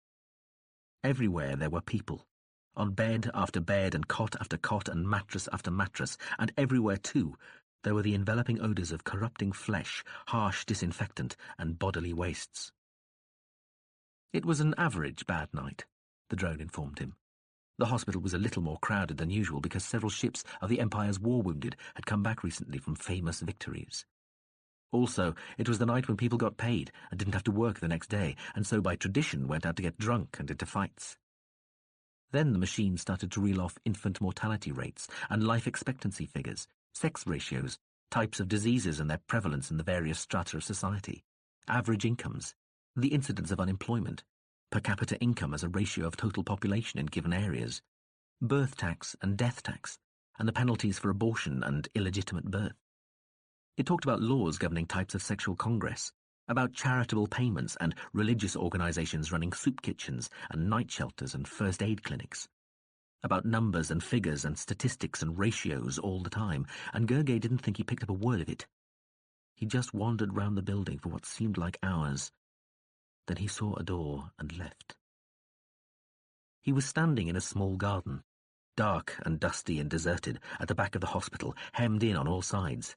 Everywhere there were people, on bed after bed and cot after cot and mattress after mattress, and everywhere, too, there were the enveloping odours of corrupting flesh, harsh disinfectant, and bodily wastes. It was an average bad night, the drone informed him. The hospital was a little more crowded than usual because several ships of the Empire's war wounded had come back recently from famous victories. Also, it was the night when people got paid and didn't have to work the next day, and so by tradition went out to get drunk and into fights. Then the machine started to reel off infant mortality rates and life expectancy figures, sex ratios, types of diseases and their prevalence in the various strata of society, average incomes, the incidence of unemployment, per capita income as a ratio of total population in given areas, birth tax and death tax, and the penalties for abortion and illegitimate birth. It talked about laws governing types of sexual congress, about charitable payments and religious organizations running soup kitchens and night shelters and first aid clinics, about numbers and figures and statistics and ratios all the time, and Gergely didn't think he picked up a word of it. He just wandered round the building for what seemed like hours. Then he saw a door and left. He was standing in a small garden, dark and dusty and deserted, at the back of the hospital, hemmed in on all sides.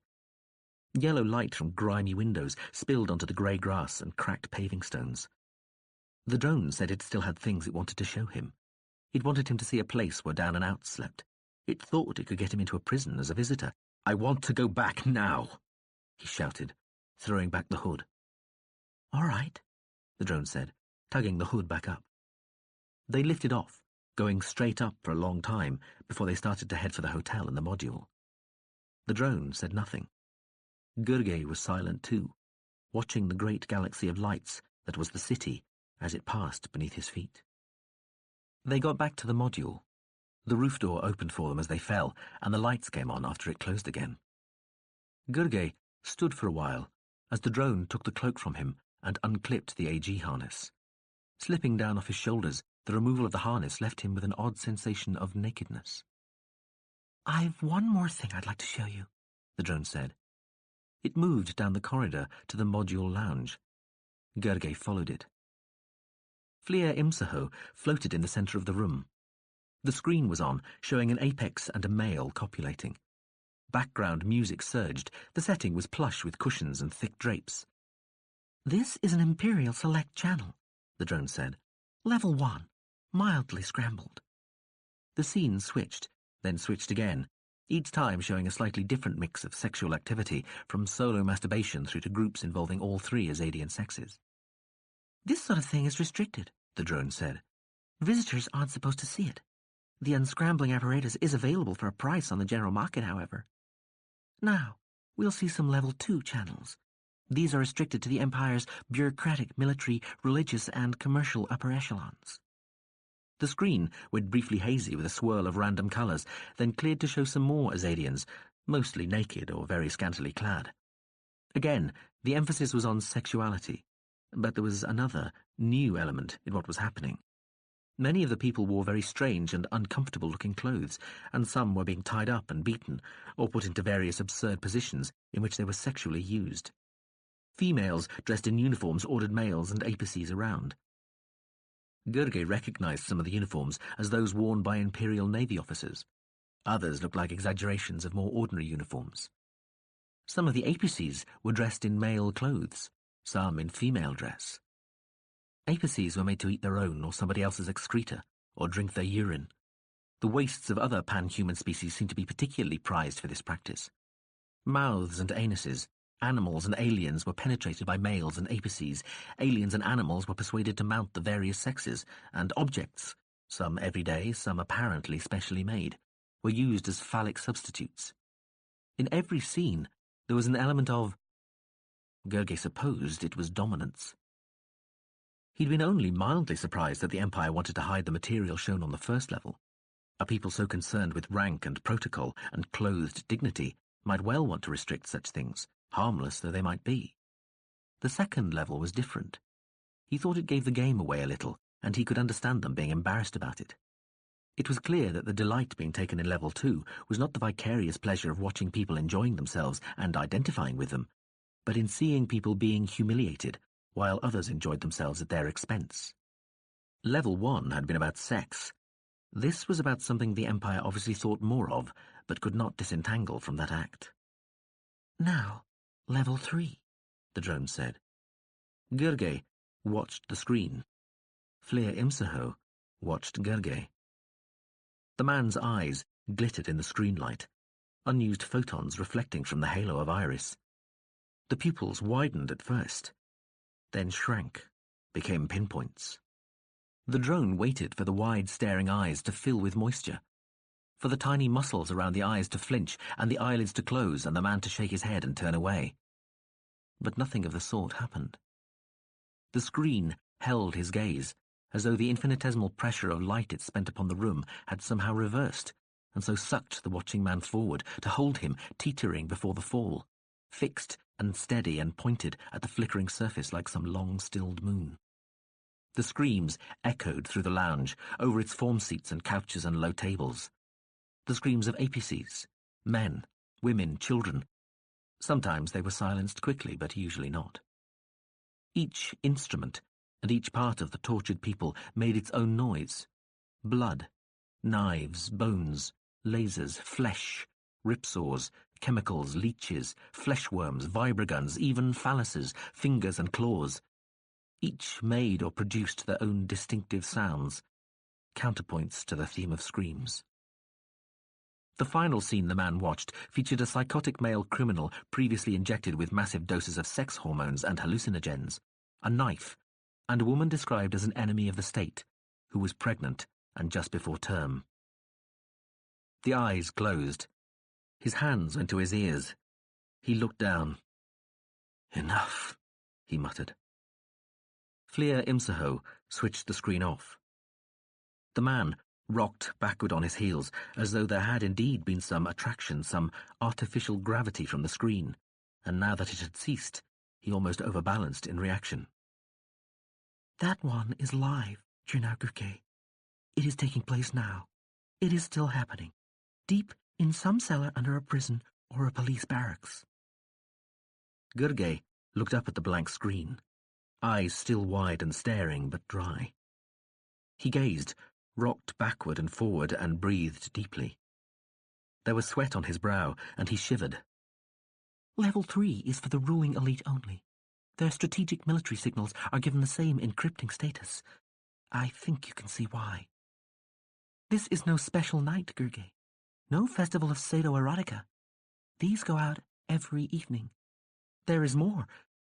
Yellow light from grimy windows spilled onto the grey grass and cracked paving stones. The drone said it still had things it wanted to show him. It wanted him to see a place where down and outs slept. It thought it could get him into a prison as a visitor. "I want to go back now," he shouted, throwing back the hood. "All right," the drone said, tugging the hood back up. They lifted off, going straight up for a long time before they started to head for the hotel and the module. The drone said nothing. Gergely was silent too, watching the great galaxy of lights that was the city as it passed beneath his feet. They got back to the module. The roof door opened for them as they fell, and the lights came on after it closed again. Gergely stood for a while as the drone took the cloak from him and unclipped the AG harness. Slipping down off his shoulders, the removal of the harness left him with an odd sensation of nakedness. "I've one more thing I'd like to show you," the drone said. It moved down the corridor to the module lounge. Gergely followed it. Flia Imsaho floated in the centre of the room. The screen was on, showing an apex and a male copulating. Background music surged. The setting was plush with cushions and thick drapes. "This is an Imperial Select channel," the drone said. "Level 1, mildly scrambled." The scene switched, then switched again, each time showing a slightly different mix of sexual activity, from solo masturbation through to groups involving all three Azadian sexes. "This sort of thing is restricted," the drone said. "Visitors aren't supposed to see it. The unscrambling apparatus is available for a price on the general market, however. Now, we'll see some Level 2 channels. These are restricted to the Empire's bureaucratic, military, religious, and commercial upper echelons." The screen went briefly hazy with a swirl of random colours, then cleared to show some more Azadians, mostly naked or very scantily clad. Again, the emphasis was on sexuality, but there was another, new element in what was happening. Many of the people wore very strange and uncomfortable-looking clothes, and some were being tied up and beaten, or put into various absurd positions in which they were sexually used. Females dressed in uniforms ordered males and apices around. Gergely recognized some of the uniforms as those worn by Imperial Navy officers. Others looked like exaggerations of more ordinary uniforms. Some of the apices were dressed in male clothes, some in female dress. Apices were made to eat their own or somebody else's excreta, or drink their urine. The wastes of other pan-human species seemed to be particularly prized for this practice. Mouths and anuses, animals and aliens were penetrated by males and apices. Aliens and animals were persuaded to mount the various sexes, and objects, some everyday, some apparently specially made, were used as phallic substitutes. In every scene, there was an element of... Gergely supposed it was dominance. He'd been only mildly surprised that the Empire wanted to hide the material shown on the first level. A people so concerned with rank and protocol and clothed dignity might well want to restrict such things, harmless though they might be. The second level was different. He thought it gave the game away a little, and he could understand them being embarrassed about it. It was clear that the delight being taken in Level 2 was not the vicarious pleasure of watching people enjoying themselves and identifying with them, but in seeing people being humiliated while others enjoyed themselves at their expense. Level 1 had been about sex. This was about something the Empire obviously thought more of, but could not disentangle from that act. Now, Level 3, the drone said. Gurgey watched the screen. Flir Imsaho watched Gurgey. The man's eyes glittered in the screen light, unused photons reflecting from the halo of iris. The pupils widened at first, then shrank, became pinpoints. The drone waited for the wide staring eyes to fill with moisture, for the tiny muscles around the eyes to flinch and the eyelids to close and the man to shake his head and turn away. But nothing of the sort happened. The screen held his gaze, as though the infinitesimal pressure of light it spent upon the room had somehow reversed, and so sucked the watching man forward to hold him teetering before the fall, fixed and steady and pointed at the flickering surface like some long-stilled moon. The screams echoed through the lounge, over its form seats and couches and low tables. The screams of APCs, men, women, children. Sometimes they were silenced quickly, but usually not. Each instrument and each part of the tortured people made its own noise. Blood, knives, bones, lasers, flesh, ripsaws, chemicals, leeches, fleshworms, vibraguns, even phalluses, fingers and claws. Each made or produced their own distinctive sounds, counterpoints to the theme of screams. The final scene the man watched featured a psychotic male criminal previously injected with massive doses of sex hormones and hallucinogens, a knife, and a woman described as an enemy of the state, who was pregnant and just before term. The eyes closed. His hands went to his ears. He looked down. "Enough," he muttered. Flir Imsaho switched the screen off. The man rocked backward on his heels, as though there had indeed been some attraction, some artificial gravity from the screen, and now that it had ceased, he almost overbalanced in reaction. That one is live, Jernau Gurgey. It is taking place now. It is still happening, deep in some cellar under a prison or a police barracks. Gurgey looked up at the blank screen, eyes still wide and staring but dry. He gazed, rocked backward and forward, and breathed deeply. There was sweat on his brow, and he shivered. Level 3 is for the ruling elite only. Their strategic military signals are given the same encrypting status. I think you can see why. This is no special night, Gurgey. No festival of pseudo-erotica. These go out every evening. There is more,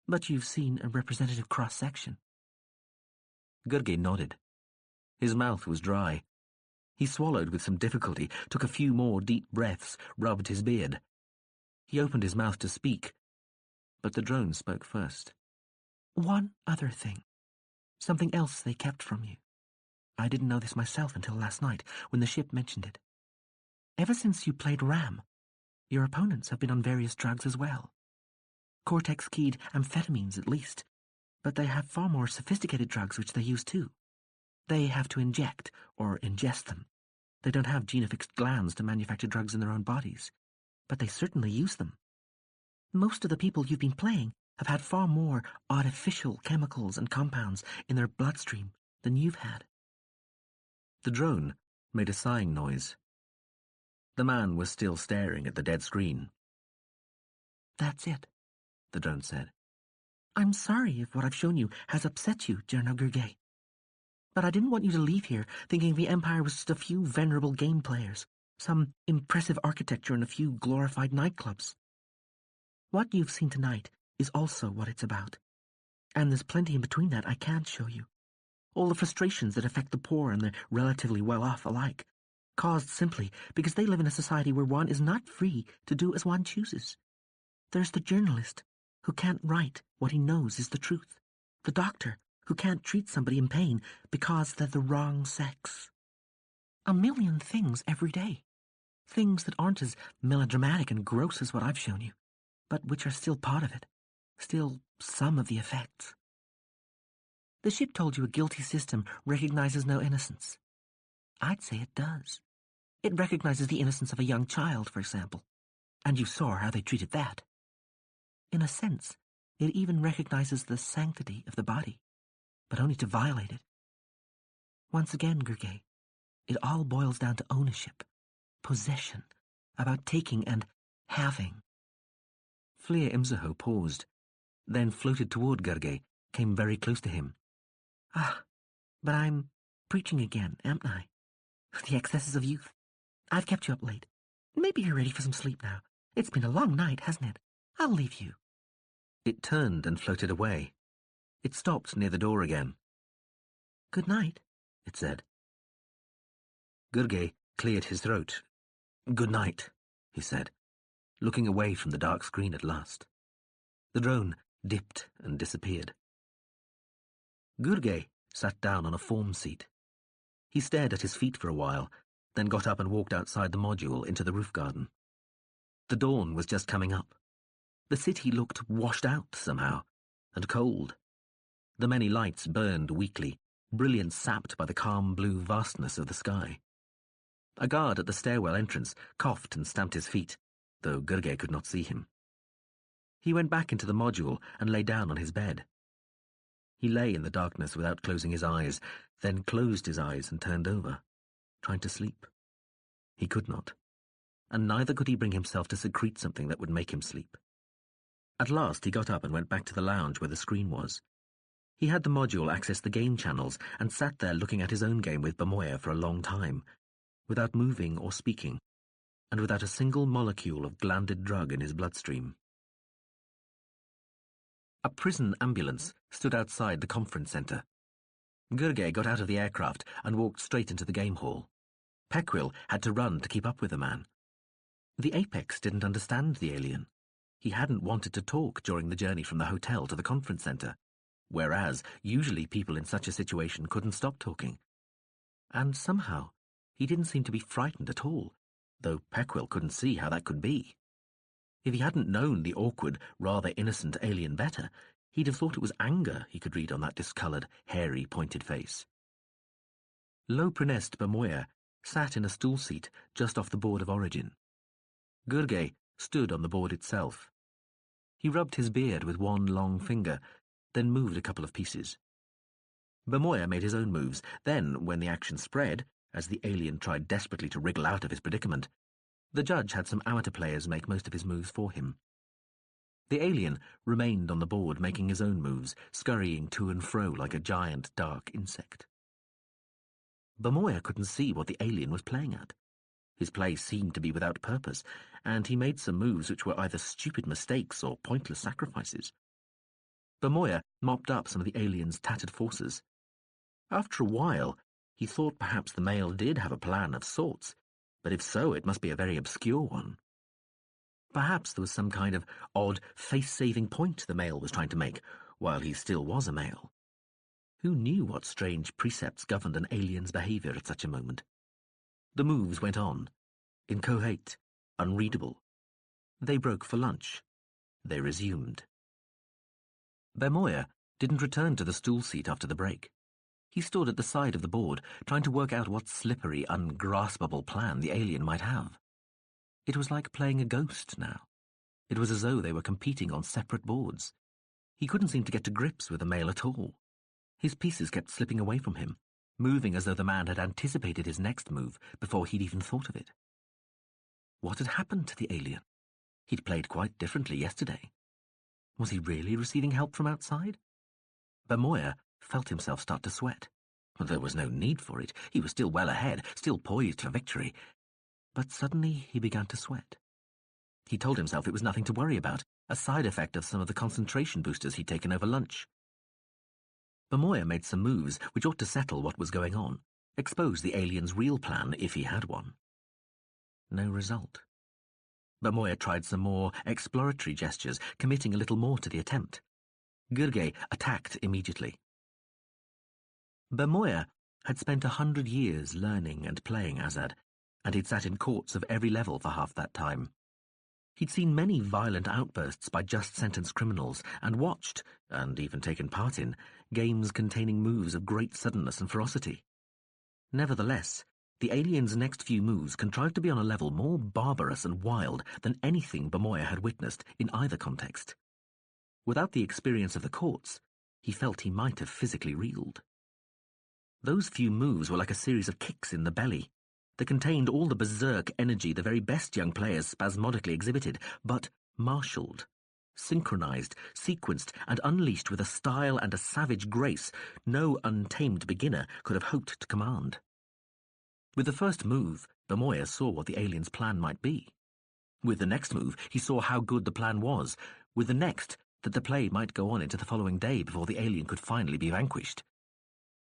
but you've seen a representative cross-section. Gurgey nodded. His mouth was dry. He swallowed with some difficulty, took a few more deep breaths, rubbed his beard. He opened his mouth to speak, but the drone spoke first. One other thing. Something else they kept from you. I didn't know this myself until last night, when the ship mentioned it. Ever since you played Ram, your opponents have been on various drugs as well. Cortex-keyed amphetamines, at least. But they have far more sophisticated drugs which they use too. They have to inject or ingest them. They don't have gene-affixed glands to manufacture drugs in their own bodies, but they certainly use them. Most of the people you've been playing have had far more artificial chemicals and compounds in their bloodstream than you've had. The drone made a sighing noise. The man was still staring at the dead screen. That's it, the drone said. I'm sorry if what I've shown you has upset you, Jernau Gurgey. But I didn't want you to leave here thinking the Empire was just a few venerable game players, some impressive architecture and a few glorified nightclubs. What you've seen tonight is also what it's about. And there's plenty in between that I can't show you. All the frustrations that affect the poor and the relatively well-off alike, caused simply because they live in a society where one is not free to do as one chooses. There's the journalist, who can't write what he knows is the truth. The doctor, who can't treat somebody in pain because they're the wrong sex. A million things every day. Things that aren't as melodramatic and gross as what I've shown you, but which are still part of it, still some of the effects. The ship told you a guilty system recognizes no innocence. I'd say it does. It recognizes the innocence of a young child, for example. And you saw how they treated that. In a sense, it even recognizes the sanctity of the body, but only to violate it. Once again, Gurgay, it all boils down to ownership, possession, about taking and having. Flir Imzaho paused, then floated toward Gurgay, came very close to him. Ah, but I'm preaching again, am I? The excesses of youth. I've kept you up late. Maybe you're ready for some sleep now. It's been a long night, hasn't it? I'll leave you. It turned and floated away. It stopped near the door again. Good night, it said. Gurgay cleared his throat. Good night, he said, looking away from the dark screen at last. The drone dipped and disappeared. Gurgay sat down on a form seat. He stared at his feet for a while, then got up and walked outside the module into the roof garden. The dawn was just coming up. The city looked washed out somehow, and cold. The many lights burned weakly, brilliance sapped by the calm blue vastness of the sky. A guard at the stairwell entrance coughed and stamped his feet, though Gurgay could not see him. He went back into the module and lay down on his bed. He lay in the darkness without closing his eyes, then closed his eyes and turned over, trying to sleep. He could not, and neither could he bring himself to secrete something that would make him sleep. At last he got up and went back to the lounge where the screen was. He had the module access the game channels and sat there looking at his own game with Bamoya for a long time, without moving or speaking, and without a single molecule of glanded drug in his bloodstream. A prison ambulance stood outside the conference centre. Gurgay got out of the aircraft and walked straight into the game hall. Peckwill had to run to keep up with the man. The Apex didn't understand the alien. He hadn't wanted to talk during the journey from the hotel to the conference centre, whereas usually people in such a situation couldn't stop talking. And somehow he didn't seem to be frightened at all, though Peckwill couldn't see how that could be. If he hadn't known the awkward, rather innocent alien better, he'd have thought it was anger he could read on that discoloured, hairy, pointed face. Low-pronest Bamoya sat in a stool seat just off the board of origin. Gurgay stood on the board itself. He rubbed his beard with one long finger, then moved a couple of pieces. Bamoya made his own moves. Then, when the action spread, as the alien tried desperately to wriggle out of his predicament, the judge had some amateur players make most of his moves for him. The alien remained on the board making his own moves, scurrying to and fro like a giant dark insect. Bamoya couldn't see what the alien was playing at. His play seemed to be without purpose, and he made some moves which were either stupid mistakes or pointless sacrifices. Bamoya mopped up some of the alien's tattered forces. After a while, he thought perhaps the male did have a plan of sorts, but if so, it must be a very obscure one. Perhaps there was some kind of odd face-saving point the male was trying to make, while he still was a male. Who knew what strange precepts governed an alien's behaviour at such a moment? The moves went on, inchoate, unreadable. They broke for lunch. They resumed. Bamoya didn't return to the stool seat after the break. He stood at the side of the board, trying to work out what slippery, ungraspable plan the alien might have. It was like playing a ghost now. It was as though they were competing on separate boards. He couldn't seem to get to grips with the male at all. His pieces kept slipping away from him, moving as though the man had anticipated his next move before he'd even thought of it. What had happened to the alien? He'd played quite differently yesterday. Was he really receiving help from outside? Bamoya felt himself start to sweat. There was no need for it. He was still well ahead, still poised for victory. But suddenly he began to sweat. He told himself it was nothing to worry about, a side effect of some of the concentration boosters he'd taken over lunch. Bamoya made some moves which ought to settle what was going on, expose the alien's real plan if he had one. No result. Bamoya tried some more exploratory gestures, committing a little more to the attempt. Gurgay attacked immediately. Bamoya had spent 100 years learning and playing Azad, and he'd sat in courts of every level for half that time. He'd seen many violent outbursts by just-sentenced criminals, and watched, and even taken part in, games containing moves of great suddenness and ferocity. Nevertheless, The alien's next few moves contrived to be on a level more barbarous and wild than anything Bamoya had witnessed in either context. Without the experience of the courts, he felt he might have physically reeled. Those few moves were like a series of kicks in the belly. They contained all the berserk energy the very best young players spasmodically exhibited, but marshalled, synchronized, sequenced, and unleashed with a style and a savage grace no untamed beginner could have hoped to command. With the first move, Bamoya saw what the alien's plan might be. With the next move, he saw how good the plan was. With the next, that the play might go on into the following day before the alien could finally be vanquished.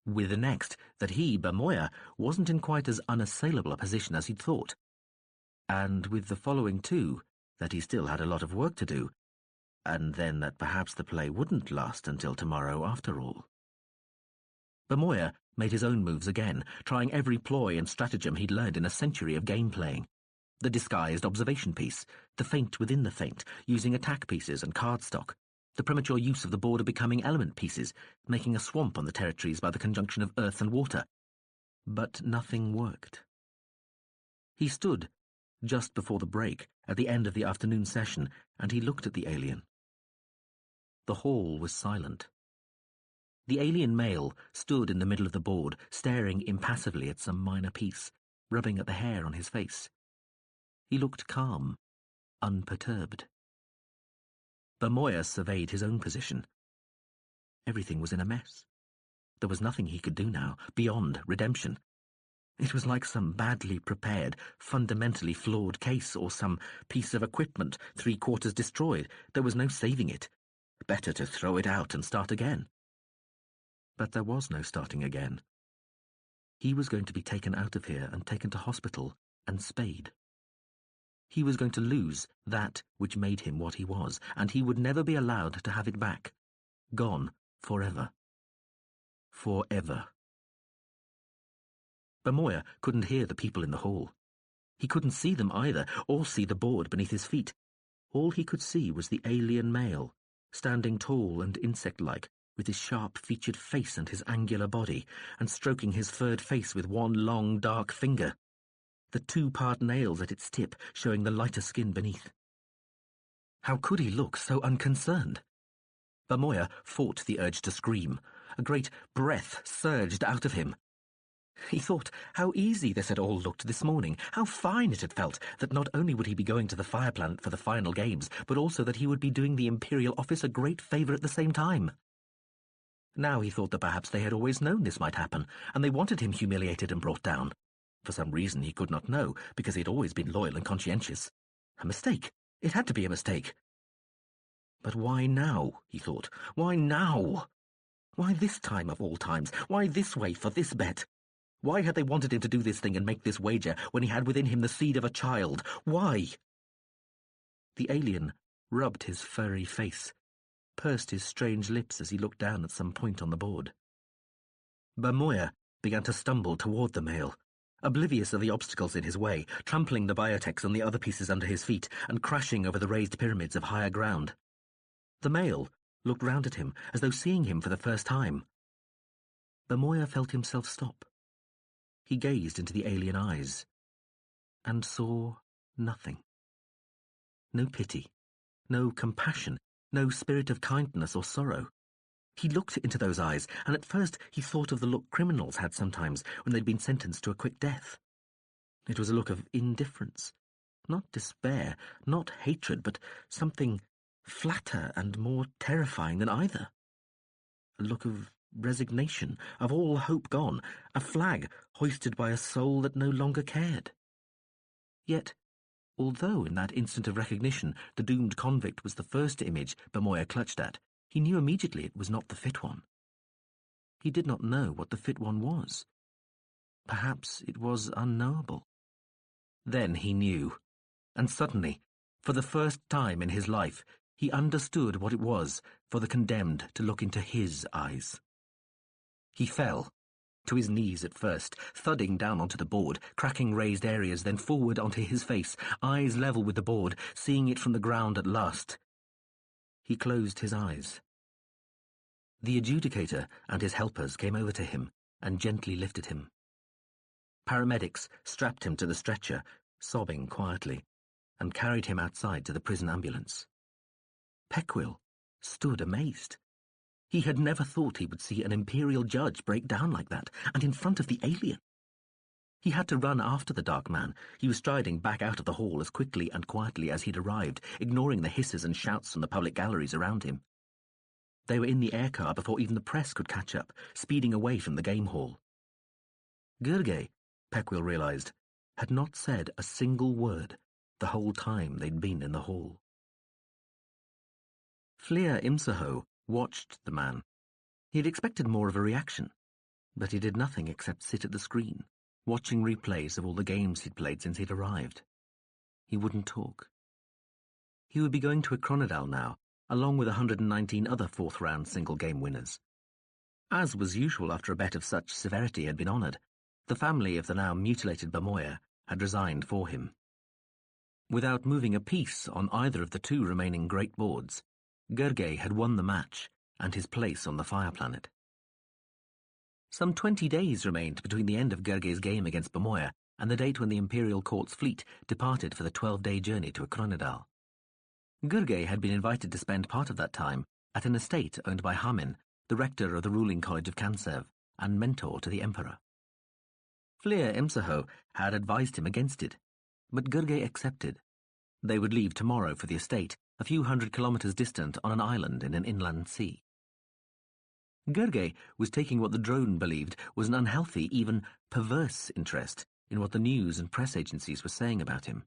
With the next, that he, Bamoya, wasn't in quite as unassailable a position as he'd thought. And with the following too, that he still had a lot of work to do, and then that perhaps the play wouldn't last until tomorrow after all. Bamoya made his own moves again, trying every ploy and stratagem he'd learned in a century of game-playing. The disguised observation piece, the feint within the feint, using attack pieces and cardstock, the premature use of the board of becoming element pieces, making a swamp on the territories by the conjunction of earth and water. But nothing worked. He stood, just before the break, at the end of the afternoon session, and he looked at the alien. The hall was silent. The alien male stood in the middle of the board, staring impassively at some minor piece, rubbing at the hair on his face. He looked calm, unperturbed. Bamoya surveyed his own position. Everything was in a mess. There was nothing he could do now, beyond redemption. It was like some badly prepared, fundamentally flawed case or some piece of equipment 3/4 destroyed. There was no saving it. Better to throw it out and start again. But there was no starting again. He was going to be taken out of here and taken to hospital and spayed. He was going to lose that which made him what he was, and he would never be allowed to have it back. Gone forever. Forever. Bamoya couldn't hear the people in the hall. He couldn't see them either, or see the board beneath his feet. All he could see was the alien male, standing tall and insect-like, with his sharp-featured face and his angular body, and stroking his furred face with one long, dark finger, the 2-part nails at its tip showing the lighter skin beneath. How could he look so unconcerned? Bamoya fought the urge to scream. A great breath surged out of him. He thought how easy this had all looked this morning, how fine it had felt that not only would he be going to the Fire Planet for the final games, but also that he would be doing the Imperial office a great favour at the same time. Now he thought that perhaps they had always known this might happen, and they wanted him humiliated and brought down. For some reason he could not know, because he had always been loyal and conscientious. A mistake. It had to be a mistake. But why now, he thought. Why now? Why this time of all times? Why this way for this bet? Why had they wanted him to do this thing and make this wager when he had within him the seed of a child? Why? The alien rubbed his furry face, pursed his strange lips as he looked down at some point on the board. Bamoya began to stumble toward the male, oblivious of the obstacles in his way, trampling the biotechs on the other pieces under his feet and crashing over the raised pyramids of higher ground. The male looked round at him as though seeing him for the first time. Bamoya felt himself stop. He gazed into the alien eyes and saw nothing. No pity, no compassion, no spirit of kindness or sorrow. He looked into those eyes, and at first he thought of the look criminals had sometimes when they'd been sentenced to a quick death. It was a look of indifference, not despair, not hatred, but something flatter and more terrifying than either. A look of resignation, of all hope gone, a flag hoisted by a soul that no longer cared. Yet, although in that instant of recognition the doomed convict was the first image Bamoya clutched at, he knew immediately it was not the fit one. He did not know what the fit one was. Perhaps it was unknowable. Then he knew, and suddenly, for the first time in his life, he understood what it was for the condemned to look into his eyes. He fell, to his knees at first, thudding down onto the board, cracking raised areas, then forward onto his face, eyes level with the board, seeing it from the ground at last. He closed his eyes. The adjudicator and his helpers came over to him and gently lifted him. Paramedics strapped him to the stretcher, sobbing quietly, and carried him outside to the prison ambulance. Peckwill stood amazed. He had never thought he would see an Imperial judge break down like that, and in front of the alien. He had to run after the dark man. He was striding back out of the hall as quickly and quietly as he'd arrived, ignoring the hisses and shouts from the public galleries around him. They were in the air car before even the press could catch up, speeding away from the game hall. Gurgey, Peckwill realized, had not said a single word the whole time they'd been in the hall. Fleer Imsaho watched the man. He'd expected more of a reaction, but he did nothing except sit at the screen, watching replays of all the games he'd played since he'd arrived. He wouldn't talk. He would be going to a Cronidal now, along with 119 other fourth-round single-game winners. As was usual after a bet of such severity had been honoured, the family of the now mutilated Bamoya had resigned for him. Without moving a piece on either of the two remaining great boards, Gurgey had won the match and his place on the Fire Planet. Some 20 days remained between the end of Gurgey's game against Bamoya and the date when the Imperial Court's fleet departed for the 12-day journey to Cronidal. Gurgey had been invited to spend part of that time at an estate owned by Hamin, the rector of the ruling college of Kansev and mentor to the Emperor. Fleer Imsaho had advised him against it, but Gurgey accepted. They would leave tomorrow for the estate, a few hundred kilometers distant on an island in an inland sea. Gurgey was taking what the drone believed was an unhealthy, even perverse interest in what the news and press agencies were saying about him.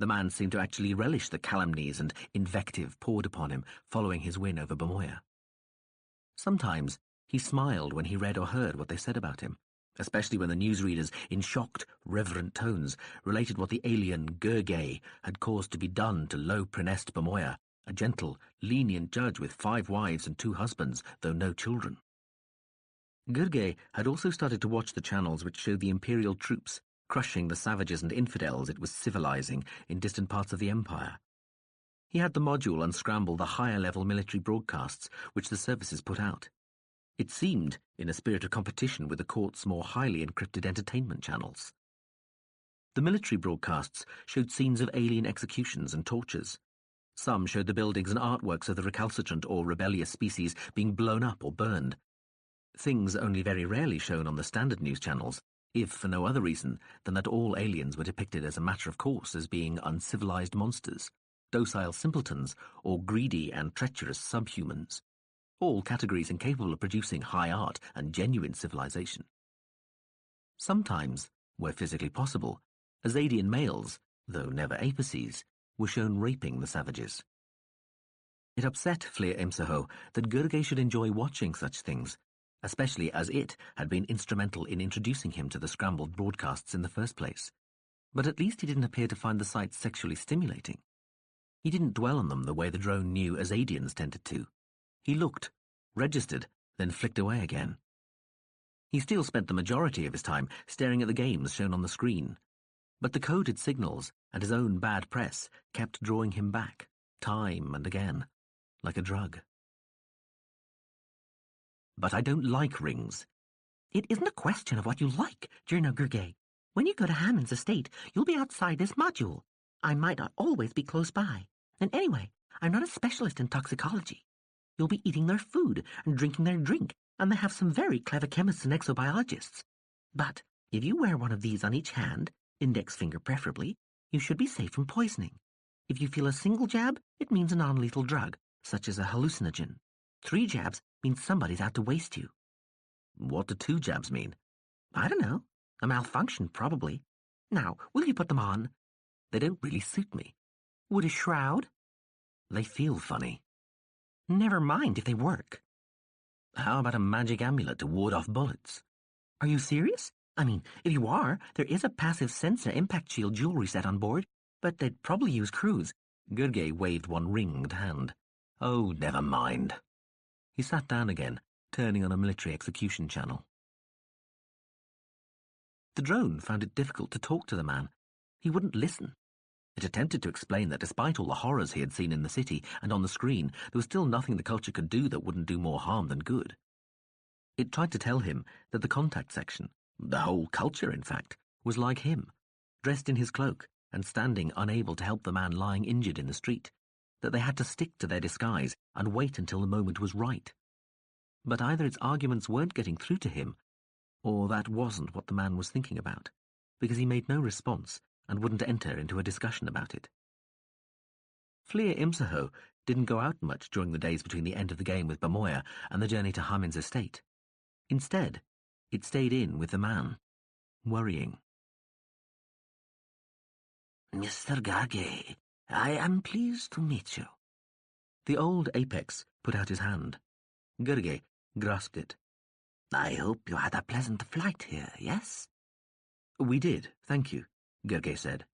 The man seemed to actually relish the calumnies and invective poured upon him following his win over Bamoya. Sometimes he smiled when he read or heard what they said about him, especially when the newsreaders, in shocked, reverent tones, related what the alien Gurgey had caused to be done to low-prenest Bamoya, a gentle, lenient judge with 5 wives and 2 husbands, though no children. Gurgey had also started to watch the channels which showed the Imperial troops crushing the savages and infidels it was civilizing in distant parts of the Empire. He had the module unscramble the higher-level military broadcasts which the services put out. It seemed in a spirit of competition with the court's more highly encrypted entertainment channels. The military broadcasts showed scenes of alien executions and tortures. Some showed the buildings and artworks of the recalcitrant or rebellious species being blown up or burned. Things only very rarely shown on the standard news channels, if for no other reason than that all aliens were depicted as a matter of course as being uncivilized monsters, docile simpletons, or greedy and treacherous subhumans, all categories incapable of producing high art and genuine civilization. Sometimes, where physically possible, Azadian males, though never apices, were shown raping the savages. It upset Fleer Imsaho that Gurgey should enjoy watching such things, especially as it had been instrumental in introducing him to the scrambled broadcasts in the first place. But at least he didn't appear to find the sights sexually stimulating. He didn't dwell on them the way the drone knew Azadians tended to. He looked, registered, then flicked away again. He still spent the majority of his time staring at the games shown on the screen, but the coded signals and his own bad press kept drawing him back, time and again, like a drug. But I don't like rings. It isn't a question of what you like, Journo Gurgey. When you go to Hammond's estate, you'll be outside this module. I might not always be close by. And anyway, I'm not a specialist in toxicology. You'll be eating their food and drinking their drink, and they have some very clever chemists and exobiologists. But if you wear one of these on each hand, index finger preferably, you should be safe from poisoning. If you feel a single jab, it means a non-lethal drug, such as a hallucinogen. 3 jabs means somebody's out to waste you. What do 2 jabs mean? I don't know. A malfunction, probably. Now, will you put them on? They don't really suit me. Would a shroud? They feel funny. Never mind if they work. How about a magic amulet to ward off bullets? Are you serious? I mean, if you are, there is a passive sensor impact shield jewelry set on board, but they'd probably use crews. Gurgey waved one ringed hand. Oh, never mind. He sat down again, turning on a military execution channel. The drone found it difficult to talk to the man. He wouldn't listen. It attempted to explain that despite all the horrors he had seen in the city and on the screen, there was still nothing the culture could do that wouldn't do more harm than good. It tried to tell him that the contact section, The whole culture, in fact, was like him, dressed in his cloak and standing unable to help the man lying injured in the street, that they had to stick to their disguise and wait until the moment was right. But either its arguments weren't getting through to him, or that wasn't what the man was thinking about, because he made no response and wouldn't enter into a discussion about it. Fleer Imsaho didn't go out much during the days between the end of the game with Bamoya and the journey to Hamin's estate. Instead, it stayed in with the man, worrying. Mr. Gage, I am pleased to meet you. The old apex put out his hand. Gurge grasped it. I hope you had a pleasant flight here, yes? We did, thank you, Gurge said.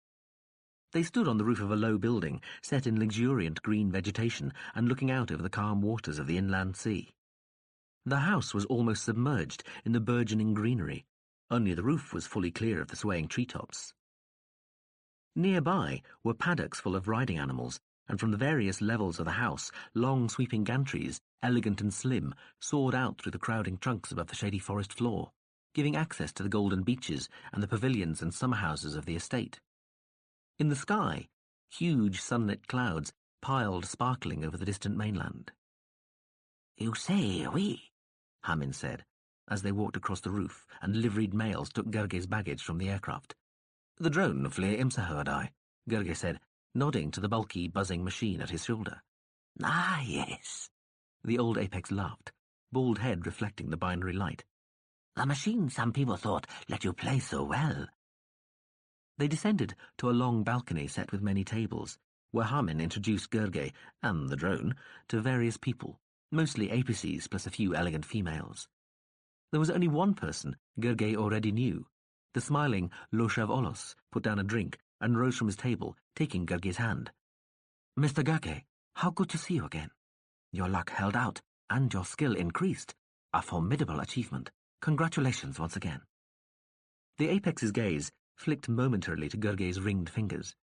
They stood on the roof of a low building, set in luxuriant green vegetation and looking out over the calm waters of the inland sea. The house was almost submerged in the burgeoning greenery. Only the roof was fully clear of the swaying treetops. Nearby were paddocks full of riding animals, and from the various levels of the house, long sweeping gantries, elegant and slim, soared out through the crowding trunks above the shady forest floor, giving access to the golden beaches and the pavilions and summer houses of the estate. In the sky, huge sunlit clouds piled sparkling over the distant mainland. You say we, Hamin said, as they walked across the roof and liveried males took Gurge's baggage from the aircraft. The drone, Fleer Imsaho and I, Gurge said, nodding to the bulky, buzzing machine at his shoulder. Ah, yes. The old apex laughed, bald head reflecting the binary light. The machine some people thought let you play so well. They descended to a long balcony set with many tables, where Hamin introduced Gurge and the drone to various people, mostly APCs plus a few elegant females. There was only one person Gurge already knew. The smiling Loshav Olos put down a drink and rose from his table, taking Gurge's hand. Mr. Gurge, how good to see you again. Your luck held out, and your skill increased. A formidable achievement. Congratulations once again. The apex's gaze flicked momentarily to Gurge's ringed fingers.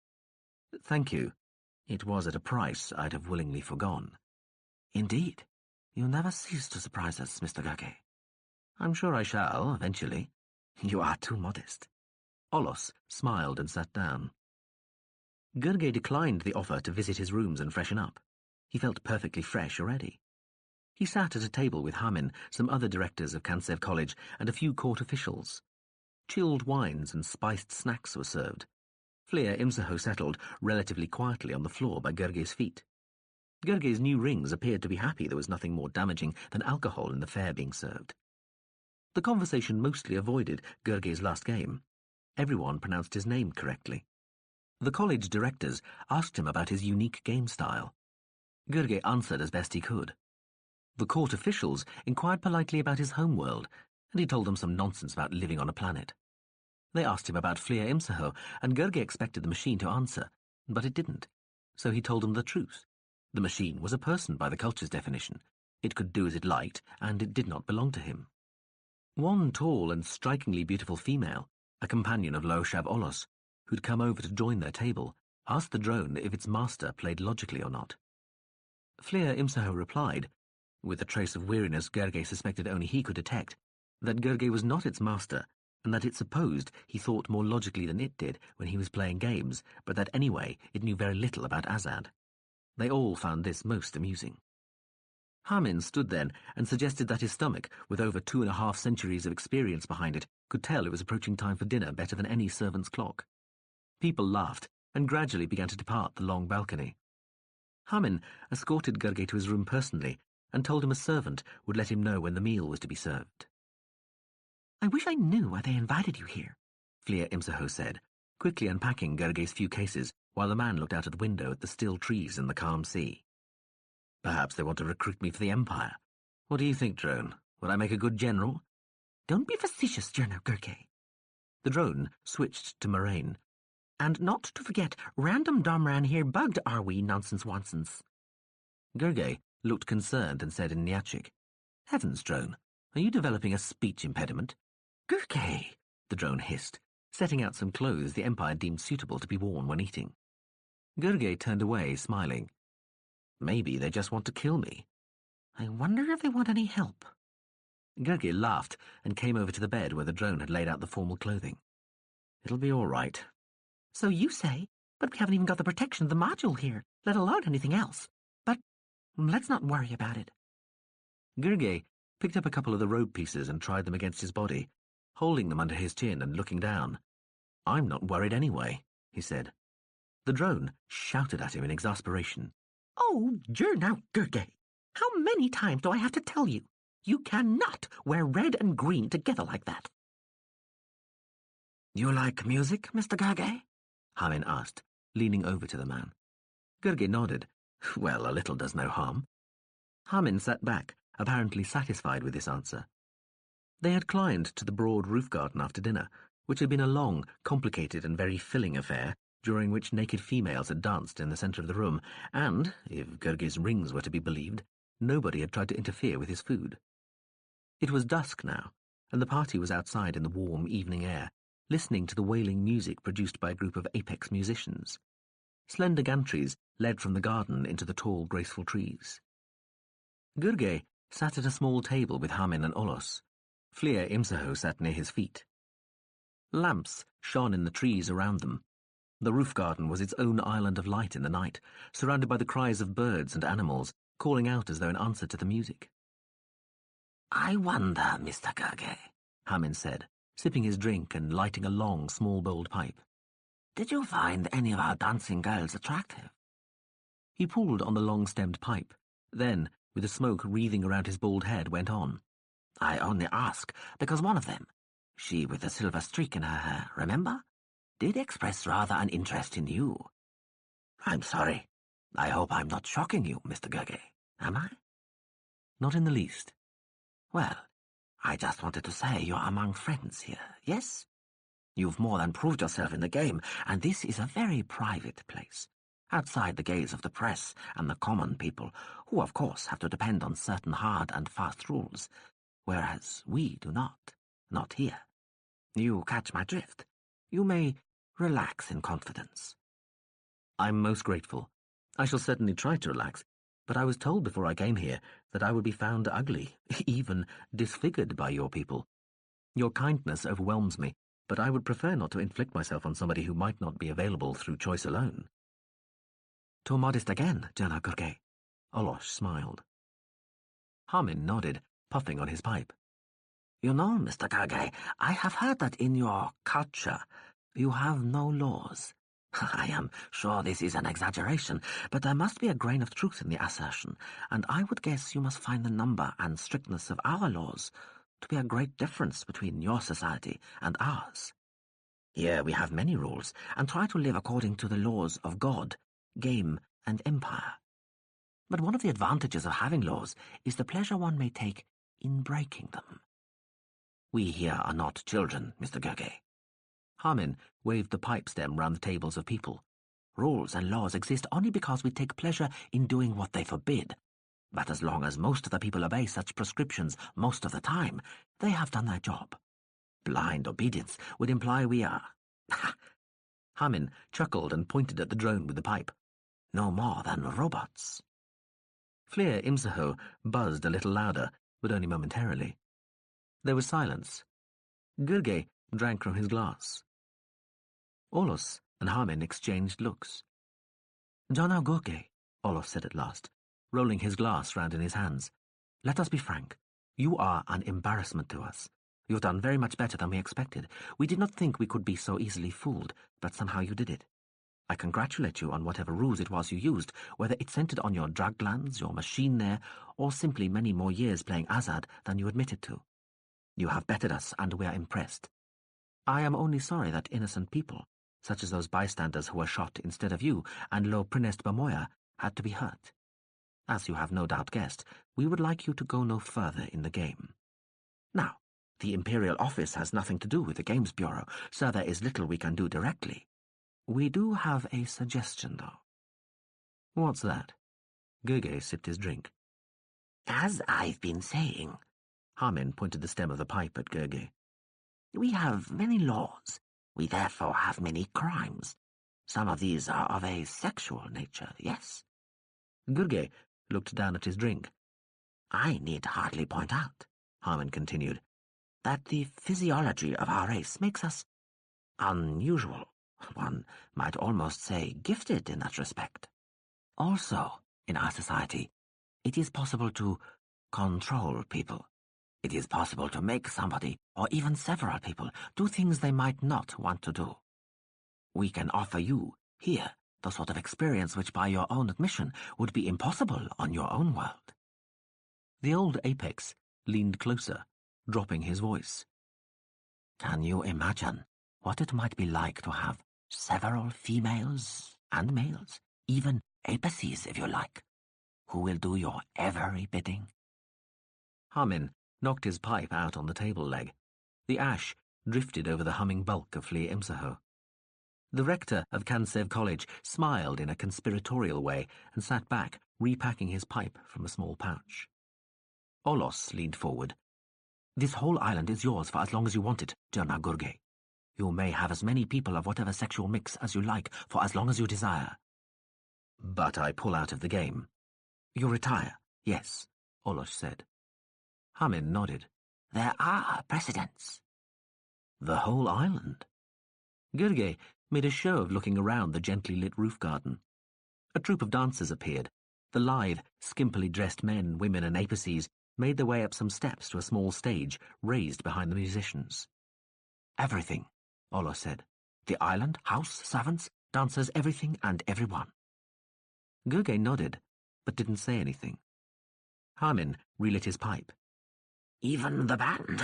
Thank you. It was at a price I'd have willingly forgone. Indeed. You never cease to surprise us, Mr. Gurge. I'm sure I shall, eventually. You are too modest. Olos smiled and sat down. Gurge declined the offer to visit his rooms and freshen up. He felt perfectly fresh already. He sat at a table with Hamin, some other directors of Kansev College, and a few court officials. Chilled wines and spiced snacks were served. Fleer Imsaho settled relatively quietly on the floor by Gurge's feet. Gurge's new rings appeared to be happy there was nothing more damaging than alcohol in the fare being served. The conversation mostly avoided Gurge's last game. Everyone pronounced his name correctly. The college directors asked him about his unique game style. Gurge answered as best he could. The court officials inquired politely about his homeworld, and he told them some nonsense about living on a planet. They asked him about Fleer Imsaho, and Gurge expected the machine to answer, but it didn't, so he told them the truth. The machine was a person by the culture's definition. It could do as it liked, and it did not belong to him. One tall and strikingly beautiful female, a companion of Loshav Olos, who'd come over to join their table, asked the drone if its master played logically or not. Fleer Imsaho replied, with a trace of weariness Gurge suspected only he could detect, that Gurge was not its master, and that it supposed he thought more logically than it did when he was playing games, but that anyway it knew very little about Azad. They all found this most amusing. Hamin stood then and suggested that his stomach, with over 2.5 centuries of experience behind it, could tell it was approaching time for dinner better than any servant's clock. People laughed and gradually began to depart the long balcony. Hamin escorted Gurge to his room personally and told him a servant would let him know when the meal was to be served. I wish I knew why they invited you here, Fleer Imsaho said, quickly unpacking Gurge's few cases while the man looked out of the window at the still trees and the calm sea. Perhaps they want to recruit me for the Empire. What do you think, drone? Would I make a good general? Don't be facetious, Journo Gurge. The drone switched to Moraine. And not to forget, random Domran here bugged are we nonsense-wansons. Gurge looked concerned and said in Nyachik, Heavens, drone, are you developing a speech impediment? Gurge, the drone hissed, setting out some clothes the Empire deemed suitable to be worn when eating. Gurge turned away, smiling. Maybe they just want to kill me. I wonder if they want any help. Gurgi laughed and came over to the bed where the drone had laid out the formal clothing. It'll be all right. So you say, but we haven't even got the protection of the module here, let alone anything else. But let's not worry about it. Gurgi picked up a couple of the robe pieces and tried them against his body, holding them under his chin and looking down. I'm not worried anyway, he said. The drone shouted at him in exasperation. Oh, dear now, Gurgi. How many times do I have to tell you? You cannot wear red and green together like that. You like music, Mr. Gurgi? Hamin asked, leaning over to the man. Gurgi nodded. Well, a little does no harm. Hamin sat back, apparently satisfied with this answer. They had climbed to the broad roof garden after dinner, which had been a long, complicated and very filling affair, during which naked females had danced in the centre of the room, and, if Gurgi's rings were to be believed, nobody had tried to interfere with his food. It was dusk now, and the party was outside in the warm evening air, listening to the wailing music produced by a group of apex musicians. Slender gantries led from the garden into the tall, graceful trees. Gurgi sat at a small table with Hamin and Olos. Flir Imsaho sat near his feet. Lamps shone in the trees around them. The roof garden was its own island of light in the night, surrounded by the cries of birds and animals, calling out as though in answer to the music. I wonder, Mr. Gurgi, Hamin said, sipping his drink and lighting a long, small-bowled pipe. Did you find any of our dancing girls attractive? He pulled on the long-stemmed pipe, then, with the smoke wreathing around his bald head, went on. I only ask because one of them, she with the silver streak in her hair, remember, did express rather an interest in you. I'm sorry. I hope I'm not shocking you, Mr. Gurgi, am I? Not in the least. Well, I just wanted to say you're among friends here, yes? You've more than proved yourself in the game, and this is a very private place, outside the gaze of the press and the common people, who of course have to depend on certain hard and fast rules, whereas we do not here. You catch my drift. You may relax in confidence. I'm most grateful. I shall certainly try to relax, but I was told before I came here that I would be found ugly, even disfigured by your people. Your kindness overwhelms me, but I would prefer not to inflict myself on somebody who might not be available through choice alone. Too modest again, Jana Gurgi. Olosh smiled. Hamin nodded, puffing on his pipe. You know, Mr. Gurgi, I have heard that in your culture you have no laws. I am sure this is an exaggeration, but there must be a grain of truth in the assertion, and I would guess you must find the number and strictness of our laws to be a great difference between your society and ours. Here we have many rules, and try to live according to the laws of God, game, and empire. But one of the advantages of having laws is the pleasure one may take in breaking them. We here are not children, Mr. Gurgi. Hamin waved the pipe stem round the tables of people. Rules and laws exist only because we take pleasure in doing what they forbid. But as long as most of the people obey such prescriptions most of the time, they have done their job. Blind obedience would imply we are... Hamin chuckled and pointed at the drone with the pipe. No more than robots. Flir Imsaho buzzed a little louder, but only momentarily. There was silence. Gurgi drank from his glass. Olos and Hamin exchanged looks. Jana Gurgi, Olos said at last, rolling his glass round in his hands. Let us be frank. You are an embarrassment to us. You've done very much better than we expected. We did not think we could be so easily fooled, but somehow you did it. I congratulate you on whatever ruse it was you used, whether it centered on your drug glands, your machine there, or simply many more years playing Azad than you admitted to. You have bettered us, and we are impressed. I am only sorry that innocent people, such as those bystanders who were shot instead of you, and Lo Prinest Bamoya, had to be hurt. As you have no doubt guessed, we would like you to go no further in the game. Now, the Imperial Office has nothing to do with the Games Bureau, so there is little we can do directly. We do have a suggestion, though. What's that? Gurgi sipped his drink. As I've been saying, Hamin pointed the stem of the pipe at Gurgi. We have many laws. We therefore have many crimes. Some of these are of a sexual nature, yes? Gurgi looked down at his drink. I need hardly point out Harmon continued, that the physiology of our race makes us unusual. One might almost say gifted in that respect. Also, in our society, it is possible to control people. It is possible to make somebody, or even several people, do things they might not want to do. We can offer you, here, the sort of experience which by your own admission would be impossible on your own world. The old apex leaned closer, dropping his voice. Can you imagine what it might be like to have several females and males, even apices if you like, who will do your every bidding? Harmon knocked his pipe out on the table leg. The ash drifted over the humming bulk of Fli Imsaho. The rector of Kansev College smiled in a conspiratorial way and sat back, repacking his pipe from a small pouch. Olos leaned forward. This whole island is yours for as long as you want it, Jerna Gurge. You may have as many people of whatever sexual mix as you like for as long as you desire. But I pull out of the game. You retire, yes, Olos said. Harmon nodded. There are precedents. The whole island? Gurge made a show of looking around the gently lit roof garden. A troupe of dancers appeared. The lithe, skimpily dressed men, women, and apices made their way up some steps to a small stage raised behind the musicians. Everything, Olos said. The island, house, servants, dancers, everything and everyone. Gurge nodded, but didn't say anything. Harmon relit his pipe. Even the band,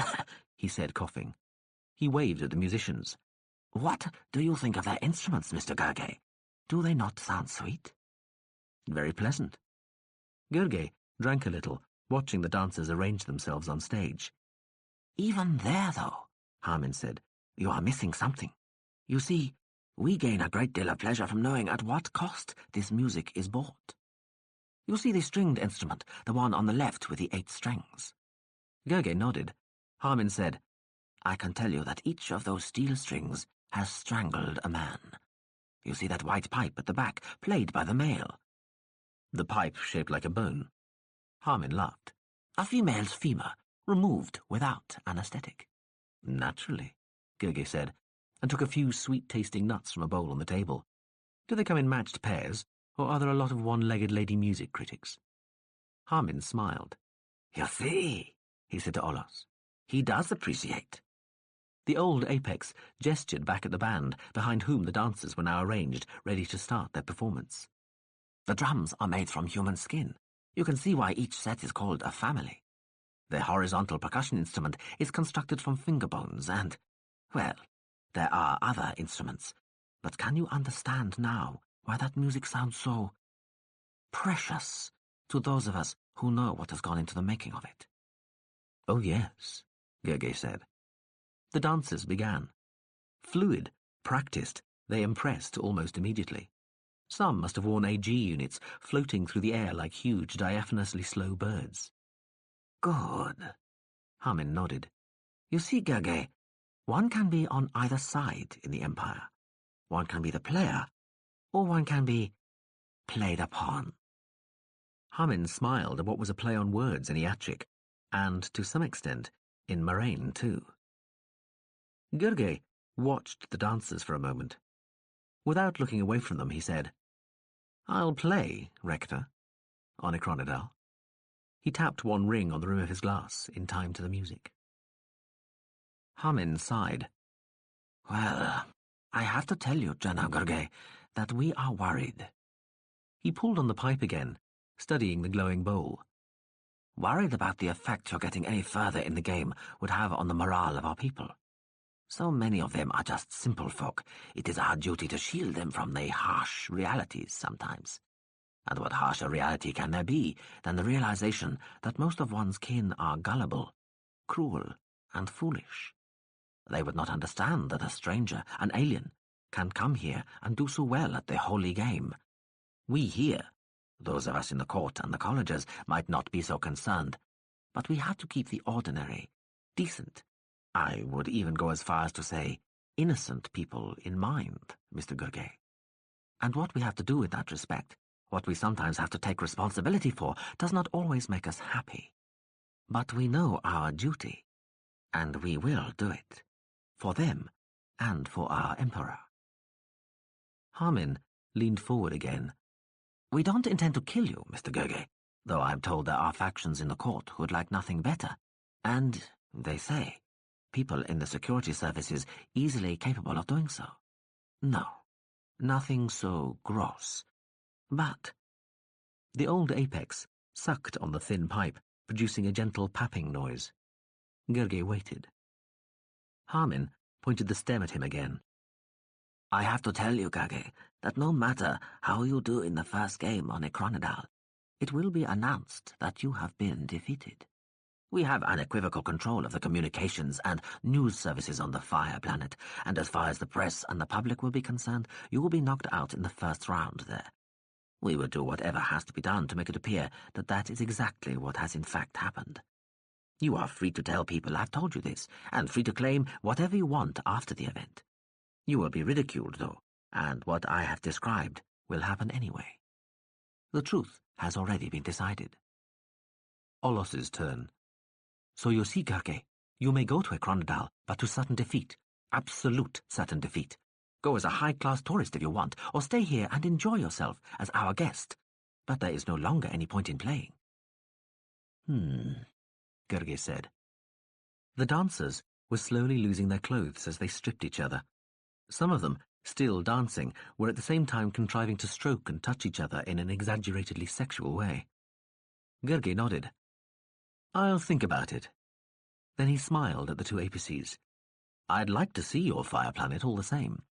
he said, coughing. He waved at the musicians. What do you think of their instruments, Mr. Gurge? Do they not sound sweet? Very pleasant. Gurge drank a little, watching the dancers arrange themselves on stage. Even there, though, Harmon said, you are missing something. You see, we gain a great deal of pleasure from knowing at what cost this music is bought. You see the stringed instrument, the one on the left with the 8 strings? Gurge nodded. Harmon said, I can tell you that each of those steel strings has strangled a man. You see that white pipe at the back, played by the male? The pipe shaped like a bone. Harmon laughed. A female's femur, removed without anaesthetic. Naturally, Gurge said, and took a few sweet-tasting nuts from a bowl on the table. Do they come in matched pairs, or are there a lot of one-legged lady music critics? Harmon smiled. You see, he said to Olos, he does appreciate. The old apex gestured back at the band, behind whom the dancers were now arranged, ready to start their performance. The drums are made from human skin. You can see why each set is called a family. The horizontal percussion instrument is constructed from finger bones and, well, there are other instruments. But can you understand now why that music sounds so precious to those of us who know what has gone into the making of it? Oh, yes, Gurge said. The dancers began. Fluid, practiced, they impressed almost immediately. Some must have worn AG units, floating through the air like huge, diaphanously slow birds. Good. Harmon nodded. You see, Gurge, one can be on either side in the Empire. One can be the player, or one can be played upon. Harmon smiled at what was a play on words in Iatchik, and, to some extent, in Moraine too. Gurge watched the dancers for a moment. Without looking away from them, he said, I'll play, Rector, on Ikronidal. He tapped one ring on the rim of his glass in time to the music. Harmon sighed. Well, I have to tell you, Jerna Gurge, that we are worried. He pulled on the pipe again, studying the glowing bowl. Worried about the effect your getting any further in the game would have on the morale of our people. So many of them are just simple folk. It is our duty to shield them from the harsh realities sometimes. And what harsher reality can there be than the realization that most of one's kin are gullible, cruel, and foolish? They would not understand that a stranger, an alien, can come here and do so well at the holy game. We here, those of us in the court and the colleges, might not be so concerned, but we have to keep the ordinary, decent, I would even go as far as to say, innocent people in mind, Mr. Gurge. And what we have to do in that respect, what we sometimes have to take responsibility for, does not always make us happy. But we know our duty, and we will do it. For them, and for our Emperor. Harmin leaned forward again. We don't intend to kill you, Mr. Gurgay, though I'm told there are factions in the court who'd like nothing better. And, they say, people in the security services easily capable of doing so. No, nothing so gross. But the old apex sucked on the thin pipe, producing a gentle papping noise. Gurgay waited. Harmin pointed the stem at him again. I have to tell you, Gurgay, that no matter how you do in the first game on Ikronadal, it will be announced that you have been defeated. We have unequivocal control of the communications and news services on the Fire Planet, and as far as the press and the public will be concerned, you will be knocked out in the first round there. We will do whatever has to be done to make it appear that that is exactly what has in fact happened. You are free to tell people I've told you this, and free to claim whatever you want after the event. You will be ridiculed, though, and what I have described will happen anyway. The truth has already been decided. Olos's turn. So you see, Gurgay, you may go to Ikronadal, but to certain defeat. Absolute certain defeat. Go as a high-class tourist if you want, or stay here and enjoy yourself as our guest. But there is no longer any point in playing. Gurgay said. The dancers were slowly losing their clothes as they stripped each other. Some of them, still dancing, were at the same time contriving to stroke and touch each other in an exaggeratedly sexual way. Gurgay nodded. I'll think about it. Then he smiled at the two apices. I'd like to see your fire planet all the same.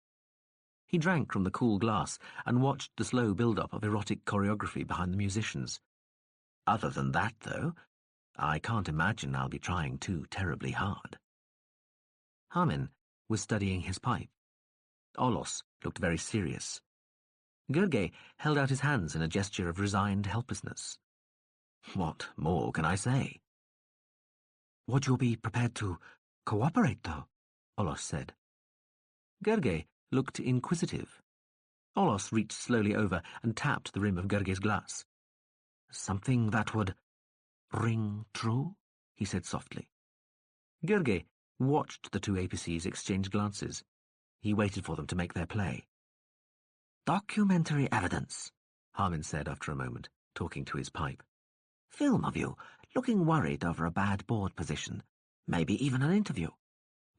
He drank from the cool glass and watched the slow build-up of erotic choreography behind the musicians. Other than that, though, I can't imagine I'll be trying too terribly hard. Harmin was studying his pipe. Olos looked very serious. Gurgay held out his hands in a gesture of resigned helplessness. What more can I say? Would you be prepared to cooperate, though? Olos said. Gurgay looked inquisitive. Olos reached slowly over and tapped the rim of Gurgay's glass. Something that would ring true? He said softly. Gurgay watched the two apices exchange glances. He waited for them to make their play. Documentary evidence, Harmin said after a moment, talking to his pipe. Film of you, looking worried over a bad board position. Maybe even an interview.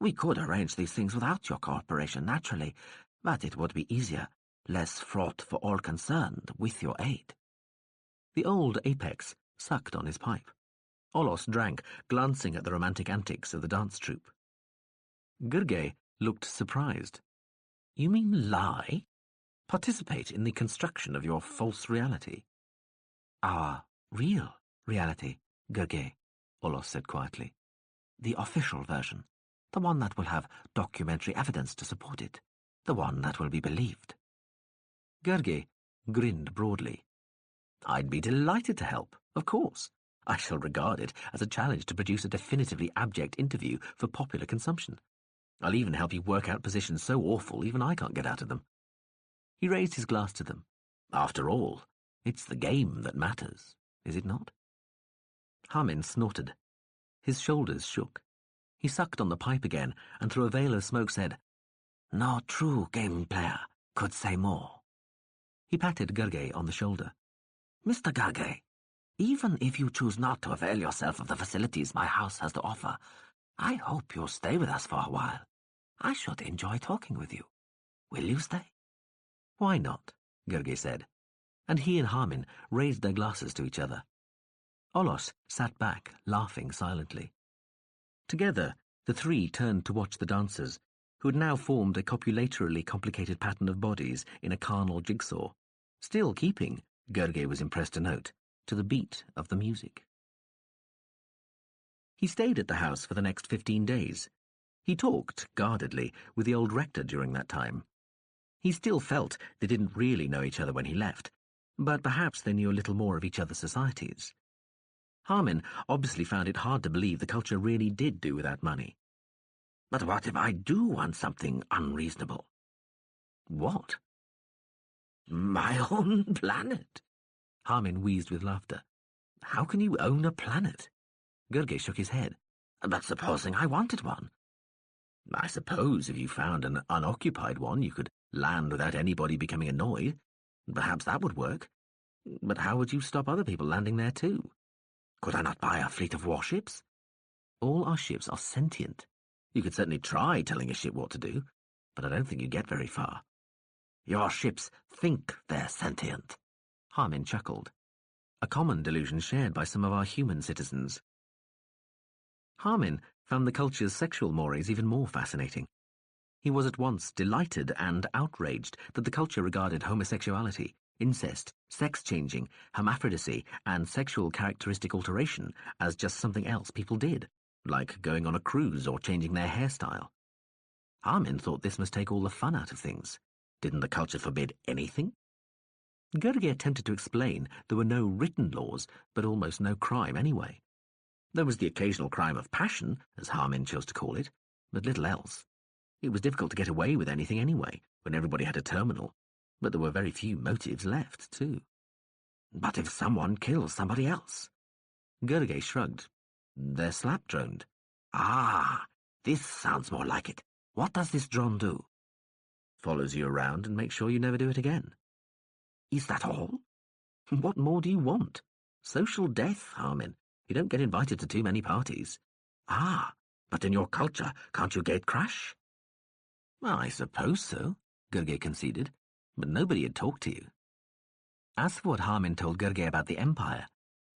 We could arrange these things without your cooperation, naturally, but it would be easier, less fraught for all concerned, with your aid. The old apex sucked on his pipe. Olos drank, glancing at the romantic antics of the dance troupe. Gurgay looked surprised. You mean lie? Participate in the construction of your false reality? Our real reality, Gurgay, Olos said quietly. The official version. The one that will have documentary evidence to support it. The one that will be believed. Gurgay grinned broadly. I'd be delighted to help, of course. I shall regard it as a challenge to produce a definitively abject interview for popular consumption. I'll even help you work out positions so awful even I can't get out of them. He raised his glass to them. After all, it's the game that matters, is it not? Harmin snorted. His shoulders shook. He sucked on the pipe again and through a veil of smoke said, No true game player could say more. He patted Gurgay on the shoulder. Mr. Gurgay, even if you choose not to avail yourself of the facilities my house has to offer, I hope you'll stay with us for a while. I should enjoy talking with you. Will you stay? Why not? Gurgay said, and he and Harmin raised their glasses to each other. Olos sat back, laughing silently. Together, the three turned to watch the dancers, who had now formed a copulatorily complicated pattern of bodies in a carnal jigsaw, still keeping, Gurgay was impressed to note, to the beat of the music. He stayed at the house for the next 15 days. He talked, guardedly, with the old rector during that time. He still felt they didn't really know each other when he left, but perhaps they knew a little more of each other's societies. Harmin obviously found it hard to believe the culture really did do without money. But what if I do want something unreasonable? What? My own planet. Harmin wheezed with laughter. How can you own a planet? Gurgay shook his head. But supposing I wanted one? I suppose if you found an unoccupied one, you could land without anybody becoming annoyed. Perhaps that would work. But how would you stop other people landing there too? Could I not buy a fleet of warships? All our ships are sentient. You could certainly try telling a ship what to do, but I don't think you'd get very far. Your ships think they're sentient. Harmin chuckled. A common delusion shared by some of our human citizens. Harmin found the culture's sexual mores even more fascinating. He was at once delighted and outraged that the culture regarded homosexuality, incest, sex-changing, hermaphrodicy, and sexual characteristic alteration as just something else people did, like going on a cruise or changing their hairstyle. Harmin thought this must take all the fun out of things. Didn't the culture forbid anything? Gurgay attempted to explain there were no written laws, but almost no crime anyway. There was the occasional crime of passion, as Harmin chose to call it, but little else. It was difficult to get away with anything anyway, when everybody had a terminal, but there were very few motives left, too. But if someone kills somebody else? Gurgay shrugged. They're slap-droned. Ah, this sounds more like it. What does this drone do? Follows you around and makes sure you never do it again. Is that all? What more do you want? Social death, Harmin. You don't get invited to too many parties. Ah, but in your culture, can't you gate crash? Well, I suppose so, Gurgay conceded, but nobody had talked to you. As for what Harmin told Gurgay about the Empire,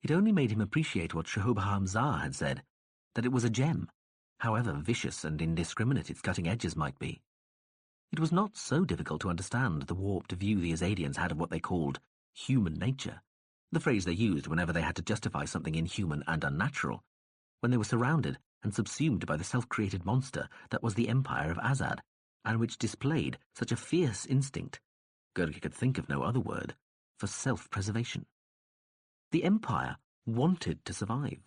it only made him appreciate what Shahobaham Zar had said, that it was a gem, however vicious and indiscriminate its cutting edges might be. It was not so difficult to understand the warped view the Azadians had of what they called human nature, the phrase they used whenever they had to justify something inhuman and unnatural, when they were surrounded and subsumed by the self-created monster that was the Empire of Azad, and which displayed such a fierce instinct, Gurgay could think of no other word, for self-preservation. The Empire wanted to survive.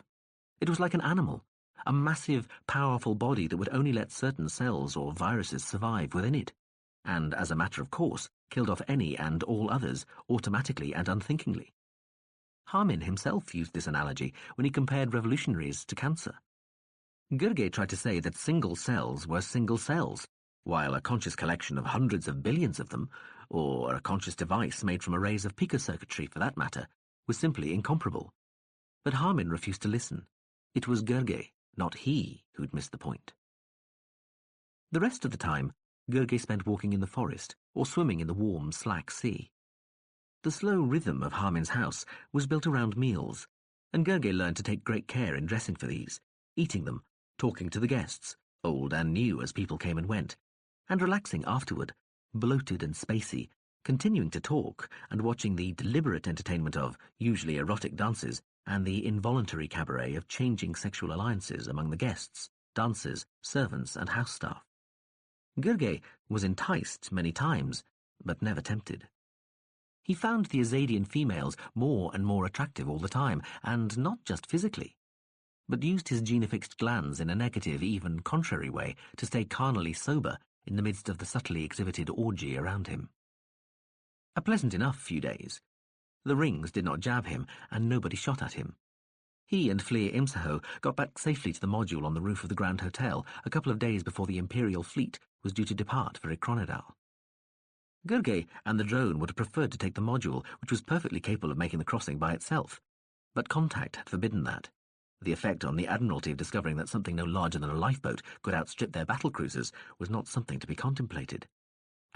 It was like an animal, a massive, powerful body that would only let certain cells or viruses survive within it, and, as a matter of course, killed off any and all others automatically and unthinkingly. Harmin himself used this analogy when he compared revolutionaries to cancer. Gurgay tried to say that single cells were single cells, while a conscious collection of hundreds of billions of them, or a conscious device made from arrays of picocircuitry for that matter, was simply incomparable. But Harmin refused to listen. It was Gurgay, not he, who'd missed the point. The rest of the time, Gurgay spent walking in the forest or swimming in the warm, slack sea. The slow rhythm of Harmin's house was built around meals, and Gurgay learned to take great care in dressing for these, eating them, talking to the guests, old and new as people came and went, and relaxing afterward, bloated and spacey, continuing to talk and watching the deliberate entertainment of, usually erotic dances, and the involuntary cabaret of changing sexual alliances among the guests, dancers, servants, and house staff. Gurgay was enticed many times, but never tempted. He found the Azadian females more and more attractive all the time, and not just physically, but used his gene-affixed glands in a negative, even contrary way to stay carnally sober in the midst of the subtly exhibited orgy around him. A pleasant enough few days. The rings did not jab him, and nobody shot at him. He and Fleer Imsaho got back safely to the module on the roof of the Grand Hotel a couple of days before the Imperial fleet was due to depart for Ikronadal. Gurgay and the drone would have preferred to take the module, which was perfectly capable of making the crossing by itself, but contact had forbidden that. The effect on the Admiralty of discovering that something no larger than a lifeboat could outstrip their battlecruisers was not something to be contemplated.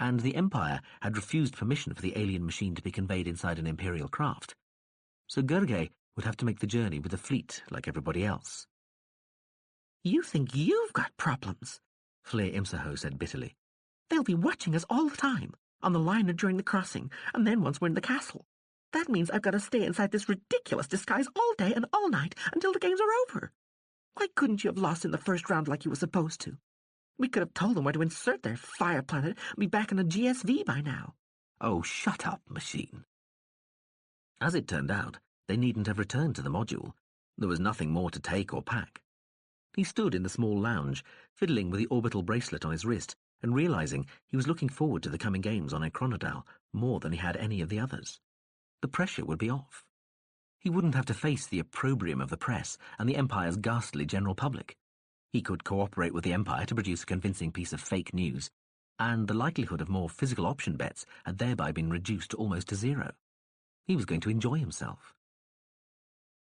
And the Empire had refused permission for the alien machine to be conveyed inside an Imperial craft. So Gurgay would have to make the journey with the fleet like everybody else. You think you've got problems, Fleer Imsaho said bitterly. They'll be watching us all the time, on the liner during the crossing, and then once we're in the castle. That means I've got to stay inside this ridiculous disguise all day and all night until the games are over. Why couldn't you have lost in the first round like you were supposed to? We could have told them where to insert their fire planet and be back in a GSV by now. Oh, shut up, machine. As it turned out, they needn't have returned to the module. There was nothing more to take or pack. He stood in the small lounge, fiddling with the orbital bracelet on his wrist, and realizing he was looking forward to the coming games on Ikronadal more than he had any of the others. The pressure would be off. He wouldn't have to face the opprobrium of the press and the Empire's ghastly general public. He could cooperate with the Empire to produce a convincing piece of fake news, and the likelihood of more physical option bets had thereby been reduced almost to zero. He was going to enjoy himself.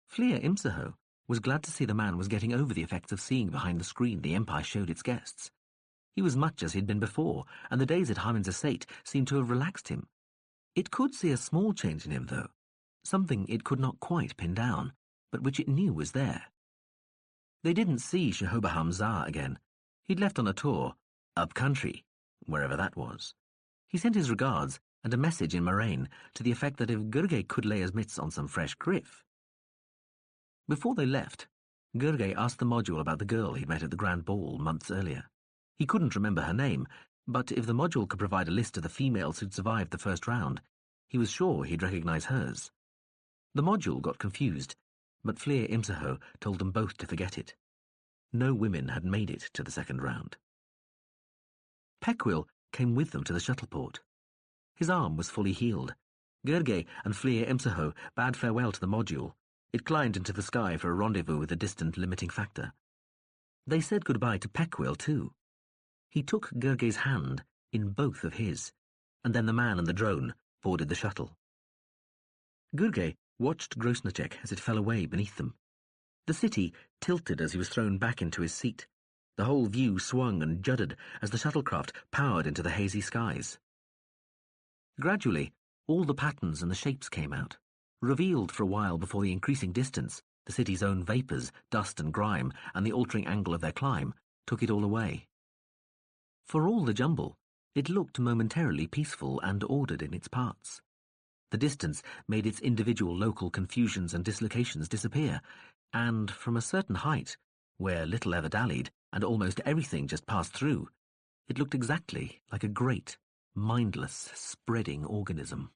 Fleer Imsaho was glad to see the man was getting over the effects of seeing behind the screen the Empire showed its guests. He was much as he'd been before, and the days at Hyman's estate seemed to have relaxed him. It could see a small change in him, though, something it could not quite pin down, but which it knew was there. They didn't see Shehobaham Zar again. He'd left on a tour, up country, wherever that was. He sent his regards and a message in Moraine to the effect that if Gurgay could lay his mitts on some fresh griff. Before they left, Gurgay asked the module about the girl he'd met at the Grand Ball months earlier. He couldn't remember her name, but if the module could provide a list of the females who'd survived the first round, he was sure he'd recognize hers. The module got confused, but Fleer Imsaho told them both to forget it. No women had made it to the second round. Peckwill came with them to the shuttleport. His arm was fully healed. Gurgay and Fleer Imsaho bade farewell to the module. It climbed into the sky for a rendezvous with the distant limiting factor. They said goodbye to Peckwill, too. He took Gurgay's hand in both of his, and then the man and the drone boarded the shuttle. Gurgay watched Grosnacek as it fell away beneath them. The city tilted as he was thrown back into his seat. The whole view swung and juddered as the shuttlecraft powered into the hazy skies. Gradually, all the patterns and the shapes came out, revealed for a while before the increasing distance, the city's own vapours, dust and grime, and the altering angle of their climb, took it all away. For all the jumble, it looked momentarily peaceful and ordered in its parts. The distance made its individual local confusions and dislocations disappear, and from a certain height, where little ever dallied, and almost everything just passed through, it looked exactly like a great, mindless, spreading organism.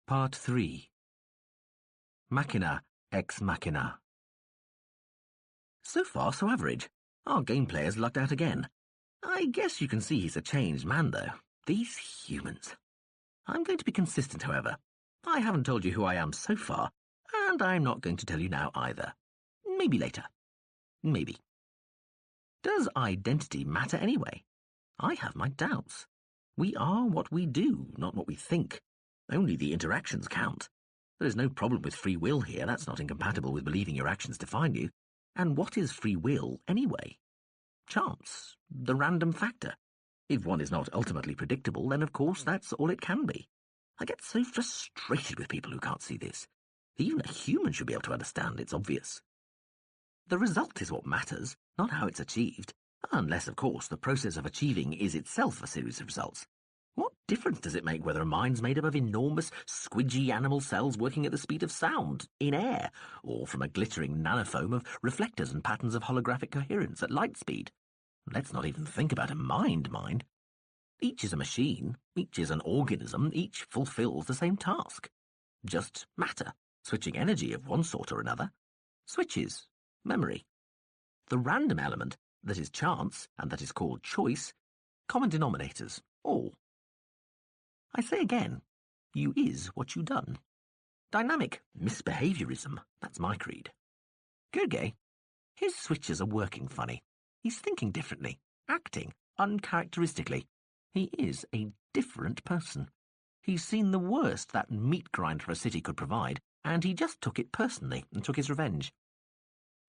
Part 3. Machina ex Machina. So far, so average. Our game player's lucked out again. I guess you can see he's a changed man, though. These humans. I'm going to be consistent, however. I haven't told you who I am so far, and I'm not going to tell you now either. Maybe later. Maybe. Does identity matter anyway? I have my doubts. We are what we do, not what we think. Only the interactions count. There is no problem with free will here. That's not incompatible with believing your actions define you. And what is free will, anyway? Chance, the random factor. If one is not ultimately predictable, then of course that's all it can be. I get so frustrated with people who can't see this. Even a human should be able to understand, it's obvious. The result is what matters, not how it's achieved, unless, of course, the process of achieving is itself a series of results. What difference does it make whether a mind's made up of enormous, squidgy animal cells working at the speed of sound, in air, or from a glittering nanofoam of reflectors and patterns of holographic coherence at light speed? Let's not even think about a mind. Each is a machine, each is an organism, each fulfills the same task. Just matter, switching energy of one sort or another. Switches, memory. The random element, that is chance, and that is called choice, common denominators, all. I say again, you is what you done. Dynamic misbehaviorism, that's my creed. Gurgay, his switches are working funny. He's thinking differently, acting uncharacteristically. He is a different person. He's seen the worst that meat grinder for a city could provide, and he just took it personally and took his revenge.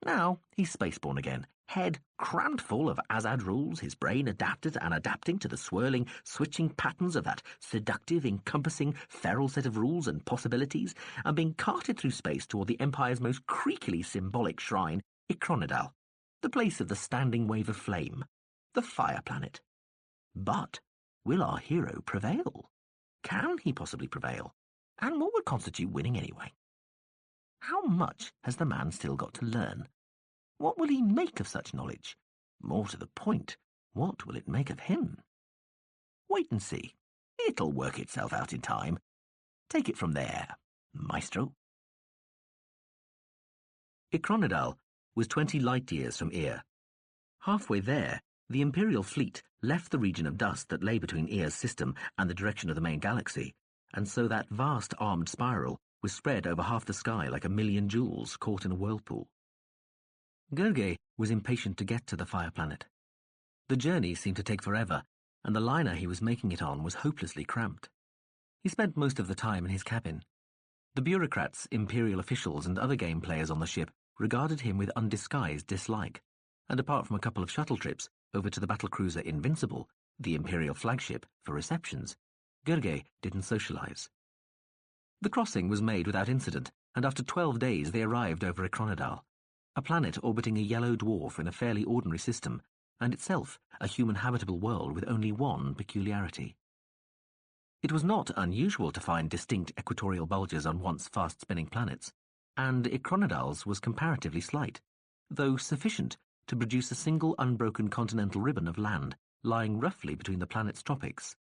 Now he's spaceborne again, head crammed full of Azad rules, his brain adapted and adapting to the swirling, switching patterns of that seductive, encompassing, feral set of rules and possibilities, and being carted through space toward the Empire's most creakily symbolic shrine, Ikronidal, the place of the standing wave of flame, the fire planet. But will our hero prevail? Can he possibly prevail? And what would constitute winning anyway? How much has the man still got to learn? What will he make of such knowledge? More to the point, what will it make of him? Wait and see. It'll work itself out in time. Take it from there, maestro. Ikronidal was 20 light-years from Eir. Halfway there, the Imperial fleet left the region of dust that lay between Eir's system and the direction of the main galaxy, and so that vast armed spiral was spread over half the sky like a million jewels caught in a whirlpool. Gergely was impatient to get to the fire planet. The journey seemed to take forever, and the liner he was making it on was hopelessly cramped. He spent most of the time in his cabin. The bureaucrats, imperial officials, and other game players on the ship regarded him with undisguised dislike, and apart from a couple of shuttle trips over to the battlecruiser Invincible, the imperial flagship, for receptions, Gergely didn't socialize. The crossing was made without incident, and after 12 days they arrived over Ikronadal, a planet orbiting a yellow dwarf in a fairly ordinary system, and itself a human habitable world with only one peculiarity. It was not unusual to find distinct equatorial bulges on once fast-spinning planets, and Ikronadal's was comparatively slight, though sufficient to produce a single unbroken continental ribbon of land lying roughly between the planet's tropics,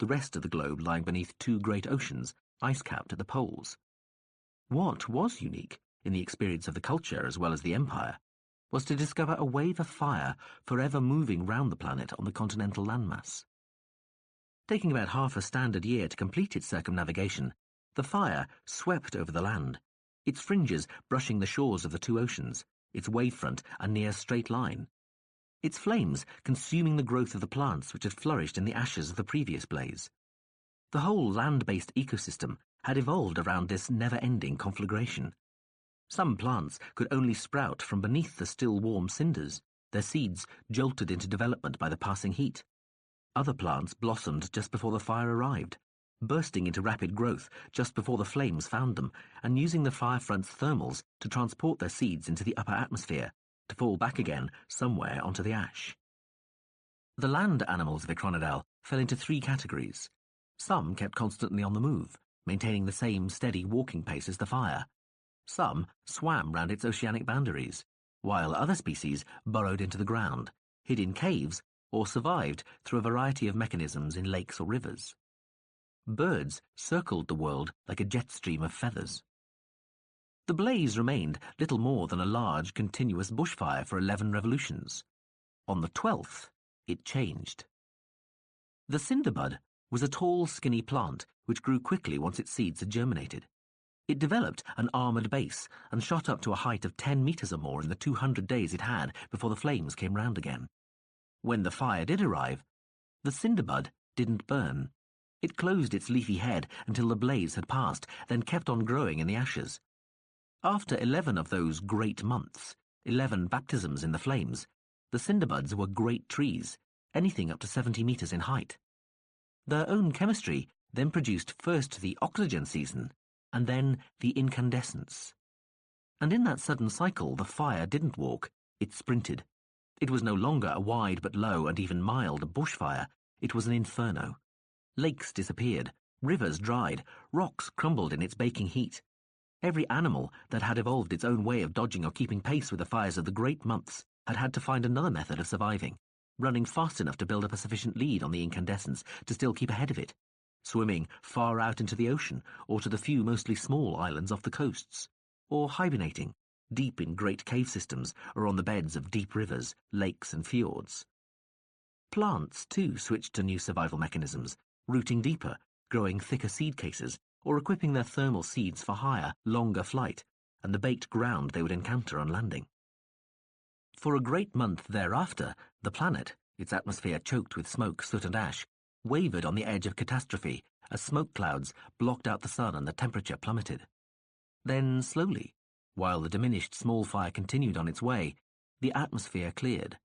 the rest of the globe lying beneath two great oceans, ice-capped at the poles. What was unique, in the experience of the culture as well as the Empire, was to discover a wave of fire forever moving round the planet on the continental landmass. Taking about half a standard year to complete its circumnavigation, the fire swept over the land, its fringes brushing the shores of the two oceans, its wavefront a near straight line, its flames consuming the growth of the plants which had flourished in the ashes of the previous blaze. The whole land-based ecosystem had evolved around this never-ending conflagration. Some plants could only sprout from beneath the still warm cinders, their seeds jolted into development by the passing heat. Other plants blossomed just before the fire arrived, bursting into rapid growth just before the flames found them, and using the firefront's thermals to transport their seeds into the upper atmosphere, to fall back again somewhere onto the ash. The land animals of Ikronadal fell into three categories. Some kept constantly on the move, maintaining the same steady walking pace as the fire. Some swam round its oceanic boundaries, while other species burrowed into the ground, hid in caves, or survived through a variety of mechanisms in lakes or rivers. Birds circled the world like a jet stream of feathers. The blaze remained little more than a large, continuous bushfire for 11 revolutions. On the 12th, it changed. The cinderbud was a tall, skinny plant which grew quickly once its seeds had germinated. It developed an armoured base and shot up to a height of 10 metres or more in the 200 days it had before the flames came round again. When the fire did arrive, the cinderbud didn't burn. It closed its leafy head until the blaze had passed, then kept on growing in the ashes. After 11 of those great months, 11 baptisms in the flames, the cinderbuds were great trees, anything up to 70 metres in height. Their own chemistry then produced first the oxygen season, and then the incandescence. And in that sudden cycle, the fire didn't walk, it sprinted. It was no longer a wide but low and even mild bushfire, it was an inferno. Lakes disappeared, rivers dried, rocks crumbled in its baking heat. Every animal that had evolved its own way of dodging or keeping pace with the fires of the great months had to find another method of surviving, running fast enough to build up a sufficient lead on the incandescence to still keep ahead of it, swimming far out into the ocean or to the few mostly small islands off the coasts, or hibernating, deep in great cave systems or on the beds of deep rivers, lakes and fjords. Plants, too, switched to new survival mechanisms, rooting deeper, growing thicker seed cases, or equipping their thermal seeds for higher, longer flight, and the baked ground they would encounter on landing. For a great month thereafter, the planet, its atmosphere choked with smoke, soot and ash, wavered on the edge of catastrophe as smoke clouds blocked out the sun and the temperature plummeted. Then, slowly, while the diminished small fire continued on its way, the atmosphere cleared.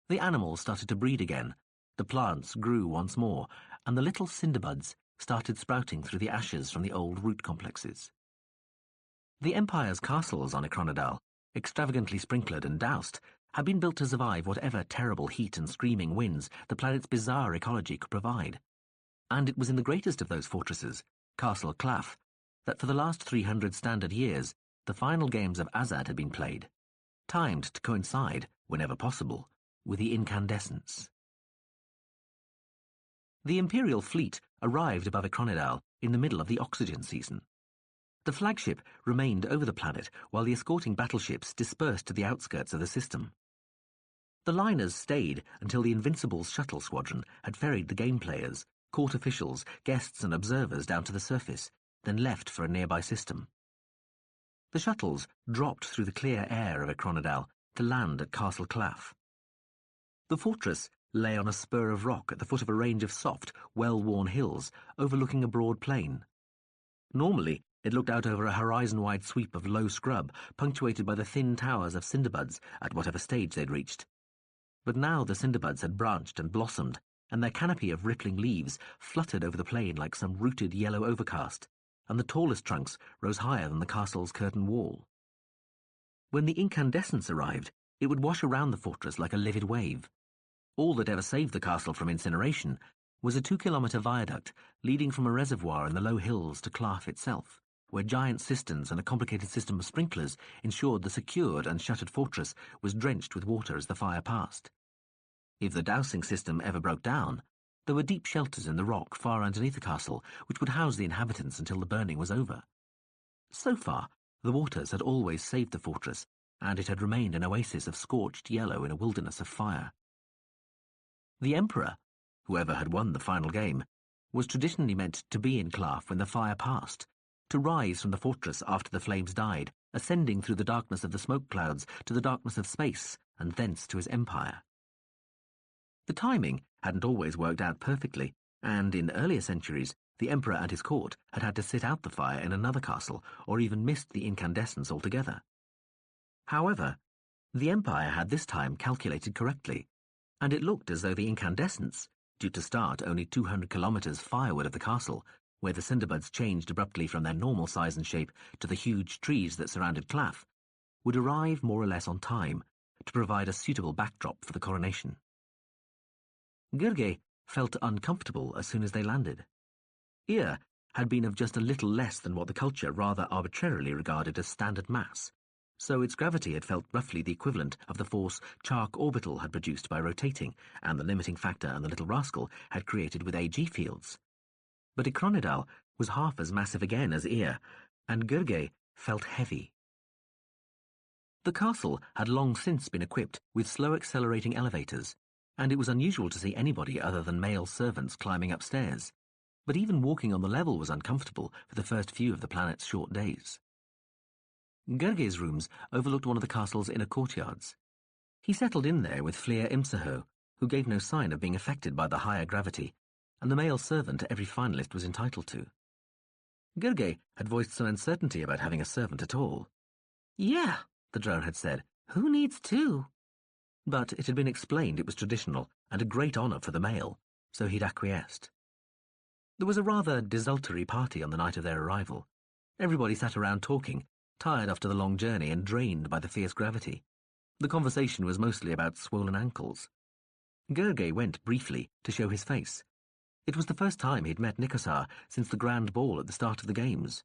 The animals started to breed again, the plants grew once more, and the little cinderbuds started sprouting through the ashes from the old root complexes. The Empire's castles on Ikronadal, extravagantly sprinklered and doused, had been built to survive whatever terrible heat and screaming winds the planet's bizarre ecology could provide. And it was in the greatest of those fortresses, Castle Claff, that for the last 300 standard years the final games of Azad had been played, timed to coincide, whenever possible, with the incandescence. The Imperial fleet arrived above Ikronadal in the middle of the oxygen season. The flagship remained over the planet while the escorting battleships dispersed to the outskirts of the system. The liners stayed until the Invincible's shuttle squadron had ferried the game players, court officials, guests and observers down to the surface, then left for a nearby system. The shuttles dropped through the clear air of Ecronidal to land at Castle Claff. The fortress lay on a spur of rock at the foot of a range of soft, well-worn hills overlooking a broad plain. Normally, it looked out over a horizon-wide sweep of low scrub, punctuated by the thin towers of cinderbuds at whatever stage they'd reached. But now the cinderbuds had branched and blossomed, and their canopy of rippling leaves fluttered over the plain like some rooted yellow overcast, and the tallest trunks rose higher than the castle's curtain wall. When the incandescence arrived, it would wash around the fortress like a livid wave. All that ever saved the castle from incineration was a 2-kilometre viaduct leading from a reservoir in the low hills to Claff itself, where giant cisterns and a complicated system of sprinklers ensured the secured and shuttered fortress was drenched with water as the fire passed. If the dowsing system ever broke down, there were deep shelters in the rock far underneath the castle which would house the inhabitants until the burning was over. So far, the waters had always saved the fortress, and it had remained an oasis of scorched yellow in a wilderness of fire. The Emperor, whoever had won the final game, was traditionally meant to be in Claff when the fire passed, to rise from the fortress after the flames died, ascending through the darkness of the smoke clouds to the darkness of space, and thence to his empire. The timing hadn't always worked out perfectly, and in earlier centuries, the Emperor and his court had had to sit out the fire in another castle, or even missed the incandescence altogether. However, the Empire had this time calculated correctly, and it looked as though the incandescence, due to start only 200 kilometres fireward of the castle, where the cinderbuds changed abruptly from their normal size and shape to the huge trees that surrounded Claff, would arrive more or less on time to provide a suitable backdrop for the coronation. Gurge felt uncomfortable as soon as they landed. Ia had been of just a little less than what the culture rather arbitrarily regarded as standard mass, so its gravity had felt roughly the equivalent of the force Chark Orbital had produced by rotating, and the limiting factor and the little rascal had created with AG fields. But Ecronidal was half as massive again as Ia, and Gurge felt heavy. The castle had long since been equipped with slow-accelerating elevators, and it was unusual to see anybody other than male servants climbing upstairs, but even walking on the level was uncomfortable for the first few of the planet's short days. Gurge's rooms overlooked one of the castle's inner courtyards. He settled in there with Iain M, who gave no sign of being affected by the higher gravity, and the male servant every finalist was entitled to. Gurge had voiced some uncertainty about having a servant at all. Yeah, the drone had said. Who needs two? But it had been explained it was traditional and a great honour for the male, so he'd acquiesced. There was a rather desultory party on the night of their arrival. Everybody sat around talking, tired after the long journey and drained by the fierce gravity. The conversation was mostly about swollen ankles. Gurge went briefly to show his face. It was the first time he'd met Nikosar since the grand ball at the start of the games.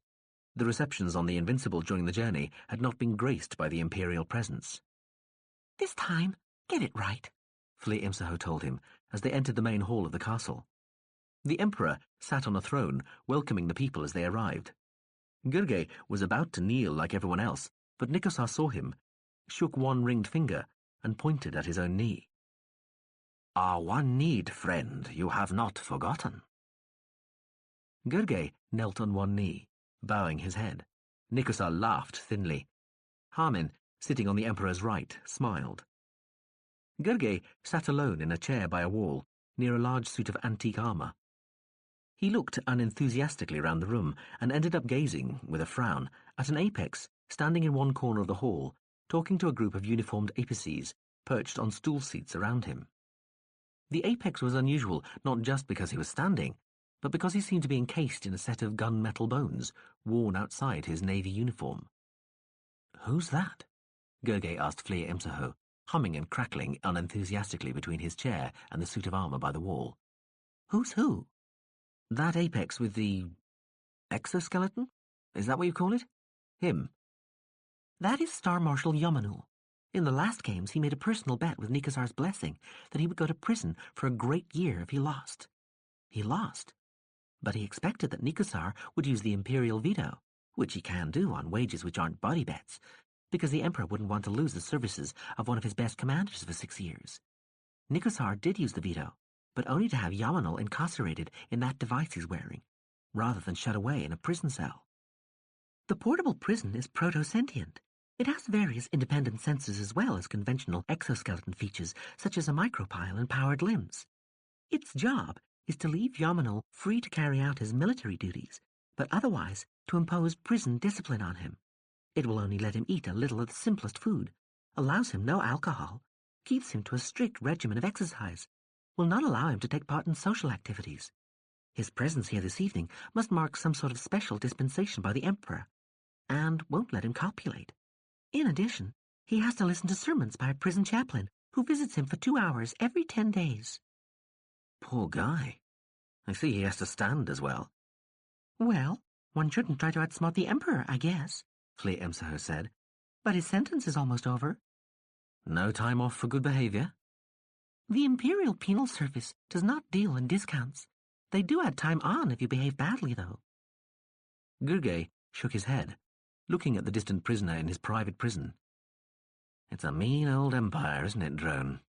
The receptions on the Invincible during the journey had not been graced by the Imperial presence. This time, get it right, Iain M told him as they entered the main hall of the castle. The Emperor sat on a throne, welcoming the people as they arrived. Gurge was about to kneel like everyone else, but Nikosar saw him, shook one ringed finger, and pointed at his own knee. Our one need, friend, you have not forgotten. Gurge knelt on one knee, bowing his head. Nikosar laughed thinly. Harmin, sitting on the Emperor's right, smiled. Gurge sat alone in a chair by a wall, near a large suit of antique armour. He looked unenthusiastically round the room and ended up gazing, with a frown, at an apex standing in one corner of the hall, talking to a group of uniformed apices perched on stool seats around him. The apex was unusual not just because he was standing, but because he seemed to be encased in a set of gunmetal bones worn outside his navy uniform. "Who's that?" Gurge asked Iain M, humming and crackling unenthusiastically between his chair and the suit of armour by the wall. Who's who? That apex with the exoskeleton? Is that what you call it? Him. That is Star Marshal Yamanul. In the last games, he made a personal bet with Nikosar's blessing that he would go to prison for a great year if he lost. He lost, but he expected that Nikosar would use the Imperial veto, which he can do on wages which aren't body bets, because the Emperor wouldn't want to lose the services of one of his best commanders for 6 years. Nikosar did use the veto, but only to have Yamanol incarcerated in that device he's wearing, rather than shut away in a prison cell. The portable prison is proto-sentient. It has various independent senses as well as conventional exoskeleton features, such as a micropile and powered limbs. Its job is to leave Yamanol free to carry out his military duties, but otherwise to impose prison discipline on him. It will only let him eat a little of the simplest food, allows him no alcohol, keeps him to a strict regimen of exercise, will not allow him to take part in social activities. His presence here this evening must mark some sort of special dispensation by the Emperor, and won't let him copulate. In addition, he has to listen to sermons by a prison chaplain who visits him for 2 hours every 10 days. Poor guy. I see he has to stand as well. Well, one shouldn't try to outsmart the Emperor, I guess, Flea Emsaho said. But his sentence is almost over. No time off for good behaviour? The Imperial Penal Service does not deal in discounts. They do add time on if you behave badly, though. Gurgay shook his head, looking at the distant prisoner in his private prison. It's a mean old empire, isn't it, Drone?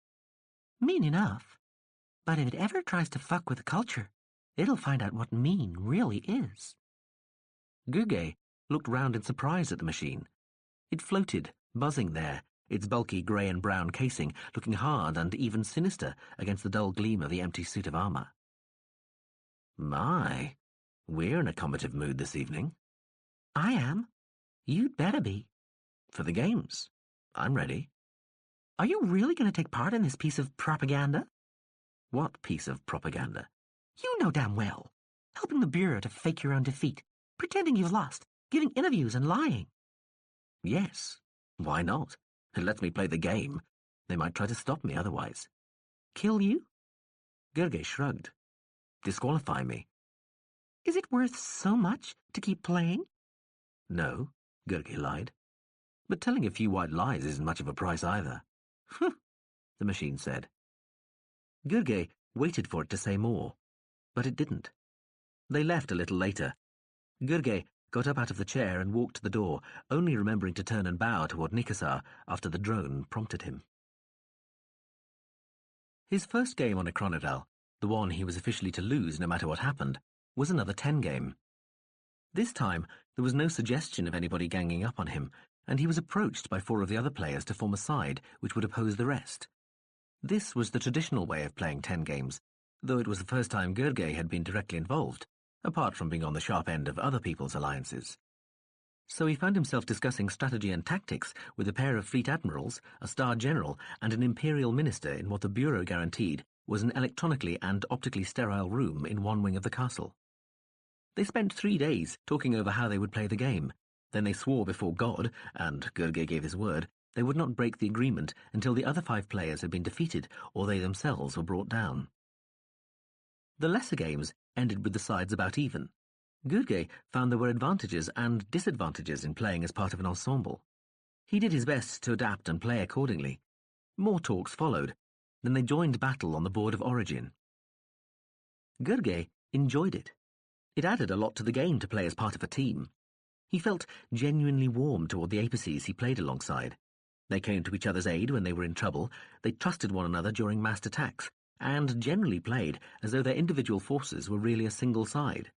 Mean enough. But if it ever tries to fuck with the culture, it'll find out what mean really is. Gurgay looked round in surprise at the machine. It floated, buzzing there, its bulky grey and brown casing looking hard and even sinister against the dull gleam of the empty suit of armour. My, we're in a combative mood this evening. I am. You'd better be. For the games. I'm ready. Are you really going to take part in this piece of propaganda? What piece of propaganda? You know damn well. Helping the Bureau to fake your own defeat, pretending you've lost, giving interviews and lying. Yes. Why not? It lets me play the game. They might try to stop me otherwise. Kill you? Gurgay shrugged. Disqualify me. Is it worth so much to keep playing? No, Gurgay lied. But telling a few white lies isn't much of a price either. The machine said. Gurgay waited for it to say more, but it didn't. They left a little later. Gurgay got up out of the chair and walked to the door, only remembering to turn and bow toward Nikasar after the drone prompted him. His first game on Ikronadal, the one he was officially to lose no matter what happened, was another 10 game. This time, there was no suggestion of anybody ganging up on him, and he was approached by 4 of the other players to form a side which would oppose the rest. This was the traditional way of playing 10 games, though it was the first time Gurgay had been directly involved, apart from being on the sharp end of other people's alliances. So he found himself discussing strategy and tactics with a pair of fleet admirals, a star general, and an imperial minister in what the Bureau guaranteed was an electronically and optically sterile room in one wing of the castle. They spent 3 days talking over how they would play the game. Then they swore before God, and Gurgay gave his word, they would not break the agreement until the other 5 players had been defeated or they themselves were brought down. The lesser games ended with the sides about even. Gurgay found there were advantages and disadvantages in playing as part of an ensemble. He did his best to adapt and play accordingly. More talks followed. Then they joined battle on the board of origin. Gurgay enjoyed it. It added a lot to the game to play as part of a team. He felt genuinely warm toward the apices he played alongside. They came to each other's aid when they were in trouble, they trusted one another during massed attacks, and generally played as though their individual forces were really a single side.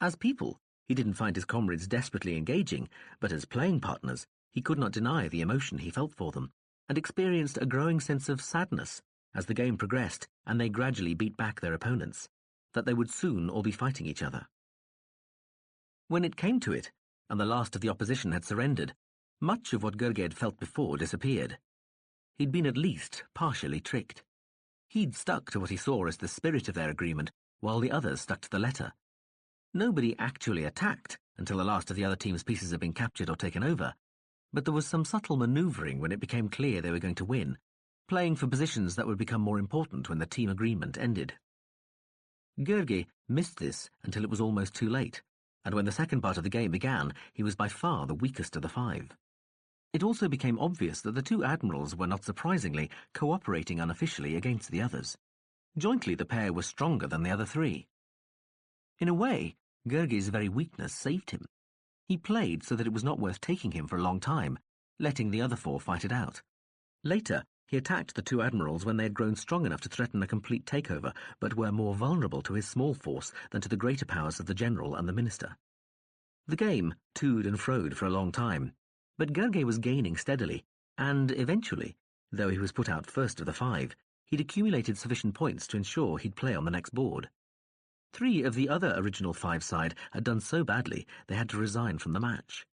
As people, he didn't find his comrades desperately engaging, but as playing partners, he could not deny the emotion he felt for them, and experienced a growing sense of sadness as the game progressed and they gradually beat back their opponents, that they would soon all be fighting each other. When it came to it, and the last of the opposition had surrendered, much of what Gurgay had felt before disappeared. He'd been at least partially tricked. He'd stuck to what he saw as the spirit of their agreement, while the others stuck to the letter. Nobody actually attacked until the last of the other team's pieces had been captured or taken over, but there was some subtle manoeuvring when it became clear they were going to win, playing for positions that would become more important when the team agreement ended. Gurgay missed this until it was almost too late, and when the second part of the game began, he was by far the weakest of the 5. It also became obvious that the 2 admirals were not surprisingly cooperating unofficially against the others. Jointly, the pair were stronger than the other 3. In a way, Gurgay's very weakness saved him. He played so that it was not worth taking him for a long time, letting the other 4 fight it out. Later, He attacked the two admirals when they had grown strong enough to threaten a complete takeover, but were more vulnerable to his small force than to the greater powers of the general and the minister. The game toed and froed for a long time, but Gergely was gaining steadily, and eventually, though he was put out first of the 5, he'd accumulated sufficient points to ensure he'd play on the next board. 3 of the other original 5 side had done so badly they had to resign from the match.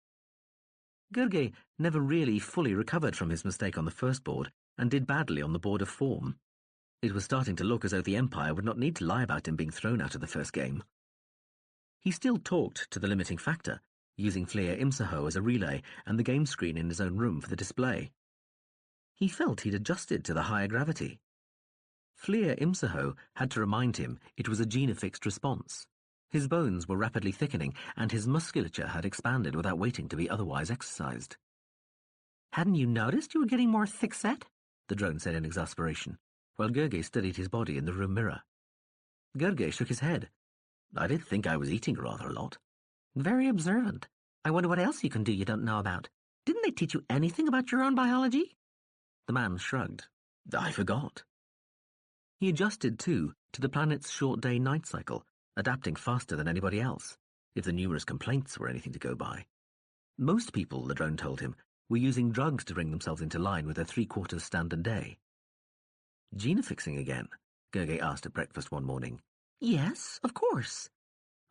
Gergely never really fully recovered from his mistake on the first board, and did badly on the board of form. It was starting to look as though the Empire would not need to lie about him being thrown out of the first game. He still talked to the limiting factor, using Fleer Imsaho as a relay and the game screen in his own room for the display. He felt he'd adjusted to the higher gravity. Fleer Imsaho had to remind him it was a gene-affixed response. His bones were rapidly thickening, and his musculature had expanded without waiting to be otherwise exercised. "Hadn't you noticed you were getting more thick-set?" the drone said in exasperation, while Gergely studied his body in the room mirror. Gergely shook his head. "I did think I was eating rather a lot." "Very observant. I wonder what else you can do you don't know about. Didn't they teach you anything about your own biology?" The man shrugged. "I forgot." He adjusted, too, to the planet's short day-night cycle, adapting faster than anybody else, if the numerous complaints were anything to go by. Most people, the drone told him, were using drugs to bring themselves into line with a 3/4 standard day. "Gene-affixing again?" Gergely asked at breakfast one morning. "Yes, of course."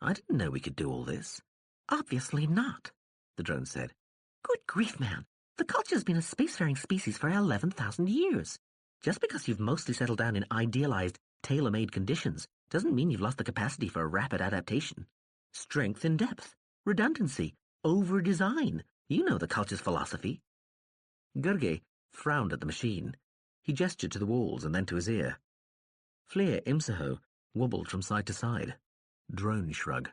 "I didn't know we could do all this." "Obviously not," the drone said. "Good grief, man. The culture's been a spacefaring species for 11,000 years. Just because you've mostly settled down in idealized, tailor-made conditions doesn't mean you've lost the capacity for rapid adaptation. Strength in depth, redundancy, over-design. You know the culture's philosophy." Gergely frowned at the machine. He gestured to the walls and then to his ear. Fleer Imsaho wobbled from side to side. Drone shrug.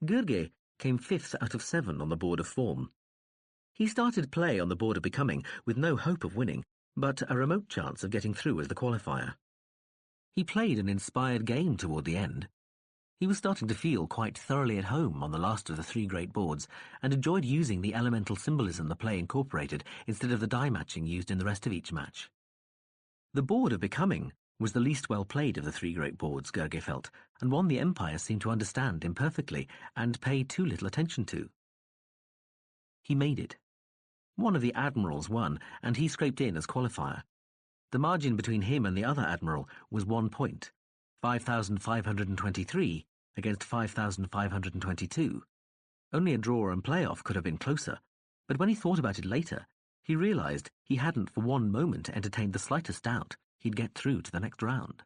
Gergely came 5th out of 7 on the board of form. He started play on the board of becoming with no hope of winning, but a remote chance of getting through as the qualifier. He played an inspired game toward the end. He was starting to feel quite thoroughly at home on the last of the 3 great boards, and enjoyed using the elemental symbolism the play incorporated instead of the die matching used in the rest of each match. The board of becoming was the least well played of the 3 great boards, Gergely felt, and one the Empire seemed to understand imperfectly and pay too little attention to. He made it. One of the admirals won, and he scraped in as qualifier. The margin between him and the other admiral was 1 point, 5,523 against 5,522. Only a draw and playoff could have been closer, but when he thought about it later, he realized he hadn't for one moment entertained the slightest doubt he'd get through to the next round.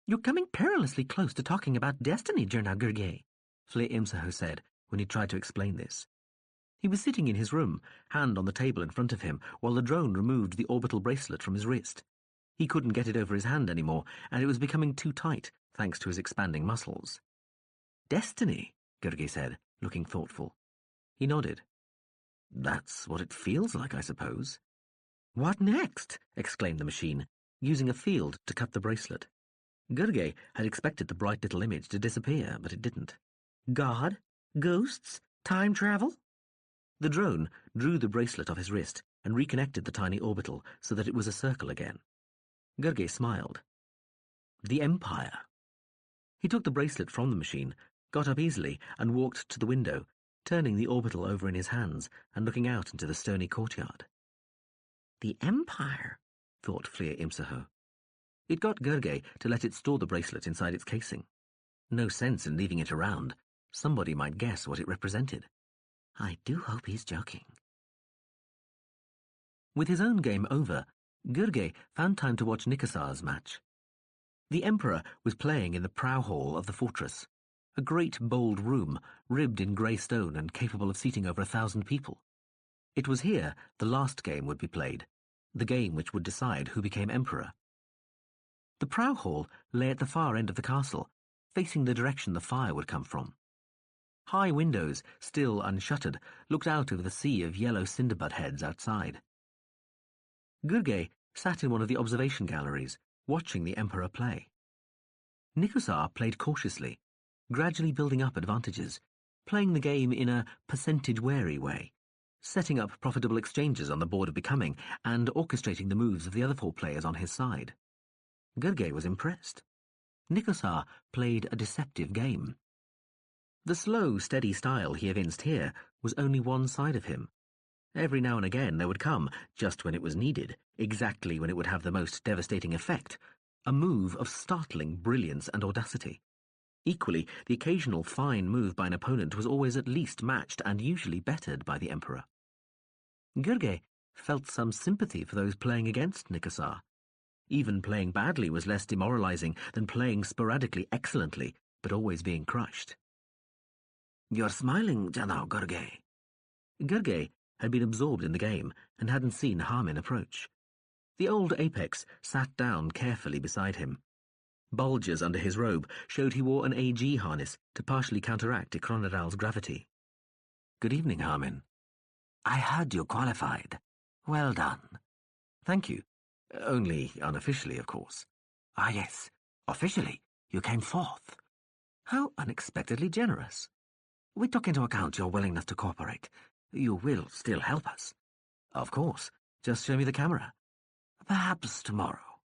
"You're coming perilously close to talking about destiny, Jurna Gergely," Fleer Imsaho said when he tried to explain this. He was sitting in his room, hand on the table in front of him, while the drone removed the orbital bracelet from his wrist. He couldn't get it over his hand anymore, and it was becoming too tight, thanks to his expanding muscles. "Destiny," Gergely said, looking thoughtful. He nodded. "That's what it feels like, I suppose." "What next?" exclaimed the machine, using a field to cut the bracelet. Gergely had expected the bright little image to disappear, but it didn't. "God? Ghosts? Time travel?" The drone drew the bracelet off his wrist and reconnected the tiny orbital so that it was a circle again. Gergely smiled. "The Empire." He took the bracelet from the machine, got up easily, and walked to the window, turning the orbital over in his hands and looking out into the stony courtyard. "The Empire," thought Fleer Imsaho. It got Gergely to let it store the bracelet inside its casing. No sense in leaving it around. Somebody might guess what it represented. "I do hope he's joking." With his own game over, Gergely found time to watch Nikosar's match. The Emperor was playing in the prow hall of the fortress, a great bold room ribbed in grey stone and capable of seating over 1,000 people. It was here the last game would be played, the game which would decide who became Emperor. The prow hall lay at the far end of the castle, facing the direction the fire would come from. High windows, still unshuttered, looked out over the sea of yellow cinderbud heads outside. Gergely sat in one of the observation galleries, watching the Emperor play. Nikosar played cautiously, gradually building up advantages, playing the game in a percentage-wary way, setting up profitable exchanges on the board of becoming and orchestrating the moves of the other 4 players on his side. Gurgey was impressed. Nikosar played a deceptive game. The slow, steady style he evinced here was only one side of him. Every now and again there would come, just when it was needed, exactly when it would have the most devastating effect, a move of startling brilliance and audacity. Equally, the occasional fine move by an opponent was always at least matched and usually bettered by the Emperor. Gurgey felt some sympathy for those playing against Nikosar. Even playing badly was less demoralizing than playing sporadically excellently, but always being crushed. "You're smiling, General Gurgey." Gurgey had been absorbed in the game and hadn't seen Harmin approach. The old apex sat down carefully beside him. Bulges under his robe showed he wore an AG harness to partially counteract Ikronadal's gravity. "Good evening, Harmin. I heard you qualified. Well done." "Thank you. Only unofficially, of course." "Ah, yes. Officially, you came 4th. How unexpectedly generous." "We took into account your willingness to cooperate. You will still help us." "Of course. Just show me the camera." "Perhaps tomorrow."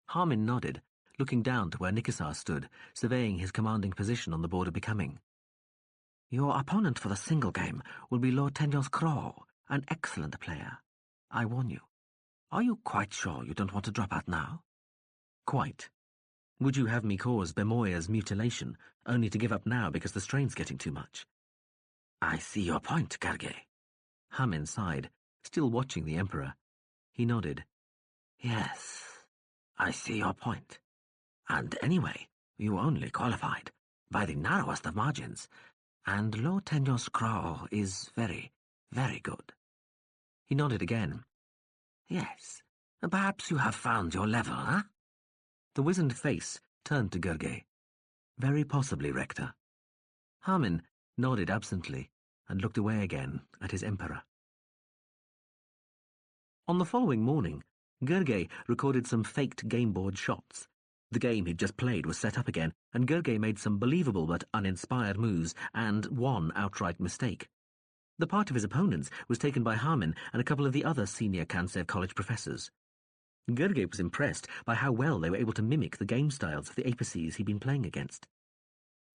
Harmin nodded, looking down to where Nikosar stood, surveying his commanding position on the board of becoming. "Your opponent for the single game will be Lord Tenyor's Crow, an excellent player. I warn you. Are you quite sure you don't want to drop out now?" "Quite. Would you have me cause Bemoya's mutilation, only to give up now because the strain's getting too much?" "I see your point, Gurgey." Harmin sighed, still watching the Emperor. He nodded. "Yes, I see your point. And anyway, you only qualified, by the narrowest of margins, and Lord Tenyor's Crow is very, very good." He nodded again. "Yes, perhaps you have found your level, huh?" The wizened face turned to Gurgey. "Very possibly, Rector." Harmin nodded absently and looked away again at his Emperor. On the following morning, Gurgey recorded some faked gameboard shots. The game he'd just played was set up again, and Gurgey made some believable but uninspired moves and one outright mistake. The part of his opponents was taken by Harmin and a couple of the other senior Kansev College professors. Gurgey was impressed by how well they were able to mimic the game styles of the apices he'd been playing against.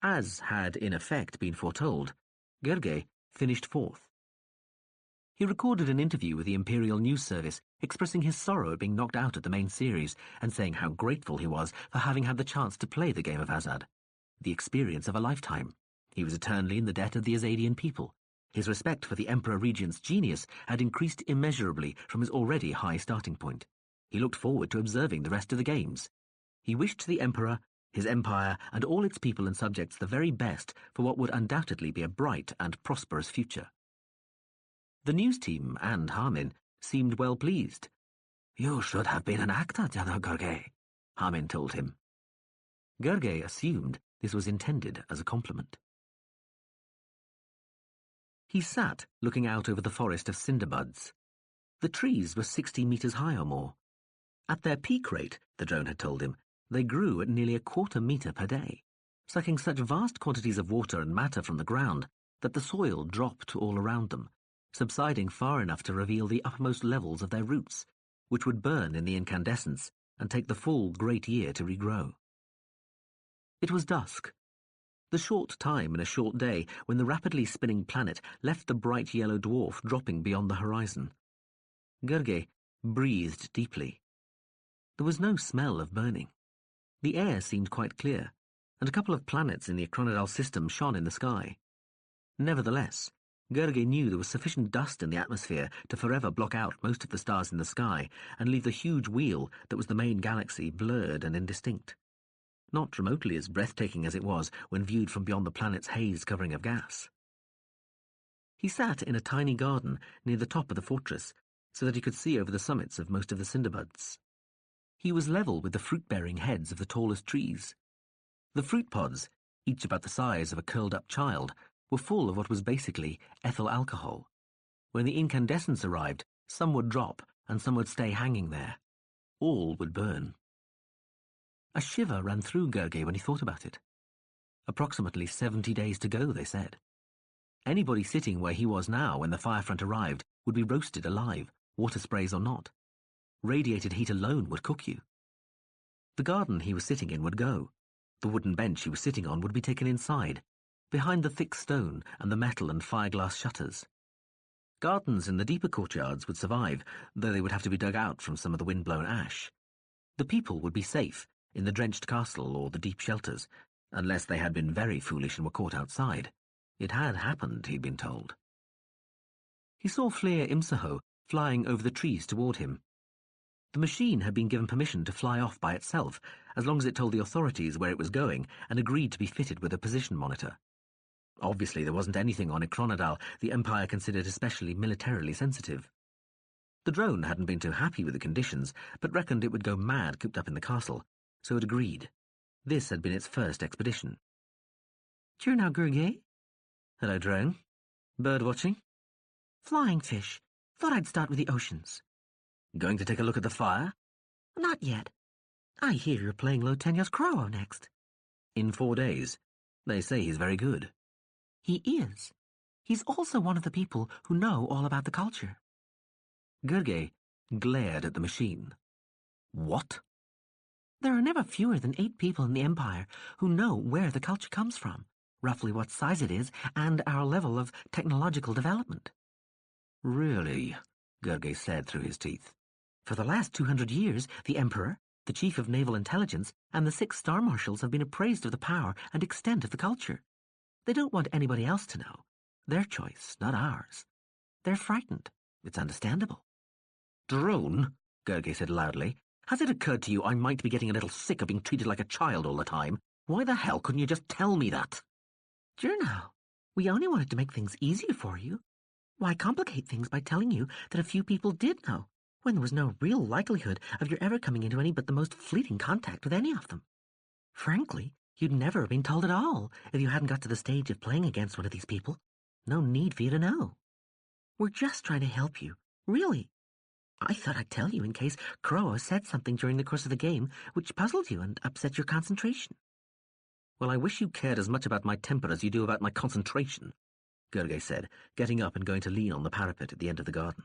As had, in effect, been foretold, Gurgey finished 4th. He recorded an interview with the Imperial News Service, expressing his sorrow at being knocked out at the main series and saying how grateful he was for having had the chance to play the game of Azad. The experience of a lifetime. He was eternally in the debt of the Azadian people. His respect for the Emperor Regent's genius had increased immeasurably from his already high starting point. He looked forward to observing the rest of the games. He wished the Emperor, his empire, and all its people and subjects the very best for what would undoubtedly be a bright and prosperous future. The news team and Harmin seemed well pleased. "You should have been an actor, General Gurgey," Harmin told him. Gurgey assumed this was intended as a compliment. He sat looking out over the forest of cinderbuds. The trees were 60 meters high or more. At their peak rate, the drone had told him, they grew at nearly a quarter meter per day, sucking such vast quantities of water and matter from the ground that the soil dropped all around them, subsiding far enough to reveal the uppermost levels of their roots, which would burn in the incandescence and take the full great year to regrow. It was dusk. The short time in a short day when the rapidly spinning planet left the bright yellow dwarf dropping beyond the horizon. Gurgey breathed deeply. There was no smell of burning. The air seemed quite clear, and a couple of planets in the Ikronadal system shone in the sky. Nevertheless, Gurgey knew there was sufficient dust in the atmosphere to forever block out most of the stars in the sky and leave the huge wheel that was the main galaxy blurred and indistinct. Not remotely as breathtaking as it was when viewed from beyond the planet's haze covering of gas. He sat in a tiny garden near the top of the fortress so that he could see over the summits of most of the cinderbuds. He was level with the fruit-bearing heads of the tallest trees. The fruit pods, each about the size of a curled-up child, were full of what was basically ethyl alcohol. When the incandescence arrived, some would drop and some would stay hanging there. All would burn. A shiver ran through Gurgey when he thought about it. Approximately 70 days to go, they said. Anybody sitting where he was now when the fire front arrived would be roasted alive, water sprays or not. Radiated heat alone would cook you. The garden he was sitting in would go. The wooden bench he was sitting on would be taken inside, behind the thick stone and the metal and fireglass shutters. Gardens in the deeper courtyards would survive, though they would have to be dug out from some of the wind-blown ash. The people would be safe in the drenched castle or the deep shelters, unless they had been very foolish and were caught outside. It had happened, he'd been told. He saw Fleer Imsaho flying over the trees toward him. The machine had been given permission to fly off by itself, as long as it told the authorities where it was going and agreed to be fitted with a position monitor. Obviously, there wasn't anything on Ikronadal the Empire considered especially militarily sensitive. The drone hadn't been too happy with the conditions, but reckoned it would go mad cooped up in the castle, so it agreed. This had been its first expedition. Turnau Gurgay? Hello, drone. Bird watching? Flying fish. Thought I'd start with the oceans. Going to take a look at the fire? Not yet. I hear you're playing Lotenios Crow next. In 4 days. They say he's very good. He is. He's also one of the people who know all about the culture. Gurgay glared at the machine. What? There are never fewer than 8 people in the Empire who know where the culture comes from, roughly what size it is, and our level of technological development. Really? Gurgay said through his teeth. For the last 200 years, the Emperor, the Chief of Naval Intelligence, and the 6 Star Marshals have been appraised of the power and extent of the culture. They don't want anybody else to know. Their choice, not ours. They're frightened. It's understandable. Drone, Gurgay said loudly, has it occurred to you I might be getting a little sick of being treated like a child all the time? Why the hell couldn't you just tell me that? Sure now. We only wanted to make things easier for you. Why complicate things by telling you that a few people did know, when there was no real likelihood of your ever coming into any but the most fleeting contact with any of them? Frankly, you'd never have been told at all if you hadn't got to the stage of playing against one of these people. No need for you to know. We're just trying to help you, really. I thought I'd tell you in case Crow said something during the course of the game which puzzled you and upset your concentration. Well, I wish you cared as much about my temper as you do about my concentration, Gurgay said, getting up and going to lean on the parapet at the end of the garden.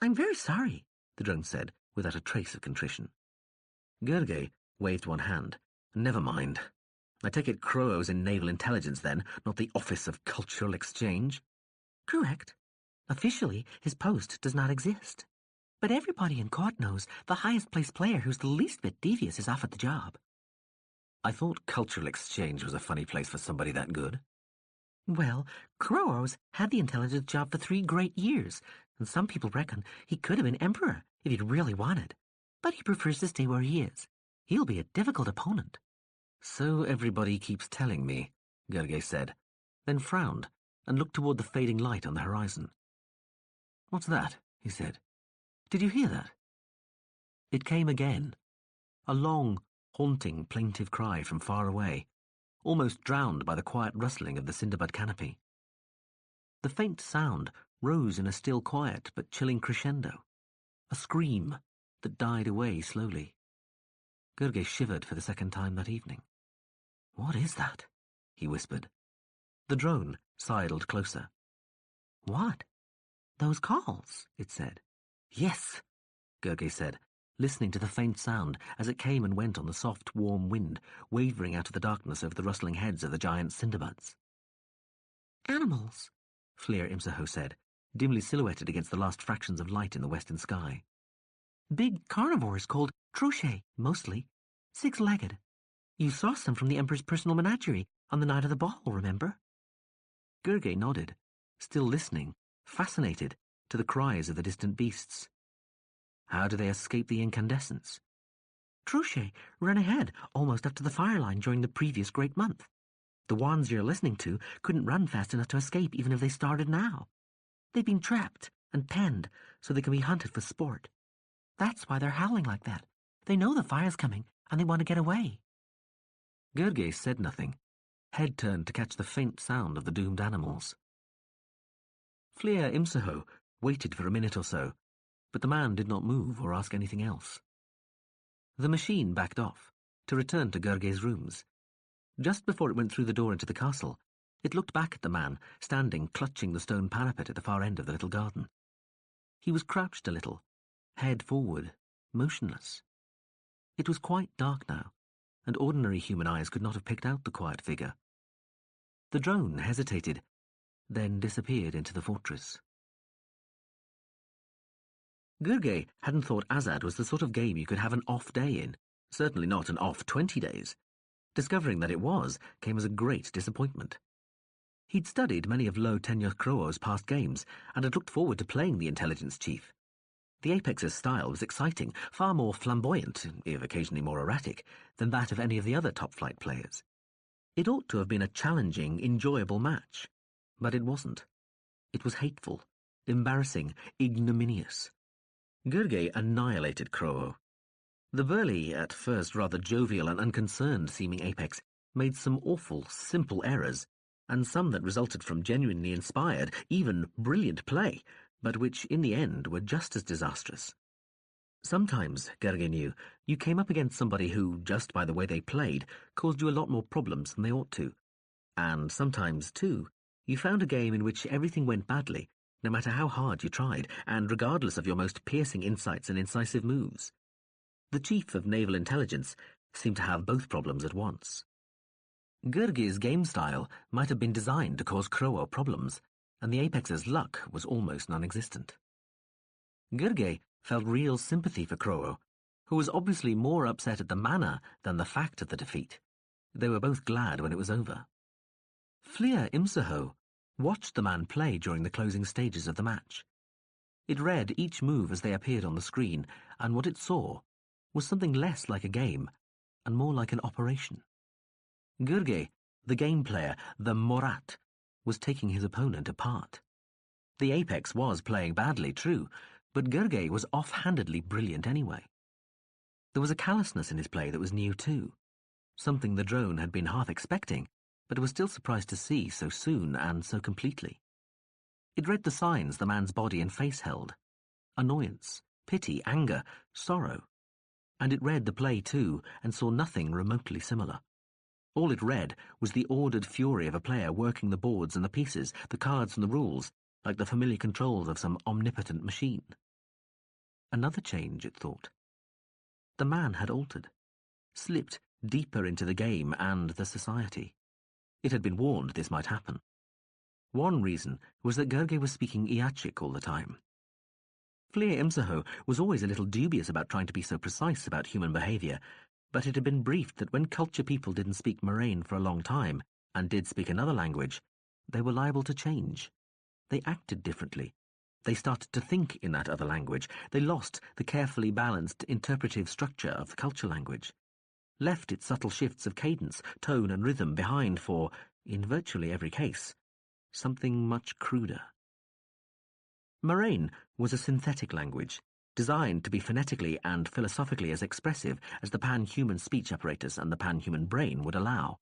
I'm very sorry, the drone said, without a trace of contrition. Gurgay waved one hand. Never mind. I take it Crowe's in Naval Intelligence, then, not the Office of Cultural Exchange? Correct. Officially, his post does not exist. But everybody in court knows the highest-placed player who's the least bit devious is offered the job. I thought Cultural Exchange was a funny place for somebody that good. Well, Crowe's had the intelligence job for 3 great years, and some people reckon he could have been Emperor if he'd really wanted. But he prefers to stay where he is. He'll be a difficult opponent. So everybody keeps telling me, Gurgay said, then frowned and looked toward the fading light on the horizon. What's that? He said. Did you hear that? It came again. A long, haunting, plaintive cry from far away, almost drowned by the quiet rustling of the cinderbud canopy. The faint sound rose in a still quiet but chilling crescendo, a scream that died away slowly. Gurgay shivered for the second time that evening. What is that? He whispered. The drone sidled closer. What? Those calls, it said. Yes, Gurgay said, listening to the faint sound as it came and went on the soft, warm wind, wavering out of the darkness over the rustling heads of the giant cinderbuds. Animals, Fleer Imsaho said, dimly silhouetted against the last fractions of light in the western sky. Big carnivores called Trochet, mostly. 6-legged. You saw some from the Emperor's personal menagerie on the night of the ball, remember? Gurgay nodded, still listening, fascinated, to the cries of the distant beasts. How do they escape the incandescence? Trochet ran ahead almost up to the fire line during the previous great month. The ones you're listening to couldn't run fast enough to escape even if they started now. They've been trapped and penned so they can be hunted for sport. That's why they're howling like that. They know the fire's coming and they want to get away. Gurgay said nothing, head turned to catch the faint sound of the doomed animals. Fleer Imsaho waited for a minute or so, but the man did not move or ask anything else. The machine backed off, to return to Gurgay's rooms. Just before it went through the door into the castle, It looked back at the man, standing clutching the stone parapet at the far end of the little garden. He was crouched a little, head forward, motionless. It was quite dark now, and ordinary human eyes could not have picked out the quiet figure. The drone hesitated, then disappeared into the fortress. Gurgey hadn't thought Azad was the sort of game you could have an off day in, certainly not an off 20 days. Discovering that it was came as a great disappointment. He'd studied many of Lo Tenyo-Kro'o's past games and had looked forward to playing the intelligence chief. The Apex's style was exciting, far more flamboyant, if occasionally more erratic, than that of any of the other top-flight players. It ought to have been a challenging, enjoyable match, but it wasn't. It was hateful, embarrassing, ignominious. Gurgey annihilated Kro'o. The burly, at first rather jovial and unconcerned-seeming Apex made some awful, simple errors, and some that resulted from genuinely inspired, even brilliant play, but which, in the end, were just as disastrous. Sometimes, Gurgey knew, you came up against somebody who, just by the way they played, caused you a lot more problems than they ought to. And sometimes, too, you found a game in which everything went badly, no matter how hard you tried, and regardless of your most piercing insights and incisive moves. The Chief of Naval Intelligence seemed to have both problems at once. Gurgey's game style might have been designed to cause Kro'o problems, and the Apex's luck was almost non-existent. Gurgey felt real sympathy for Kro'o, who was obviously more upset at the manner than the fact of the defeat. They were both glad when it was over. Flir Imsaho watched the man play during the closing stages of the match. It read each move as they appeared on the screen, and what it saw was something less like a game and more like an operation. Gurgey, the game player, the Morat, was taking his opponent apart. The Apex was playing badly, true, but Gurgey was off-handedly brilliant anyway. There was a callousness in his play that was new too, something the drone had been half expecting, but was still surprised to see so soon and so completely. It read the signs the man's body and face held: annoyance, pity, anger, sorrow. And it read the play too, and saw nothing remotely similar. All it read was the ordered fury of a player working the boards and the pieces, the cards and the rules, like the familiar controls of some omnipotent machine. Another change, it thought. The man had altered, slipped deeper into the game and the society. It had been warned this might happen. One reason was that Gurgey was speaking Iachic all the time. Flir Imsaho was always a little dubious about trying to be so precise about human behaviour, but it had been briefed that when culture people didn't speak Moraine for a long time, and did speak another language, they were liable to change. They acted differently. They started to think in that other language. They lost the carefully balanced interpretive structure of the culture language, left its subtle shifts of cadence, tone and rhythm behind for, in virtually every case, something much cruder. Moraine was a synthetic language, designed to be phonetically and philosophically as expressive as the pan-human speech apparatus and the pan-human brain would allow.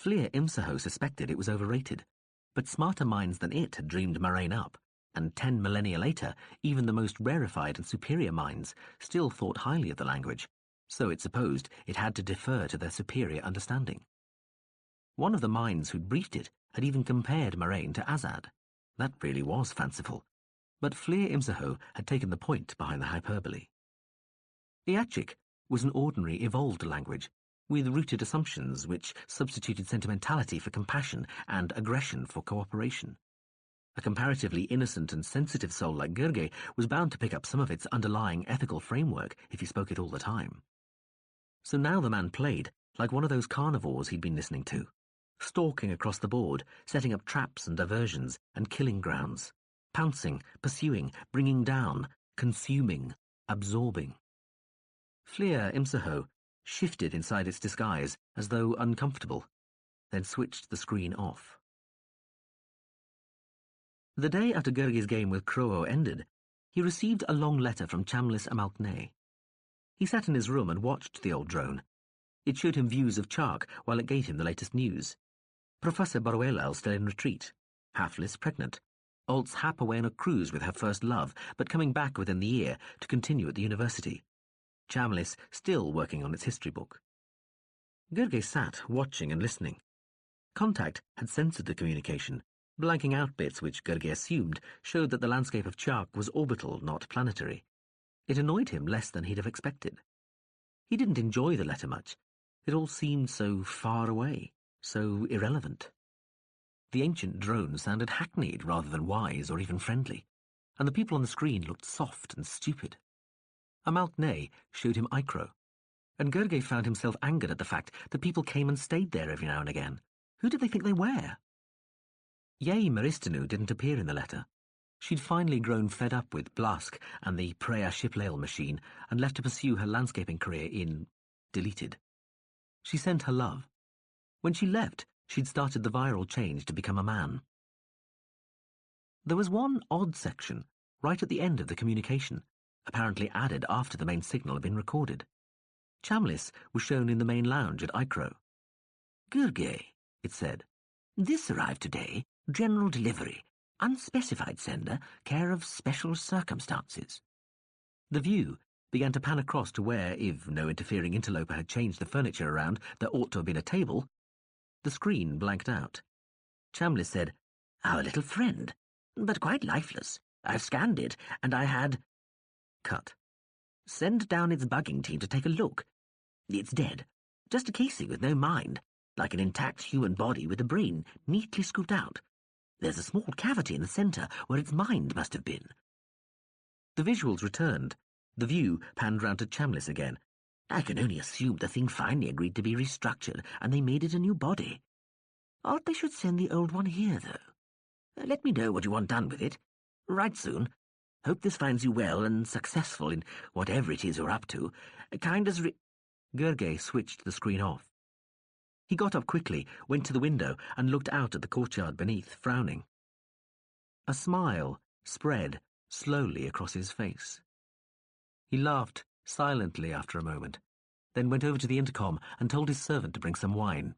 Flir Imsaho suspected it was overrated, but smarter minds than it had dreamed Moraine up, and 10 millennia later, even the most rarefied and superior minds still thought highly of the language, so it supposed it had to defer to their superior understanding. One of the minds who'd briefed it had even compared Moraine to Azad. That really was fanciful, but Flir Imsaho had taken the point behind the hyperbole. Iachic was an ordinary, evolved language, with rooted assumptions which substituted sentimentality for compassion and aggression for cooperation. A comparatively innocent and sensitive soul like Gurgey was bound to pick up some of its underlying ethical framework if he spoke it all the time. So now the man played like one of those carnivores he'd been listening to, stalking across the board, setting up traps and diversions and killing grounds, pouncing, pursuing, bringing down, consuming, absorbing. Flir Imsaho shifted inside its disguise as though uncomfortable, then switched the screen off. The day after Gurgey's game with Kro'o ended, he received a long letter from Chamlis Amalkne. He sat in his room and watched the old drone. It showed him views of Chark while it gave him the latest news. Professor Baruelal still in retreat, Haflis pregnant, Alt's Hap away on a cruise with her first love, but coming back within the year to continue at the university. Chamlis still working on its history book. Gurgey sat, watching and listening. Contact had censored the communication, blanking out bits which Gurgey assumed showed that the landscape of Chark was orbital, not planetary. It annoyed him less than he'd have expected. He didn't enjoy the letter much. It all seemed so far away, so irrelevant. The ancient drone sounded hackneyed rather than wise or even friendly, and the people on the screen looked soft and stupid. A Malkney showed him Icro, and Gurgey found himself angered at the fact that people came and stayed there every now and again. Who did they think they were? Iain Maristanu didn't appear in the letter. She'd finally grown fed up with Blask and the Preah Shiplail machine and left to pursue her landscaping career in Deleted. She sent her love. When she left, she'd started the viral change to become a man. There was one odd section, right at the end of the communication, apparently added after the main signal had been recorded. Chambliss was shown in the main lounge at Icro. Gurgey, it said. This arrived today. General delivery. Unspecified sender. Care of special circumstances. The View began to pan across to where, if no interfering interloper had changed the furniture around, there ought to have been a table. The screen blanked out. Chambliss said, Our little friend, but quite lifeless. I've scanned it, and I had... Cut. Send down its bugging team to take a look. It's dead. Just a casing with no mind, like an intact human body with the brain neatly scooped out. There's a small cavity in the centre where its mind must have been. The visuals returned. The View panned round to Chambliss again. I can only assume the thing finally agreed to be restructured, and they made it a new body. Odd they should send the old one here, though. Let me know what you want done with it. Right soon. Hope this finds you well and successful in whatever it is you're up to. Kind as Gurgey switched the screen off. He got up quickly, went to the window, and looked out at the courtyard beneath, frowning. A smile spread slowly across his face. He laughed silently after a moment, then went over to the intercom and told his servant to bring some wine.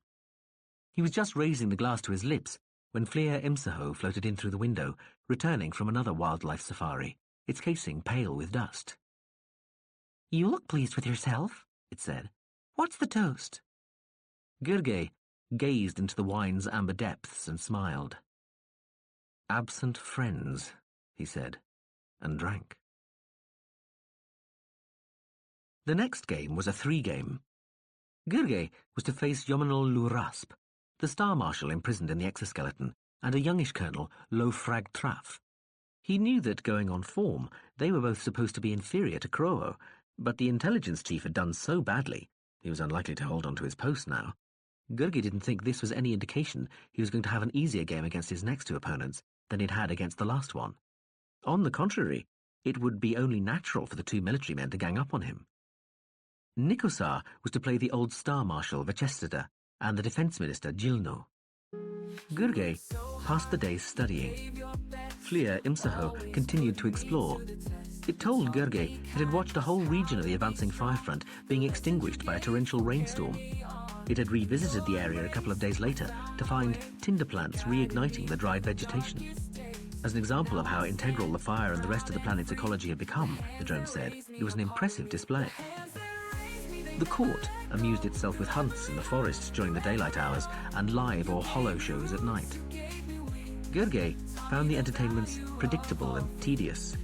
He was just raising the glass to his lips when Fleer Imsaho floated in through the window, returning from another wildlife safari, its casing pale with dust. You look pleased with yourself, it said. What's the toast? Gurgey gazed into the wine's amber depths and smiled. Absent friends, he said, and drank. The next game was a 3-game. Gurgey was to face Yomenol Lurasp, the Star Marshal imprisoned in the exoskeleton, and a youngish colonel, Lo Frag Traf. He knew that, going on form, they were both supposed to be inferior to Croo, but the intelligence chief had done so badly, he was unlikely to hold on to his post now. Gurgey didn't think this was any indication he was going to have an easier game against his next 2 opponents than he'd had against the last one. On the contrary, it would be only natural for the 2 military men to gang up on him. Nikosar was to play the old Star Marshal Vechestada and the Defence Minister Jilno. Gurgey passed the days studying. Fleer Imsaho continued to explore. It told Gurgey it had watched a whole region of the advancing firefront being extinguished by a torrential rainstorm. It had revisited the area a couple of days later to find tinder plants reigniting the dried vegetation. As an example of how integral the fire and the rest of the planet's ecology had become, the drone said, it was an impressive display. The court amused itself with hunts in the forests during the daylight hours and live or hollow shows at night. Gurgey found the entertainments predictable and tedious.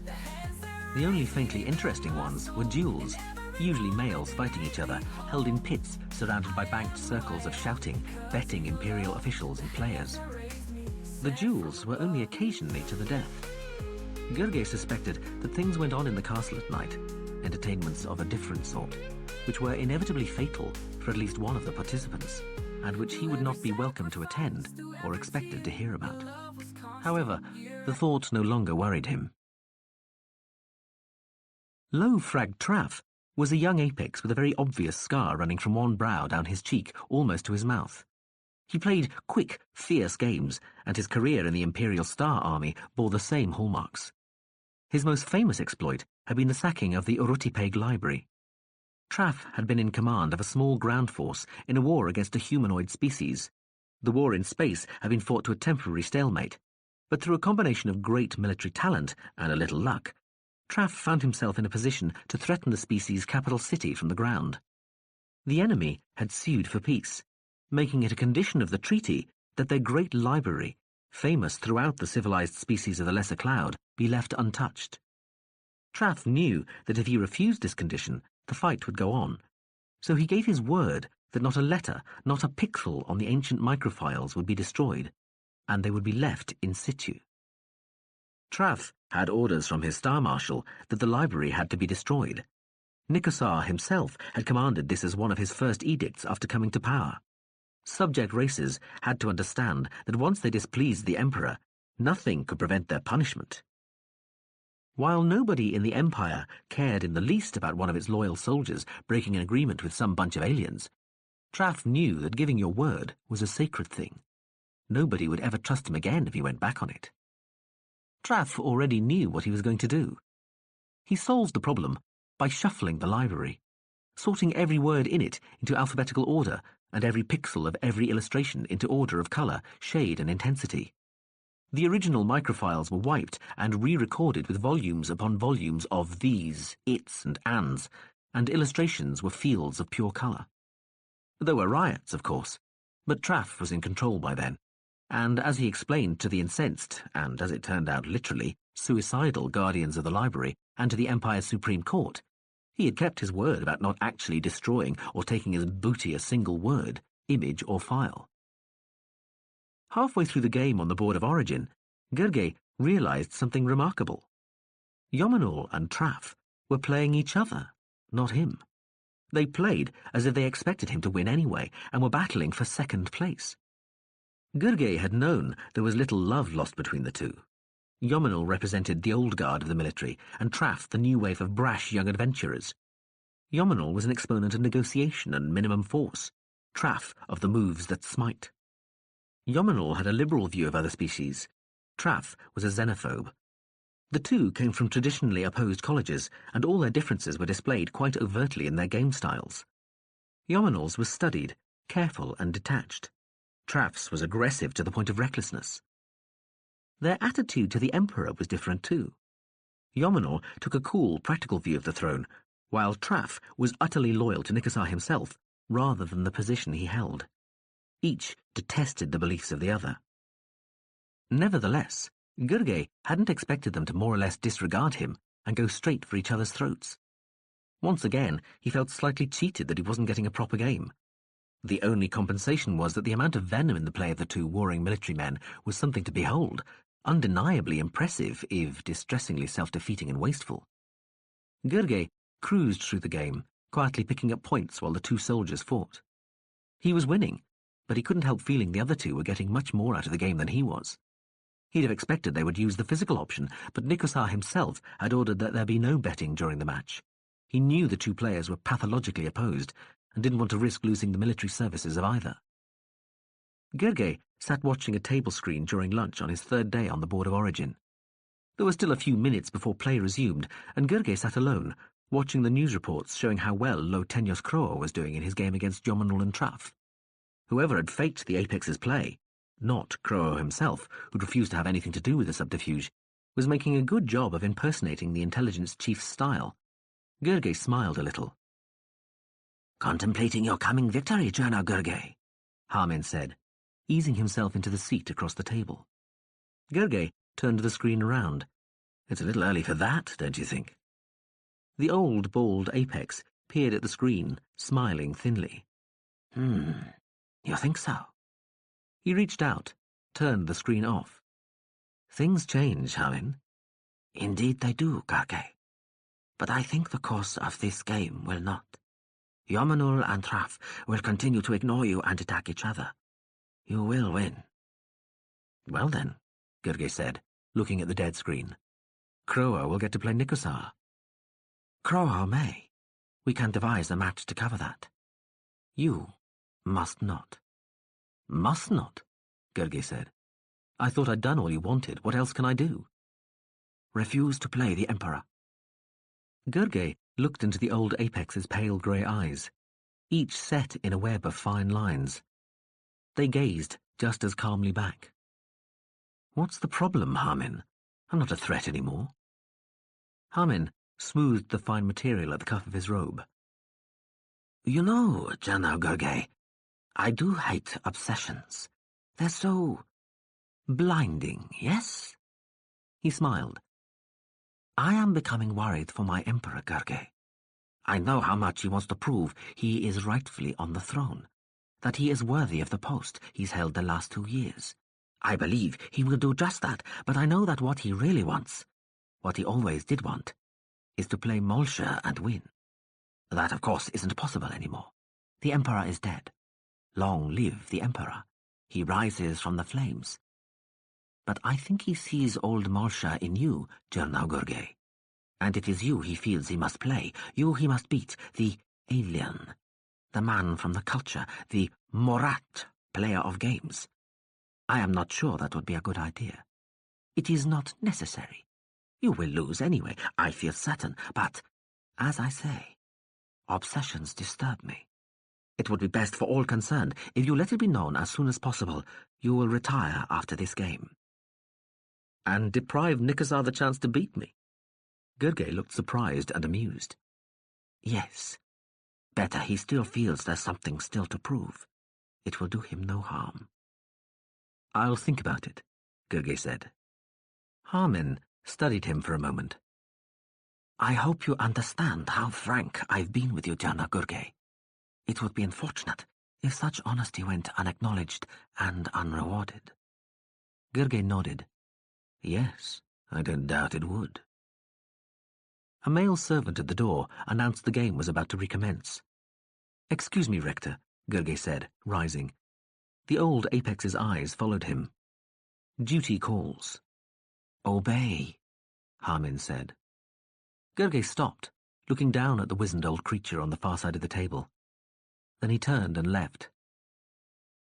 The only faintly interesting ones were duels, usually males fighting each other, held in pits surrounded by banked circles of shouting, betting imperial officials and players. The duels were only occasionally to the death. Gurgey suspected that things went on in the castle at night, entertainments of a different sort, which were inevitably fatal for at least one of the participants, and which he would not be welcome to attend or expected to hear about. However, the thought no longer worried him. Lo Frag Traf was a young apex with a very obvious scar running from one brow down his cheek almost to his mouth. He played quick, fierce games, and his career in the Imperial Star Army bore the same hallmarks. His most famous exploit had been the sacking of the Urutipeg Library. Traf had been in command of a small ground force in a war against a humanoid species. The war in space had been fought to a temporary stalemate, but through a combination of great military talent and a little luck, Traf found himself in a position to threaten the species' capital city from the ground. The enemy had sued for peace, making it a condition of the treaty that their great library, famous throughout the civilized species of the Lesser Cloud, be left untouched. Traff knew that if he refused this condition, the fight would go on, so he gave his word that not a letter, not a pixel on the ancient microfiles would be destroyed, and they would be left in situ. Traff had orders from his Star Marshal that the library had to be destroyed. Nikosar himself had commanded this as one of his first edicts after coming to power. Subject races had to understand that once they displeased the Emperor, nothing could prevent their punishment. While nobody in the Empire cared in the least about one of its loyal soldiers breaking an agreement with some bunch of aliens, Traff knew that giving your word was a sacred thing. Nobody would ever trust him again if he went back on it. Traff already knew what he was going to do. He solved the problem by shuffling the library, sorting every word in it into alphabetical order and every pixel of every illustration into order of color, shade, and intensity. The original microfiles were wiped and re-recorded with volumes upon volumes of these, its, and ands, and illustrations were fields of pure color. There were riots, of course, but Traff was in control by then, and as he explained to the incensed, and as it turned out literally, suicidal guardians of the library and to the Empire's Supreme Court, he had kept his word about not actually destroying or taking as booty a single word, image, or file. Halfway through the game on the Board of Origin, Gurgey realized something remarkable. Yomanul and Traff were playing each other, not him. They played as if they expected him to win anyway, and were battling for second place. Gurgey had known there was little love lost between the two. Yomanul represented the old guard of the military, and Traff the new wave of brash young adventurers. Yomanul was an exponent of negotiation and minimum force, Traff of the moves that smite. Yomanul had a liberal view of other species. Traff was a xenophobe. The two came from traditionally opposed colleges, and all their differences were displayed quite overtly in their game styles. Yomanul's was studied, careful, and detached. Traff's was aggressive to the point of recklessness. Their attitude to the Emperor was different too. Yomanul took a cool, practical view of the throne, while Traff was utterly loyal to Nikosar himself, rather than the position he held. Each detested the beliefs of the other. Nevertheless, Gurgey hadn't expected them to more or less disregard him and go straight for each other's throats. Once again, he felt slightly cheated that he wasn't getting a proper game. The only compensation was that the amount of venom in the play of the two warring military men was something to behold, undeniably impressive, if distressingly self-defeating and wasteful. Gurgey cruised through the game, quietly picking up points while the two soldiers fought. He was winning, but he couldn't help feeling the other two were getting much more out of the game than he was. He'd have expected they would use the physical option, but Nikosar himself had ordered that there be no betting during the match. He knew the two players were pathologically opposed, and didn't want to risk losing the military services of either. Gurgey sat watching a table screen during lunch on his third day on the Board of Origin. There were still a few minutes before play resumed, and Gurgey sat alone, watching the news reports showing how well Lo Tenyos Kroa was doing in his game against Yomanul and Traff. Whoever had faked the Apex's play, not Kroa himself, who'd refused to have anything to do with the subterfuge, was making a good job of impersonating the intelligence chief's style. Gurgey smiled a little. "Contemplating your coming victory, Journal Gurgey," Harmin said, easing himself into the seat across the table. Gurgey turned the screen around. "It's a little early for that, don't you think?" The old, bald Apex peered at the screen, smiling thinly. You think so?" He reached out, turned the screen off. "Things change, Harmin." "Indeed they do, Gurgey. But I think the course of this game will not. Yomanul and Traff will continue to ignore you and attack each other. You will win." "Well then," Gurgey said, looking at the dead screen, "Kroa will get to play Nikosar." "Kroa may. We can devise a match to cover that. You must not." "Must not," Gurgey said. "I thought I'd done all you wanted. What else can I do?" "Refuse to play the Emperor." Gurgey looked into the old Apex's pale grey eyes, each set in a web of fine lines. They gazed just as calmly back. "What's the problem, Harmin? I'm not a threat anymore." Harmin smoothed the fine material at the cuff of his robe. "You know, Journal Gurgey, I do hate obsessions, They're so blinding, yes? He smiled. I am becoming worried for my Emperor, Gurge. I know how much he wants to prove he is rightfully on the throne, that he is worthy of the post he's held the last 2 years. I believe he will do just that, but I know that what he really wants, what he always did want, is to play Molcher and win. That, of course, isn't possible anymore. The Emperor is dead. Long live the Emperor. He rises from the flames. But I think he sees old Molcher in you, General Gurge. And it is you he feels he must play, you he must beat, the alien, the man from the culture, the Morat player of games. I am not sure that would be a good idea. It is not necessary. You will lose anyway, I feel certain, but, as I say, obsessions disturb me. It would be best for all concerned if you let it be known as soon as possible you will retire after this game. And deprive Nikosar the chance to beat me? Gurge looked surprised and amused. Yes. Better he still feels there's something still to prove. It will do him no harm. I'll think about it, Gurge said. Harmen studied him for a moment. I hope you understand how frank I've been with you, Jana Gurge. It would be unfortunate if such honesty went unacknowledged and unrewarded. Gurge nodded. Yes, I don't doubt it would. A male servant at the door announced the game was about to recommence. Excuse me, Rector, Gurge said, rising. The old Apex's eyes followed him. Duty calls. Obey, Harmen said. Gurge stopped, looking down at the wizened old creature on the far side of the table. Then he turned and left.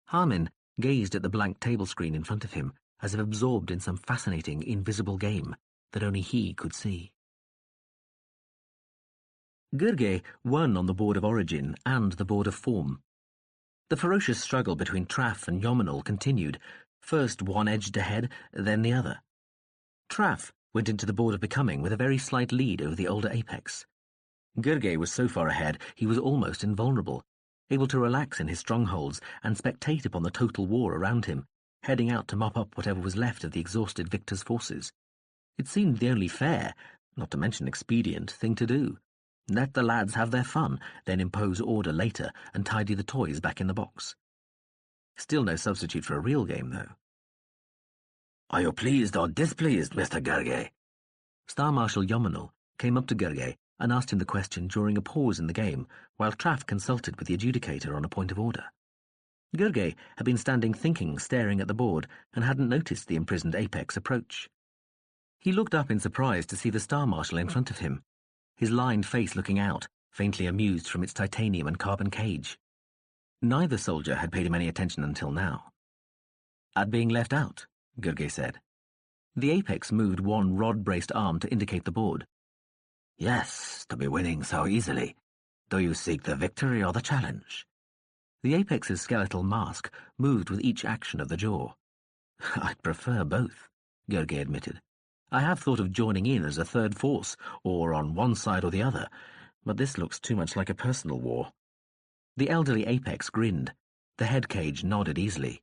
Harmen gazed at the blank table screen in front of him, as if absorbed in some fascinating, invisible game that only he could see. Gurge won on the board of origin and the board of form. The ferocious struggle between Traff and Yominal continued, first one edged ahead, then the other. Traff went into the board of becoming with a very slight lead over the older Apex. Gurge was so far ahead he was almost invulnerable, able to relax in his strongholds and spectate upon the total war around him, heading out to mop up whatever was left of the exhausted victor's forces. It seemed the only fair, not to mention expedient, thing to do. Let the lads have their fun, then impose order later and tidy the toys back in the box. Still no substitute for a real game, though. Are you pleased or displeased, Mr. Gurge? Star Marshal Yominal came up to Gurge and asked him the question during a pause in the game, while Traff consulted with the adjudicator on a point of order. Gurge had been standing thinking, staring at the board, and hadn't noticed the imprisoned Apex approach. He looked up in surprise to see the Star Marshal in front of him, his lined face looking out, faintly amused from its titanium and carbon cage. Neither soldier had paid him any attention until now. At being left out, Gurge said. The Apex moved one rod-braced arm to indicate the board. Yes, to be winning so easily. Do you seek the victory or the challenge? The Apex's skeletal mask moved with each action of the jaw. I'd prefer both, Gurge admitted. I have thought of joining in as a third force, or on one side or the other, but this looks too much like a personal war. The elderly Apex grinned. The head cage nodded easily.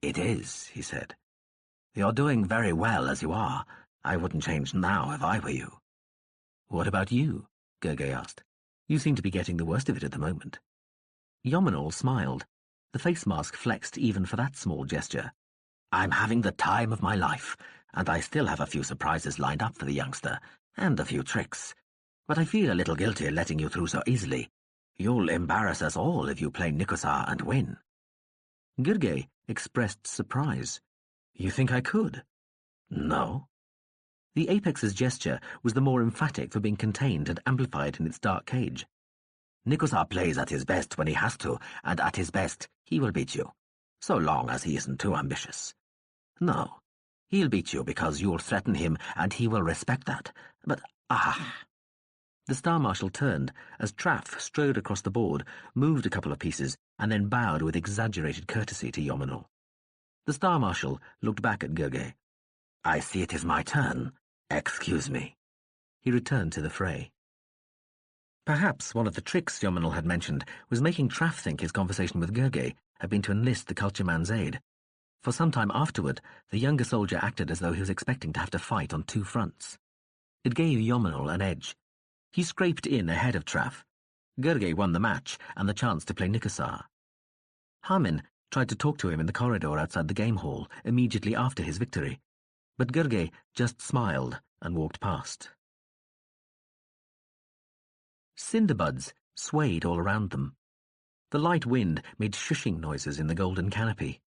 It is, he said. You're doing very well as you are. I wouldn't change now if I were you. What about you? Gurge asked. You seem to be getting the worst of it at the moment. Yominal smiled. The face mask flexed even for that small gesture. I'm having the time of my life, and I still have a few surprises lined up for the youngster, and a few tricks. But I feel a little guilty letting you through so easily. You'll embarrass us all if you play Nikosar and win. Gurge expressed surprise. You think I could? No. The Apex's gesture was the more emphatic for being contained and amplified in its dark cage. Nikosar plays at his best when he has to, and at his best he will beat you, so long as he isn't too ambitious. No, he'll beat you because you'll threaten him and he will respect that. But, The Star Marshal turned as Traff strode across the board, moved a couple of pieces, and then bowed with exaggerated courtesy to Yominal. The Star Marshal looked back at Gurge. I see it is my turn. Excuse me. He returned to the fray. Perhaps one of the tricks Yominal had mentioned was making Traff think his conversation with Gurge had been to enlist the culture man's aid. For some time afterward, the younger soldier acted as though he was expecting to have to fight on two fronts. It gave Yomenul an edge. He scraped in ahead of Traff. Gurgey won the match and the chance to play Nikosar. Hamin tried to talk to him in the corridor outside the game hall immediately after his victory, but Gurgey just smiled and walked past. Cinderbuds swayed all around them. The light wind made shushing noises in the golden canopy.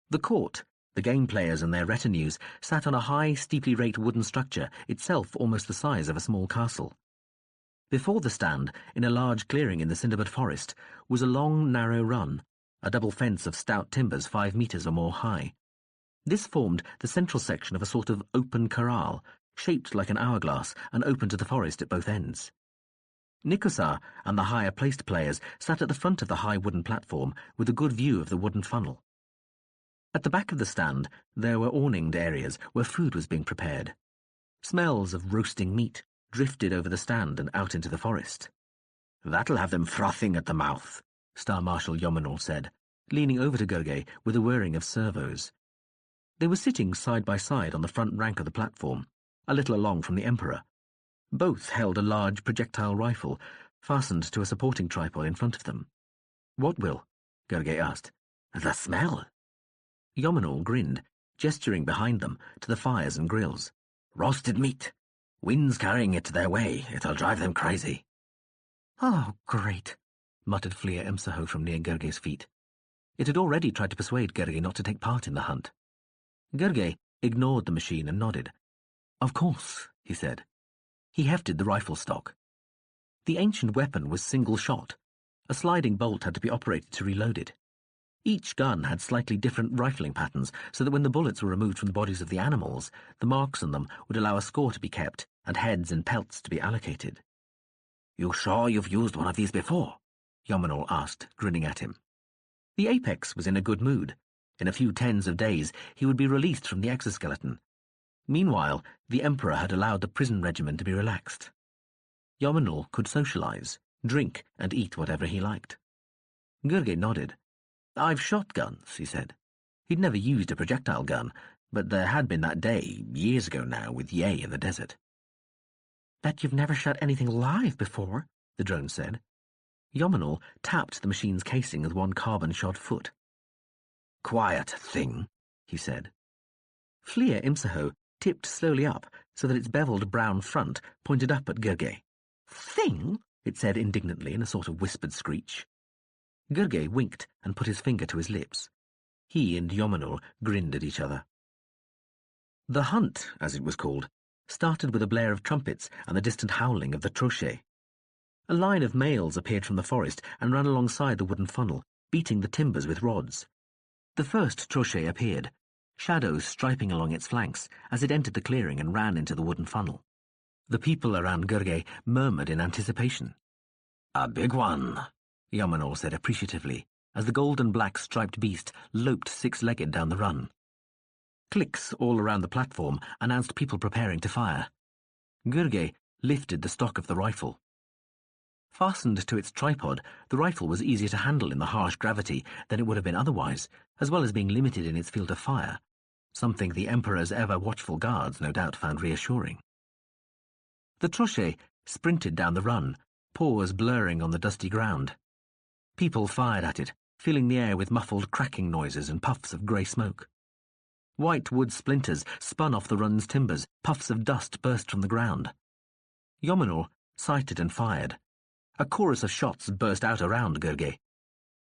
The court, the game players and their retinues, sat on a high, steeply raked wooden structure, itself almost the size of a small castle. Before the stand, in a large clearing in the Cinderbud forest, was a long, narrow run, a double fence of stout timbers 5 meters or more high. This formed the central section of a sort of open corral, shaped like an hourglass and open to the forest at both ends. Nikosar and the higher-placed players sat at the front of the high wooden platform with a good view of the wooden funnel. At the back of the stand, there were awninged areas where food was being prepared. Smells of roasting meat drifted over the stand and out into the forest. "That'll have them frothing at the mouth," Star Marshal Yomenul said, leaning over to Gurgey with a whirring of servos. They were sitting side by side on the front rank of the platform, a little along from the Emperor. Both held a large projectile rifle, fastened to a supporting tripod in front of them. "What will?" Gurgey asked. "The smell." Yomenul grinned, gesturing behind them to the fires and grills. "Roasted meat. Wind's carrying it their way. It'll drive them crazy." "Oh, great," muttered Flia Imsaho from near Gurgey's feet. It had already tried to persuade Gurgey not to take part in the hunt. Gurgey ignored the machine and nodded. "Of course," he said. He hefted the rifle stock. The ancient weapon was single shot. A sliding bolt had to be operated to reload it. Each gun had slightly different rifling patterns, so that when the bullets were removed from the bodies of the animals, the marks on them would allow a score to be kept and heads and pelts to be allocated. "You sure you've used one of these before?" Yomenul asked, grinning at him. The Apex was in a good mood. In a few tens of days, he would be released from the exoskeleton. Meanwhile, the Emperor had allowed the prison regimen to be relaxed. Yomenul could socialize, drink, and eat whatever he liked. Gurgey nodded. "I've shot guns," he said. He'd never used a projectile gun, but there had been that day, years ago now, with Ye in the desert. "Bet you've never shot anything live before," the drone said. Yomenul tapped the machine's casing with one carbon-shod foot. "Quiet thing," he said. Flia Imsaho tipped slowly up so that its beveled brown front pointed up at Gurgey. "Thing?" it said indignantly in a sort of whispered screech. Gurgey winked and put his finger to his lips. He and Yomenul grinned at each other. The hunt, as it was called, started with a blare of trumpets and the distant howling of the trochet. A line of males appeared from the forest and ran alongside the wooden funnel, beating the timbers with rods. The first trochet appeared, shadows striping along its flanks as it entered the clearing and ran into the wooden funnel. The people around Gurgey murmured in anticipation. "A big one," Yomenul said appreciatively, as the gold-and-black striped beast loped six-legged down the run. Clicks all around the platform announced people preparing to fire. Gurgey lifted the stock of the rifle. Fastened to its tripod, the rifle was easier to handle in the harsh gravity than it would have been otherwise, as well as being limited in its field of fire, something the Emperor's ever-watchful guards no doubt found reassuring. The trochet sprinted down the run, paws blurring on the dusty ground. People fired at it, filling the air with muffled cracking noises and puffs of grey smoke. White wood splinters spun off the run's timbers, puffs of dust burst from the ground. Yomenul sighted and fired. A chorus of shots burst out around Gurgey.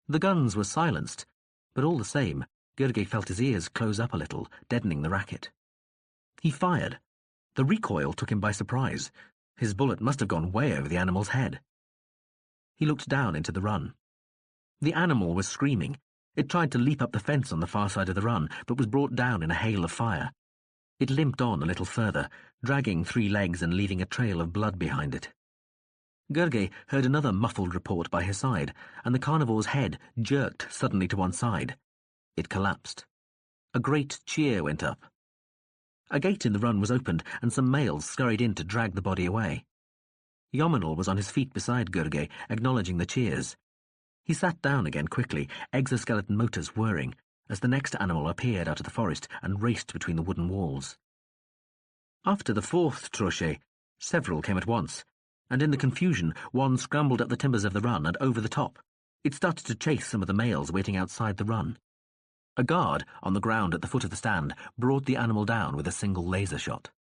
The guns were silenced, but all the same, Gurgey felt his ears close up a little, deadening the racket. He fired. The recoil took him by surprise. His bullet must have gone way over the animal's head. He looked down into the run. The animal was screaming. It tried to leap up the fence on the far side of the run, but was brought down in a hail of fire. It limped on a little further, dragging 3 legs and leaving a trail of blood behind it. Gurgey heard another muffled report by his side, and the carnivore's head jerked suddenly to one side. It collapsed. A great cheer went up. A gate in the run was opened, and some males scurried in to drag the body away. Yomenul was on his feet beside Gurgey, acknowledging the cheers. He sat down again quickly, exoskeleton motors whirring, as the next animal appeared out of the forest and raced between the wooden walls. After the fourth trochet, several came at once, and in the confusion one scrambled up the timbers of the run and over the top. It started to chase some of the males waiting outside the run. A guard on the ground at the foot of the stand brought the animal down with a single laser shot.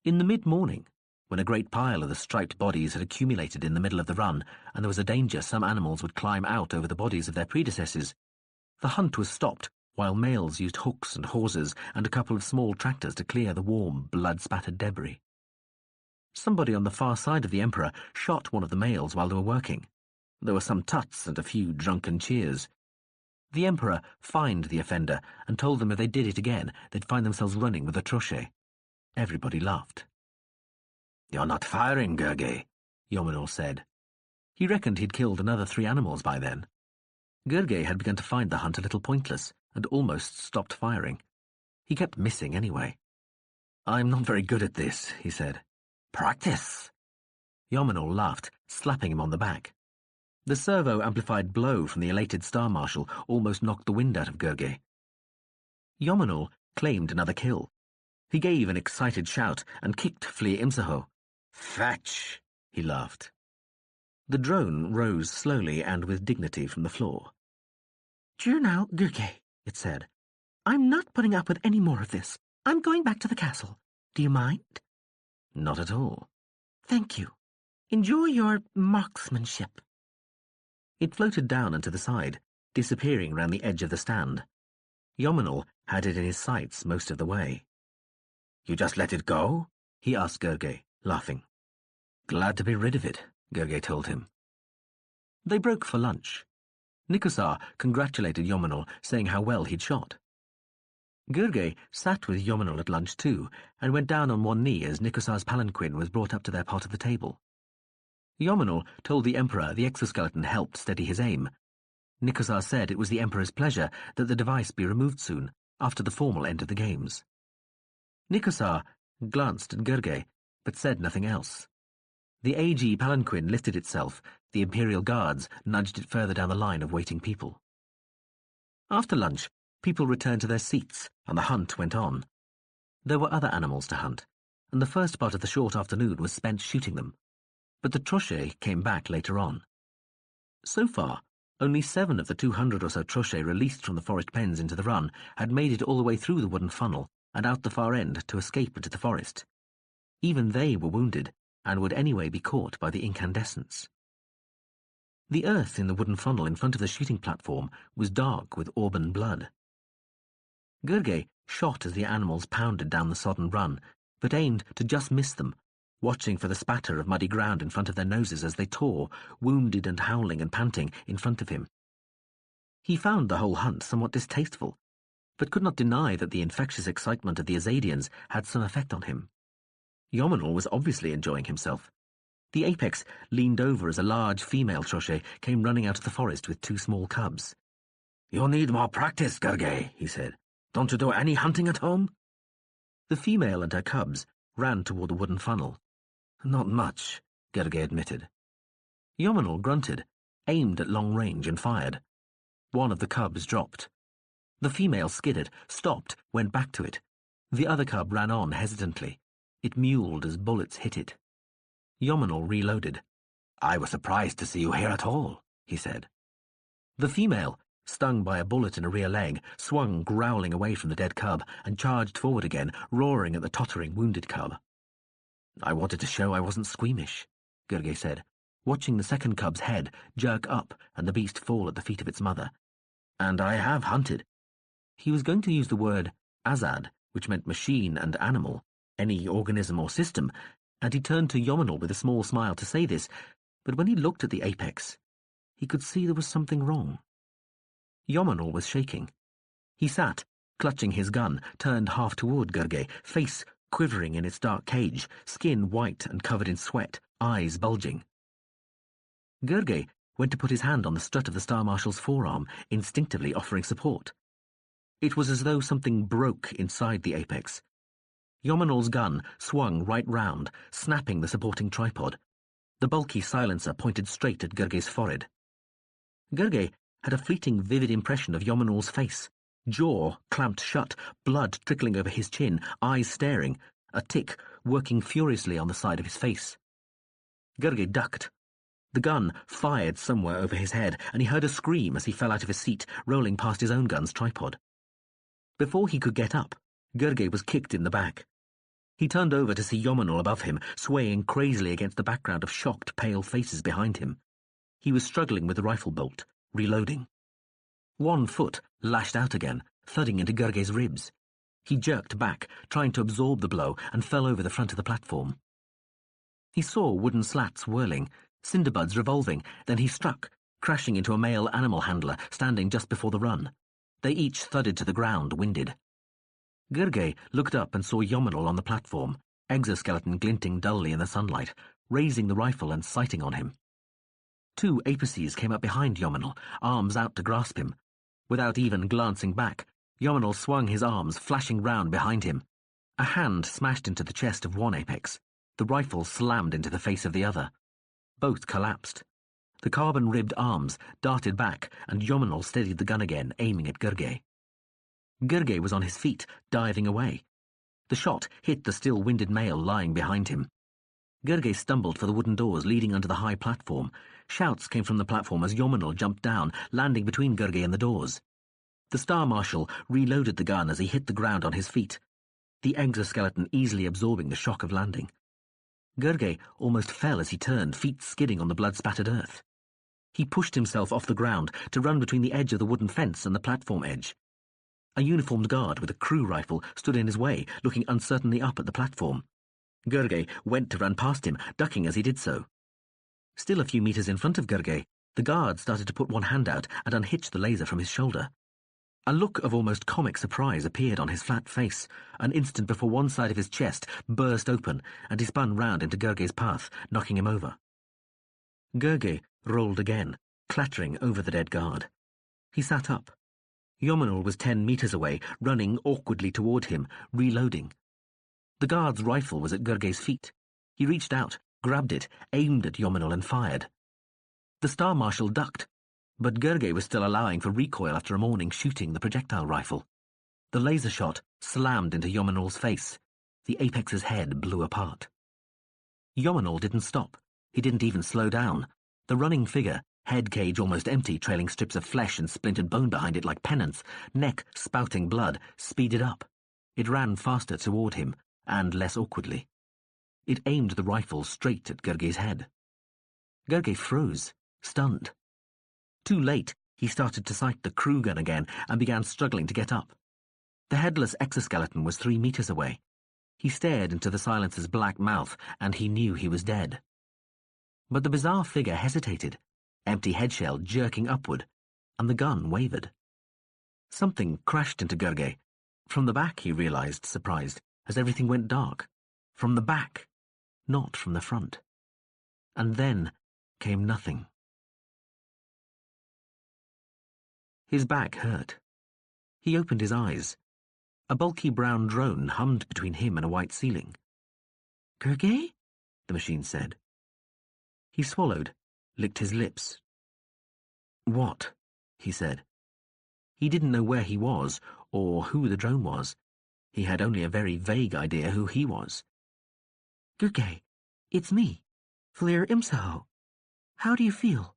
In the mid-morning, when a great pile of the striped bodies had accumulated in the middle of the run, and there was a danger some animals would climb out over the bodies of their predecessors, the hunt was stopped while males used hooks and hawsers and a couple of small tractors to clear the warm, blood-spattered debris. Somebody on the far side of the Emperor shot one of the males while they were working. There were some tuts and a few drunken cheers. The Emperor fined the offender and told them if they did it again, they'd find themselves running with a trochet. Everybody laughed. "You're not firing, Gurgey," Yomenor said. He reckoned he'd killed another 3 animals by then. Gurgey had begun to find the hunt a little pointless and almost stopped firing. He kept missing anyway. "I'm not very good at this," he said. "Practice." Yomenor laughed, slapping him on the back. The servo-amplified blow from the elated Star Marshal almost knocked the wind out of Gurgey. Yomenor claimed another kill. He gave an excited shout and kicked Flea Imsaho. "Fetch!" he laughed. The drone rose slowly and with dignity from the floor. "Do you know, Gurgey," it said, "I'm not putting up with any more of this. I'm going back to the castle. Do you mind?" "Not at all." "Thank you. Enjoy your marksmanship." It floated down and to the side, disappearing round the edge of the stand. Yomenor had it in his sights most of the way. "You just let it go?" he asked Gurgey, laughing. "Glad to be rid of it," Gurgey told him. They broke for lunch. Nikosar congratulated Yomenor, saying how well he'd shot. Gurgey sat with Yomenor at lunch too, and went down on one knee as Nikosar's palanquin was brought up to their part of the table. Yomenor told the Emperor the exoskeleton helped steady his aim. Nikosar said it was the Emperor's pleasure that the device be removed soon, after the formal end of the games. Nikosar glanced at Gurgey, but said nothing else. The AG palanquin lifted itself, the Imperial Guards nudged it further down the line of waiting people. After lunch, people returned to their seats, and the hunt went on. There were other animals to hunt, and the first part of the short afternoon was spent shooting them, but the trochet came back later on. So far, only 7 of the 200 or so trochet released from the forest pens into the run had made it all the way through the wooden funnel and out the far end to escape into the forest. Even they were wounded, and would anyway be caught by the incandescents. The earth in the wooden funnel in front of the shooting platform was dark with auburn blood. Gurgey shot as the animals pounded down the sodden run, but aimed to just miss them, watching for the spatter of muddy ground in front of their noses as they tore, wounded and howling and panting, in front of him. He found the whole hunt somewhat distasteful, but could not deny that the infectious excitement of the Azadians had some effect on him. Yomenor was obviously enjoying himself. The apex leaned over as a large female trochet came running out of the forest with 2 small cubs. "You'll need more practice, Gurgey," he said. "Don't you do any hunting at home?" The female and her cubs ran toward the wooden funnel. "Not much," Gurgey admitted. Yomenor grunted, aimed at long range and fired. One of the cubs dropped. The female skidded, stopped, went back to it. The other cub ran on hesitantly. It mewled as bullets hit it. Yomenor reloaded. "I was surprised to see you here at all," he said. The female, stung by a bullet in a rear leg, swung growling away from the dead cub and charged forward again, roaring at the tottering wounded cub. "I wanted to show I wasn't squeamish," Gurgey said, watching the second cub's head jerk up and the beast fall at the feet of its mother. "And I have hunted." He was going to use the word Azad, which meant machine and animal, any organism or system, and he turned to Yomenor with a small smile to say this, but when he looked at the apex, he could see there was something wrong. Yomenor was shaking. He sat, clutching his gun, turned half toward Gurgey, face quivering in its dark cage, skin white and covered in sweat, eyes bulging. Gurgey went to put his hand on the strut of the Star Marshal's forearm, instinctively offering support. It was as though something broke inside the apex. Yomenor's gun swung right round, snapping the supporting tripod. The bulky silencer pointed straight at Gurgey's forehead. Gurgey had a fleeting, vivid impression of Yomenal's face. Jaw clamped shut, blood trickling over his chin, eyes staring, a tick working furiously on the side of his face. Gurgey ducked. The gun fired somewhere over his head, and he heard a scream as he fell out of his seat, rolling past his own gun's tripod. Before he could get up, Gurgey was kicked in the back. He turned over to see Yomenal above him, swaying crazily against the background of shocked, pale faces behind him. He was struggling with the rifle bolt, reloading. One foot lashed out again, thudding into Gurgey's ribs. He jerked back, trying to absorb the blow, and fell over the front of the platform. He saw wooden slats whirling, cinderbuds revolving, then he struck, crashing into a male animal handler standing just before the run. They each thudded to the ground, winded. Gurgey looked up and saw Yomenal on the platform, exoskeleton glinting dully in the sunlight, raising the rifle and sighting on him. Two apices came up behind Yomenal, arms out to grasp him. Without even glancing back, Yomenal swung his arms, flashing round behind him. A hand smashed into the chest of one apex. The rifle slammed into the face of the other. Both collapsed. The carbon-ribbed arms darted back, and Yomenal steadied the gun again, aiming at Gurgey. Gurgey was on his feet, diving away. The shot hit the still winded male lying behind him. Gurgey stumbled for the wooden doors leading onto the high platform. Shouts came from the platform as Yomenal jumped down, landing between Gurgey and the doors. The Star Marshal reloaded the gun as he hit the ground on his feet, the exoskeleton easily absorbing the shock of landing. Gurgey almost fell as he turned, feet skidding on the blood-spattered earth. He pushed himself off the ground to run between the edge of the wooden fence and the platform edge. A uniformed guard with a crew rifle stood in his way, looking uncertainly up at the platform. Gurgey went to run past him, ducking as he did so. Still a few meters in front of Gurgey, the guard started to put one hand out and unhitch the laser from his shoulder. A look of almost comic surprise appeared on his flat face, an instant before one side of his chest burst open, and he spun round into Gurgey's path, knocking him over. Gurgey rolled again, clattering over the dead guard. He sat up. Yomenal was 10 meters away, running awkwardly toward him, reloading. The guard's rifle was at Gurgey's feet. He reached out, grabbed it, aimed at Yomenal and fired. The Star Marshal ducked, but Gurgey was still allowing for recoil after a morning shooting the projectile rifle. The laser shot slammed into Yomenal's face. The apex's head blew apart. Yomenal didn't stop. He didn't even slow down. The running figure, head cage almost empty, trailing strips of flesh and splintered bone behind it like pennants, neck spouting blood, speeded up. It ran faster toward him, and less awkwardly. It aimed the rifle straight at Gurgey's head. Gurgey froze, stunned. Too late, he started to sight the crew gun again and began struggling to get up. The headless exoskeleton was 3 meters away. He stared into the silencer's black mouth, and he knew he was dead. But the bizarre figure hesitated, empty headshell jerking upward, and the gun wavered. Something crashed into Gurgey. From the back, he realized, surprised, as everything went dark. From the back, not from the front. And then came nothing. His back hurt. He opened his eyes. A bulky brown drone hummed between him and a white ceiling. Gurgey? The machine said. He swallowed, licked his lips. What? He said. He didn't know where he was, or who the drone was. He had only a very vague idea who he was. Gurgey, it's me, Flir Imsaho. How do you feel?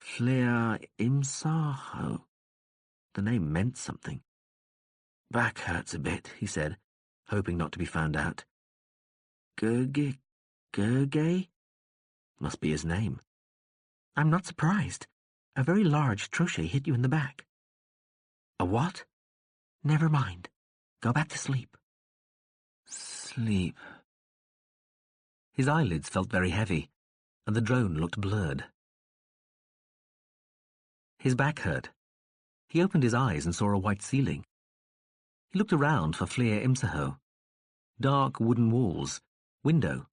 Flir Imsaho. The name meant something. Back hurts a bit, he said, hoping not to be found out. Gurgey? Must be his name. I'm not surprised. A very large Trochet hit you in the back. A what? Never mind. Go back to sleep. Sleep. His eyelids felt very heavy, and the drone looked blurred. His back hurt. He opened his eyes and saw a white ceiling. He looked around for Flir Imsaho. Dark wooden walls. Window.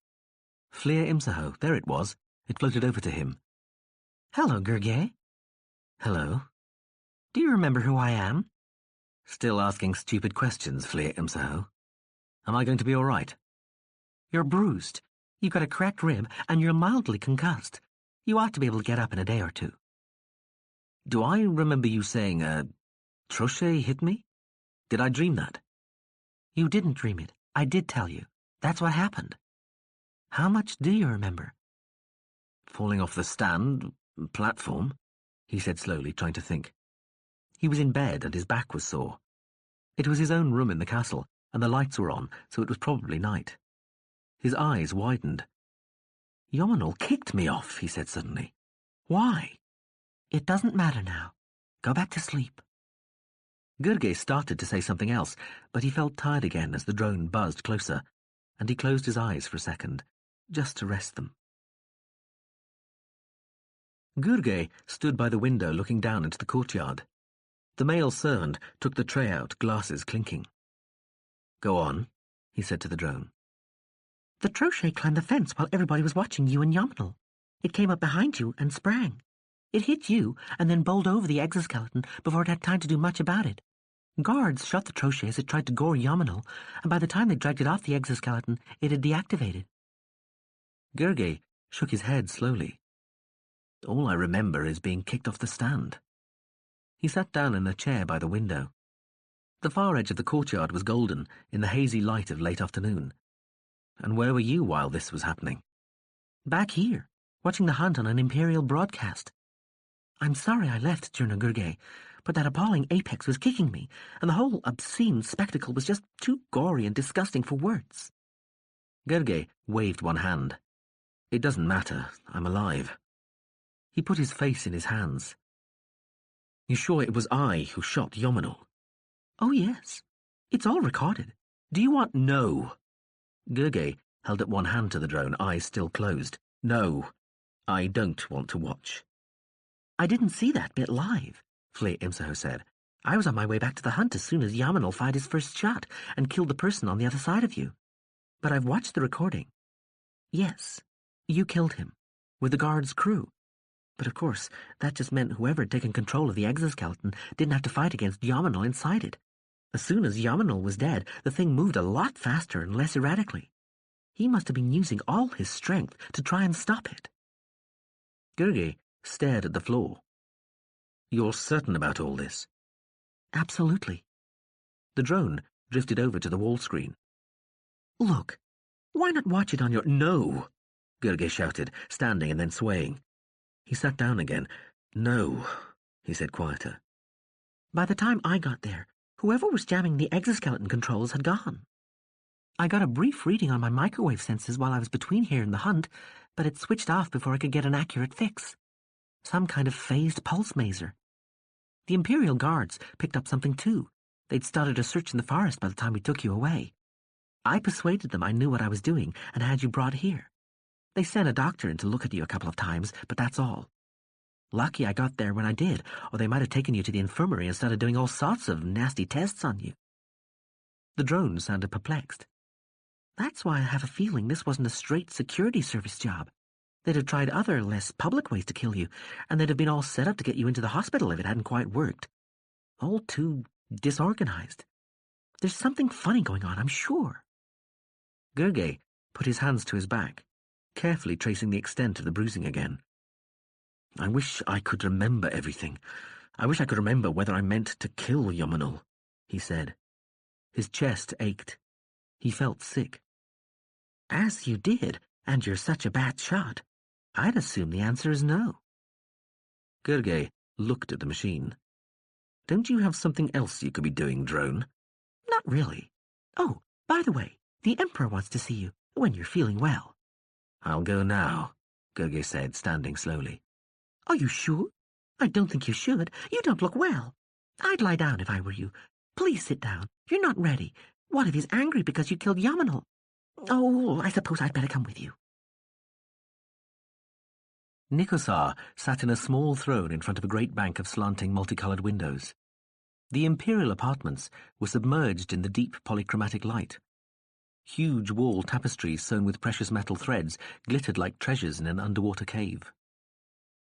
Flir Imsaho, there it was. It floated over to him. Hello, Gurgey. Hello. Do you remember who I am? Still asking stupid questions, Flir Imsaho. Am I going to be all right? You're bruised. You've got a cracked rib, and you're mildly concussed. You ought to be able to get up in a day or two. Do I remember you saying, Trochet hit me? Did I dream that? You didn't dream it. I did tell you. That's what happened. How much do you remember? Falling off the platform, he said slowly, trying to think. He was in bed and his back was sore. It was his own room in the castle, and the lights were on, so it was probably night. His eyes widened. Yominal kicked me off, he said suddenly. Why? It doesn't matter now. Go back to sleep. Gurgay started to say something else, but he felt tired again as the drone buzzed closer, and he closed his eyes for a second, just to rest them. Gurgay stood by the window looking down into the courtyard. The male servant took the tray out, glasses clinking. Go on, he said to the drone. The Trochet climbed the fence while everybody was watching you and Yominal. It came up behind you and sprang. It hit you and then bowled over the exoskeleton before it had time to do much about it. Guards shot the Trochet as it tried to gore Yominal, and by the time they dragged it off the exoskeleton, it had deactivated. Gurgay shook his head slowly. All I remember is being kicked off the stand. He sat down in a chair by the window. The far edge of the courtyard was golden in the hazy light of late afternoon. And where were you while this was happening? Back here, watching the hunt on an Imperial broadcast. I'm sorry I left, Jurna Gurgay, but that appalling apex was kicking me, and the whole obscene spectacle was just too gory and disgusting for words. Gurgay waved one hand. It doesn't matter, I'm alive. He put his face in his hands. You sure it was I who shot Yominal? Oh, yes. It's all recorded. Do you want— No. Gurgay held up one hand to the drone, eyes still closed. No, I don't want to watch. I didn't see that bit live, Flay Imsaho said. I was on my way back to the hunt as soon as Yominal fired his first shot and killed the person on the other side of you. But I've watched the recording. Yes, you killed him, with the guard's crew. But of course, that just meant whoever had taken control of the exoskeleton didn't have to fight against Yominal inside it. As soon as Yominal was dead, the thing moved a lot faster and less erratically. He must have been using all his strength to try and stop it. Gurgay stared at the floor. You're certain about all this? Absolutely. The drone drifted over to the wall screen. Look, why not watch it on your— No! Gurgay shouted, standing and then swaying. He sat down again. No, he said quieter. By the time I got there, whoever was jamming the exoskeleton controls had gone. I got a brief reading on my microwave sensors while I was between here and the hunt, but it switched off before I could get an accurate fix. Some kind of phased pulse maser. The Imperial Guards picked up something too. They'd started a search in the forest by the time we took you away. I persuaded them I knew what I was doing and had you brought here. They sent a doctor in to look at you a couple of times, but that's all. Lucky I got there when I did, or they might have taken you to the infirmary and started doing all sorts of nasty tests on you. The drone sounded perplexed. That's why I have a feeling this wasn't a straight security service job. They'd have tried other, less public ways to kill you, and they'd have been all set up to get you into the hospital if it hadn't quite worked. All too disorganized. There's something funny going on, I'm sure. Gurgay put his hands to his back, carefully tracing the extent of the bruising again. I wish I could remember everything. I wish I could remember whether I meant to kill Yominal, he said. His chest ached. He felt sick. As you did, and you're such a bad shot, I'd assume the answer is no. Gurgay looked at the machine. Don't you have something else you could be doing, drone? Not really. Oh, by the way, the Emperor wants to see you when you're feeling well. I'll go now, Gurgay said, standing slowly. Are you sure? I don't think you should. You don't look well. I'd lie down if I were you. Please sit down. You're not ready. What if he's angry because you killed Yominal? Oh, I suppose I'd better come with you. Nikosar sat in a small throne in front of a great bank of slanting multicolored windows. The Imperial apartments were submerged in the deep polychromatic light. Huge wall tapestries sewn with precious metal threads glittered like treasures in an underwater cave.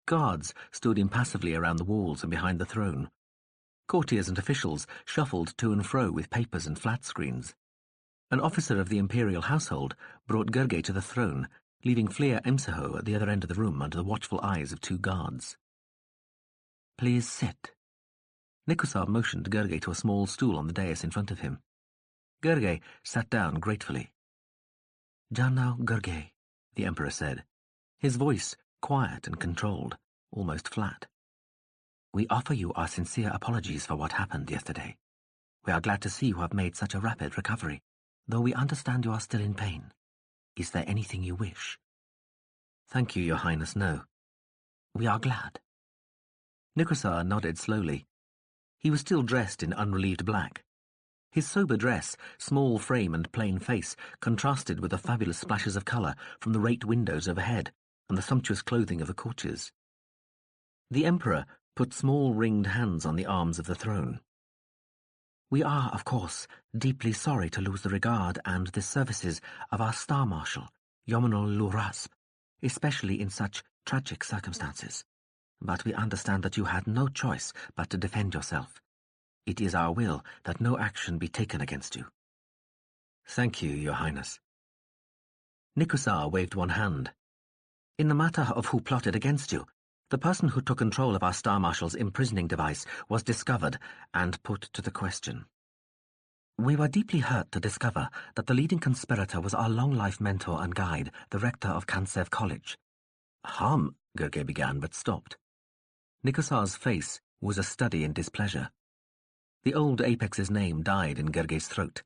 Guards stood impassively around the walls and behind the throne. Courtiers and officials shuffled to and fro with papers and flat screens. An officer of the Imperial household brought Gurgay to the throne, leaving Flea Imsaho at the other end of the room under the watchful eyes of two guards. Please sit. Nikusar motioned Gergely to a small stool on the dais in front of him. Gergely sat down gratefully. Janao Gergely, the Emperor said, his voice quiet and controlled, almost flat. We offer you our sincere apologies for what happened yesterday. We are glad to see you have made such a rapid recovery, though we understand you are still in pain. Is there anything you wish? Thank you, Your Highness, no. We are glad. Nikusar nodded slowly. He was still dressed in unrelieved black. His sober dress, small frame and plain face contrasted with the fabulous splashes of colour from the raked windows overhead and the sumptuous clothing of the courtiers. The Emperor put small ringed hands on the arms of the throne. We are, of course, deeply sorry to lose the regard and the services of our Star Marshal, Yomenal Lurasp, especially in such tragic circumstances. But we understand that you had no choice but to defend yourself. It is our will that no action be taken against you. Thank you, Your Highness. Nikusar waved one hand. In the matter of who plotted against you, the person who took control of our Star Marshal's imprisoning device was discovered and put to the question. We were deeply hurt to discover that the leading conspirator was our long-life mentor and guide, the rector of Kansev College. Gergely began, but stopped. Nikusar's face was a study in displeasure. The old Apex's name died in Gergely's throat.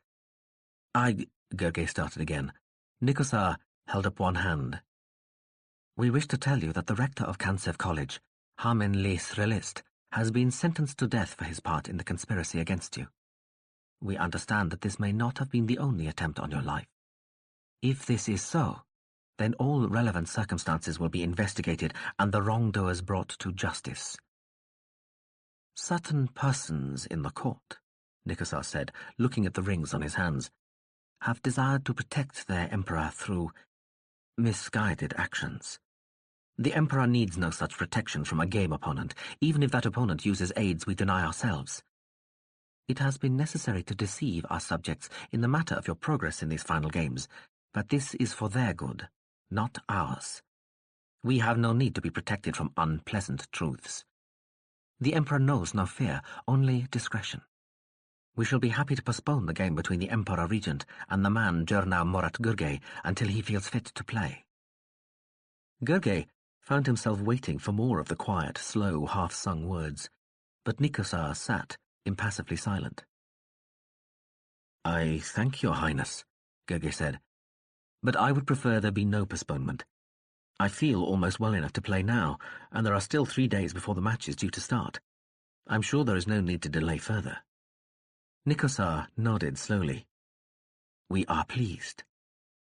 Gergely started again. Nikusar held up one hand. We wish to tell you that the rector of Kansev College, Harmen Les-Relist, has been sentenced to death for his part in the conspiracy against you. We understand that this may not have been the only attempt on your life. If this is so, then all relevant circumstances will be investigated and the wrongdoers brought to justice. Certain persons in the court, Nikusar said, looking at the rings on his hands, have desired to protect their emperor through misguided actions. The Emperor needs no such protection from a game opponent, even if that opponent uses aids we deny ourselves. It has been necessary to deceive our subjects in the matter of your progress in these final games, but this is for their good, not ours. We have no need to be protected from unpleasant truths. The Emperor knows no fear, only discretion. We shall be happy to postpone the game between the Emperor-Regent and the man Jernau Morat Gergely until he feels fit to play. Gergely found himself waiting for more of the quiet, slow, half-sung words, but Nikusar sat, impassively silent. I thank your Highness, Gergely said, but I would prefer there be no postponement. I feel almost well enough to play now, and there are still 3 days before the match is due to start. I'm sure there is no need to delay further. Nikusar nodded slowly. We are pleased.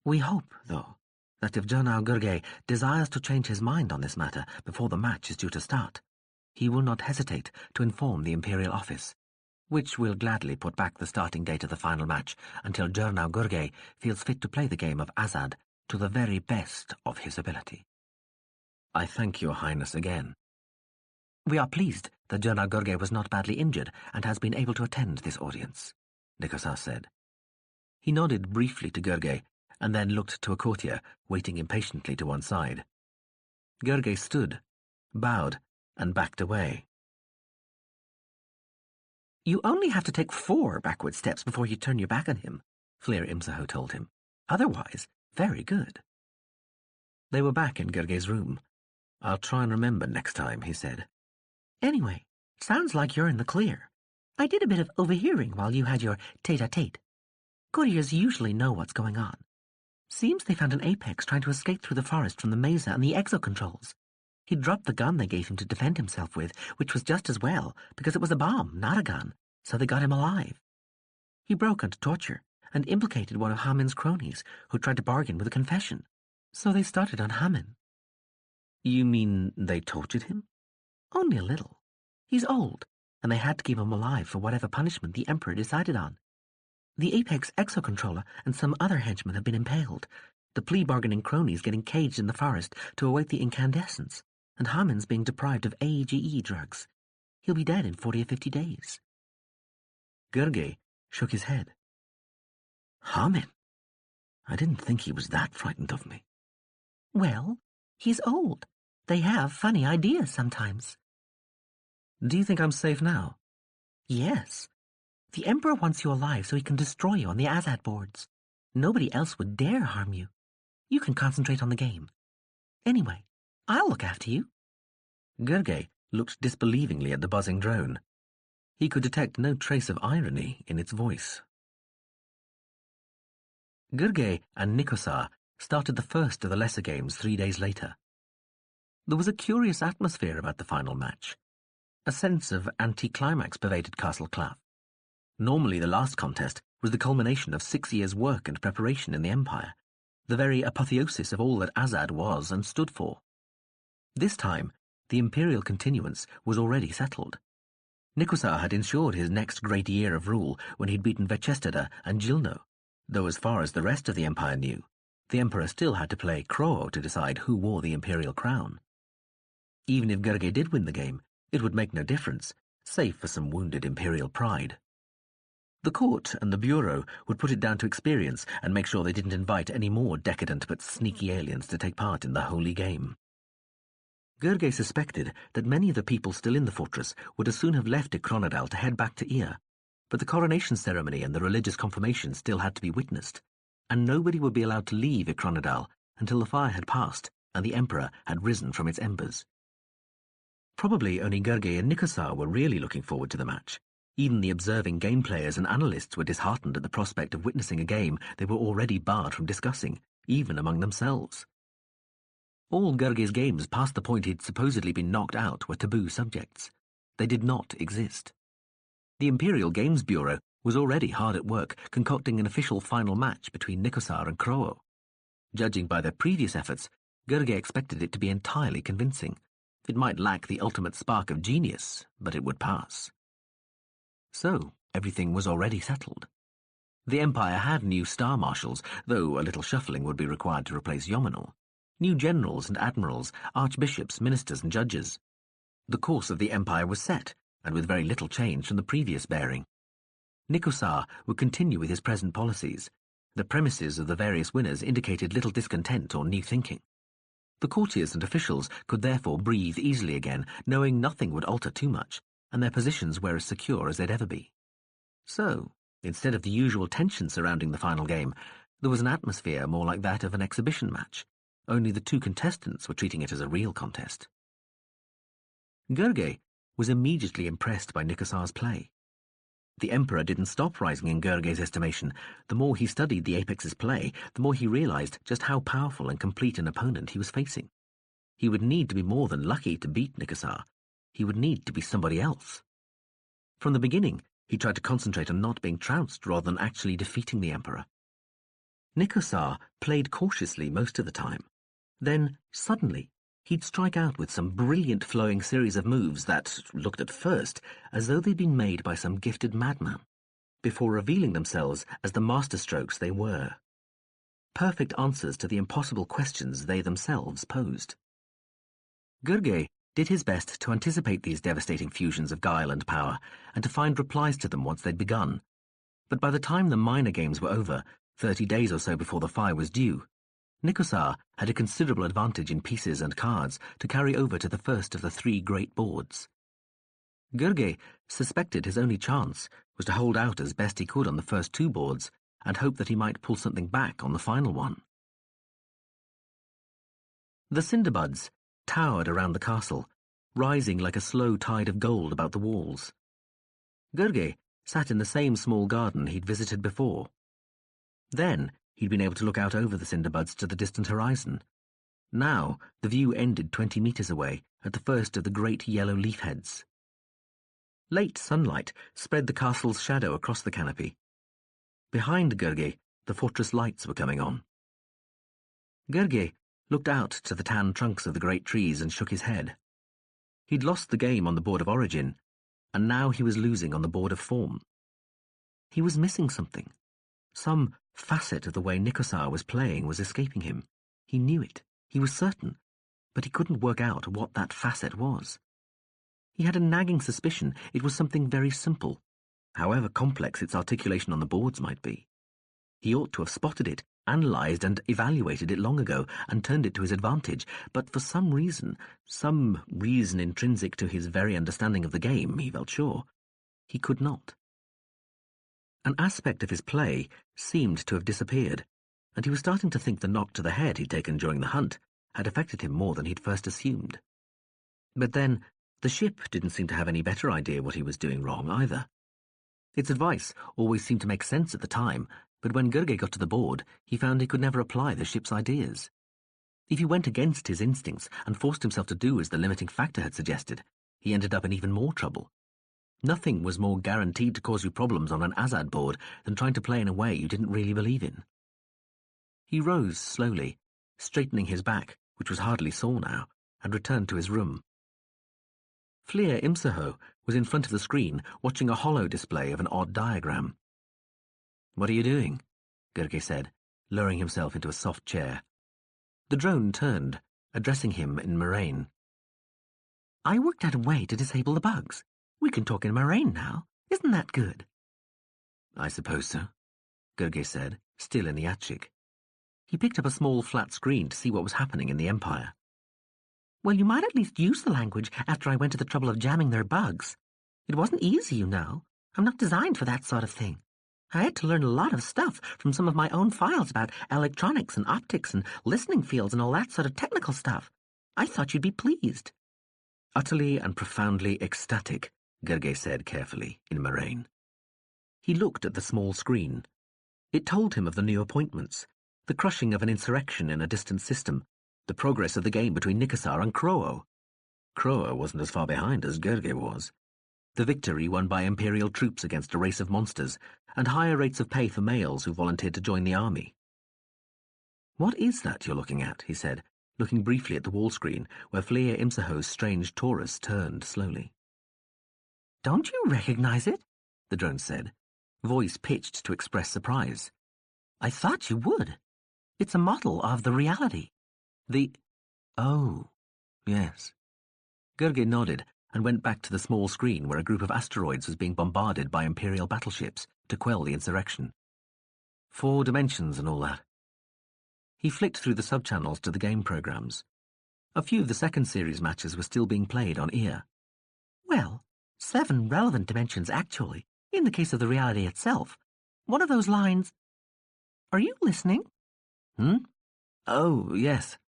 We hope, though, that if Jernau Gergely desires to change his mind on this matter before the match is due to start, he will not hesitate to inform the Imperial Office, which will gladly put back the starting date of the final match until Jernau Gergely feels fit to play the game of Azad to the very best of his ability. I thank your Highness again. We are pleased that Jernau Gergely was not badly injured and has been able to attend this audience, Nikusar said. He nodded briefly to Gergely and then looked to a courtier, waiting impatiently to one side. Gergely stood, bowed, and backed away. You only have to take 4 backward steps before you turn your back on him, Flair Imsaho told him. Otherwise, very good. They were back in Gergely's room. I'll try and remember next time, he said. Anyway, sounds like you're in the clear. I did a bit of overhearing while you had your tete-a-tete. Courtiers usually know what's going on. Seems they found an Apex trying to escape through the forest from the mesa and the exo-controls. He dropped the gun they gave him to defend himself with, which was just as well, because it was a bomb, not a gun, so they got him alive. He broke under torture and implicated one of Hamen's cronies, who tried to bargain with a confession. So they started on Hamen. You mean they tortured him? Only a little. He's old, and they had to keep him alive for whatever punishment the Emperor decided on. The Apex exo-controller and some other henchmen have been impaled, the plea-bargaining cronies getting caged in the forest to await the incandescence, and Hamen's being deprived of AGE drugs. He'll be dead in 40 or 50 days. Gergely shook his head. Hamen? I didn't think he was that frightened of me. Well, he's old. They have funny ideas sometimes. Do you think I'm safe now? Yes. The Emperor wants you alive so he can destroy you on the Azad boards. Nobody else would dare harm you. You can concentrate on the game. Anyway, I'll look after you. Gergely looked disbelievingly at the buzzing drone. He could detect no trace of irony in its voice. Gergely and Nikosar started the first of the lesser games 3 days later. There was a curious atmosphere about the final match. A sense of anticlimax pervaded Castle Claff. Normally the last contest was the culmination of 6 years' work and preparation in the Empire, the very apotheosis of all that Azad was and stood for. This time, the Imperial continuance was already settled. Nikosar had ensured his next great year of rule when he'd beaten Vechestada and Jilno, though as far as the rest of the Empire knew, the Emperor still had to play Crow to decide who wore the Imperial crown. Even if Gergely did win the game, it would make no difference, save for some wounded Imperial pride. The court and the Bureau would put it down to experience and make sure they didn't invite any more decadent but sneaky aliens to take part in the holy game. Gergely suspected that many of the people still in the fortress would as soon have left Ikronadal to head back to Ia, but the coronation ceremony and the religious confirmation still had to be witnessed, and nobody would be allowed to leave Ikronadal until the fire had passed and the Emperor had risen from its embers. Probably only Gergely and Nikosar were really looking forward to the match. Even the observing game players and analysts were disheartened at the prospect of witnessing a game they were already barred from discussing, even among themselves. All Gergely's games past the point he'd supposedly been knocked out were taboo subjects. They did not exist. The Imperial Games Bureau was already hard at work concocting an official final match between Nikosar and Crow. Judging by their previous efforts, Gergely expected it to be entirely convincing. It might lack the ultimate spark of genius, but it would pass. So, everything was already settled. The Empire had new Star Marshals, though a little shuffling would be required to replace Yomenal. New generals and admirals, archbishops, ministers and judges. The course of the Empire was set, and with very little change from the previous bearing. Nikosar would continue with his present policies. The premises of the various winners indicated little discontent or new thinking. The courtiers and officials could therefore breathe easily again, knowing nothing would alter too much, and their positions were as secure as they'd ever be. So, instead of the usual tension surrounding the final game, there was an atmosphere more like that of an exhibition match, only the two contestants were treating it as a real contest. Gergely was immediately impressed by Nikosar's play. The Emperor didn't stop rising in Gergely's estimation. The more he studied the Apex's play, the more he realized just how powerful and complete an opponent he was facing. He would need to be more than lucky to beat Nikosar. He would need to be somebody else. From the beginning, he tried to concentrate on not being trounced rather than actually defeating the Emperor. Nikosar played cautiously most of the time. Then, suddenly, he'd strike out with some brilliant flowing series of moves that looked at first as though they'd been made by some gifted madman, before revealing themselves as the masterstrokes they were. Perfect answers to the impossible questions they themselves posed. Gergely did his best to anticipate these devastating fusions of guile and power, and to find replies to them once they'd begun. But by the time the minor games were over, 30 days or so before the fire was due, Nikosar had a considerable advantage in pieces and cards to carry over to the first of the 3 great boards. Gergely suspected his only chance was to hold out as best he could on the first 2 boards and hope that he might pull something back on the final one. The cinderbuds towered around the castle, rising like a slow tide of gold about the walls. Gergely sat in the same small garden he'd visited before. Then he'd been able to look out over the cinderbuds to the distant horizon. Now the view ended 20 meters away at the first of the great yellow leaf heads. Late sunlight spread the castle's shadow across the canopy. Behind Gergely, the fortress lights were coming on. Gergely looked out to the tan trunks of the great trees and shook his head. He'd lost the game on the board of origin, and now he was losing on the board of form. He was missing something. Some facet of the way Nikosar was playing was escaping him. He knew it. He was certain. But he couldn't work out what that facet was. He had a nagging suspicion it was something very simple, however complex its articulation on the boards might be. He ought to have spotted it analysed and evaluated it long ago and turned it to his advantage, but for some reason intrinsic to his very understanding of the game, he felt sure, he could not. An aspect of his play seemed to have disappeared, and he was starting to think the knock to the head he'd taken during the hunt had affected him more than he'd first assumed. But then, the ship didn't seem to have any better idea what he was doing wrong either. Its advice always seemed to make sense at the time, but when Gurgey got to the board, he found he could never apply the ship's ideas. If he went against his instincts and forced himself to do as the limiting factor had suggested, he ended up in even more trouble. Nothing was more guaranteed to cause you problems on an Azad board than trying to play in a way you didn't really believe in. He rose slowly, straightening his back, which was hardly sore now, and returned to his room. Fleer Imsaho was in front of the screen, watching a hollow display of an odd diagram. "What are you doing?" Gurgey said, lowering himself into a soft chair. The drone turned, addressing him in Moraine. "I worked out a way to disable the bugs. We can talk in Moraine now. Isn't that good?" "I suppose so," Gurgey said, still in the Atchik. He picked up a small flat screen to see what was happening in the Empire. "Well, you might at least use the language after I went to the trouble of jamming their bugs. It wasn't easy, you know. I'm not designed for that sort of thing. I had to learn a lot of stuff from some of my own files about electronics and optics and listening fields and all that sort of technical stuff. I thought you'd be pleased." "Utterly and profoundly ecstatic," Gurgey said carefully, in Moraine. He looked at the small screen. It told him of the new appointments, the crushing of an insurrection in a distant system, the progress of the game between Nikasar and Kroa. Kroa wasn't as far behind as Gurgey was. The victory won by Imperial troops against a race of monsters, and higher rates of pay for males who volunteered to join the army. "What is that you're looking at?" he said, looking briefly at the wall screen, where Fleer Imsaho's strange Taurus turned slowly. "Don't you recognize it?" the drone said, voice pitched to express surprise. "I thought you would. It's a model of the reality." Oh, yes. Gurgey nodded and went back to the small screen where a group of asteroids was being bombarded by Imperial battleships to quell the insurrection. 4 dimensions and all that. He flicked through the subchannels to the game programs. A few of the second series matches were still being played on ear. "Well, 7 relevant dimensions, actually, in the case of the reality itself. One of those lines... Are you listening?" Oh, yes.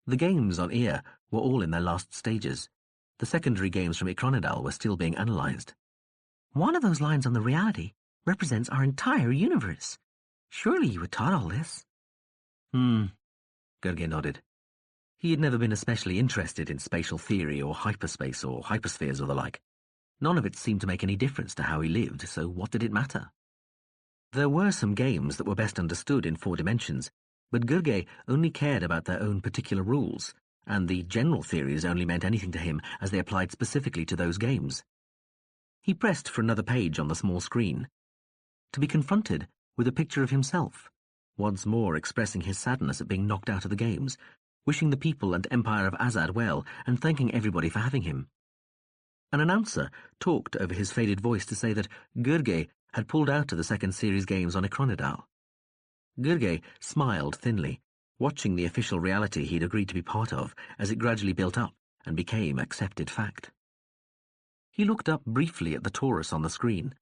The games on ear were all in their last stages. The secondary games from Ikronidal were still being analysed. "One of those lines on the reality represents our entire universe. Surely you were taught all this?" Gurgey nodded. He had never been especially interested in spatial theory or hyperspace or hyperspheres or the like. None of it seemed to make any difference to how he lived, so what did it matter? There were some games that were best understood in 4 dimensions, but Gurgey only cared about their own particular rules, and the general theories only meant anything to him as they applied specifically to those games. He pressed for another page on the small screen, to be confronted with a picture of himself, once more expressing his sadness at being knocked out of the games, wishing the people and Empire of Azad well, and thanking everybody for having him. An announcer talked over his faded voice to say that Gurgey had pulled out of the second series games on Ikronidal. Gurgey smiled thinly, watching the official reality he'd agreed to be part of as it gradually built up and became accepted fact. He looked up briefly at the Taurus on the screen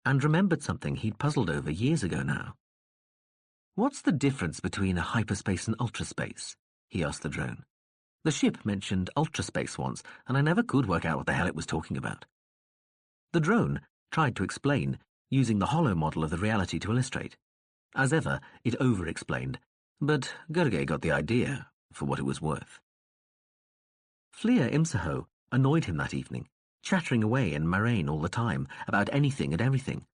and remembered something he'd puzzled over years ago now. "What's the difference between a hyperspace and ultraspace?" he asked the drone. The ship mentioned ultraspace once, and I never could work out what the hell it was talking about. The drone tried to explain, using the hollow model of the reality to illustrate. As ever, it over-explained, but Gurgey got the idea, for what it was worth. Fleer Imsaho annoyed him that evening, chattering away in Moraine all the time, about anything and everything.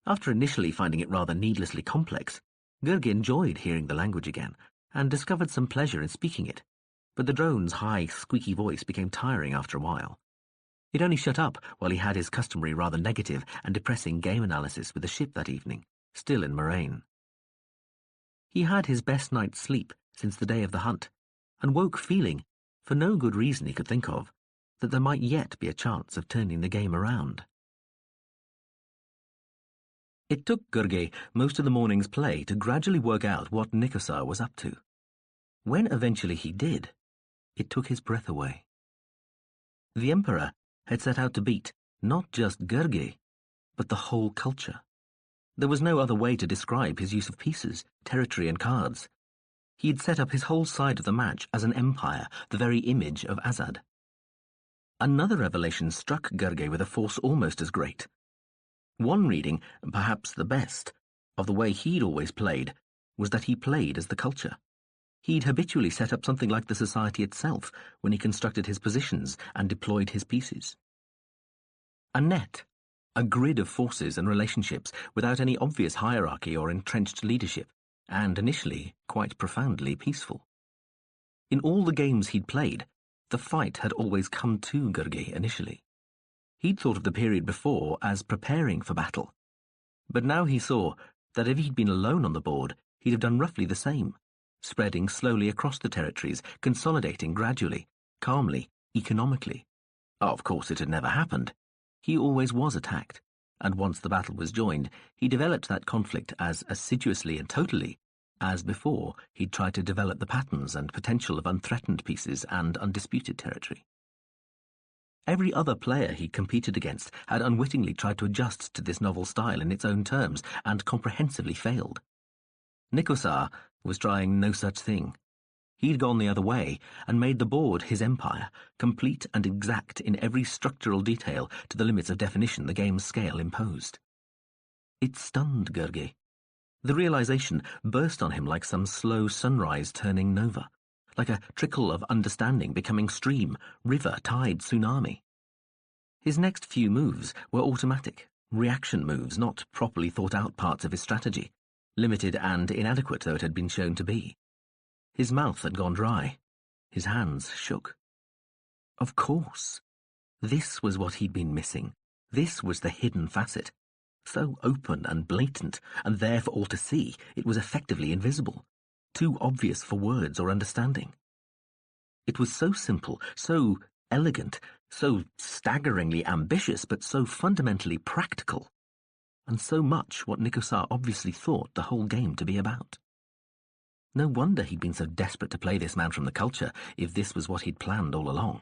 After initially finding it rather needlessly complex, Gurgey enjoyed hearing the language again, and discovered some pleasure in speaking it, but the drone's high, squeaky voice became tiring after a while. It only shut up while he had his customary rather negative and depressing game analysis with the ship that evening, still in Moraine. He had his best night's sleep since the day of the hunt, and woke feeling, for no good reason he could think of, that there might yet be a chance of turning the game around. It took Gurge most of the morning's play to gradually work out what Nikosar was up to. When eventually he did, it took his breath away. The Emperor had set out to beat not just Gurge, but the whole culture. There was no other way to describe his use of pieces, territory, and cards. He had set up his whole side of the match as an empire, the very image of Azad. Another revelation struck Gurge with a force almost as great. One reading, perhaps the best, of the way he'd always played was that he played as the culture. He'd habitually set up something like the society itself when he constructed his positions and deployed his pieces. A net, a grid of forces and relationships without any obvious hierarchy or entrenched leadership, and initially quite profoundly peaceful. In all the games he'd played, the fight had always come to Gurge initially. He'd thought of the period before as preparing for battle, but now he saw that if he'd been alone on the board, he'd have done roughly the same, spreading slowly across the territories, consolidating gradually, calmly, economically. Of course, it had never happened. He always was attacked, and once the battle was joined, he developed that conflict as assiduously and totally as before he'd tried to develop the patterns and potential of unthreatened pieces and undisputed territory. Every other player he competed against had unwittingly tried to adjust to this novel style in its own terms and comprehensively failed. Nikosar was trying no such thing. He'd gone the other way and made the board his empire, complete and exact in every structural detail to the limits of definition the game's scale imposed. It stunned Gurge. The realization burst on him like some slow sunrise turning nova, like a trickle of understanding becoming stream, river, tide, tsunami. His next few moves were automatic, reaction moves, not properly thought-out parts of his strategy, limited and inadequate though it had been shown to be. His mouth had gone dry. His hands shook. Of course. This was what he'd been missing. This was the hidden facet. So open and blatant, and there for all to see, it was effectively invisible. Too obvious for words or understanding. It was so simple, so elegant, so staggeringly ambitious, but so fundamentally practical, and so much what Nikosar obviously thought the whole game to be about. No wonder he'd been so desperate to play this man from the culture, if this was what he'd planned all along.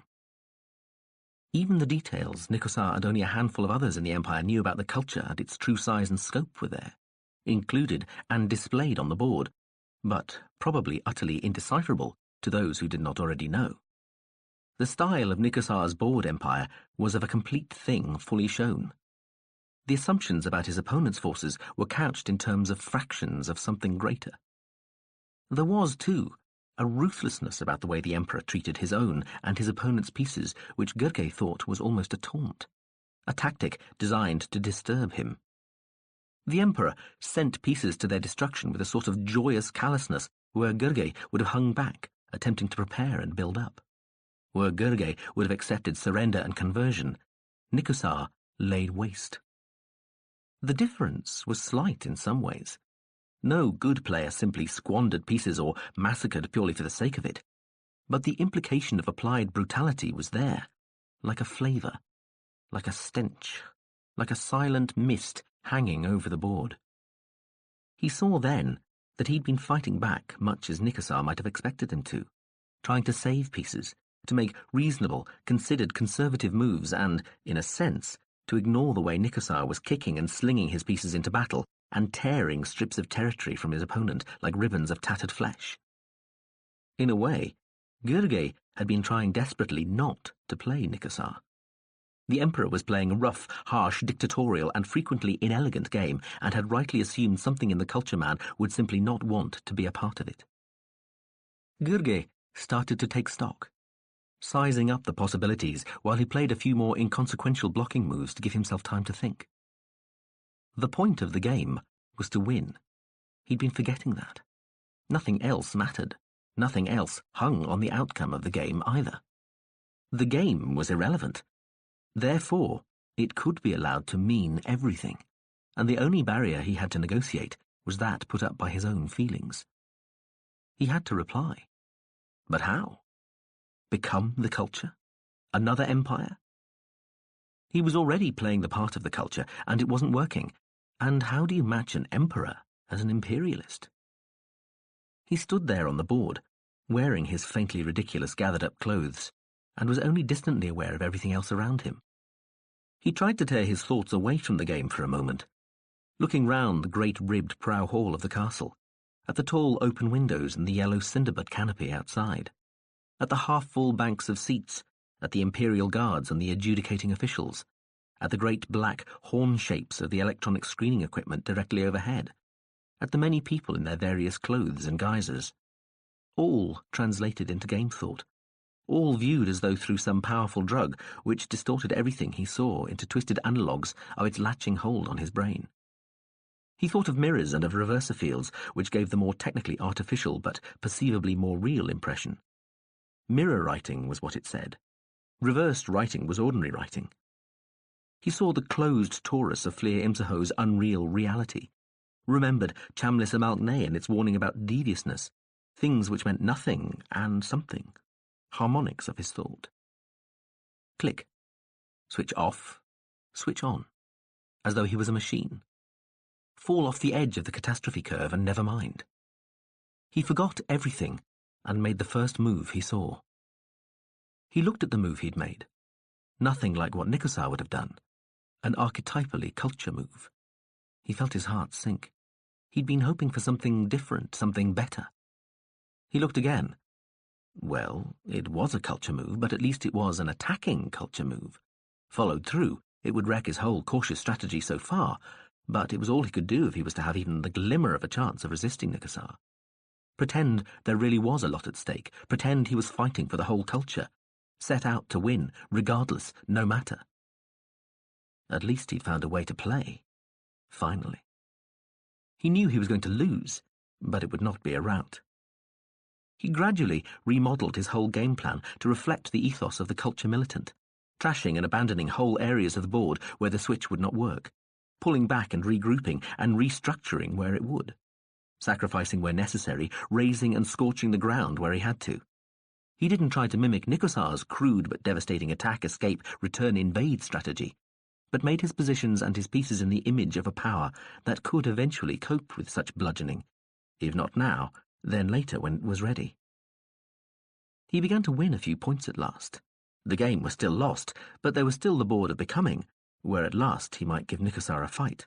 Even the details Nikosar and only a handful of others in the Empire knew about the culture and its true size and scope were there, included and displayed on the board, but probably utterly indecipherable to those who did not already know. The style of Nikosar's board empire was of a complete thing fully shown. The assumptions about his opponent's forces were couched in terms of fractions of something greater. There was, too, a ruthlessness about the way the Emperor treated his own and his opponent's pieces which Gurge thought was almost a taunt, a tactic designed to disturb him. The Emperor sent pieces to their destruction with a sort of joyous callousness where Gurge would have hung back, attempting to prepare and build up. Where Gurge would have accepted surrender and conversion, Nikosar laid waste. The difference was slight in some ways. No good player simply squandered pieces or massacred purely for the sake of it, but the implication of applied brutality was there, like a flavour, like a stench, like a silent mist hanging over the board. He saw then that he'd been fighting back much as Nikosar might have expected him to, trying to save pieces, to make reasonable, considered conservative moves and, in a sense, to ignore the way Nikosar was kicking and slinging his pieces into battle and tearing strips of territory from his opponent like ribbons of tattered flesh. In a way, Gurge had been trying desperately not to play Nikosar. The Emperor was playing a rough, harsh, dictatorial, and frequently inelegant game, and had rightly assumed something in the culture man would simply not want to be a part of it. Gurge started to take stock, sizing up the possibilities while he played a few more inconsequential blocking moves to give himself time to think. The point of the game was to win. He'd been forgetting that. Nothing else mattered. Nothing else hung on the outcome of the game either. The game was irrelevant. Therefore, it could be allowed to mean everything, and the only barrier he had to negotiate was that put up by his own feelings. He had to reply. But how? Become the culture? Another empire? He was already playing the part of the culture, and it wasn't working, And how do you match an emperor as an imperialist? He stood there on the board, wearing his faintly ridiculous gathered-up clothes, and was only distantly aware of everything else around him. He tried to tear his thoughts away from the game for a moment, looking round the great ribbed prow hall of the castle, at the tall open windows and the yellow cinderbud canopy outside, at the half-full banks of seats, at the imperial guards and the adjudicating officials, at the great black horn shapes of the electronic screening equipment directly overhead, at the many people in their various clothes and guises, all translated into game thought, all viewed as though through some powerful drug which distorted everything he saw into twisted analogues of its latching hold on his brain. He thought of mirrors and of reverser fields, which gave the more technically artificial but perceivably more real impression. Mirror writing was what it said. Reversed writing was ordinary writing. He saw the closed torus of Fleer Imsaho's unreal reality, remembered Chamlis Amalgné and its warning about deviousness, things which meant nothing and something, harmonics of his thought. Click. Switch off, switch on, as though he was a machine. Fall off the edge of the catastrophe curve and never mind. He forgot everything and made the first move he saw. He looked at the move he'd made. Nothing like what Nikosar would have done. An archetypally culture move. He felt his heart sink. He'd been hoping for something different, something better. He looked again. Well, it was a culture move, but at least it was an attacking culture move. Followed through, it would wreck his whole cautious strategy so far, but it was all he could do if he was to have even the glimmer of a chance of resisting Nikosar. Pretend there really was a lot at stake. Pretend he was fighting for the whole culture. Set out to win, regardless, no matter. At least he'd found a way to play. Finally. He knew he was going to lose, but it would not be a rout. He gradually remodelled his whole game plan to reflect the ethos of the culture militant, trashing and abandoning whole areas of the board where the switch would not work, pulling back and regrouping and restructuring where it would, sacrificing where necessary, raising and scorching the ground where he had to. He didn't try to mimic Nikosar's crude but devastating attack, escape, return, invade strategy, but made his positions and his pieces in the image of a power that could eventually cope with such bludgeoning, if not now, then later when it was ready. He began to win a few points at last. The game was still lost, but there was still the board of becoming, where at last he might give Nikosar a fight.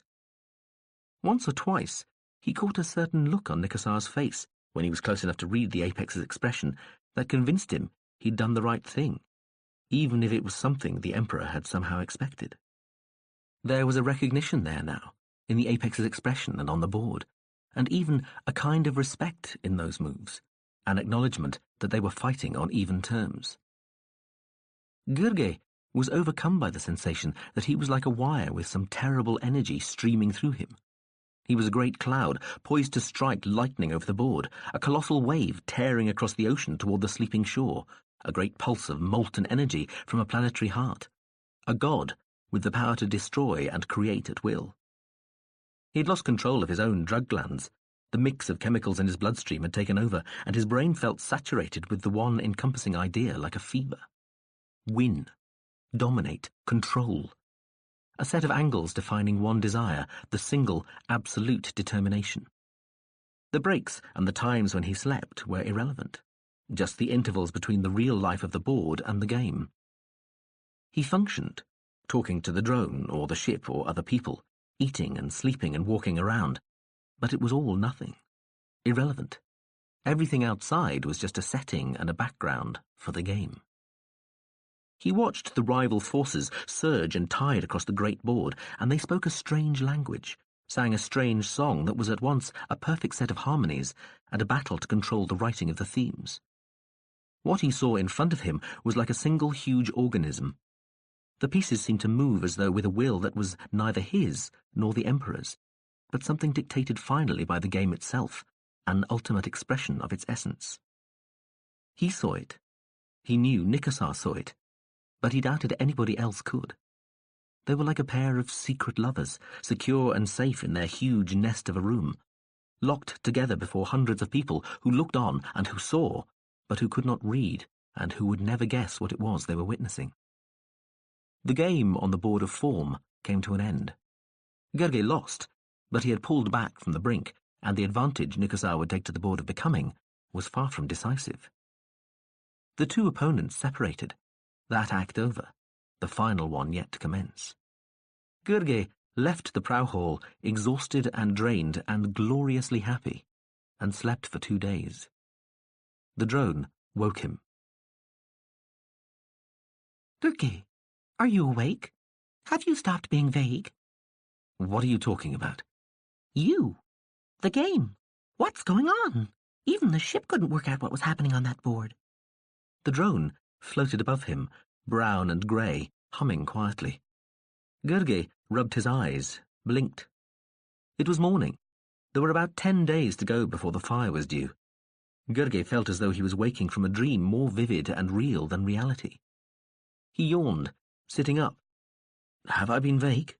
Once or twice, he caught a certain look on Nikosar's face when he was close enough to read the Apex's expression that convinced him he'd done the right thing, even if it was something the Emperor had somehow expected. There was a recognition there now, in the Apex's expression and on the board, and even a kind of respect in those moves, an acknowledgement that they were fighting on even terms. Gurge was overcome by the sensation that he was like a wire with some terrible energy streaming through him. He was a great cloud, poised to strike lightning over the board, a colossal wave tearing across the ocean toward the sleeping shore, a great pulse of molten energy from a planetary heart, a god with the power to destroy and create at will. He had lost control of his own drug glands. The mix of chemicals in his bloodstream had taken over, and his brain felt saturated with the one encompassing idea like a fever. Win. Dominate. Control. A set of angles defining one desire, the single, absolute determination. The breaks and the times when he slept were irrelevant, just the intervals between the real life of the board and the game. He functioned, talking to the drone or the ship or other people, eating and sleeping and walking around, but it was all nothing, irrelevant. Everything outside was just a setting and a background for the game. He watched the rival forces surge and tide across the great board, and they spoke a strange language, sang a strange song that was at once a perfect set of harmonies and a battle to control the writing of the themes. What he saw in front of him was like a single huge organism. The pieces seemed to move as though with a will that was neither his nor the Emperor's, but something dictated finally by the game itself, an ultimate expression of its essence. He saw it. He knew Nikosar saw it, but he doubted anybody else could. They were like a pair of secret lovers, secure and safe in their huge nest of a room, locked together before hundreds of people who looked on and who saw, but who could not read and who would never guess what it was they were witnessing. The game on the board of form came to an end. Gurge lost, but he had pulled back from the brink, and the advantage Nicosa would take to the board of becoming was far from decisive. The two opponents separated, that act over, the final one yet to commence. Gurge left the prow hall exhausted and drained and gloriously happy, and slept for 2 days. The drone woke him. Gurge, are you awake? Have you stopped being vague? What are you talking about? You. The game. What's going on? Even the ship couldn't work out what was happening on that board. The drone floated above him, brown and grey, humming quietly. Gurge rubbed his eyes, blinked. It was morning. There were about 10 days to go before the fire was due. Gurge felt as though he was waking from a dream more vivid and real than reality. He yawned, sitting up. Have I been vague?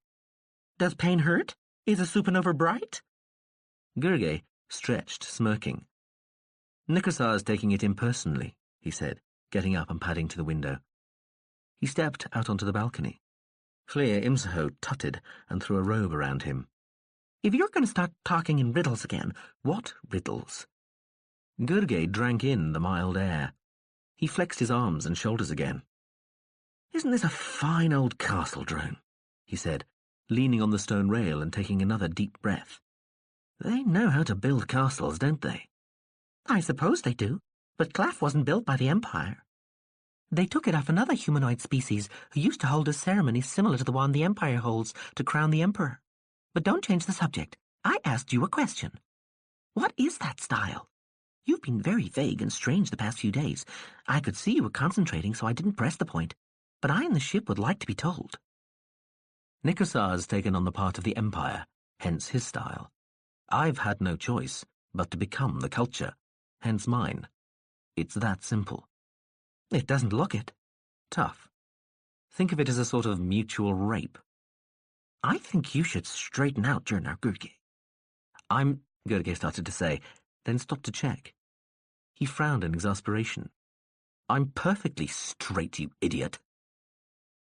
Does pain hurt? Is a supernova bright? Gurge stretched, smirking. Nicosa's taking it impersonally, he said, getting up and padding to the window. He stepped out onto the balcony. Flea Imsaho tutted and threw a robe around him. If you're going to start talking in riddles again, what riddles? Gurge drank in the mild air. He flexed his arms and shoulders again. Isn't this a fine old castle, drone? He said, leaning on the stone rail and taking another deep breath. They know how to build castles, don't they? I suppose they do, but Claff wasn't built by the Empire. They took it off another humanoid species who used to hold a ceremony similar to the one the Empire holds to crown the Emperor. But don't change the subject. I asked you a question. What is that style? You've been very vague and strange the past few days. I could see you were concentrating, so I didn't press the point. But I and the ship would like to be told. Nicosa's taken on the part of the Empire, hence his style. I've had no choice but to become the culture, hence mine. It's that simple. It doesn't look it. Tough. Think of it as a sort of mutual rape. I think you should straighten out, Jurnar Gurge. Gurge started to say, then stopped to check. He frowned in exasperation. I'm perfectly straight, you idiot.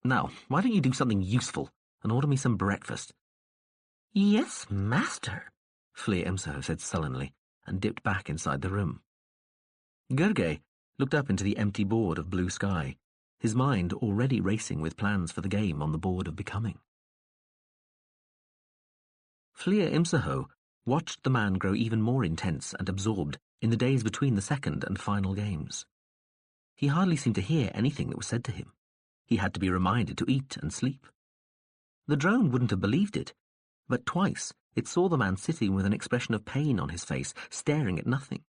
Now, why don't you do something useful and order me some breakfast? Yes, master, Flea Imsaho said sullenly, and dipped back inside the room. Gurge looked up into the empty board of blue sky, his mind already racing with plans for the game on the board of becoming. Flea Imsaho watched the man grow even more intense and absorbed in the days between the second and final games. He hardly seemed to hear anything that was said to him. He had to be reminded to eat and sleep. The drone wouldn't have believed it, but twice it saw the man sitting with an expression of pain on his face, staring at nothing.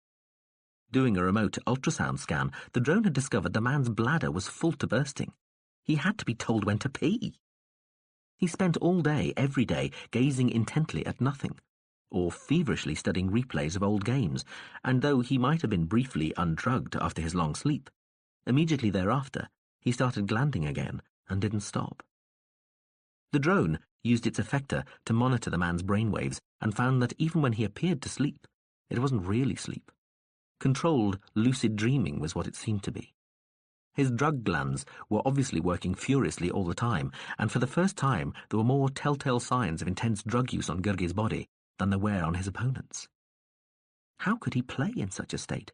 Doing a remote ultrasound scan, the drone had discovered the man's bladder was full to bursting. He had to be told when to pee. He spent all day, every day, gazing intently at nothing, or feverishly studying replays of old games, and though he might have been briefly undrugged after his long sleep, immediately thereafter he started glanding again and didn't stop. The drone used its effector to monitor the man's brainwaves and found that even when he appeared to sleep, it wasn't really sleep. Controlled, lucid dreaming was what it seemed to be. His drug glands were obviously working furiously all the time, and for the first time there were more telltale signs of intense drug use on Gurge's body than there were on his opponent's. How could he play in such a state?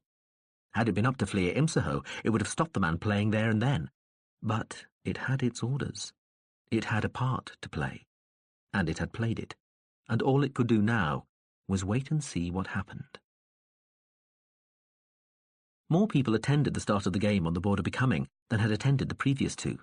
Had it been up to Flea Imsaho, it would have stopped the man playing there and then. But it had its orders. It had a part to play, and it had played it, and all it could do now was wait and see what happened. More people attended the start of the game on the board of becoming than had attended the previous two.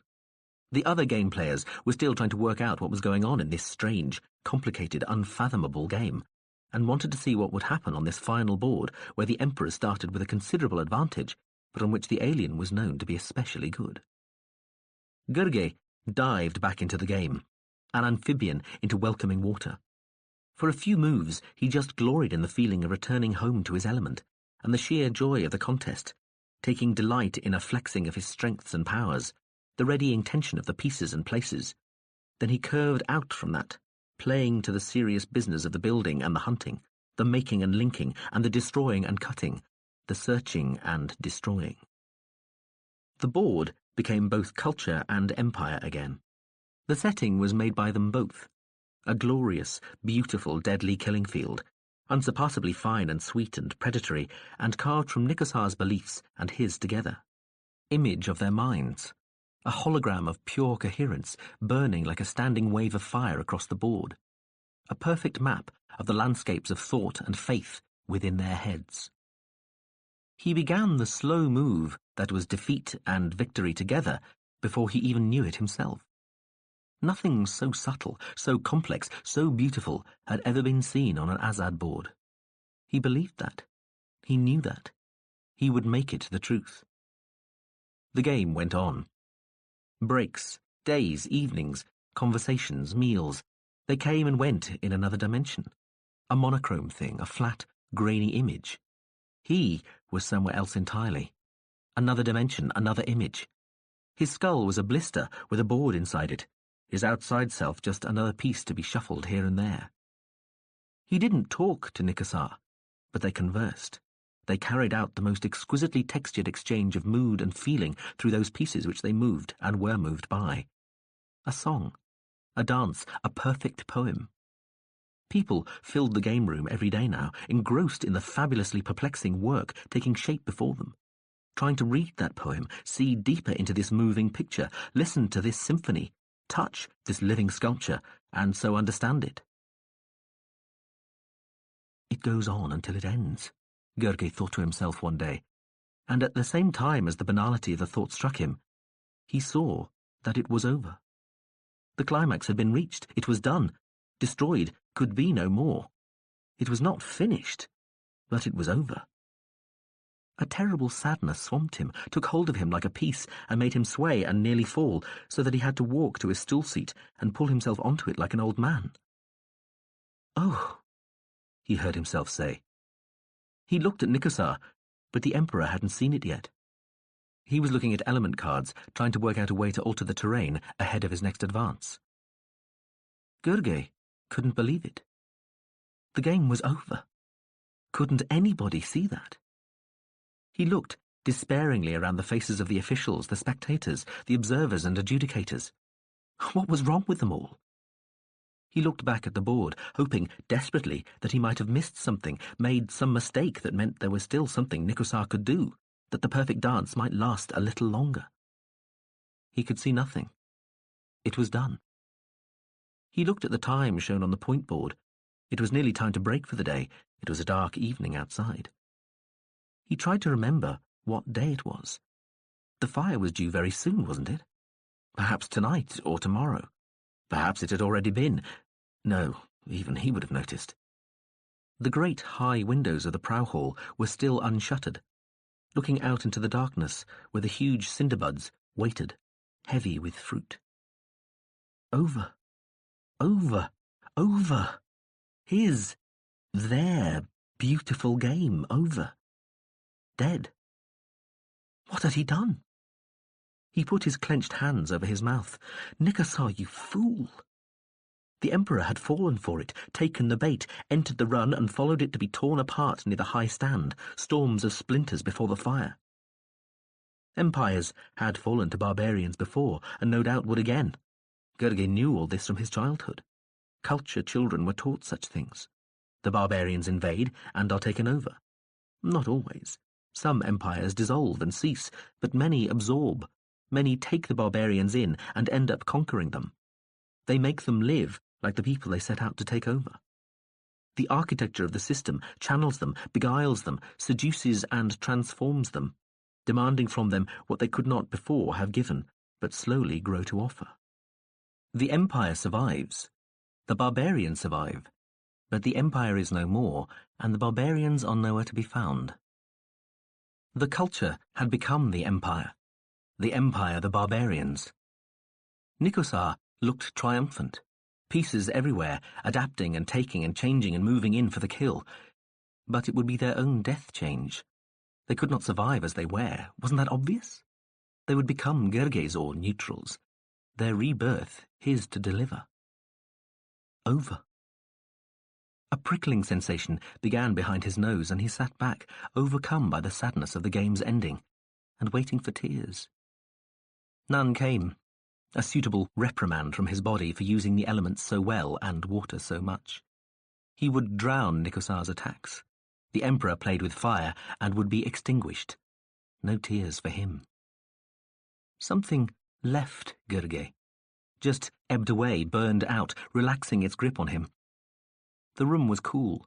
The other game players were still trying to work out what was going on in this strange, complicated, unfathomable game, and wanted to see what would happen on this final board where the Emperor started with a considerable advantage, but on which the alien was known to be especially good. Gurge dived back into the game, an amphibian into welcoming water. For a few moves, he just gloried in the feeling of returning home to his element, and the sheer joy of the contest, taking delight in a flexing of his strengths and powers, the readying tension of the pieces and places. Then he curved out from that, playing to the serious business of the building and the hunting, the making and linking, and the destroying and cutting, the searching and destroying. The board became both culture and empire again. The setting was made by them both. A glorious, beautiful, deadly killing field, unsurpassably fine and sweet and predatory, and carved from Nikosar's beliefs and his together. Image of their minds. A hologram of pure coherence, burning like a standing wave of fire across the board. A perfect map of the landscapes of thought and faith within their heads. He began the slow move that was defeat and victory together before he even knew it himself. Nothing so subtle, so complex, so beautiful had ever been seen on an Azad board. He believed that. He knew that. He would make it the truth. The game went on. Breaks, days, evenings, conversations, meals. They came and went in another dimension. A monochrome thing, a flat, grainy image. He was somewhere else entirely. Another dimension, another image. His skull was a blister with a board inside it, his outside self just another piece to be shuffled here and there. He didn't talk to Nikosar, but they conversed. They carried out the most exquisitely textured exchange of mood and feeling through those pieces which they moved and were moved by. A song, a dance, a perfect poem. People filled the game room every day now, engrossed in the fabulously perplexing work taking shape before them, trying to read that poem, see deeper into this moving picture, listen to this symphony, touch this living sculpture, and so understand it. It goes on until it ends, Gergely thought to himself one day, and at the same time as the banality of the thought struck him, he saw that it was over. The climax had been reached, it was done, destroyed, could be no more. It was not finished, but it was over. A terrible sadness swamped him, took hold of him like a piece, and made him sway and nearly fall, so that he had to walk to his stool seat and pull himself onto it like an old man. "Oh," he heard himself say. He looked at Nikosar, but the Emperor hadn't seen it yet. He was looking at element cards, trying to work out a way to alter the terrain ahead of his next advance. Gergely couldn't believe it. The game was over. Couldn't anybody see that? He looked despairingly around the faces of the officials, the spectators, the observers and adjudicators. What was wrong with them all? He looked back at the board, hoping desperately that he might have missed something, made some mistake that meant there was still something Nikosar could do, that the perfect dance might last a little longer. He could see nothing. It was done. He looked at the time shown on the point board. It was nearly time to break for the day. It was a dark evening outside. He tried to remember what day it was. The fire was due very soon, wasn't it? Perhaps tonight or tomorrow. Perhaps it had already been. No, even he would have noticed. The great high windows of the prow hall were still unshuttered, looking out into the darkness where the huge cinderbuds waited, heavy with fruit. Over, over, over. His, their beautiful game over. Dead. What had he done? He put his clenched hands over his mouth. Nikosar, you fool! The Emperor had fallen for it, taken the bait, entered the run and followed it to be torn apart near the high stand, storms of splinters before the fire. Empires had fallen to barbarians before, and no doubt would again. Gergely knew all this from his childhood. Cultured children were taught such things. The barbarians invade and are taken over. Not always. Some empires dissolve and cease, but many absorb. Many take the barbarians in and end up conquering them. They make them live like the people they set out to take over. The architecture of the system channels them, beguiles them, seduces and transforms them, demanding from them what they could not before have given, but slowly grow to offer. The empire survives. The barbarians survive. But the empire is no more, and the barbarians are nowhere to be found. The culture had become the empire the barbarians. Nikosar looked triumphant. Pieces everywhere, adapting and taking and changing and moving in for the kill. But it would be their own death change. They could not survive as they were. Wasn't that obvious? They would become Gergely's or neutrals. Their rebirth, his to deliver. Over. A prickling sensation began behind his nose, and he sat back, overcome by the sadness of the game's ending, and waiting for tears. None came. a suitable reprimand from his body for using the elements so well and water so much. He would drown Nikosar's attacks. The Emperor played with fire and would be extinguished. No tears for him. Something left Gurgey, just ebbed away, burned out, relaxing its grip on him. The room was cool,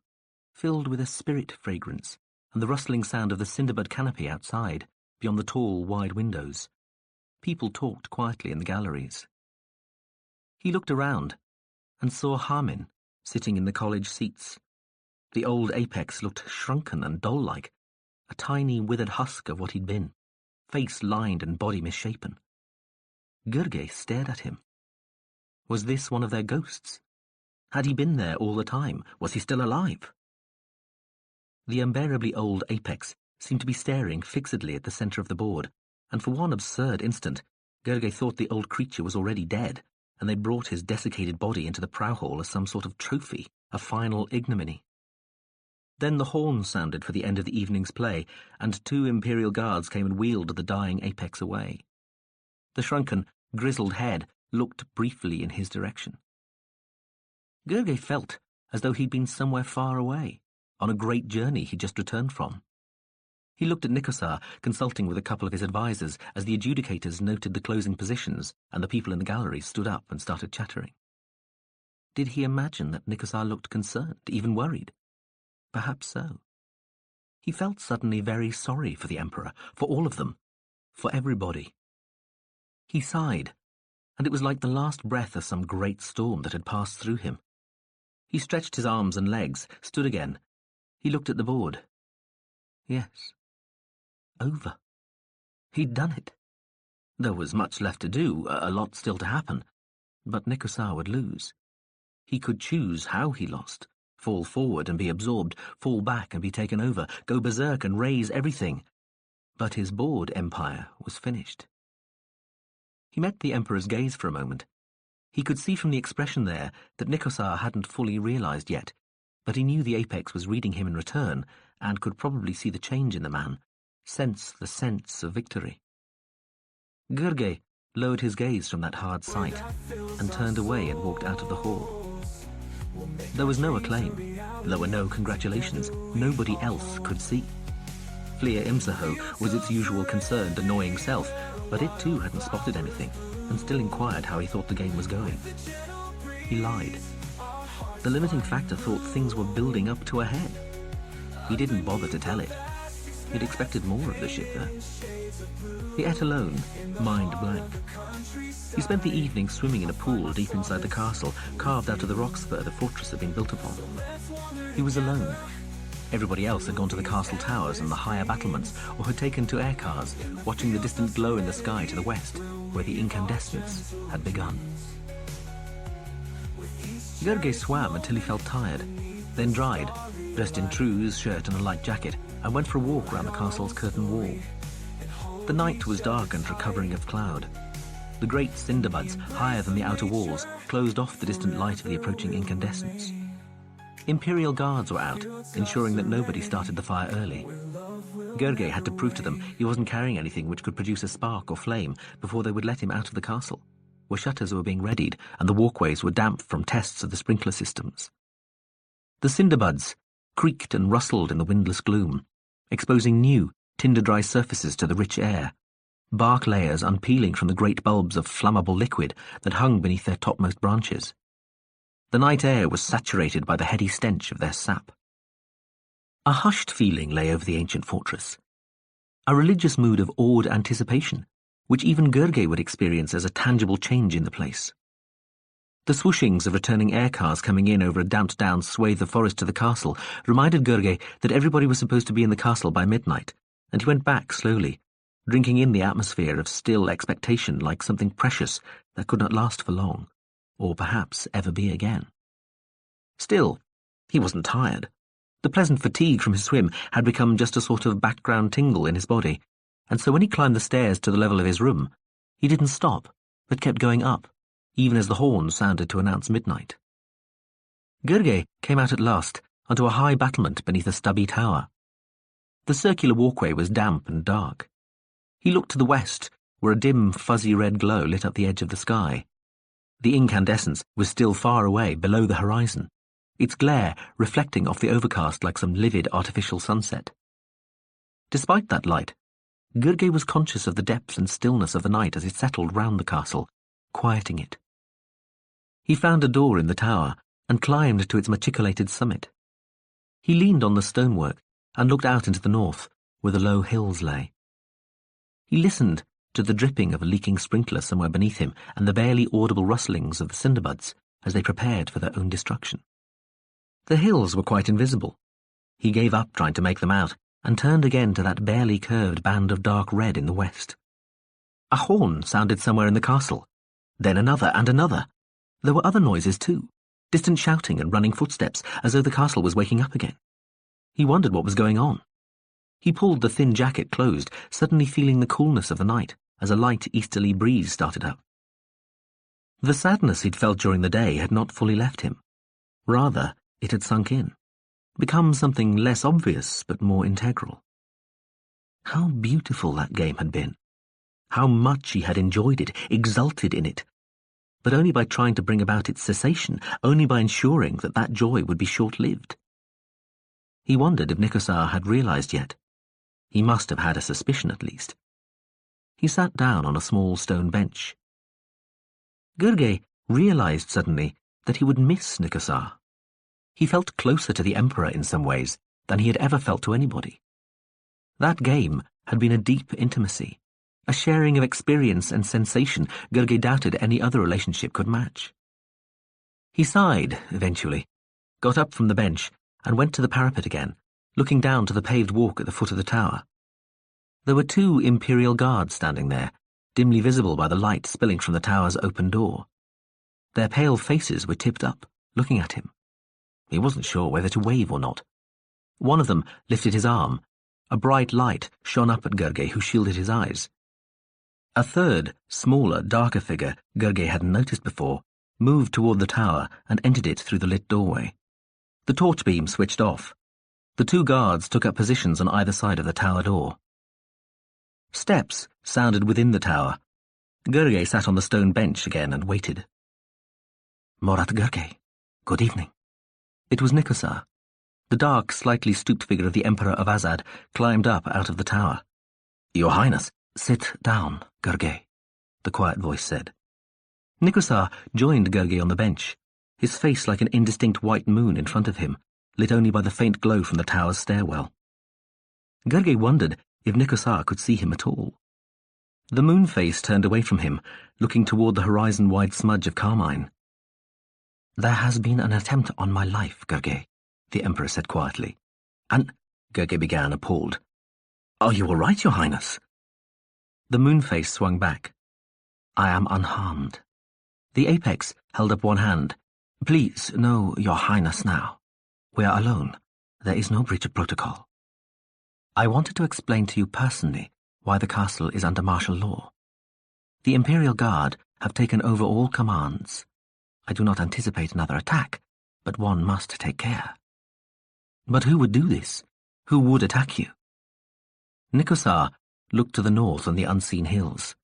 filled with a spirit fragrance, and the rustling sound of the cinderbud canopy outside, beyond the tall, wide windows. People talked quietly in the galleries. He looked around and saw Harmin sitting in the college seats. The old apex looked shrunken and doll-like, a tiny withered husk of what he'd been, face lined and body misshapen. Gurgey stared at him. Was this one of their ghosts? Had he been there all the time? Was he still alive? The unbearably old apex seemed to be staring fixedly at the centre of the board, and for one absurd instant, Gurgey thought the old creature was already dead, and they brought his desiccated body into the prow hall as some sort of trophy, a final ignominy. Then the horn sounded for the end of the evening's play, and 2 Imperial guards came and wheeled the dying apex away. The shrunken, grizzled head looked briefly in his direction. Gurgey felt as though he'd been somewhere far away, on a great journey he'd just returned from. He looked at Nikosar, consulting with a couple of his advisers as the adjudicators noted the closing positions and the people in the gallery stood up and started chattering. Did he imagine that Nikosar looked concerned, even worried? Perhaps so. He felt suddenly very sorry for the Emperor, for all of them, for everybody. He sighed, and it was like the last breath of some great storm that had passed through him. He stretched his arms and legs, stood again. He looked at the board. Yes. Over. He'd done it. There was much left to do, a lot still to happen, but Nikosar would lose. He could choose how he lost. Fall forward and be absorbed, fall back and be taken over, go berserk and raise everything. But his board empire was finished. He met the Emperor's gaze for a moment. He could see from the expression there that Nikosar hadn't fully realized yet, but he knew the apex was reading him in return and could probably see the change in the man, sense the sense of victory. Gurgey lowered his gaze from that hard sight and turned away and walked out of the hall. There was no acclaim. There were no congratulations. Nobody else could see. Fleer Imsaho was its usual concerned, annoying self, but it too hadn't spotted anything, and still inquired how he thought the game was going. He lied. The limiting factor thought things were building up to a head. He didn't bother to tell it. He'd expected more of the ship there. He ate alone, mind blank. He spent the evening swimming in a pool deep inside the castle, carved out of the rock spur the fortress had been built upon. He was alone. Everybody else had gone to the castle towers and the higher battlements, or had taken to air cars, watching the distant glow in the sky to the west, where the incandescence had begun. Gurgey swam until he felt tired, then dried, dressed in trews, shirt and a light jacket, and went for a walk round the castle's curtain wall. The night was dark and recovering of cloud. The great cinderbuds, higher than the outer walls, closed off the distant light of the approaching incandescence. Imperial guards were out, ensuring that nobody started the fire early. Gurgey had to prove to them he wasn't carrying anything which could produce a spark or flame before they would let him out of the castle, where shutters were being readied and the walkways were damp from tests of the sprinkler systems. The cinderbuds creaked and rustled in the windless gloom, exposing new, tinder-dry surfaces to the rich air, bark layers unpeeling from the great bulbs of flammable liquid that hung beneath their topmost branches. The night air was saturated by the heady stench of their sap. A hushed feeling lay over the ancient fortress, a religious mood of awed anticipation, which even Gurgey would experience as a tangible change in the place. The swooshings of returning air cars coming in over a damped-down swathe of forest to the castle reminded Gurgey that everybody was supposed to be in the castle by midnight, and he went back slowly, drinking in the atmosphere of still expectation like something precious that could not last for long, or perhaps ever be again. Still, he wasn't tired. The pleasant fatigue from his swim had become just a sort of background tingle in his body, and so when he climbed the stairs to the level of his room, he didn't stop, but kept going up, even as the horn sounded to announce midnight. Gurgey came out at last onto a high battlement beneath a stubby tower. The circular walkway was damp and dark. He looked to the west, where a dim, fuzzy red glow lit up the edge of the sky. The incandescence was still far away, below the horizon, its glare reflecting off the overcast like some livid artificial sunset. Despite that light, Gurgey was conscious of the depth and stillness of the night as it settled round the castle, quieting it. He found a door in the tower and climbed to its machicolated summit. He leaned on the stonework and looked out into the north, where the low hills lay. He listened to the dripping of a leaking sprinkler somewhere beneath him and the barely audible rustlings of the cinderbuds as they prepared for their own destruction. The hills were quite invisible. He gave up trying to make them out and turned again to that barely curved band of dark red in the west. A horn sounded somewhere in the castle, then another and another. There were other noises too, distant shouting and running footsteps, as though the castle was waking up again. He wondered what was going on. He pulled the thin jacket closed, suddenly feeling the coolness of the night as a light easterly breeze started up. The sadness he'd felt during the day had not fully left him. Rather, it had sunk in, become something less obvious but more integral. How beautiful that game had been. How much he had enjoyed it, exulted in it. But only by trying to bring about its cessation, only by ensuring that that joy would be short-lived. He wondered if Nikosar had realized yet. He must have had a suspicion at least. He sat down on a small stone bench. Gurgey realized suddenly that he would miss Nikosar. He felt closer to the Emperor in some ways than he had ever felt to anybody. That game had been a deep intimacy, a sharing of experience and sensation Gurgey doubted any other relationship could match. He sighed, eventually, got up from the bench, and went to the parapet again, looking down to the paved walk at the foot of the tower. There were 2 Imperial guards standing there, dimly visible by the light spilling from the tower's open door. Their pale faces were tipped up, looking at him. He wasn't sure whether to wave or not. One of them lifted his arm. A bright light shone up at Gurgey, who shielded his eyes. A third, smaller, darker figure Gurgey hadn't noticed before moved toward the tower and entered it through the lit doorway. The torch beam switched off. The 2 guards took up positions on either side of the tower door. Steps sounded within the tower. Gurgey sat on the stone bench again and waited. Morat Gurgey, good evening. It was Nikosar. The dark, slightly stooped figure of the Emperor of Azad climbed up out of the tower. Your Highness, sit down, Gurgey, the quiet voice said. Nikosar joined Gurgey on the bench, his face like an indistinct white moon in front of him, lit only by the faint glow from the tower's stairwell. Gurgey wondered if Nikosar could see him at all. The moon face turned away from him, looking toward the horizon-wide smudge of carmine. There has been an attempt on my life, Gurgey, the Emperor said quietly. And Gurgey began, appalled. Are you all right, Your Highness? The moon face swung back. I am unharmed. The apex held up one hand. Please, no, Your Highness now. We are alone. There is no breach of protocol. I wanted to explain to you personally why the castle is under martial law. The Imperial Guard have taken over all commands. I do not anticipate another attack, but one must take care. But who would do this? Who would attack you? Nikosar looked to the north on the unseen hills.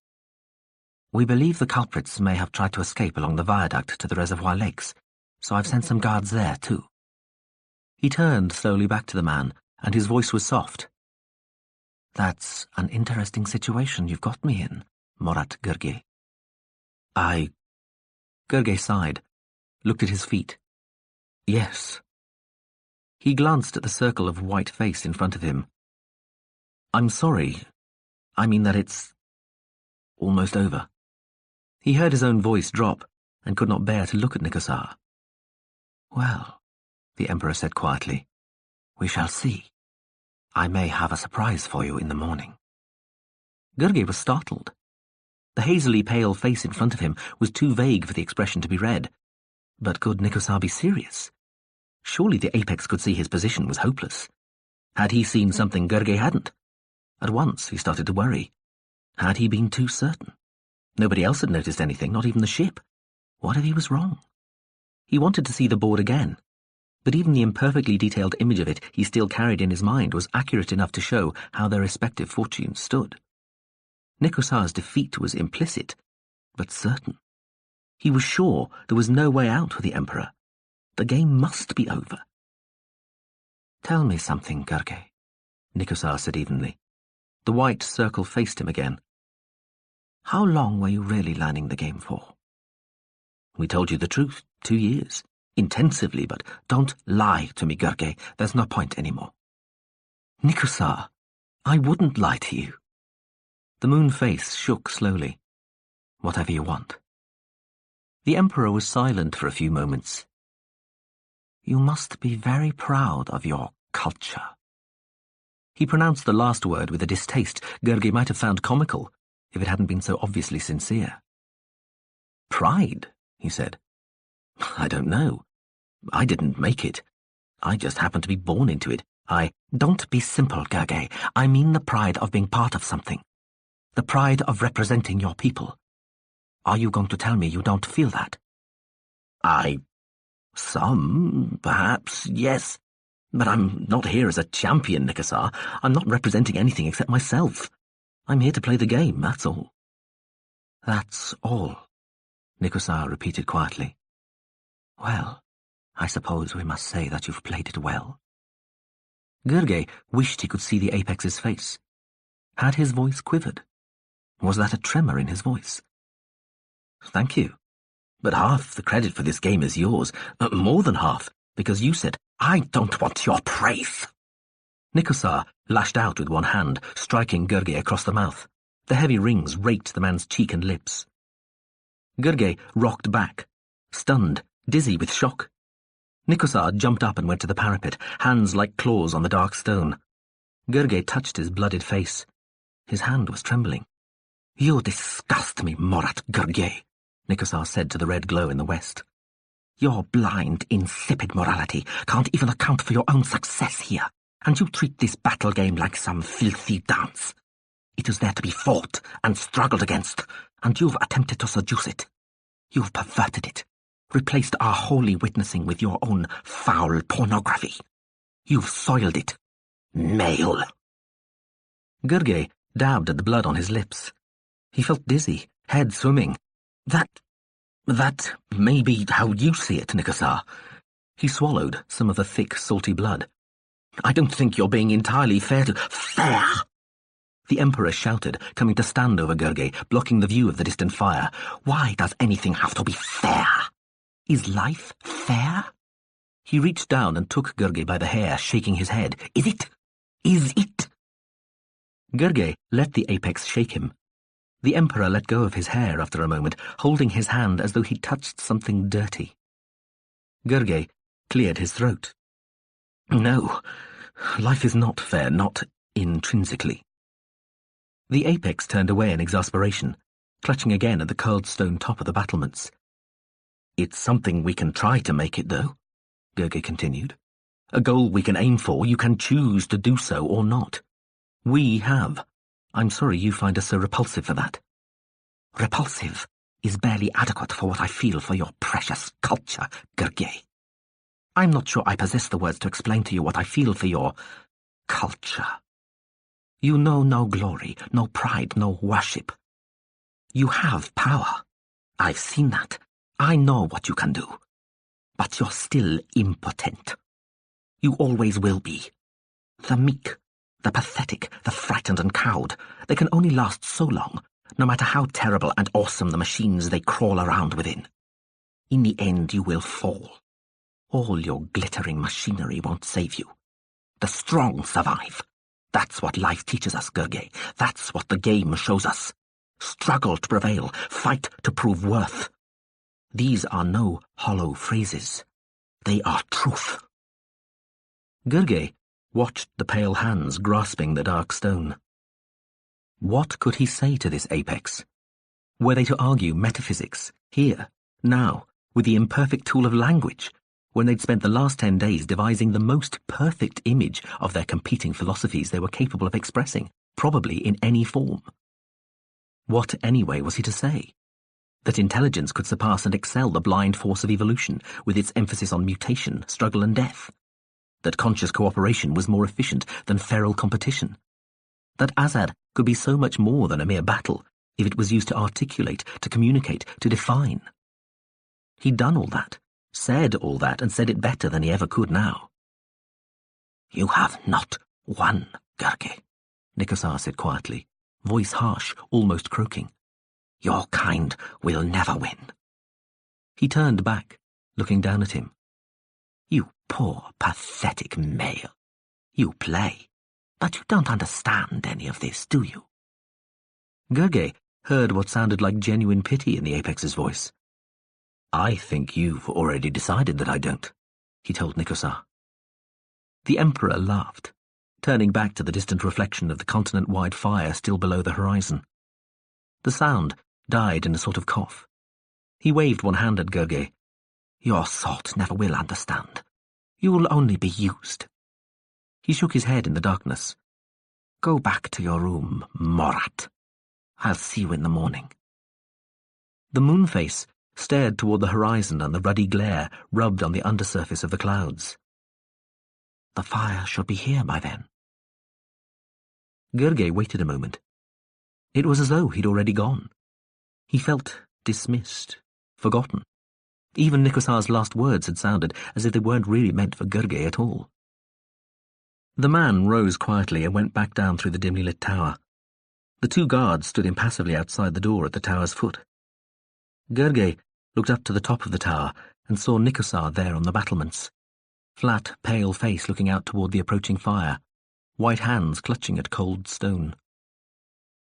We believe the culprits may have tried to escape along the viaduct to the reservoir lakes, so I've sent some guards there too. He turned slowly back to the man, and his voice was soft. That's an interesting situation you've got me in, Morat Gurgey. Gurgey sighed, looked at his feet. Yes. He glanced at the circle of white face in front of him. I'm sorry. I mean that it's almost over. He heard his own voice drop and could not bear to look at Nikosar. Well, the Emperor said quietly, we shall see. I may have a surprise for you in the morning. Gurgey was startled. The hazily pale face in front of him was too vague for the expression to be read. But could Nikosar be serious? Surely the apex could see his position was hopeless. Had he seen something Gurgey hadn't? At once he started to worry. Had he been too certain? Nobody else had noticed anything, not even the ship. What if he was wrong? He wanted to see the board again, but even the imperfectly detailed image of it he still carried in his mind was accurate enough to show how their respective fortunes stood. Nikosar's defeat was implicit, but certain. He was sure there was no way out for the Emperor. The game must be over. "Tell me something, Gurge," Nikosar said evenly. The white circle faced him again. "How long were you really learning the game for?" "We told you the truth, 2 years. Intensively, but don't lie to me, Gurge. There's no point anymore." "Nikosar, I wouldn't lie to you." The moon face shook slowly. "Whatever you want." The Emperor was silent for a few moments. "You must be very proud of your culture." He pronounced the last word with a distaste Gurge might have found comical if it hadn't been so obviously sincere. "Pride?" he said. "I don't know. I didn't make it. I just happened to be born into it. Don't be simple, Gurge. I mean the pride of being part of something. The pride of representing your people. Are you going to tell me you don't feel that?" Some, perhaps, yes. But I'm not here as a champion, Nikosar. I'm not representing anything except myself. I'm here to play the game, that's all." "That's all," Nikosar repeated quietly. "Well, I suppose we must say that you've played it well." Gurge wished he could see the Apex's face. Had his voice quivered? Was that a tremor in his voice? "Thank you. But half the credit for this game is yours. More than half, because you said, 'I don't want your praise.'" Nikosar lashed out with one hand, striking Gurge across the mouth. The heavy rings raked the man's cheek and lips. Gurge rocked back, stunned, dizzy with shock. Nikosar jumped up and went to the parapet, hands like claws on the dark stone. Gurge touched his blooded face. His hand was trembling. "You disgust me, Morat Gurge," Nikosar said to the red glow in the west. "Your blind, insipid morality can't even account for your own success here, and you treat this battle game like some filthy dance. It is there to be fought and struggled against, and you've attempted to seduce it. You've perverted it, replaced our holy witnessing with your own foul pornography. You've soiled it. Male." Gurge dabbed at the blood on his lips. He felt dizzy, head swimming. That may be how you see it, Nikosar." He swallowed some of the thick, salty blood. "I don't think you're being entirely fair to—" "Fair!" the Emperor shouted, coming to stand over Gurge, blocking the view of the distant fire. "Why does anything have to be fair? Is life fair?" He reached down and took Gurge by the hair, shaking his head. "Is it? Is it?" Gurge let the apex shake him. The Emperor let go of his hair after a moment, holding his hand as though he'd touched something dirty. Gurge cleared his throat. "No, life is not fair, not intrinsically." The apex turned away in exasperation, clutching again at the curled stone top of the battlements. "It's something we can try to make it, though," Gurge continued. "A goal we can aim for. You can choose to do so or not. We have. I'm sorry you find us so repulsive for that." "Repulsive is barely adequate for what I feel for your precious culture, Gurge. I'm not sure I possess the words to explain to you what I feel for your culture. You know no glory, no pride, no worship. You have power. I've seen that. I know what you can do. But you're still impotent. You always will be. The meek, the pathetic, the frightened and cowed, they can only last so long, no matter how terrible and awesome the machines they crawl around within. In the end you will fall. All your glittering machinery won't save you. The strong survive. That's what life teaches us, Gurge. That's what the game shows us. Struggle to prevail, fight to prove worth. These are no hollow phrases. They are truth." Gurge watched the pale hands grasping the dark stone. What could he say to this apex? Were they to argue metaphysics, here, now, with the imperfect tool of language, when they'd spent the last 10 days devising the most perfect image of their competing philosophies they were capable of expressing, probably in any form? What, anyway, was he to say? That intelligence could surpass and excel the blind force of evolution, with its emphasis on mutation, struggle and death? That conscious cooperation was more efficient than feral competition? That Azad could be so much more than a mere battle if it was used to articulate, to communicate, to define. He'd done all that, said all that, and said it better than he ever could now. "You have not won, Gurgi," Nikosar said quietly, voice harsh, almost croaking. "Your kind will never win." He turned back, looking down at him. "You poor, pathetic male. You play, but you don't understand any of this, do you?" Gurgi heard what sounded like genuine pity in the Apex's voice. "I think you've already decided that I don't," he told Nikosar. The Emperor laughed, turning back to the distant reflection of the continent-wide fire still below the horizon. The sound died in a sort of cough. He waved one hand at Gurgi. "Your sort never will understand. You will only be used." He shook his head in the darkness. "Go back to your room, Morat. I'll see you in the morning." The moonface stared toward the horizon, and the ruddy glare rubbed on the undersurface of the clouds. "The fire should be here by then." Gurgi waited a moment. It was as though he'd already gone. He felt dismissed, forgotten. Even Nikosar's last words had sounded as if they weren't really meant for Gurgi at all. The man rose quietly and went back down through the dimly lit tower. The two guards stood impassively outside the door at the tower's foot. Gurgi looked up to the top of the tower and saw Nikosar there on the battlements, flat, pale face looking out toward the approaching fire, white hands clutching at cold stone.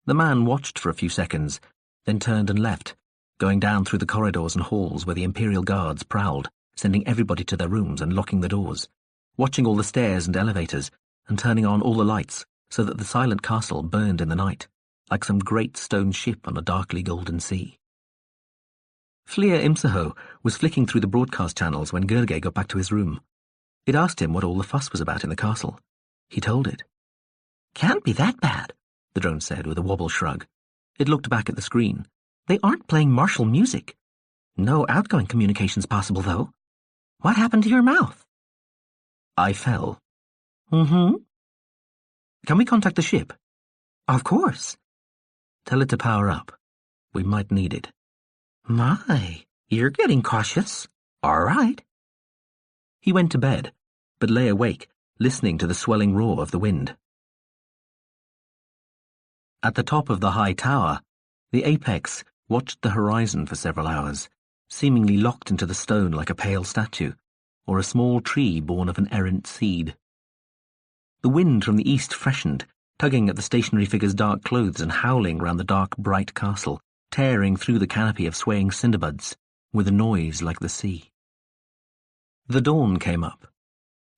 The man watched for a few seconds, then turned and left, going down through the corridors and halls where the Imperial Guards prowled, sending everybody to their rooms and locking the doors, watching all the stairs and elevators, and turning on all the lights so that the silent castle burned in the night, like some great stone ship on a darkly golden sea. Flir Imsaho was flicking through the broadcast channels when Gurgi got back to his room. It asked him what all the fuss was about in the castle. He told it. "Can't be that bad," the drone said with a wobble shrug. It looked back at the screen. "They aren't playing martial music. No outgoing communications possible, though. What happened to your mouth?" "I fell." "Mm-hmm. "Can we contact the ship?" Of course." "Tell it to power up. We might need it." "My, you're getting cautious. All right." He went to bed, but lay awake, listening to the swelling roar of the wind. At the top of the high tower, the Apex watched the horizon for several hours, seemingly locked into the stone like a pale statue, or a small tree born of an errant seed. The wind from the east freshened, tugging at the stationary figure's dark clothes and howling round the dark, bright castle, tearing through the canopy of swaying cinderbuds, with a noise like the sea. The dawn came up.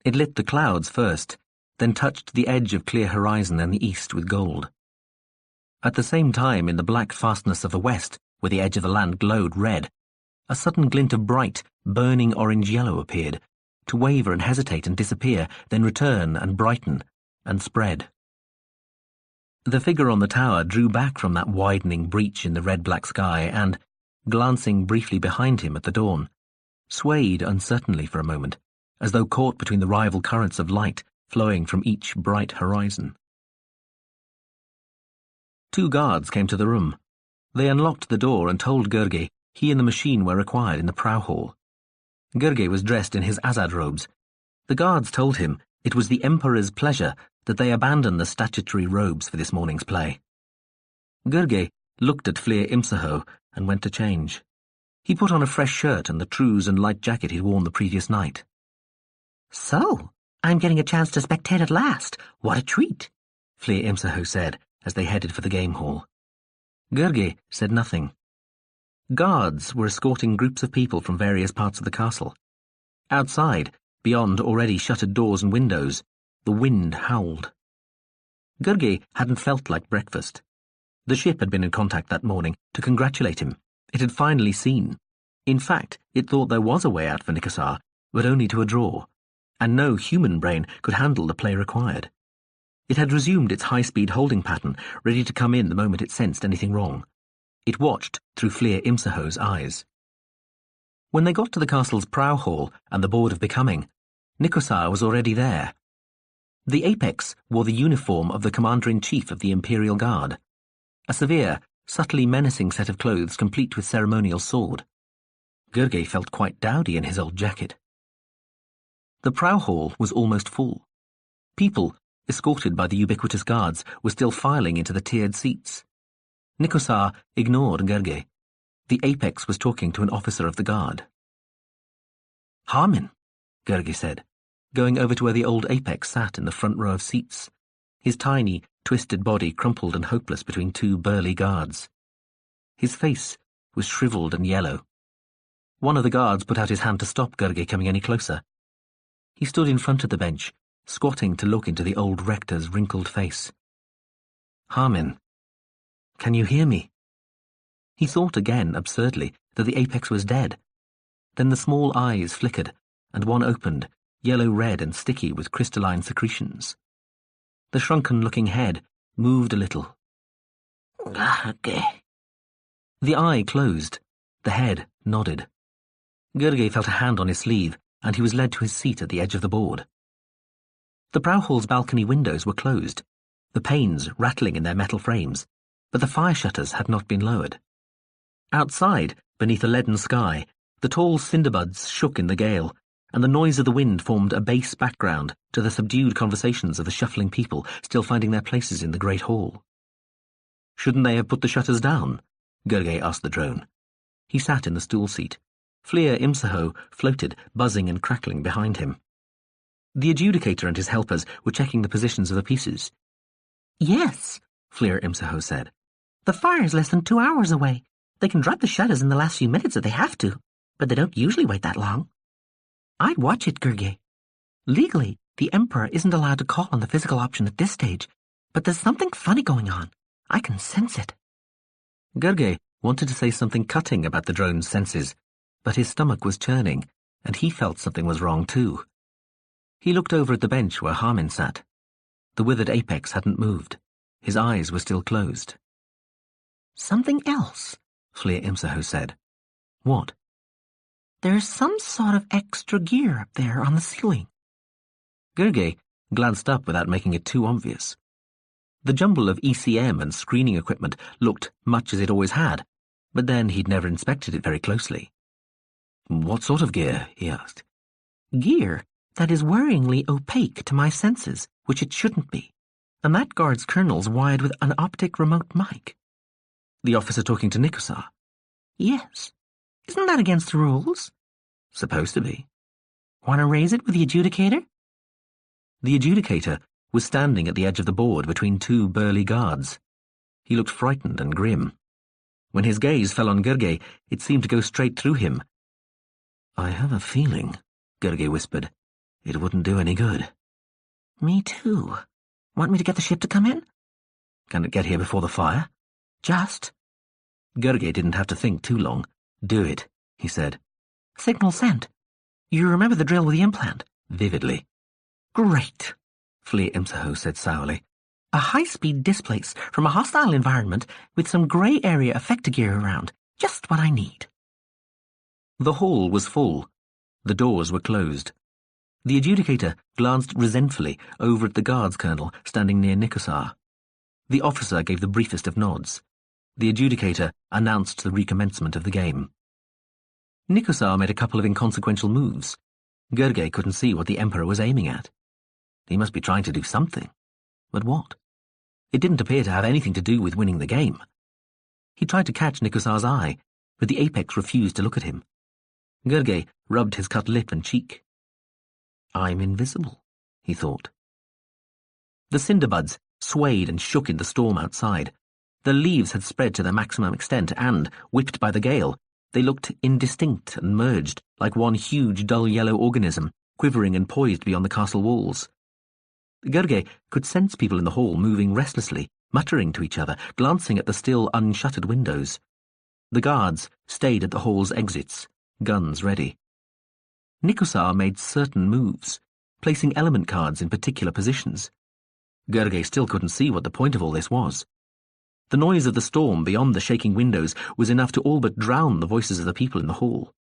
It lit the clouds first, then touched the edge of clear horizon in the east with gold. At the same time, in the black fastness of the west, where the edge of the land glowed red, a sudden glint of bright, burning orange-yellow appeared, to waver and hesitate and disappear, then return and brighten, and spread. The figure on the tower drew back from that widening breach in the red-black sky and, glancing briefly behind him at the dawn, swayed uncertainly for a moment, as though caught between the rival currents of light flowing from each bright horizon. Two guards came to the room. They unlocked the door and told Gurgi he and the machine were required in the prow hall. Gurgi was dressed in his Azad robes. The guards told him it was the Emperor's pleasure that they abandon the statutory robes for this morning's play. Gurgi looked at Flir Imsaho and went to change. He put on a fresh shirt and the trews and light jacket he'd worn the previous night. "So, I'm getting a chance to spectate at last. What a treat," Flir Imsaho said as they headed for the game hall. Gurgi said nothing. Guards were escorting groups of people from various parts of the castle. Outside, beyond already shuttered doors and windows, the wind howled. Gurgi hadn't felt like breakfast. The ship had been in contact that morning to congratulate him. It had finally seen. In fact, it thought there was a way out for Nikosar, but only to a draw, and no human brain could handle the play required. It had resumed its high-speed holding pattern, ready to come in the moment it sensed anything wrong. It watched through Flir Imsaho's eyes. When they got to the castle's prow hall and the board of becoming, Nikosar was already there. The apex wore the uniform of the Commander-in-Chief of the Imperial Guard, a severe, subtly menacing set of clothes complete with ceremonial sword. Gurgey felt quite dowdy in his old jacket. The prow hall was almost full. People, escorted by the ubiquitous guards, were still filing into the tiered seats. Nikosar ignored Gurgey. The apex was talking to an officer of the guard. "Harmin," Gurgey said, going over to where the old apex sat in the front row of seats, his tiny, twisted body crumpled and hopeless between two burly guards. His face was shriveled and yellow. One of the guards put out his hand to stop Gurgey coming any closer. He stood in front of the bench, squatting to look into the old rector's wrinkled face. "Harmin, can you hear me?" He thought again, absurdly, that the apex was dead. Then the small eyes flickered, and one opened, yellow-red and sticky with crystalline secretions. The shrunken-looking head moved a little. "Okay." The eye closed. The head nodded. Gurgey felt a hand on his sleeve, and he was led to his seat at the edge of the board. The Prow Hall's balcony windows were closed, the panes rattling in their metal frames, but the fire shutters had not been lowered. Outside, beneath a leaden sky, the tall cinderbuds shook in the gale, and the noise of the wind formed a bass background to the subdued conversations of the shuffling people still finding their places in the great hall. "Shouldn't they have put the shutters down?" Gurgey asked the drone. He sat in the stool seat. Fleer Imsaho floated, buzzing and crackling behind him. The adjudicator and his helpers were checking the positions of the pieces. "Yes," Fleer Imsaho said. "The fire's less than 2 hours away. They can drop the shutters in the last few minutes if they have to, but they don't usually wait that long. I'd watch it, Gurgey. Legally, the Emperor isn't allowed to call on the physical option at this stage, but there's something funny going on. I can sense it." Gurgey wanted to say something cutting about the drone's senses, but his stomach was churning, and he felt something was wrong too. He looked over at the bench where Harmin sat. The withered apex hadn't moved. His eyes were still closed. "Something else," Fleer Imsaho said. "What?" "There's some sort of extra gear up there on the ceiling." Gurgey glanced up without making it too obvious. The jumble of ECM and screening equipment looked much as it always had, but then he'd never inspected it very closely. "What sort of gear?" he asked. "Gear that is worryingly opaque to my senses, which it shouldn't be. And that guard's kernel's wired with an optic remote mic." The officer talking to Nikosar. "Yes. Isn't that against the rules?" "Supposed to be." "Want to raise it with the adjudicator?" The adjudicator was standing at the edge of the board between two burly guards. He looked frightened and grim. When his gaze fell on Gurgey, it seemed to go straight through him. "I have a feeling," Gurgey whispered, "it wouldn't do any good." "Me too. Want me to get the ship to come in?" "Can it get here before the fire?" "Just." Gurgey didn't have to think too long. "Do it," he said. "Signal sent. You remember the drill with the implant?" "Vividly." "Great," Fleer Imsaho said sourly. "A high-speed displace from a hostile environment with some grey area effector gear around. Just what I need." The hall was full. The doors were closed. The adjudicator glanced resentfully over at the guards colonel standing near Nikosar. The officer gave the briefest of nods. The adjudicator announced the recommencement of the game. Nikosar made a couple of inconsequential moves. Gurgey couldn't see what the Emperor was aiming at. He must be trying to do something. But what? It didn't appear to have anything to do with winning the game. He tried to catch Nikosar's eye, but the apex refused to look at him. Gurgey rubbed his cut lip and cheek. "I'm invisible," he thought. The cinderbuds swayed and shook in the storm outside. Their leaves had spread to their maximum extent and, whipped by the gale, they looked indistinct and merged, like one huge dull yellow organism, quivering and poised beyond the castle walls. Gurgey could sense people in the hall moving restlessly, muttering to each other, glancing at the still unshuttered windows. The guards stayed at the hall's exits, guns ready. Nikosar made certain moves, placing element cards in particular positions. Gurgey still couldn't see what the point of all this was. The noise of the storm beyond the shaking windows was enough to all but drown the voices of the people in the hall.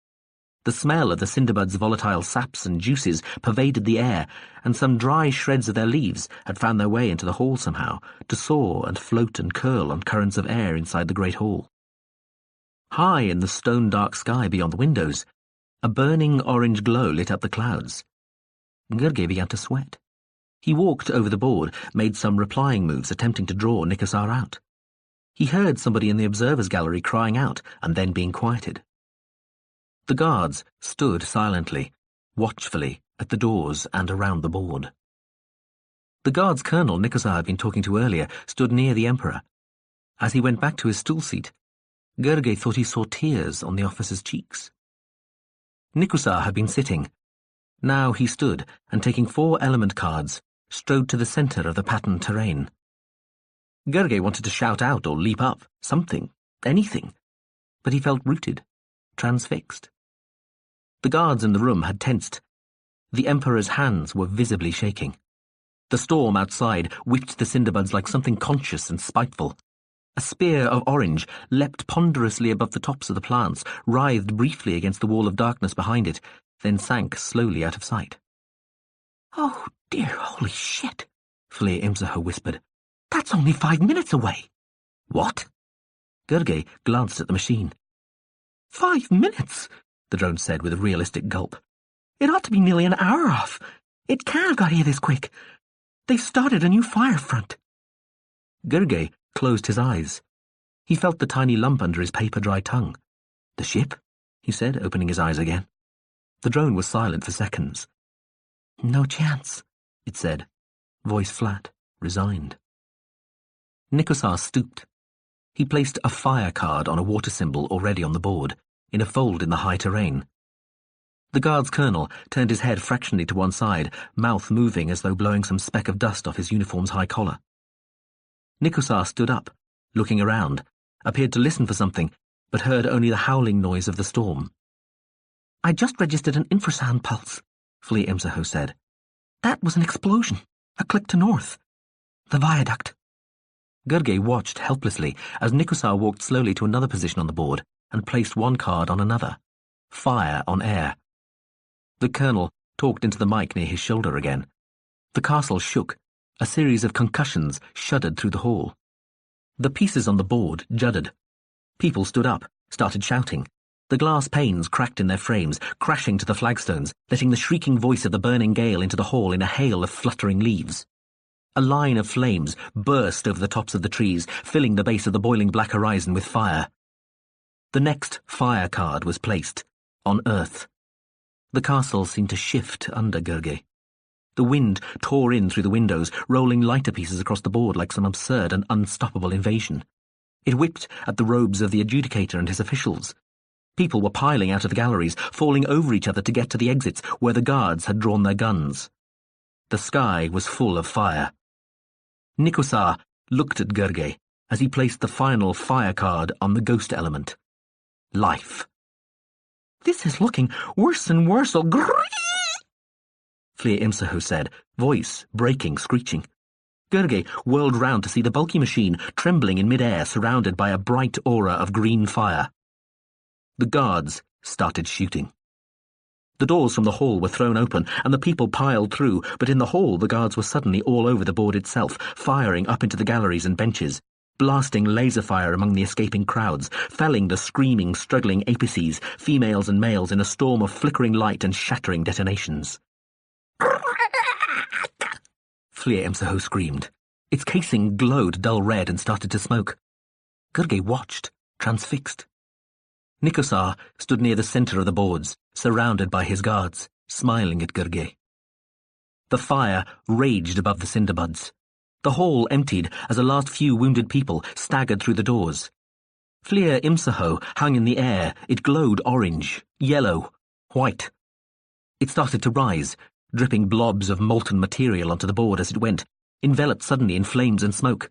The smell of the cinderbud's volatile saps and juices pervaded the air, and some dry shreds of their leaves had found their way into the hall somehow, to soar and float and curl on currents of air inside the great hall. High in the stone-dark sky beyond the windows, a burning orange glow lit up the clouds. Gurgey began to sweat. He walked over the board, made some replying moves attempting to draw Nikosar out. He heard somebody in the observers' gallery crying out and then being quieted. The guards stood silently, watchfully, at the doors and around the board. The guard's colonel Nikosar had been talking to earlier stood near the Emperor. As he went back to his stool seat, Gurgey thought he saw tears on the officer's cheeks. Nikosar had been sitting. Now he stood, and taking 4 element cards, strode to the centre of the patterned terrain. Gurgey wanted to shout out or leap up, something, anything, but he felt rooted, transfixed. The guards in the room had tensed. The Emperor's hands were visibly shaking. The storm outside whipped the cinderbuds like something conscious and spiteful. A spear of orange leapt ponderously above the tops of the plants, writhed briefly against the wall of darkness behind it, then sank slowly out of sight. "Oh, dear, holy shit," Fleer Imsaho whispered. "That's only 5 minutes away." "What?" Gurgey glanced at the machine. 5 minutes, the drone said with a realistic gulp. "It ought to be nearly an hour off. It can't have got here this quick. They've started a new fire front." Gurgey closed his eyes. He felt the tiny lump under his paper-dry tongue. "The ship?" he said, opening his eyes again. The drone was silent for seconds. "No chance," it said, voice flat, resigned. Nikosar stooped. He placed a fire card on a water symbol already on the board, in a fold in the high terrain. The guard's colonel turned his head fractionally to one side, mouth moving as though blowing some speck of dust off his uniform's high collar. Nikosar stood up, looking around, appeared to listen for something, but heard only the howling noise of the storm. "I just registered an infrasound pulse," Fleer Imsaho said. "That was an explosion, a click to north. The viaduct." Gurgey watched helplessly as Nikosar walked slowly to another position on the board and placed one card on another. Fire on air. The colonel talked into the mic near his shoulder again. The castle shook. A series of concussions shuddered through the hall. The pieces on the board juddered. People stood up, started shouting. The glass panes cracked in their frames, crashing to the flagstones, letting the shrieking voice of the burning gale into the hall in a hail of fluttering leaves. A line of flames burst over the tops of the trees, filling the base of the boiling black horizon with fire. The next fire card was placed, on earth. The castle seemed to shift under Gurgey. The wind tore in through the windows, rolling lighter pieces across the board like some absurd and unstoppable invasion. It whipped at the robes of the adjudicator and his officials. People were piling out of the galleries, falling over each other to get to the exits where the guards had drawn their guns. The sky was full of fire. Nikosar looked at Gurgey as he placed the final fire card on the ghost element. Life. "This is looking worse and worse, Fleer Imsaho said, voice breaking, screeching. Gurgey whirled round to see the bulky machine trembling in mid-air, surrounded by a bright aura of green fire. The guards started shooting. The doors from the hall were thrown open, and the people piled through, but in the hall the guards were suddenly all over the board itself, firing up into the galleries and benches, blasting laser fire among the escaping crowds, felling the screaming, struggling APCs, females and males, in a storm of flickering light and shattering detonations. Fleer Imsaho screamed. Its casing glowed dull red and started to smoke. Gurgey watched, transfixed. Nikosar stood near the centre of the boards, surrounded by his guards, smiling at Gurgey. The fire raged above the cinderbuds. The hall emptied as the last few wounded people staggered through the doors. Fleer Imsaho hung in the air. It glowed orange, yellow, white. It started to rise, dripping blobs of molten material onto the board as it went, enveloped suddenly in flames and smoke.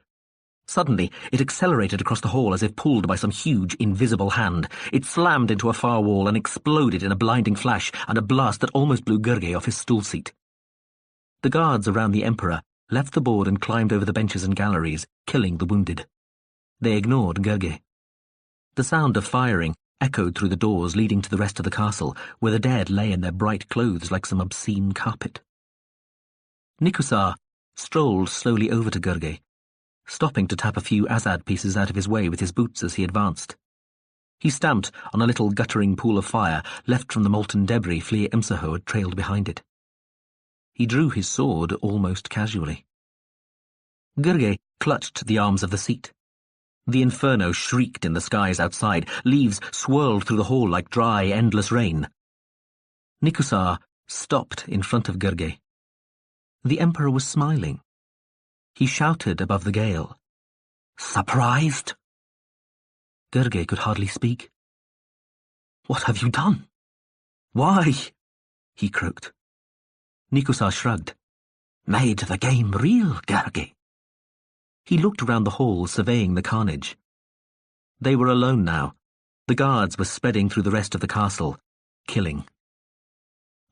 Suddenly, it accelerated across the hall as if pulled by some huge, invisible hand. It slammed into a far wall and exploded in a blinding flash and a blast that almost blew Gurgey off his stool seat. The guards around the Emperor left the board and climbed over the benches and galleries, killing the wounded. They ignored Gurgey. The sound of firing echoed through the doors leading to the rest of the castle, where the dead lay in their bright clothes like some obscene carpet. Nikusar strolled slowly over to Gurge, stopping to tap a few Azad pieces out of his way with his boots as he advanced. He stamped on a little guttering pool of fire left from the molten debris Flir Imsaho had trailed behind it. He drew his sword almost casually. Gurge clutched the arms of the seat. The inferno shrieked in the skies outside. Leaves swirled through the hall like dry, endless rain. Nikusar stopped in front of Gurge. The Emperor was smiling. He shouted above the gale, "Surprised?" Gurge could hardly speak. "What have you done? Why?" he croaked. Nikusar shrugged. "Made the game real, Gurge." He looked around the hall, surveying the carnage. They were alone now. The guards were spreading through the rest of the castle, killing.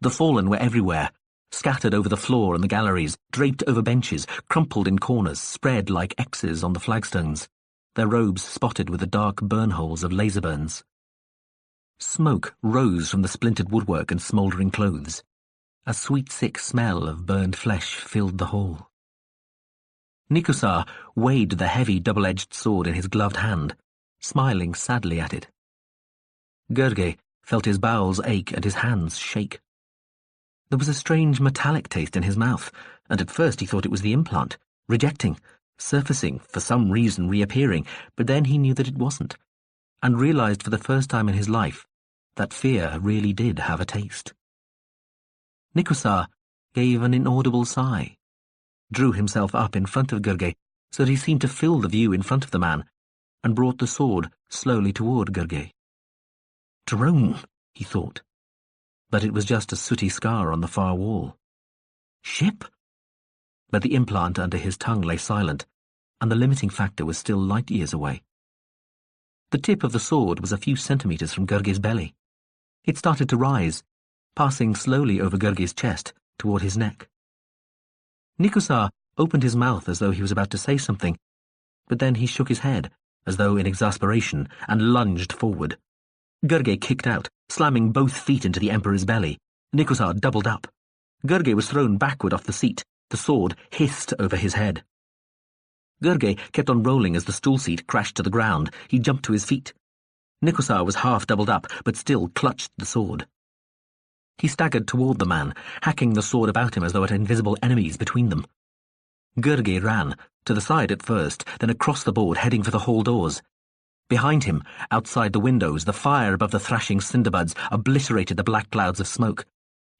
The fallen were everywhere, scattered over the floor and the galleries, draped over benches, crumpled in corners, spread like X's on the flagstones, their robes spotted with the dark burn holes of laser burns. Smoke rose from the splintered woodwork and smouldering clothes. A sweet, sick smell of burned flesh filled the hall. Nikusar weighed the heavy double-edged sword in his gloved hand, smiling sadly at it. Gurge felt his bowels ache and his hands shake. There was a strange metallic taste in his mouth, and at first he thought it was the implant, rejecting, surfacing, for some reason reappearing, but then he knew that it wasn't, and realized for the first time in his life that fear really did have a taste. Nikusar gave an inaudible sigh, drew himself up in front of Gurge so that he seemed to fill the view in front of the man, and brought the sword slowly toward Gurge. Drone, he thought, but it was just a sooty scar on the far wall. Ship? But the implant under his tongue lay silent, and the limiting factor was still light years away. The tip of the sword was a few centimeters from Gurge's belly. It started to rise, passing slowly over Gurge's chest toward his neck. Nikusar opened his mouth as though he was about to say something, but then he shook his head, as though in exasperation, and lunged forward. Gurge kicked out, slamming both feet into the Emperor's belly. Nikusar doubled up. Gurge was thrown backward off the seat. The sword hissed over his head. Gurge kept on rolling as the stool seat crashed to the ground. He jumped to his feet. Nikusar was half doubled up, but still clutched the sword. He staggered toward the man, hacking the sword about him as though it had invisible enemies between them. Gurge ran, to the side at first, then across the board, heading for the hall doors. Behind him, outside the windows, the fire above the thrashing cinderbuds obliterated the black clouds of smoke.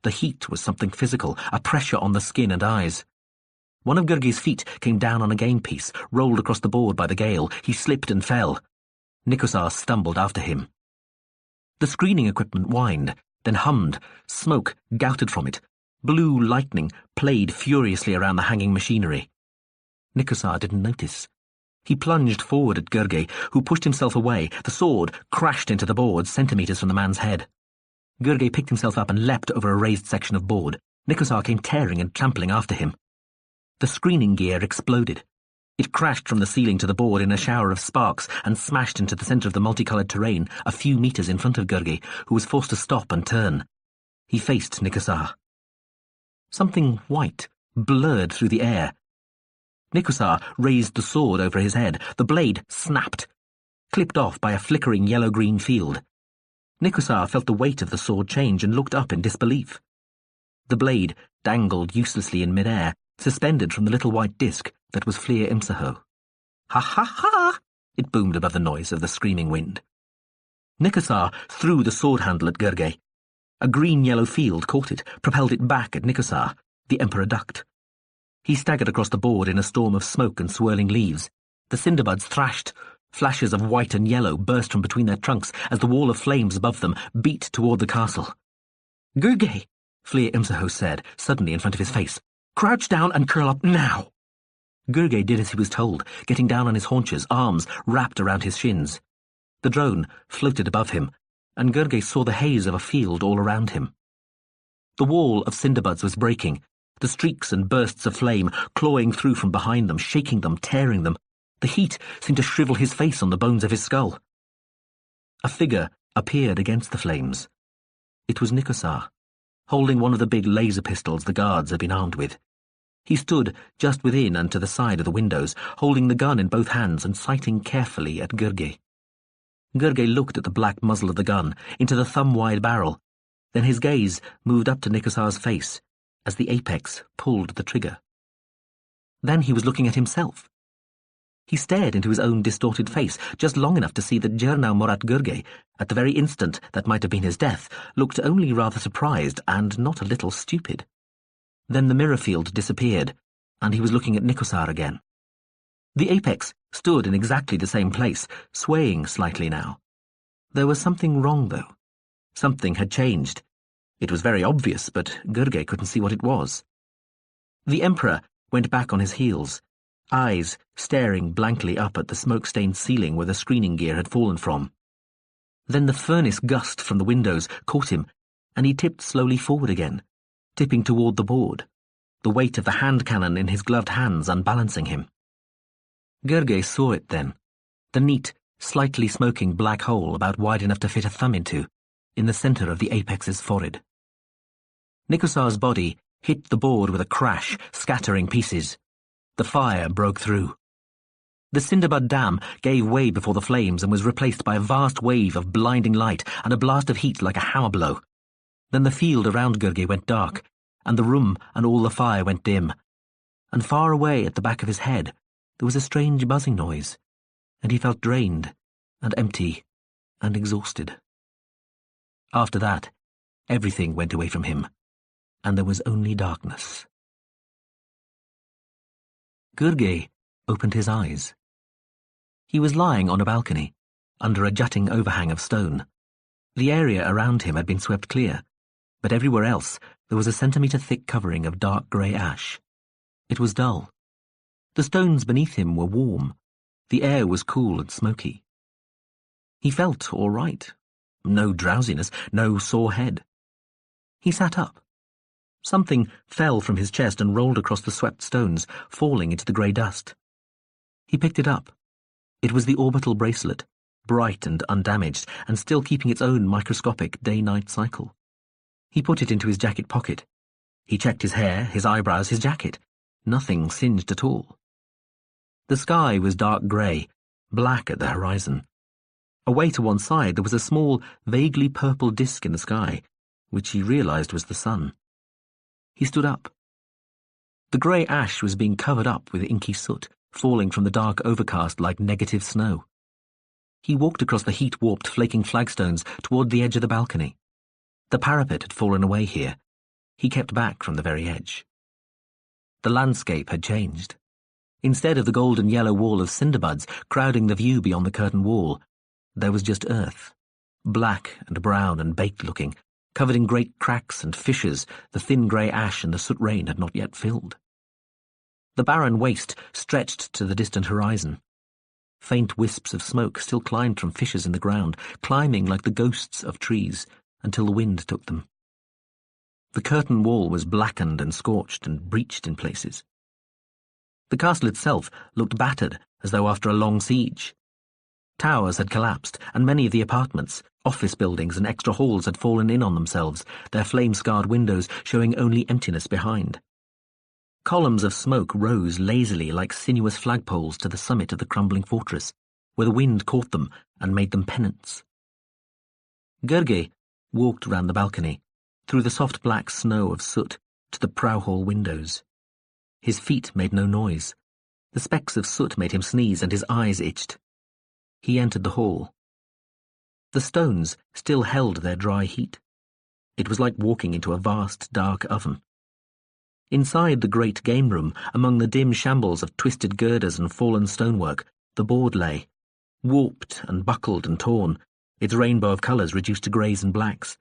The heat was something physical, a pressure on the skin and eyes. One of Gurge's feet came down on a game piece, rolled across the board by the gale. He slipped and fell. Nikusar stumbled after him. The screening equipment whined, then hummed. Smoke gouted from it. Blue lightning played furiously around the hanging machinery. Nikusar didn't notice. He plunged forward at Gurge, who pushed himself away. The sword crashed into the board centimeters from the man's head. Gurge picked himself up and leapt over a raised section of board. Nikusar came tearing and trampling after him. The screening gear exploded. It crashed from the ceiling to the board in a shower of sparks and smashed into the center of the multicolored terrain a few meters in front of Gurge, who was forced to stop and turn. He faced Nikusar. Something white blurred through the air. Nikusar raised the sword over his head. The blade snapped, clipped off by a flickering yellow-green field. Nikusar felt the weight of the sword change and looked up in disbelief. The blade dangled uselessly in midair, suspended from the little white disk that was Flir Imsaho. "Ha ha ha!" it boomed above the noise of the screaming wind. Nikusar threw the sword handle at Gurge. A green-yellow field caught it, propelled it back at Nikusar. The Emperor ducked. He staggered across the board in a storm of smoke and swirling leaves. The cinderbuds thrashed. Flashes of white and yellow burst from between their trunks as the wall of flames above them beat toward the castle. "Gurge," Flir Imsaho said, suddenly in front of his face. "Crouch down and curl up now." Gurge did as he was told, getting down on his haunches, arms wrapped around his shins. The drone floated above him, and Gurge saw the haze of a field all around him. The wall of cinderbuds was breaking, the streaks and bursts of flame clawing through from behind them, shaking them, tearing them. The heat seemed to shrivel his face on the bones of his skull. A figure appeared against the flames. It was Nikosar, holding one of the big laser pistols the guards had been armed with. He stood just within and to the side of the windows, holding the gun in both hands and sighting carefully at Gurgey. Gurgey looked at the black muzzle of the gun, into the thumb-wide barrel. Then his gaze moved up to Nikosar's face as the apex pulled the trigger. Then he was looking at himself. He stared into his own distorted face, just long enough to see that Jernau Murat Gurgey, at the very instant that might have been his death, looked only rather surprised and not a little stupid. Then the mirror field disappeared, and he was looking at Nikosar again. The apex stood in exactly the same place, swaying slightly now. There was something wrong, though. Something had changed. It was very obvious, but Gurgey couldn't see what it was. The Emperor went back on his heels, eyes staring blankly up at the smoke-stained ceiling where the screening gear had fallen from. Then the furnace gust from the windows caught him, and he tipped slowly forward again, tipping toward the board, the weight of the hand cannon in his gloved hands unbalancing him. Gurgey saw it then, the neat, slightly smoking black hole about wide enough to fit a thumb into, in the center of the apex's forehead. Nikosar's body hit the board with a crash, scattering pieces. The fire broke through. The Cinderbud Dam gave way before the flames and was replaced by a vast wave of blinding light and a blast of heat like a hammer blow. Then the field around Gurgey went dark, and the room and all the fire went dim. And far away at the back of his head there was a strange buzzing noise, and he felt drained and empty and exhausted. After that, everything went away from him, and there was only darkness. Gurgey opened his eyes. He was lying on a balcony, under a jutting overhang of stone. The area around him had been swept clear, but everywhere else there was a centimetre-thick covering of dark grey ash. It was dull. The stones beneath him were warm. The air was cool and smoky. He felt all right. No drowsiness, no sore head. He sat up. Something fell from his chest and rolled across the swept stones, falling into the grey dust. He picked it up. It was the orbital bracelet, bright and undamaged, and still keeping its own microscopic day-night cycle. He put it into his jacket pocket. He checked his hair, his eyebrows, his jacket. Nothing singed at all. The sky was dark grey, black at the horizon. Away to one side there was a small, vaguely purple disk in the sky, which he realized was the sun. He stood up. The grey ash was being covered up with inky soot, falling from the dark overcast like negative snow. He walked across the heat-warped, flaking flagstones toward the edge of the balcony. The parapet had fallen away here. He kept back from the very edge. The landscape had changed. Instead of the golden-yellow wall of cinderbuds crowding the view beyond the curtain wall, there was just earth, black and brown and baked-looking, covered in great cracks and fissures the thin grey ash and the soot rain had not yet filled. The barren waste stretched to the distant horizon. Faint wisps of smoke still climbed from fissures in the ground, climbing like the ghosts of trees, until the wind took them. The curtain wall was blackened and scorched and breached in places. The castle itself looked battered as though after a long siege. Towers had collapsed, and many of the apartments, office buildings and extra halls had fallen in on themselves, their flame-scarred windows showing only emptiness behind. Columns of smoke rose lazily like sinuous flagpoles to the summit of the crumbling fortress, where the wind caught them and made them pennants. Gurgey walked round the balcony, through the soft black snow of soot, to the prow hall windows. His feet made no noise. The specks of soot made him sneeze and his eyes itched. He entered the hall. The stones still held their dry heat. It was like walking into a vast, dark oven. Inside the great game room, among the dim shambles of twisted girders and fallen stonework, the board lay, warped and buckled and torn, its rainbow of colours reduced to greys and blacks,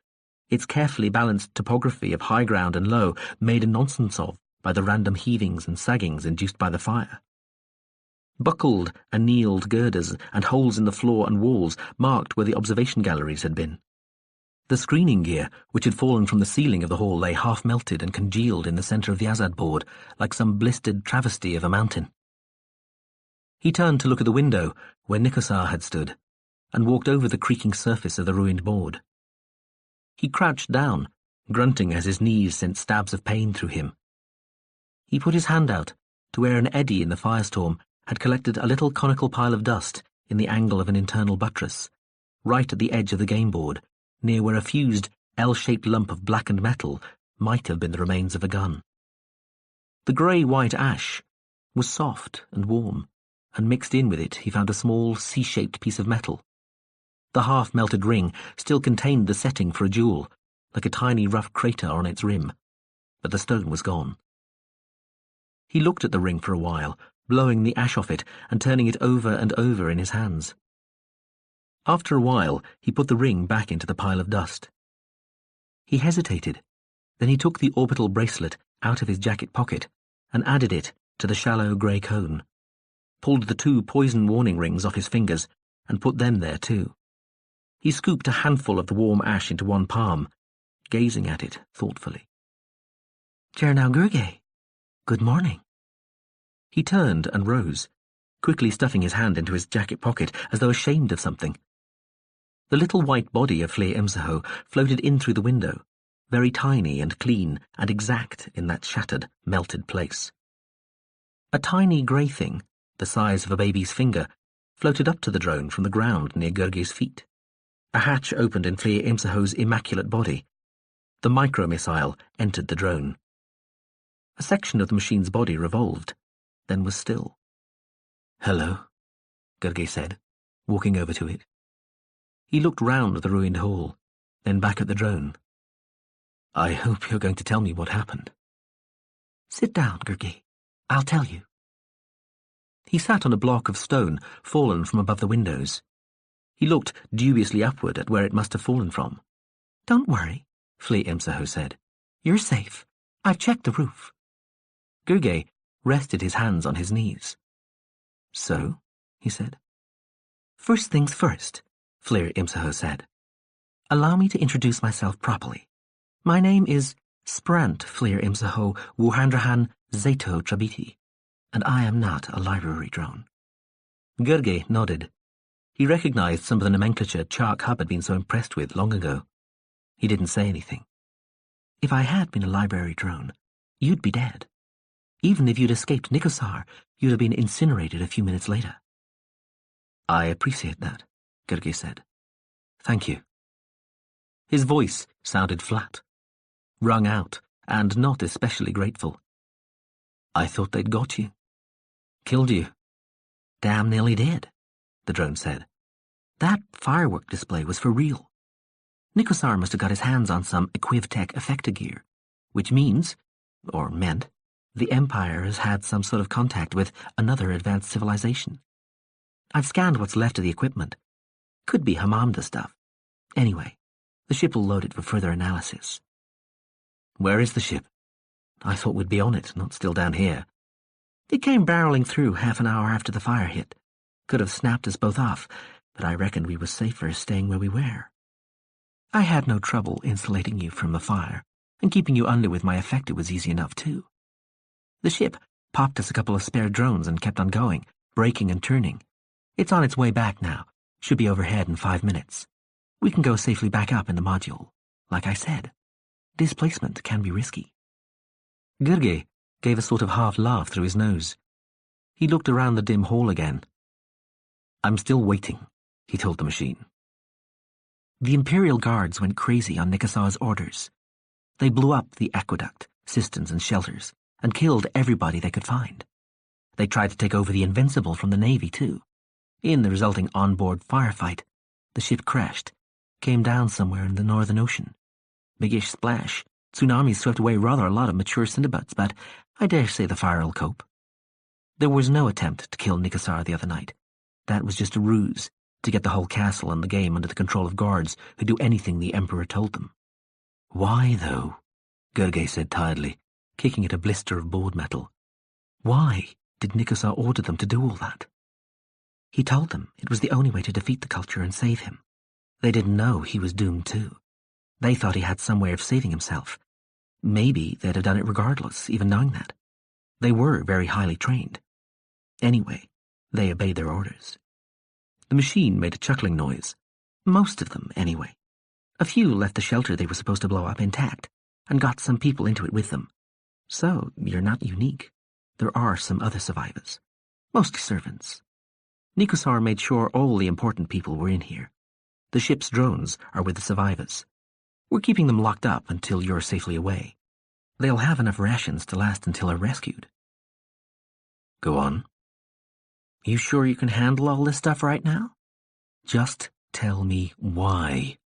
its carefully balanced topography of high ground and low made a nonsense of by the random heavings and saggings induced by the fire. Buckled, annealed girders and holes in the floor and walls marked where the observation galleries had been. The screening gear, which had fallen from the ceiling of the hall, lay half-melted and congealed in the centre of the Azad board, like some blistered travesty of a mountain. He turned to look at the window, where Nikosar had stood, and walked over the creaking surface of the ruined board. He crouched down, grunting as his knees sent stabs of pain through him. He put his hand out to where an eddy in the firestorm had collected a little conical pile of dust in the angle of an internal buttress, right at the edge of the game board, near where a fused, L-shaped lump of blackened metal might have been the remains of a gun. The grey-white ash was soft and warm, and mixed in with it he found a small C-shaped piece of metal. The half-melted ring still contained the setting for a jewel, like a tiny rough crater on its rim, but the stone was gone. He looked at the ring for a while, blowing the ash off it and turning it over and over in his hands. After a while, he put the ring back into the pile of dust. He hesitated. Then he took the orbital bracelet out of his jacket pocket and added it to the shallow grey cone, pulled the 2 poison warning rings off his fingers and put them there too. He scooped a handful of the warm ash into one palm, gazing at it thoughtfully. Chernow Gurgay, good morning. He turned and rose, quickly stuffing his hand into his jacket pocket as though ashamed of something. The little white body of Fleer Imsaho floated in through the window, very tiny and clean and exact in that shattered, melted place. A tiny grey thing, the size of a baby's finger, floated up to the drone from the ground near Gurgay's feet. A hatch opened in Fleer Imsaho's immaculate body. The micro-missile entered the drone. A section of the machine's body revolved, then was still. "Hello," Gurgay said, walking over to it. He looked round the ruined hall, then back at the drone. "I hope you're going to tell me what happened." "Sit down, Gurgay. I'll tell you." He sat on a block of stone fallen from above the windows. He looked dubiously upward at where it must have fallen from. "Don't worry," Fleer Imsaho said. "You're safe. I've checked the roof." Gurgay rested his hands on his knees. "So?" he said. "First things first," Fleer Imsaho said. "Allow me to introduce myself properly. My name is Sprant Fleer Imsaho Wuhandrahan Zato Trabiti, and I am not a library drone." Gurgay nodded. He recognized some of the nomenclature Chark Hub had been so impressed with long ago. He didn't say anything. "If I had been a library drone, you'd be dead. Even if you'd escaped Nikosar, you'd have been incinerated a few minutes later." "I appreciate that," Gurgay said. "Thank you." His voice sounded flat, wrung out, and not especially grateful. "I thought they'd got you. Killed you." "Damn nearly did," the drone said. "That firework display was for real. Nikosar must have got his hands on some Equivtech effector gear, which means, or meant, the Empire has had some sort of contact with another advanced civilization. I've scanned what's left of the equipment. Could be Hamamda stuff. Anyway, the ship will load it for further analysis." "Where is the ship? I thought we'd be on it, not still down here." "It came barreling through half an hour after the fire hit. Could have snapped us both off, but I reckoned we were safer staying where we were. I had no trouble insulating you from the fire, and keeping you under with my effector was easy enough too. The ship popped us a couple of spare drones and kept on going, braking and turning. It's on its way back now. Should be overhead in 5 minutes. We can go safely back up in the module. Like I said, displacement can be risky." Gurgay gave a sort of half laugh through his nose. He looked around the dim hall again. "I'm still waiting," he told the machine. The Imperial Guards went crazy on Nikosar's orders. They blew up the aqueduct, cisterns and shelters, and killed everybody they could find. They tried to take over the Invincible from the Navy, too. In the resulting onboard firefight, the ship crashed, came down somewhere in the Northern Ocean. Biggish splash. Tsunamis swept away rather a lot of mature Cinnabuts, but I dare say the fire will cope. There was no attempt to kill Nikosar the other night. That was just a ruse to get the whole castle and the game under the control of guards who do anything the Emperor told them." "Why, though?" Gurgay said tiredly, kicking at a blister of board metal. "Why did Nikosar order them to do all that?" "He told them it was the only way to defeat the culture and save him. They didn't know he was doomed too. They thought he had some way of saving himself. Maybe they'd have done it regardless, even knowing that. They were very highly trained. Anyway, they obeyed their orders." The machine made a chuckling noise. Most of them, anyway. A few left the shelter they were supposed to blow up intact, and got some people into it with them. So, you're not unique. There are some other survivors. Mostly servants. Nikosar made sure all the important people were in here. The ship's drones are with the survivors. We're keeping them locked up until you're safely away. They'll have enough rations to last until they're rescued. Go on. You sure you can handle all this stuff right now? Just tell me why,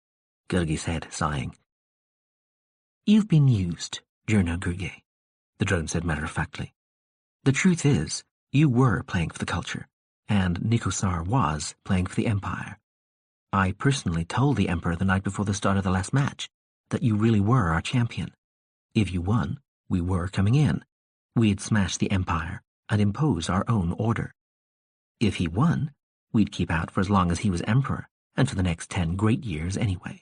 Gurgi said, sighing. You've been used, Jurno Gurgi, the drone said matter-of-factly. The truth is, you were playing for the culture, and Nikosar was playing for the Empire. I personally told the Emperor the night before the start of the last match that you really were our champion. If you won, we were coming in. We'd smash the Empire and impose our own order. If he won, we'd keep out for as long as he was Emperor, and for the next 10 great years anyway.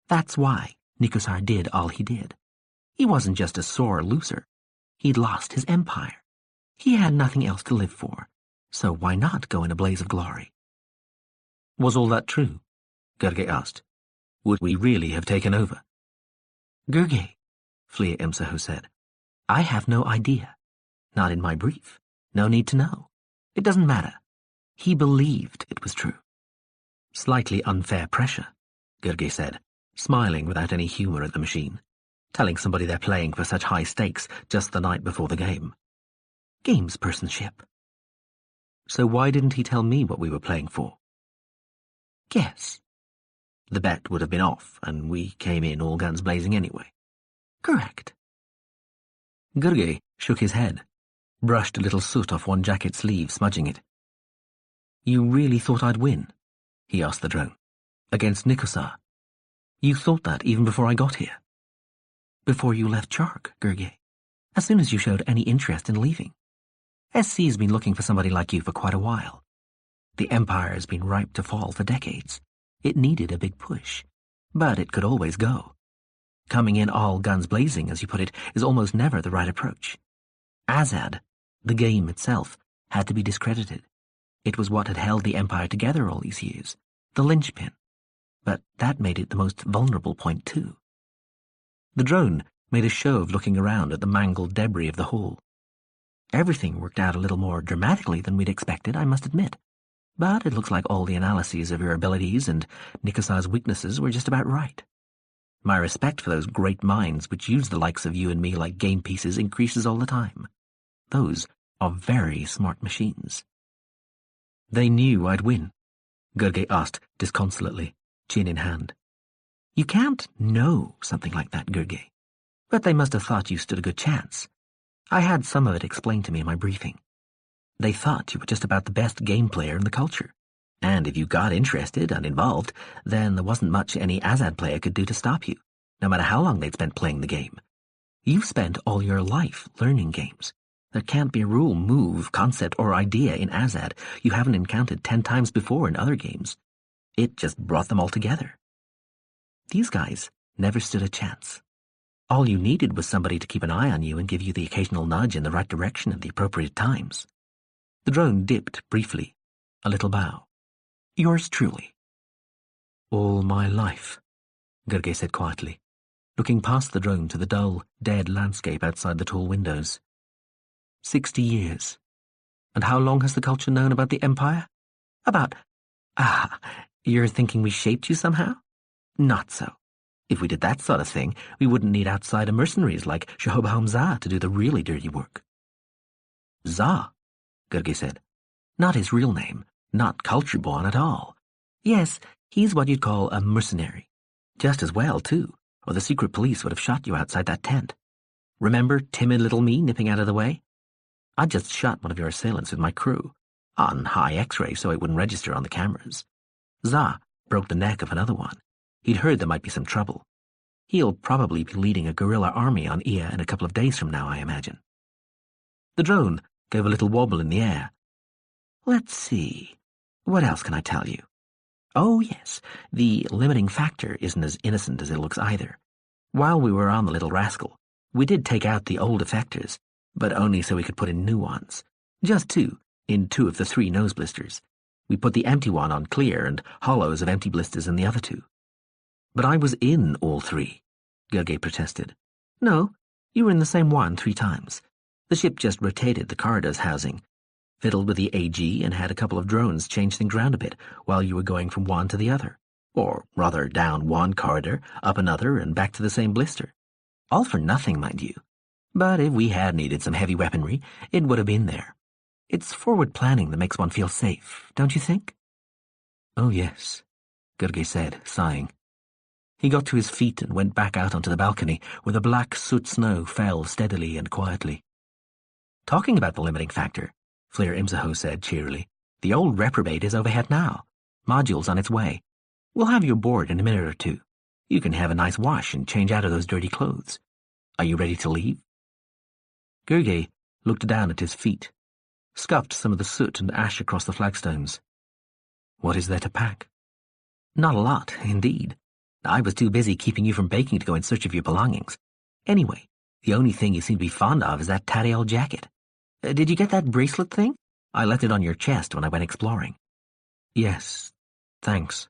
That's why Nikosar did all he did. He wasn't just a sore loser. He'd lost his empire. He had nothing else to live for, so why not go in a blaze of glory? Was all that true? Gurgi asked. Would we really have taken over? Gurgi, Flia Imsahu said, I have no idea. Not in my brief. No need to know. It doesn't matter. He believed it was true. Slightly unfair pressure, Gurgi said, smiling without any humour at the machine, telling somebody they're playing for such high stakes just the night before the game. Gamespersonship. So why didn't he tell me what we were playing for? Guess. The bet would have been off, and we came in all guns blazing anyway. Correct. Gurgi shook his head, brushed a little soot off one jacket sleeve, smudging it. You really thought I'd win? He asked the drone. Against Nikosar. You thought that even before I got here? Before you left Chark, Gurgi. As soon as you showed any interest in leaving. SC's been looking for somebody like you for quite a while. The Empire has been ripe to fall for decades. It needed a big push, but it could always go. Coming in all guns blazing, as you put it, is almost never the right approach. Azad, the game itself, had to be discredited. It was what had held the Empire together all these years, the linchpin. But that made it the most vulnerable point too. The drone made a show of looking around at the mangled debris of the hall. Everything worked out a little more dramatically than we'd expected, I must admit. But it looks like all the analyses of your abilities and Nikosar's weaknesses were just about right. My respect for those great minds which use the likes of you and me like game pieces increases all the time. Those are very smart machines. They knew I'd win, Gurgi asked disconsolately, chin in hand. You can't know something like that, Gurgi. But they must have thought you stood a good chance. I had some of it explained to me in my briefing. They thought you were just about the best game player in the culture. And if you got interested and involved, then there wasn't much any Azad player could do to stop you, no matter how long they'd spent playing the game. You've spent all your life learning games. There can't be a rule, move, concept, or idea in Azad you haven't encountered 10 times before in other games. It just brought them all together. These guys never stood a chance. All you needed was somebody to keep an eye on you and give you the occasional nudge in the right direction at the appropriate times. The drone dipped briefly, a little bow. Yours truly. All my life, Gurgi said quietly, looking past the drone to the dull, dead landscape outside the tall windows. 60 years. And how long has the culture known about the Empire? About... you're thinking we shaped you somehow? Not so. If we did that sort of thing, we wouldn't need outsider mercenaries like Shahobahom Zah to do the really dirty work. Zah, Gurgi said. Not his real name, not culture-born at all. Yes, he's what you'd call a mercenary. Just as well, too, or the secret police would have shot you outside that tent. Remember timid little me nipping out of the way? I just shot one of your assailants with my crew, on high X-ray so it wouldn't register on the cameras. Zah broke the neck of another one. He'd heard there might be some trouble. He'll probably be leading a guerrilla army on Ia in a couple of days from now, I imagine. The drone gave a little wobble in the air. Let's see. What else can I tell you? Oh, yes, the limiting factor isn't as innocent as it looks either. While we were on the little rascal, we did take out the old effectors, but only so we could put in new ones. Just 2, in 2 of the 3 nose blisters. We put the empty one on clear and hollows of empty blisters in the other two. But I was in all three, Gergely protested. No, you were in the same one 3 times. The ship just rotated the corridor's housing, fiddled with the AG and had a couple of drones change things round a bit while you were going from one to the other. Or rather, down one corridor, up another, and back to the same blister. All for nothing, mind you. But if we had needed some heavy weaponry, it would have been there. It's forward planning that makes one feel safe, don't you think? Oh, yes, Gergely said, sighing. He got to his feet and went back out onto the balcony, where the black soot snow fell steadily and quietly. Talking about the limiting factor, Flair Imzaho said cheerily, the old reprobate is overhead now. Module's on its way. We'll have you aboard in a minute or two. You can have a nice wash and change out of those dirty clothes. Are you ready to leave? Gergely looked down at his feet, scuffed some of the soot and ash across the flagstones. What is there to pack? Not a lot, indeed. I was too busy keeping you from baking to go in search of your belongings. Anyway, the only thing you seem to be fond of is that tatty old jacket. Did you get that bracelet thing? I left it on your chest when I went exploring. Yes, thanks,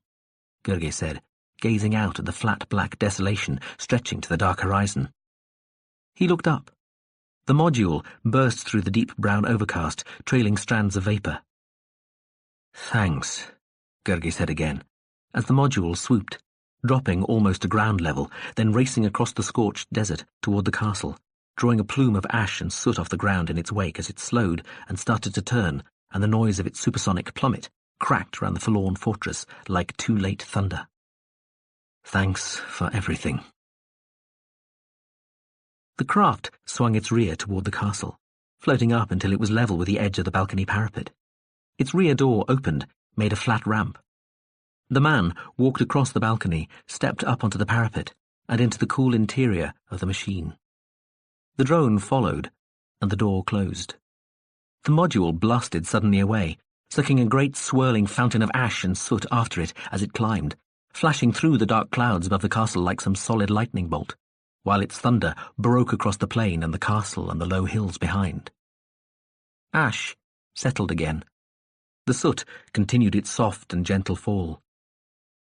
Gergely said, gazing out at the flat black desolation stretching to the dark horizon. He looked up. The module burst through the deep brown overcast, trailing strands of vapour. Thanks, Gergely said again, as the module swooped, dropping almost to ground level, then racing across the scorched desert toward the castle, drawing a plume of ash and soot off the ground in its wake as it slowed and started to turn, and the noise of its supersonic plummet cracked round the forlorn fortress like too late thunder. Thanks for everything. The craft swung its rear toward the castle, floating up until it was level with the edge of the balcony parapet. Its rear door opened, made a flat ramp. The man walked across the balcony, stepped up onto the parapet, and into the cool interior of the machine. The drone followed, and the door closed. The module blasted suddenly away, sucking a great swirling fountain of ash and soot after it as it climbed, flashing through the dark clouds above the castle like some solid lightning bolt, while its thunder broke across the plain and the castle and the low hills behind. Ash settled again. The soot continued its soft and gentle fall.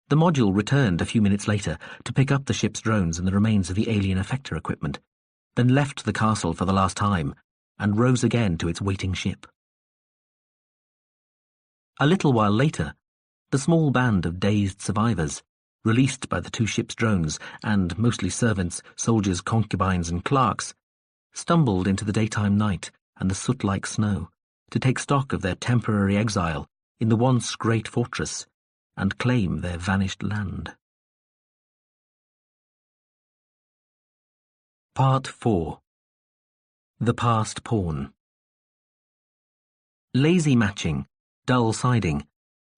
The module returned a few minutes later to pick up the ship's drones and the remains of the alien effector equipment, then left the castle for the last time and rose again to its waiting ship. A little while later, the small band of dazed survivors, released by the 2 ships' drones and mostly servants, soldiers, concubines, and clerks, stumbled into the daytime night and the soot-like snow to take stock of their temporary exile in the once great fortress and claim their vanished land. Part 4. The Past Pawn. Lazy matching, dull siding,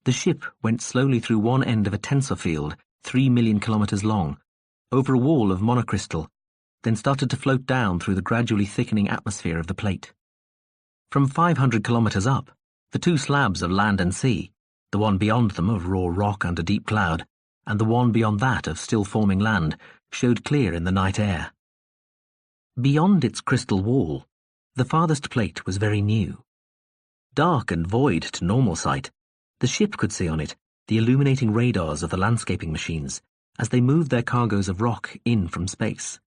the ship went slowly through one end of a tensor field 3 million kilometers long, over a wall of monocrystal, then started to float down through the gradually thickening atmosphere of the plate. From 500 kilometers up, the 2 slabs of land and sea, the one beyond them of raw rock under deep cloud, and the one beyond that of still-forming land, showed clear in the night air. Beyond its crystal wall, the farthest plate was very new. Dark and void to normal sight, the ship could see on it the illuminating radars of the landscaping machines as they moved their cargoes of rock in from space.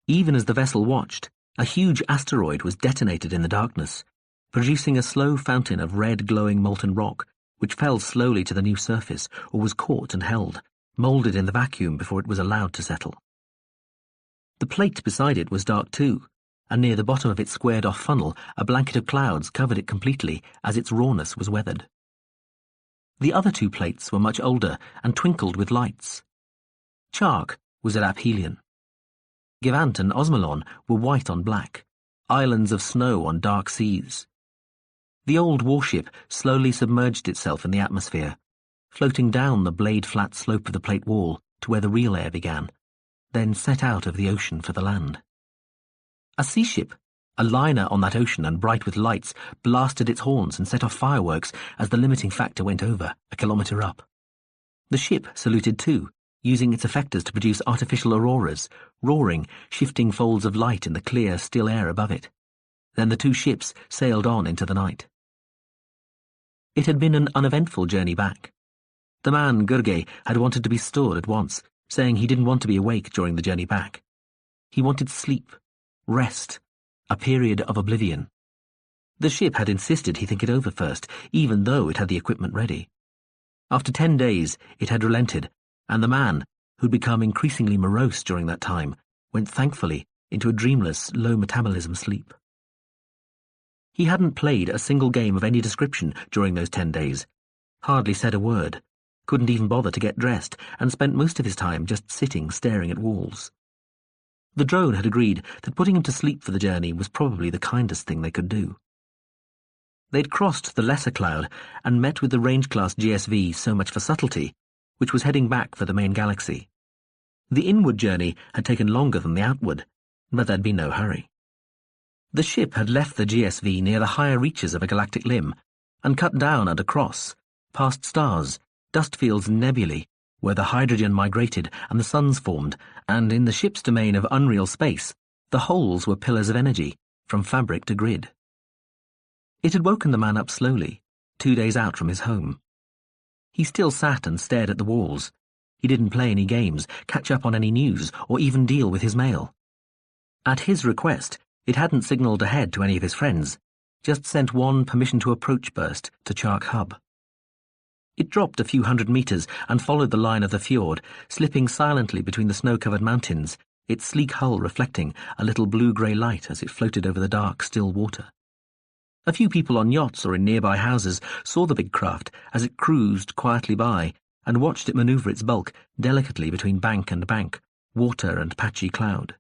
Even as the vessel watched, a huge asteroid was detonated in the darkness, producing a slow fountain of red glowing molten rock which fell slowly to the new surface or was caught and held, moulded in the vacuum before it was allowed to settle. The plate beside it was dark too, and near the bottom of its squared-off funnel a blanket of clouds covered it completely as its rawness was weathered. The other 2 plates were much older and twinkled with lights. Chark was at aphelion. Givant and Osmalon were white on black, islands of snow on dark seas. The old warship slowly submerged itself in the atmosphere, floating down the blade-flat slope of the plate wall to where the real air began, then set out of the ocean for the land. A sea ship, a liner on that ocean and bright with lights, blasted its horns and set off fireworks as the limiting factor went over, a kilometre up. The ship saluted too, using its effectors to produce artificial auroras, roaring, shifting folds of light in the clear, still air above it. Then the 2 ships sailed on into the night. It had been an uneventful journey back. The man, Gurgey, had wanted to be stored at once, saying he didn't want to be awake during the journey back. He wanted sleep, rest, a period of oblivion. The ship had insisted he think it over first, even though it had the equipment ready. After 10 days, it had relented, and the man, who'd become increasingly morose during that time, went thankfully into a dreamless, low-metabolism sleep. He hadn't played a single game of any description during those 10 days, hardly said a word, couldn't even bother to get dressed, and spent most of his time just sitting staring at walls. The drone had agreed that putting him to sleep for the journey was probably the kindest thing they could do. They'd crossed the lesser cloud and met with the range-class GSV So Much for Subtlety, which was heading back for the main galaxy. The inward journey had taken longer than the outward, but there'd been no hurry. The ship had left the GSV near the higher reaches of a galactic limb and cut down and across, past stars, dust fields and nebulae, where the hydrogen migrated and the suns formed, and in the ship's domain of unreal space, the holes were pillars of energy, from fabric to grid. It had woken the man up slowly, 2 days out from his home. He still sat and stared at the walls. He didn't play any games, catch up on any news, or even deal with his mail. At his request, it hadn't signalled ahead to any of his friends, just sent one permission to approach burst to Chark Hub. It dropped a few 100 metres and followed the line of the fjord, slipping silently between the snow-covered mountains, its sleek hull reflecting a little blue-grey light as it floated over the dark, still water. A few people on yachts or in nearby houses saw the big craft as it cruised quietly by and watched it manoeuvre its bulk delicately between bank and bank, water and patchy cloud.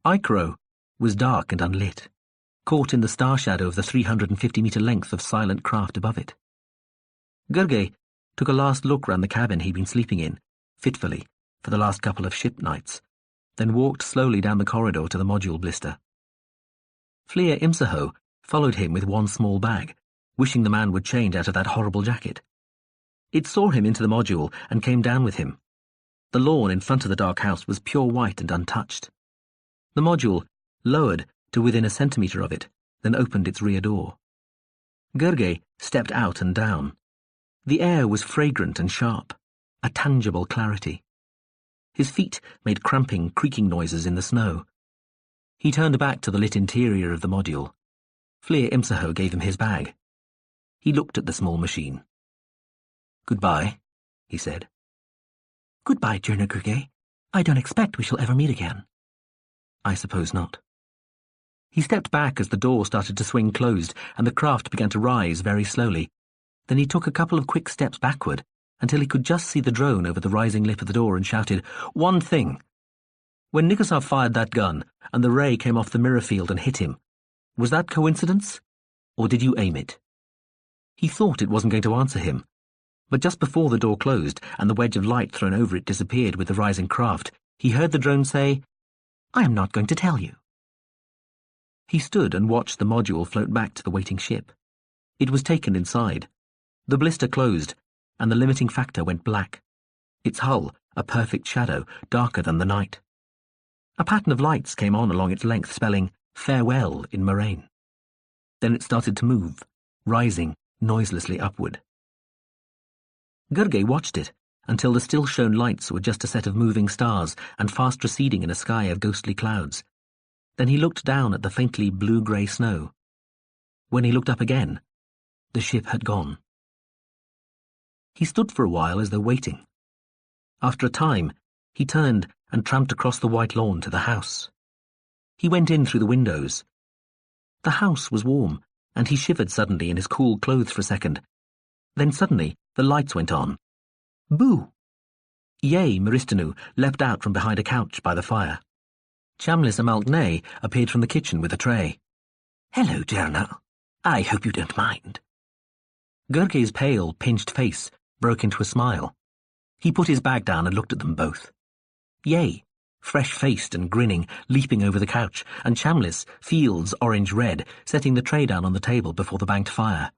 Icaro was dark and unlit, caught in the star shadow of the 350-metre length of silent craft above it. Gurgey took a last look round the cabin he'd been sleeping in, fitfully, for the last couple of ship nights, then walked slowly down the corridor to the module blister. Fleer Imsaho followed him with one small bag, wishing the man would change out of that horrible jacket. It saw him into the module and came down with him. The lawn in front of the dark house was pure white and untouched. The module lowered to within a centimetre of it, then opened its rear door. Gurgey stepped out and down. The air was fragrant and sharp, a tangible clarity. His feet made cramping, creaking noises in the snow. He turned back to the lit interior of the module. Fleer Imsaho gave him his bag. He looked at the small machine. "Goodbye," he said. "Goodbye, Journo Gurgey. I don't expect we shall ever meet again." "I suppose not." He stepped back as the door started to swing closed and the craft began to rise very slowly. Then he took a couple of quick steps backward until he could just see the drone over the rising lip of the door and shouted, "One thing! When Nikosov fired that gun and the ray came off the mirror field and hit him, was that coincidence, or did you aim it?" He thought it wasn't going to answer him, but just before the door closed and the wedge of light thrown over it disappeared with the rising craft, he heard the drone say, "I am not going to tell you." He stood and watched the module float back to the waiting ship. It was taken inside. The blister closed, and the limiting factor went black. Its hull, a perfect shadow, darker than the night. A pattern of lights came on along its length, spelling "Farewell" in Moraine. Then it started to move, rising noiselessly upward. Gurgey watched it until the still-shown lights were just a set of moving stars and fast receding in a sky of ghostly clouds. Then he looked down at the faintly blue-grey snow. When he looked up again, the ship had gone. He stood for a while as though waiting. After a time, he turned and tramped across the white lawn to the house. He went in through the windows. The house was warm, and he shivered suddenly in his cool clothes for a second. Then suddenly, the lights went on. Boo! Ye Maristanu leapt out from behind a couch by the fire. Chamlis Amalgnay appeared from the kitchen with a tray. "Hello, Journo. I hope you don't mind." Gurgey's pale, pinched face broke into a smile. He put his bag down and looked at them both. Ye, fresh-faced and grinning, leaping over the couch, and Chamlis, Fields orange-red, setting the tray down on the table before the banked fire.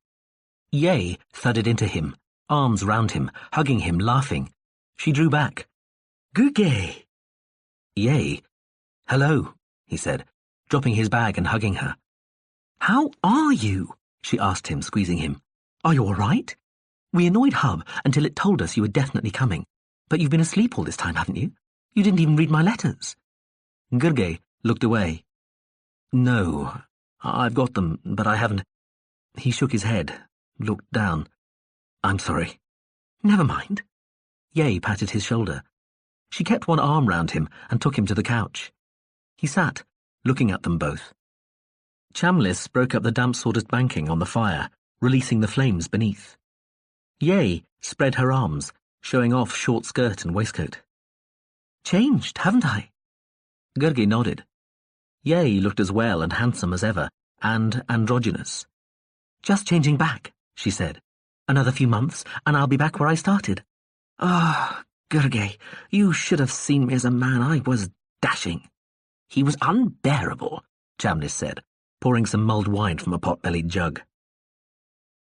Ye thudded into him, arms round him, hugging him, laughing. She drew back. "Gurgey!" Ye, "Hello," he said, dropping his bag and hugging her. "How are you?" she asked him, squeezing him. "Are you all right? We annoyed Hub until it told us you were definitely coming. But you've been asleep all this time, haven't you? You didn't even read my letters." Gurgey looked away. "No, I've got them, but I haven't." He shook his head, looked down. "I'm sorry." "Never mind." Ye patted his shoulder. She kept one arm round him and took him to the couch. He sat, looking at them both. Chambliss broke up the damp sawdust banking on the fire, releasing the flames beneath. Ye spread her arms, showing off short skirt and waistcoat. "Changed, haven't I?" Gurgey nodded. Ye looked as well and handsome as ever, and androgynous. "Just changing back," she said. "Another few months, and I'll be back where I started." "Ah, Gurgey, you should have seen me as a man. I was dashing." "He was unbearable," Chambliss said, pouring some mulled wine from a pot-bellied jug.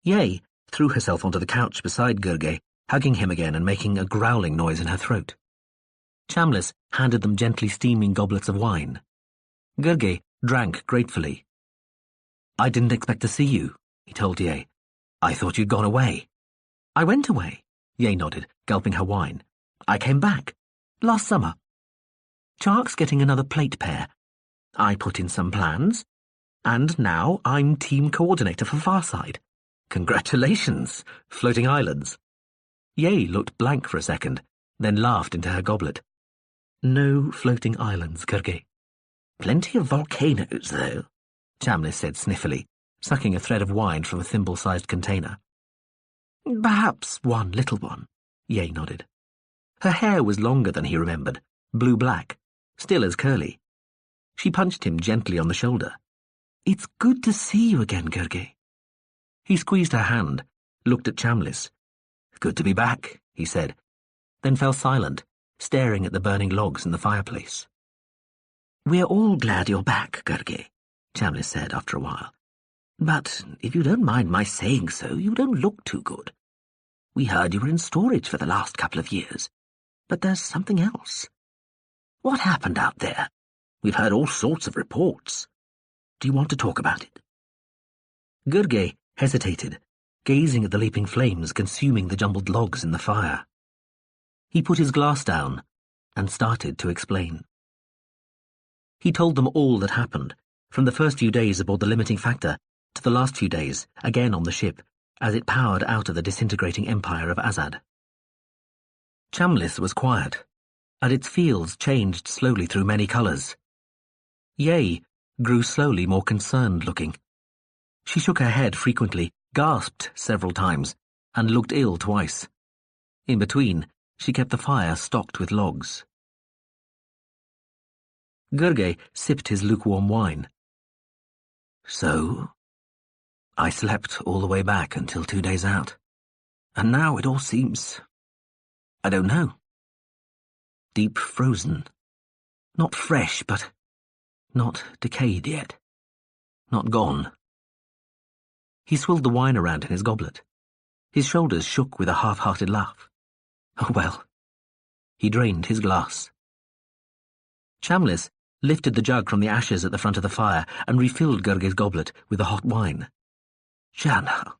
Ye threw herself onto the couch beside Gurgey, hugging him again and making a growling noise in her throat. Chambliss handed them gently steaming goblets of wine. Gurgey drank gratefully. "I didn't expect to see you," he told Ye. "I thought you'd gone away." "I went away," Ye nodded, gulping her wine. "I came back. Last summer. Chark's getting another plate pair. I put in some plans. And now I'm team coordinator for Farside. Congratulations, floating islands." Ye looked blank for a second, then laughed into her goblet. "No floating islands, Gurgey." "Plenty of volcanoes, though," Chambliss said sniffily, sucking a thread of wine from a thimble-sized container. "Perhaps one little one," Ye nodded. Her hair was longer than he remembered, blue-black, still as curly. She punched him gently on the shoulder. "It's good to see you again, Gurgey." He squeezed her hand, looked at Chambliss. "Good to be back," he said, then fell silent, staring at the burning logs in the fireplace. "We're all glad you're back, Gurgey," Chambliss said after a while. "But if you don't mind my saying so, you don't look too good. We heard you were in storage for the last couple of years, but there's something else. What happened out there? We've heard all sorts of reports. Do you want to talk about it?" Gurgey hesitated, gazing at the leaping flames consuming the jumbled logs in the fire. He put his glass down and started to explain. He told them all that happened, from the first few days aboard the limiting factor to the last few days, again on the ship, as it powered out of the disintegrating empire of Azad. Chambliss was quiet, and its fields changed slowly through many colours. Ye grew slowly more concerned-looking. She shook her head frequently, gasped several times, and looked ill twice. In between, she kept the fire stocked with logs. Gurgey sipped his lukewarm wine. "So, I slept all the way back until 2 days out, and now it all seems, I don't know, deep frozen. Not fresh, but not decayed yet. Not gone." He swilled the wine around in his goblet. His shoulders shook with a half-hearted laugh. "Oh well." He drained his glass. Chambliss lifted the jug from the ashes at the front of the fire and refilled Gurgey's goblet with the hot wine. "Jana,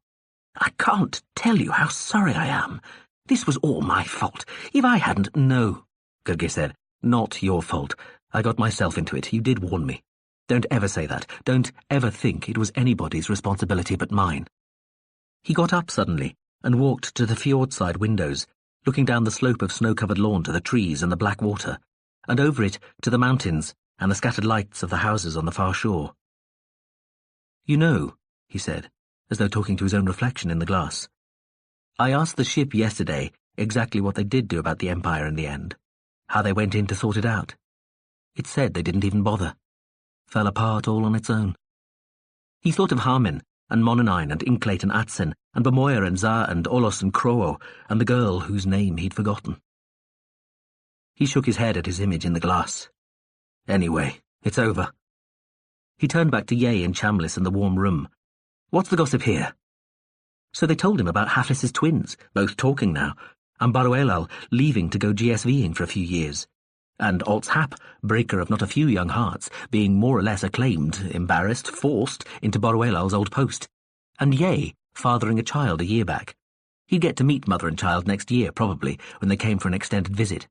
I can't tell you how sorry I am. This was all my fault. If I hadn't—" "No," Gurgey said. "Not your fault. I got myself into it. You did warn me. Don't ever say that. Don't ever think it was anybody's responsibility but mine." He got up suddenly and walked to the fjord-side windows, looking down the slope of snow-covered lawn to the trees and the black water, and over it to the mountains and the scattered lights of the houses on the far shore. "You know," he said, as though talking to his own reflection in the glass, "I asked the ship yesterday exactly what they did do about the Empire in the end, how they went in to sort it out. It said they didn't even bother. Fell apart all on its own." He thought of Harmin and Mononine and Inklate and Atsen and Bamoyer and Za and Olos and Croo and the girl whose name he'd forgotten. He shook his head at his image in the glass. "Anyway, it's over." He turned back to Ye and Chambliss in the warm room. "What's the gossip here?" So they told him about Haflis's twins, both talking now, and Baruelal leaving to go GSVing for a few years, and Alt's Hap, breaker of not a few young hearts, being more or less acclaimed, embarrassed, forced into Baruelal's old post, and Ye fathering a child a year back. He'd get to meet mother and child next year, probably, when they came for an extended visit.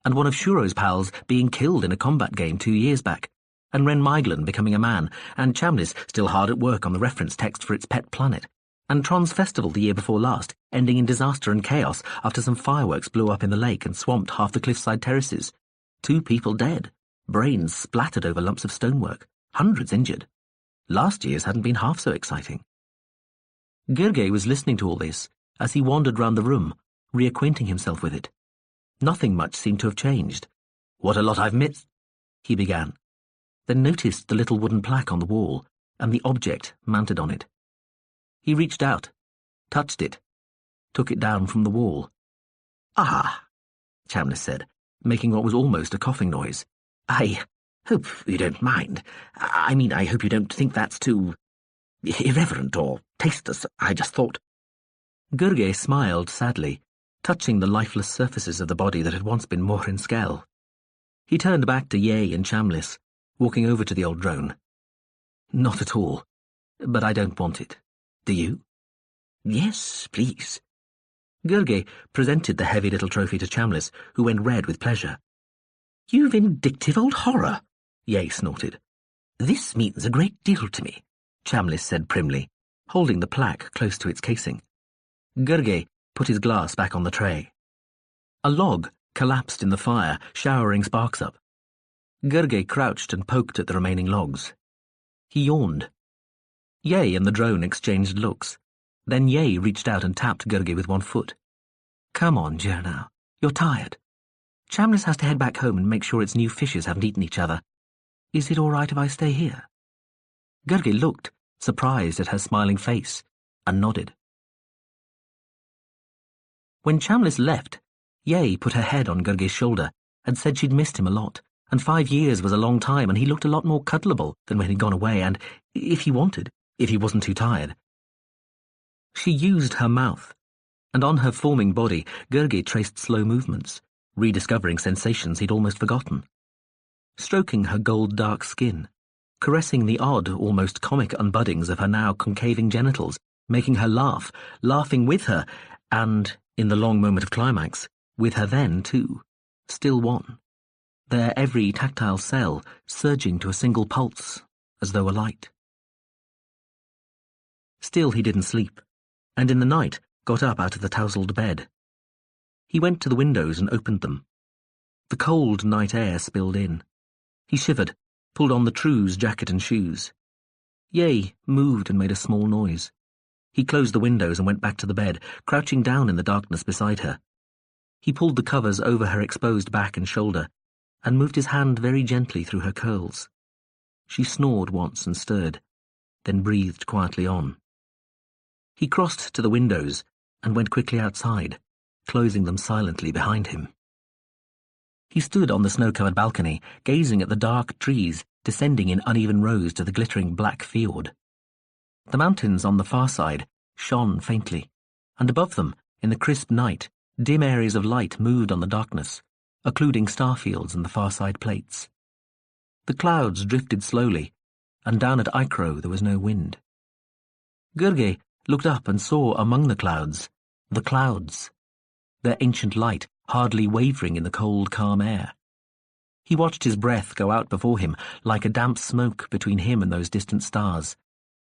And one of Shuro's pals being killed in a combat game 2 years back, and Ren Meiglin becoming a man, and Chamlis still hard at work on the reference text for its pet planet, and Tron's festival the year before last, ending in disaster and chaos after some fireworks blew up in the lake and swamped half the cliffside terraces. 2 people dead, brains splattered over lumps of stonework, hundreds injured. Last year's hadn't been half so exciting. Gergely was listening to all this as he wandered round the room, reacquainting himself with it. Nothing much seemed to have changed. "What a lot I've missed," he began, then noticed the little wooden plaque on the wall and the object mounted on it. He reached out, touched it, took it down from the wall. "Ah," Chamlis said, making what was almost a coughing noise. "I hope you don't mind. I hope you don't think that's too irreverent or tasteless. I just thought—" Gergely smiled sadly, touching the lifeless surfaces of the body that had once been Morin Skell. He turned back to Ye and Chamlis, walking over to the old drone. "Not at all. But I don't want it. Do you?" "Yes, please." Gergely presented the heavy little trophy to Chamlis, who went red with pleasure. "You vindictive old horror," Ye snorted. "This means a great deal to me," Chamlis said primly, holding the plaque close to its casing. Gergely put his glass back on the tray. A log collapsed in the fire, showering sparks up. Gergely crouched and poked at the remaining logs. He yawned. Ye and the drone exchanged looks. Then Ye reached out and tapped Gergely with one foot. "Come on, Jernau. You're tired. Chamlis has to head back home and make sure its new fishes haven't eaten each other. Is it all right if I stay here?" Gergely looked, surprised at her smiling face, and nodded. When Chamlis left, Ye put her head on Gergely's shoulder and said she'd missed him a lot, and 5 years was a long time, and he looked a lot more cuddleable than when he'd gone away, and, if he wanted, if he wasn't too tired. She used her mouth, and on her forming body, Gergely traced slow movements, rediscovering sensations he'd almost forgotten. Stroking her gold-dark skin, caressing the odd, almost comic unbuddings of her now concaving genitals, making her laugh, laughing with her, and, in the long moment of climax, with her then, too, still one, their every tactile cell surging to a single pulse, as though alight. Still he didn't sleep, and in the night got up out of the tousled bed. He went to the windows and opened them. The cold night air spilled in. He shivered, pulled on the True's jacket and shoes. Ye moved and made a small noise. He closed the windows and went back to the bed, crouching down in the darkness beside her. He pulled the covers over her exposed back and shoulder, and moved his hand very gently through her curls. She snored once and stirred, then breathed quietly on. He crossed to the windows and went quickly outside, closing them silently behind him. He stood on the snow-covered balcony, gazing at the dark trees descending in uneven rows to the glittering black fjord. The mountains on the far side shone faintly, and above them, in the crisp night, dim areas of light moved on the darkness, occluding starfields and the far side plates. The clouds drifted slowly, and down at Icro there was no wind. Gergely looked up and saw among the clouds, their ancient light hardly wavering in the cold, calm air. He watched his breath go out before him like a damp smoke between him and those distant stars,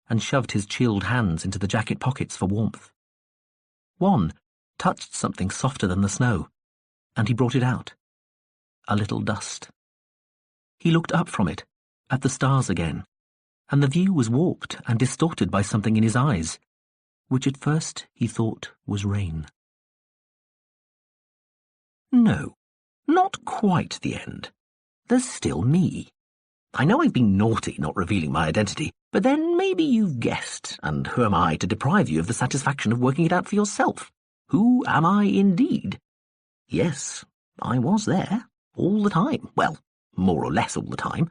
and shoved his chilled hands into the jacket pockets for warmth. One touched something softer than the snow, and he brought it out. A little dust. He looked up from it, at the stars again, and the view was warped and distorted by something in his eyes, which at first he thought was rain. No, not quite the end. There's still me. I know I've been naughty not revealing my identity, but then maybe you've guessed, and who am I to deprive you of the satisfaction of working it out for yourself? Who am I indeed? Yes, I was there, all the time. Well, more or less all the time.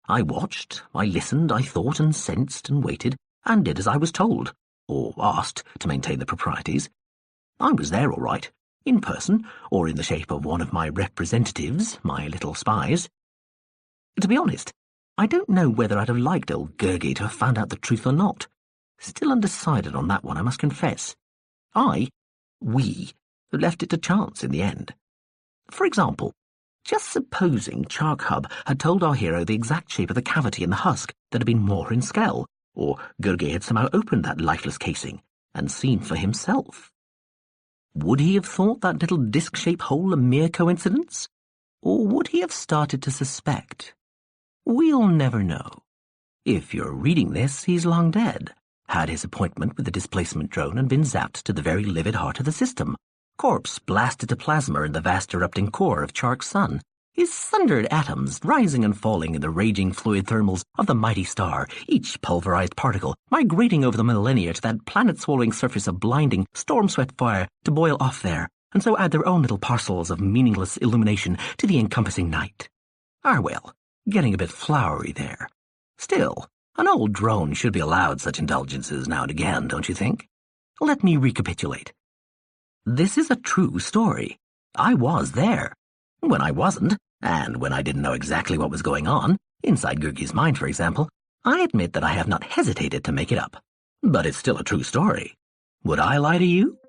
I watched, I listened, I thought and sensed and waited, and did as I was told, or asked to maintain the proprieties. I was there all right, in person, or in the shape of one of my representatives, my little spies. To be honest, I don't know whether I'd have liked old Gergely to have found out the truth or not. Still undecided on that one, I must confess. We, left it to chance in the end. For example, just supposing Charkhub had told our hero the exact shape of the cavity in the husk that had been Morin's skull, or Gurgi had somehow opened that lifeless casing and seen for himself. Would he have thought that little disc-shaped hole a mere coincidence? Or would he have started to suspect? We'll never know. If you're reading this, he's long dead, had his appointment with the displacement drone and been zapped to the very livid heart of the system. Corpse blasted to plasma in the vast erupting core of Chark's sun. His sundered atoms rising and falling in the raging fluid thermals of the mighty star, each pulverized particle migrating over the millennia to that planet-swallowing surface of blinding, storm-swept fire to boil off there, and so add their own little parcels of meaningless illumination to the encompassing night. Well, getting a bit flowery there. Still, an old drone should be allowed such indulgences now and again, don't you think? Let me recapitulate. This is a true story. I was there. When I wasn't, and when I didn't know exactly what was going on, inside Gurgi's mind, for example, I admit that I have not hesitated to make it up. But it's still a true story. Would I lie to you?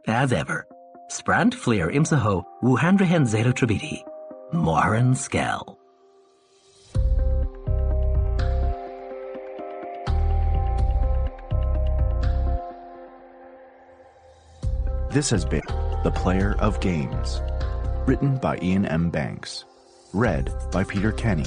As ever, Sprant Fleer Imsaho Wuhandrihen Zero Tribidi, Moran Skell. This has been The Player of Games, written by Iain M. Banks, read by Peter Kenny.